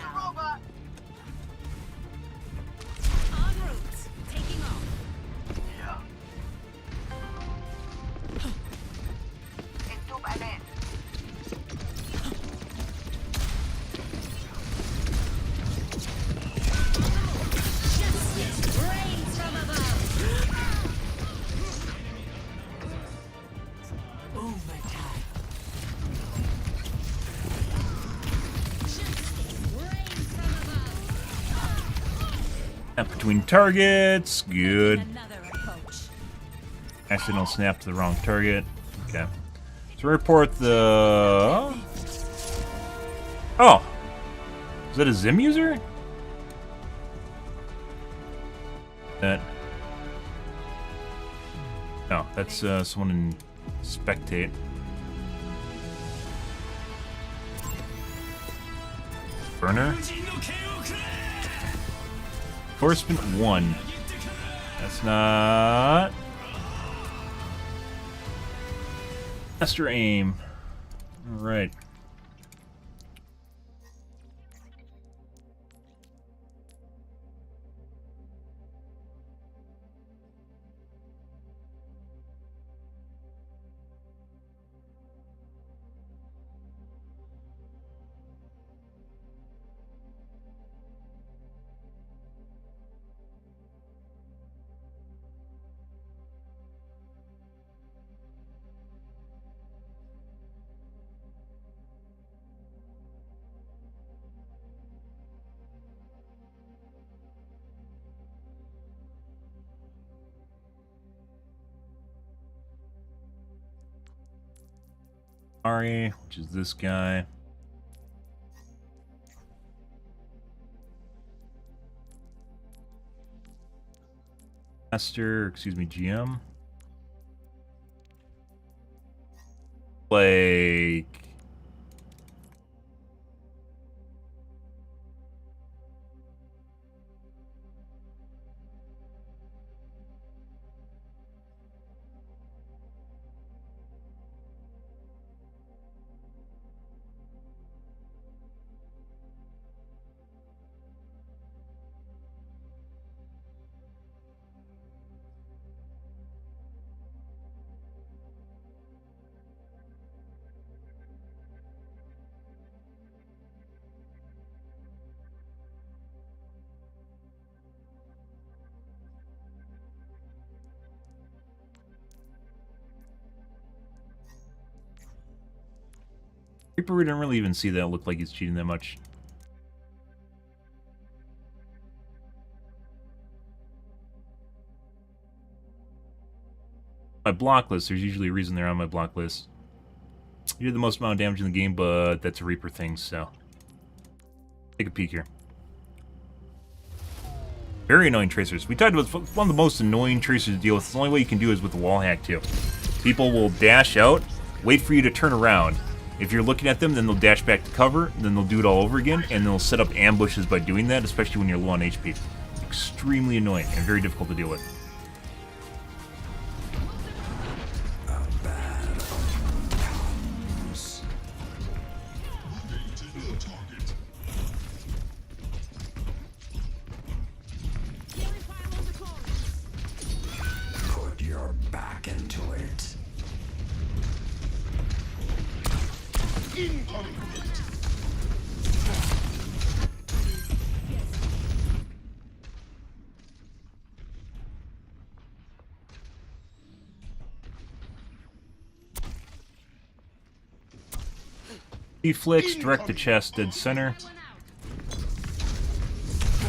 Snap between targets. Good. Accidental snap to the wrong target. Okay. So report the... Oh! Is that a Zim user? That... No, that's someone in Spectate. Burner? Enforcement 1. That's not... Master aim. Alright. Ari, which is this guy. Master, excuse me, GM. Like... Reaper, we didn't really even see that. It looked like he's cheating that much. My block list, there's usually a reason they're on my block list. You did the most amount of damage in the game, but that's a Reaper thing, so... Take a peek here. Very annoying tracers. We talked about one of the most annoying tracers to deal with. The only way you can do it is with the wall hack, too. People will dash out, wait for you to turn around. If you're looking at them, then they'll dash back to cover, then they'll do it all over again, and they'll set up ambushes by doing that, especially when you're low on HP. Extremely annoying and very difficult to deal with. Put your back into it. C-flicks, direct to chest, dead center.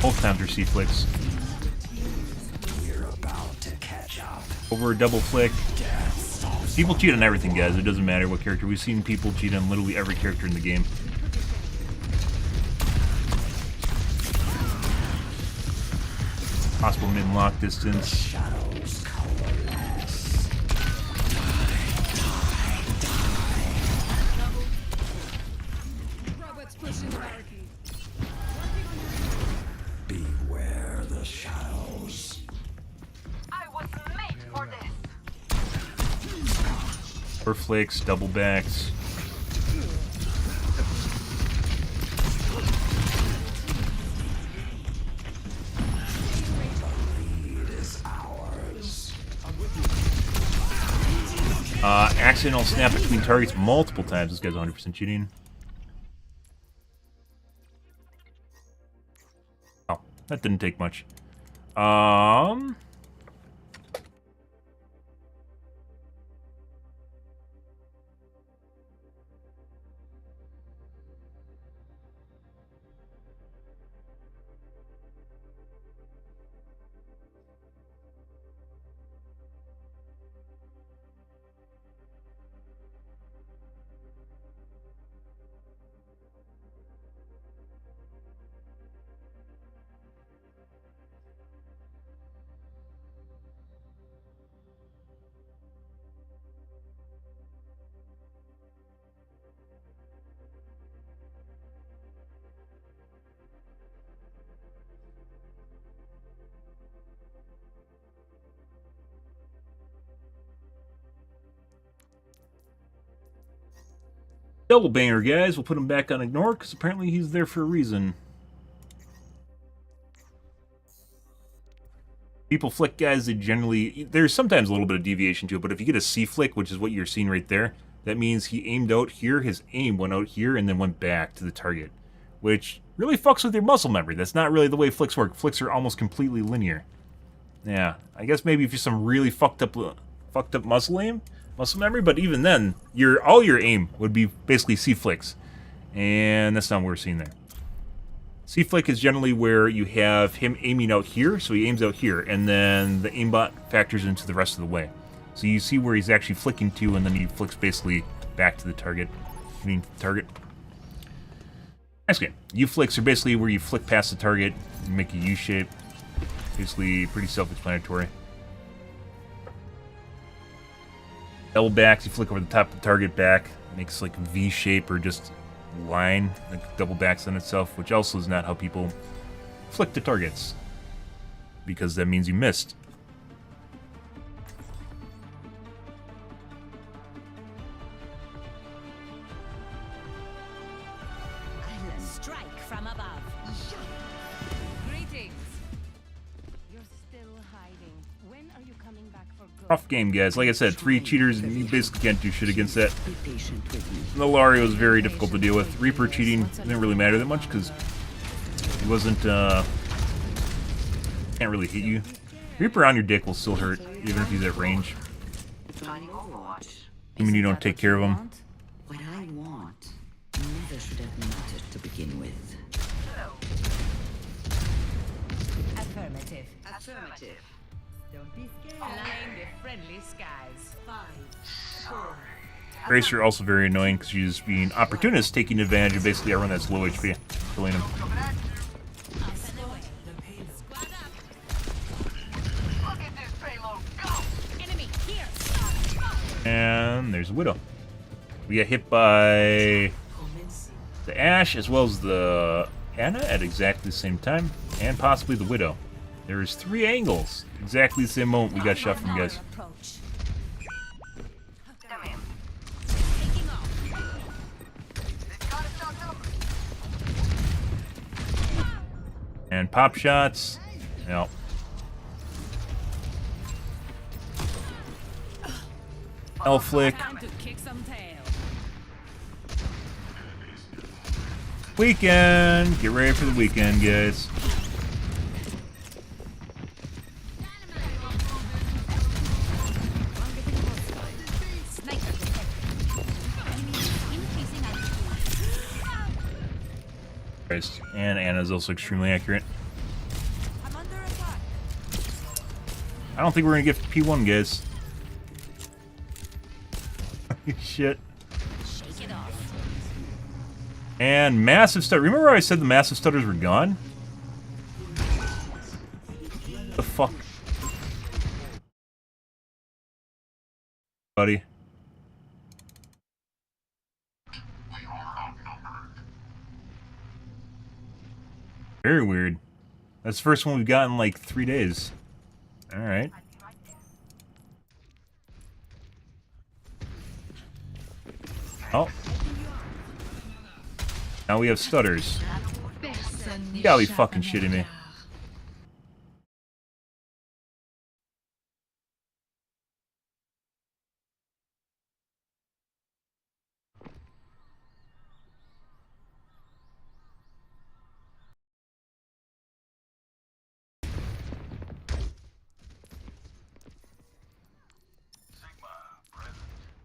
Both times are C-flicks. We're about to catch up. Over a double flick. People cheat on everything, guys. It doesn't matter what character. We've seen people cheat on literally every character in the game. Possible mid-lock distance. Beware the shadows. I was made for this. Or flicks, double backs. Accidental snap between targets multiple times. This guy's 100% cheating. Oh, that didn't take much. Double banger, guys. We'll put him back on ignore because apparently he's there for a reason. People flick, guys, they generally... There's sometimes a little bit of deviation to it, but if you get a C flick, which is what you're seeing right there, that means he aimed out here, his aim went out here, and then went back to the target, which really fucks with your muscle memory. That's not really the way flicks work. Flicks are almost completely linear. Yeah, I guess maybe if you're some really fucked up muscle memory, but even then, all your aim would be basically C flicks, and that's not what we're seeing there. C flick is generally where you have him aiming out here, so he aims out here, and then the aimbot factors into the rest of the way. So you see where he's actually flicking to, and then he flicks basically back to the target, hitting the target. Next game, U flicks are basically where you flick past the target, and make a U shape. Basically, pretty self-explanatory. Double backs, you flick over the top of the target back, makes like a V shape or just line, like double backs on itself, which also is not how people flick the targets, because that means you missed. Strike from above. Greetings. You're still hiding. When are you coming back for good? Tough game, guys. Like I said, 3 cheaters, and you basically can't do shit against that. The Lario was very difficult to deal with. Reaper cheating didn't really matter that much because he wasn't, can't really hit you. Reaper on your dick will still hurt, even if he's at range. Even you don't take care of him. What I want never should have mattered to begin with. Affirmative. Affirmative. Don't be scared. Flying the friendly skies. 5, 4. Tracer also very annoying because she's being opportunist, taking advantage of basically everyone that's low HP, killing him. And there's a Widow. We get hit by the Ashe as well as the Ana at exactly the same time, and possibly the Widow. There is 3 angles, exactly the same moment we got shot from you guys. And pop shots. Yep. L flick. Weekend. Get ready for the weekend, guys. And Anna's also extremely accurate. I don't think we're gonna get P1, guys. Shit. Shake it off. And massive stutter. Remember I said the massive stutters were gone? The fuck? Buddy. Very weird. That's the first one we've gotten in like 3 days. Alright. Oh. Now we have stutters. You gotta be fucking shitting me.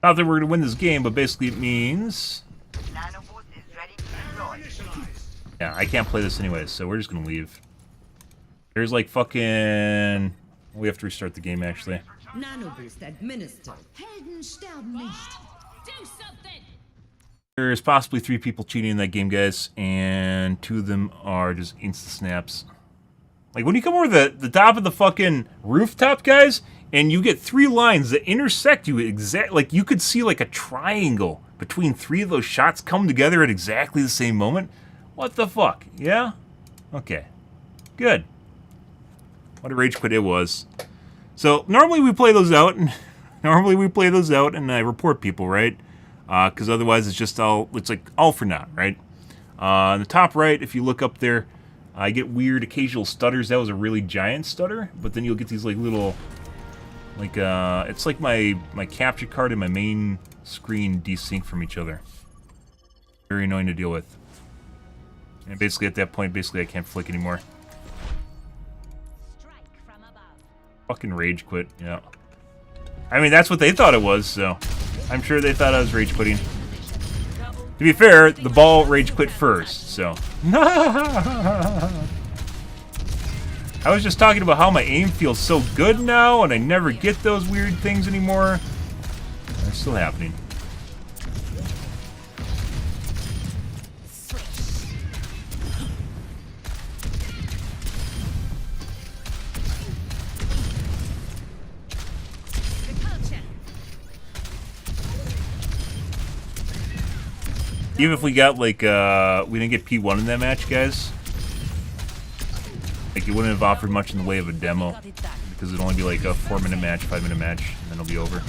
Not that we're gonna win this game, but basically it means... Yeah, I can't play this anyways, so we're just gonna leave. There's like fucking... We have to restart the game, actually. Nano boost administered. Helden sterben nicht. Do something. There's possibly 3 people cheating in that game, guys, and 2 of them are just insta-snaps. Like, when you come over the top of the fucking rooftop, guys, and you get 3 lines that intersect you exactly, like, you could see, like, a triangle between 3 of those shots come together at exactly the same moment. What the fuck? Yeah? Okay. Good. What a rage quit it was. So, normally we play those out, and I report people, right? Because otherwise it's just it's like all for naught, right? On the top right, if you look up there, I get weird occasional stutters. That was a really giant stutter, but then you'll get these like little, like it's like my capture card and my main screen desync from each other. Very annoying to deal with. And basically at that point, I can't flick anymore. Fucking rage quit, yeah. I mean, that's what they thought it was, so I'm sure they thought I was rage quitting. To be fair, the ball rage quit first, so. I was just talking about how my aim feels so good now, and I never get those weird things anymore. They're still happening. Even if we got like we didn't get P1 in that match, guys. Like it wouldn't have offered much in the way of a demo because it'd only be like a 4-minute match, 5-minute match, and then it'll be over.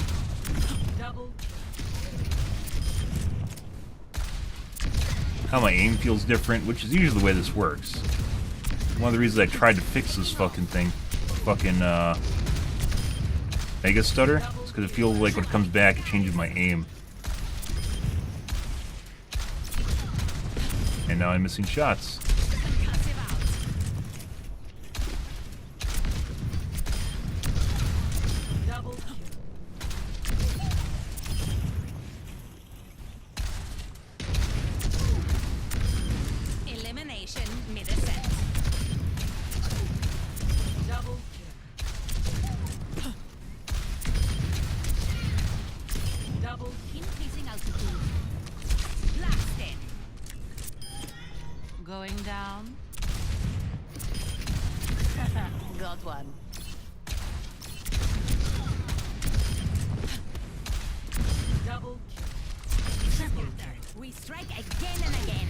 How my aim feels different, which is usually the way this works. One of the reasons I tried to fix this fucking thing, Mega Stutter, is because it feels like when it comes back, it changes my aim. And now I'm missing shots. Elimination mid-ascent. Double kill. Double increasing altitude. Blasted. Going down. Got one. Double kill. Triple kill. We strike again and again.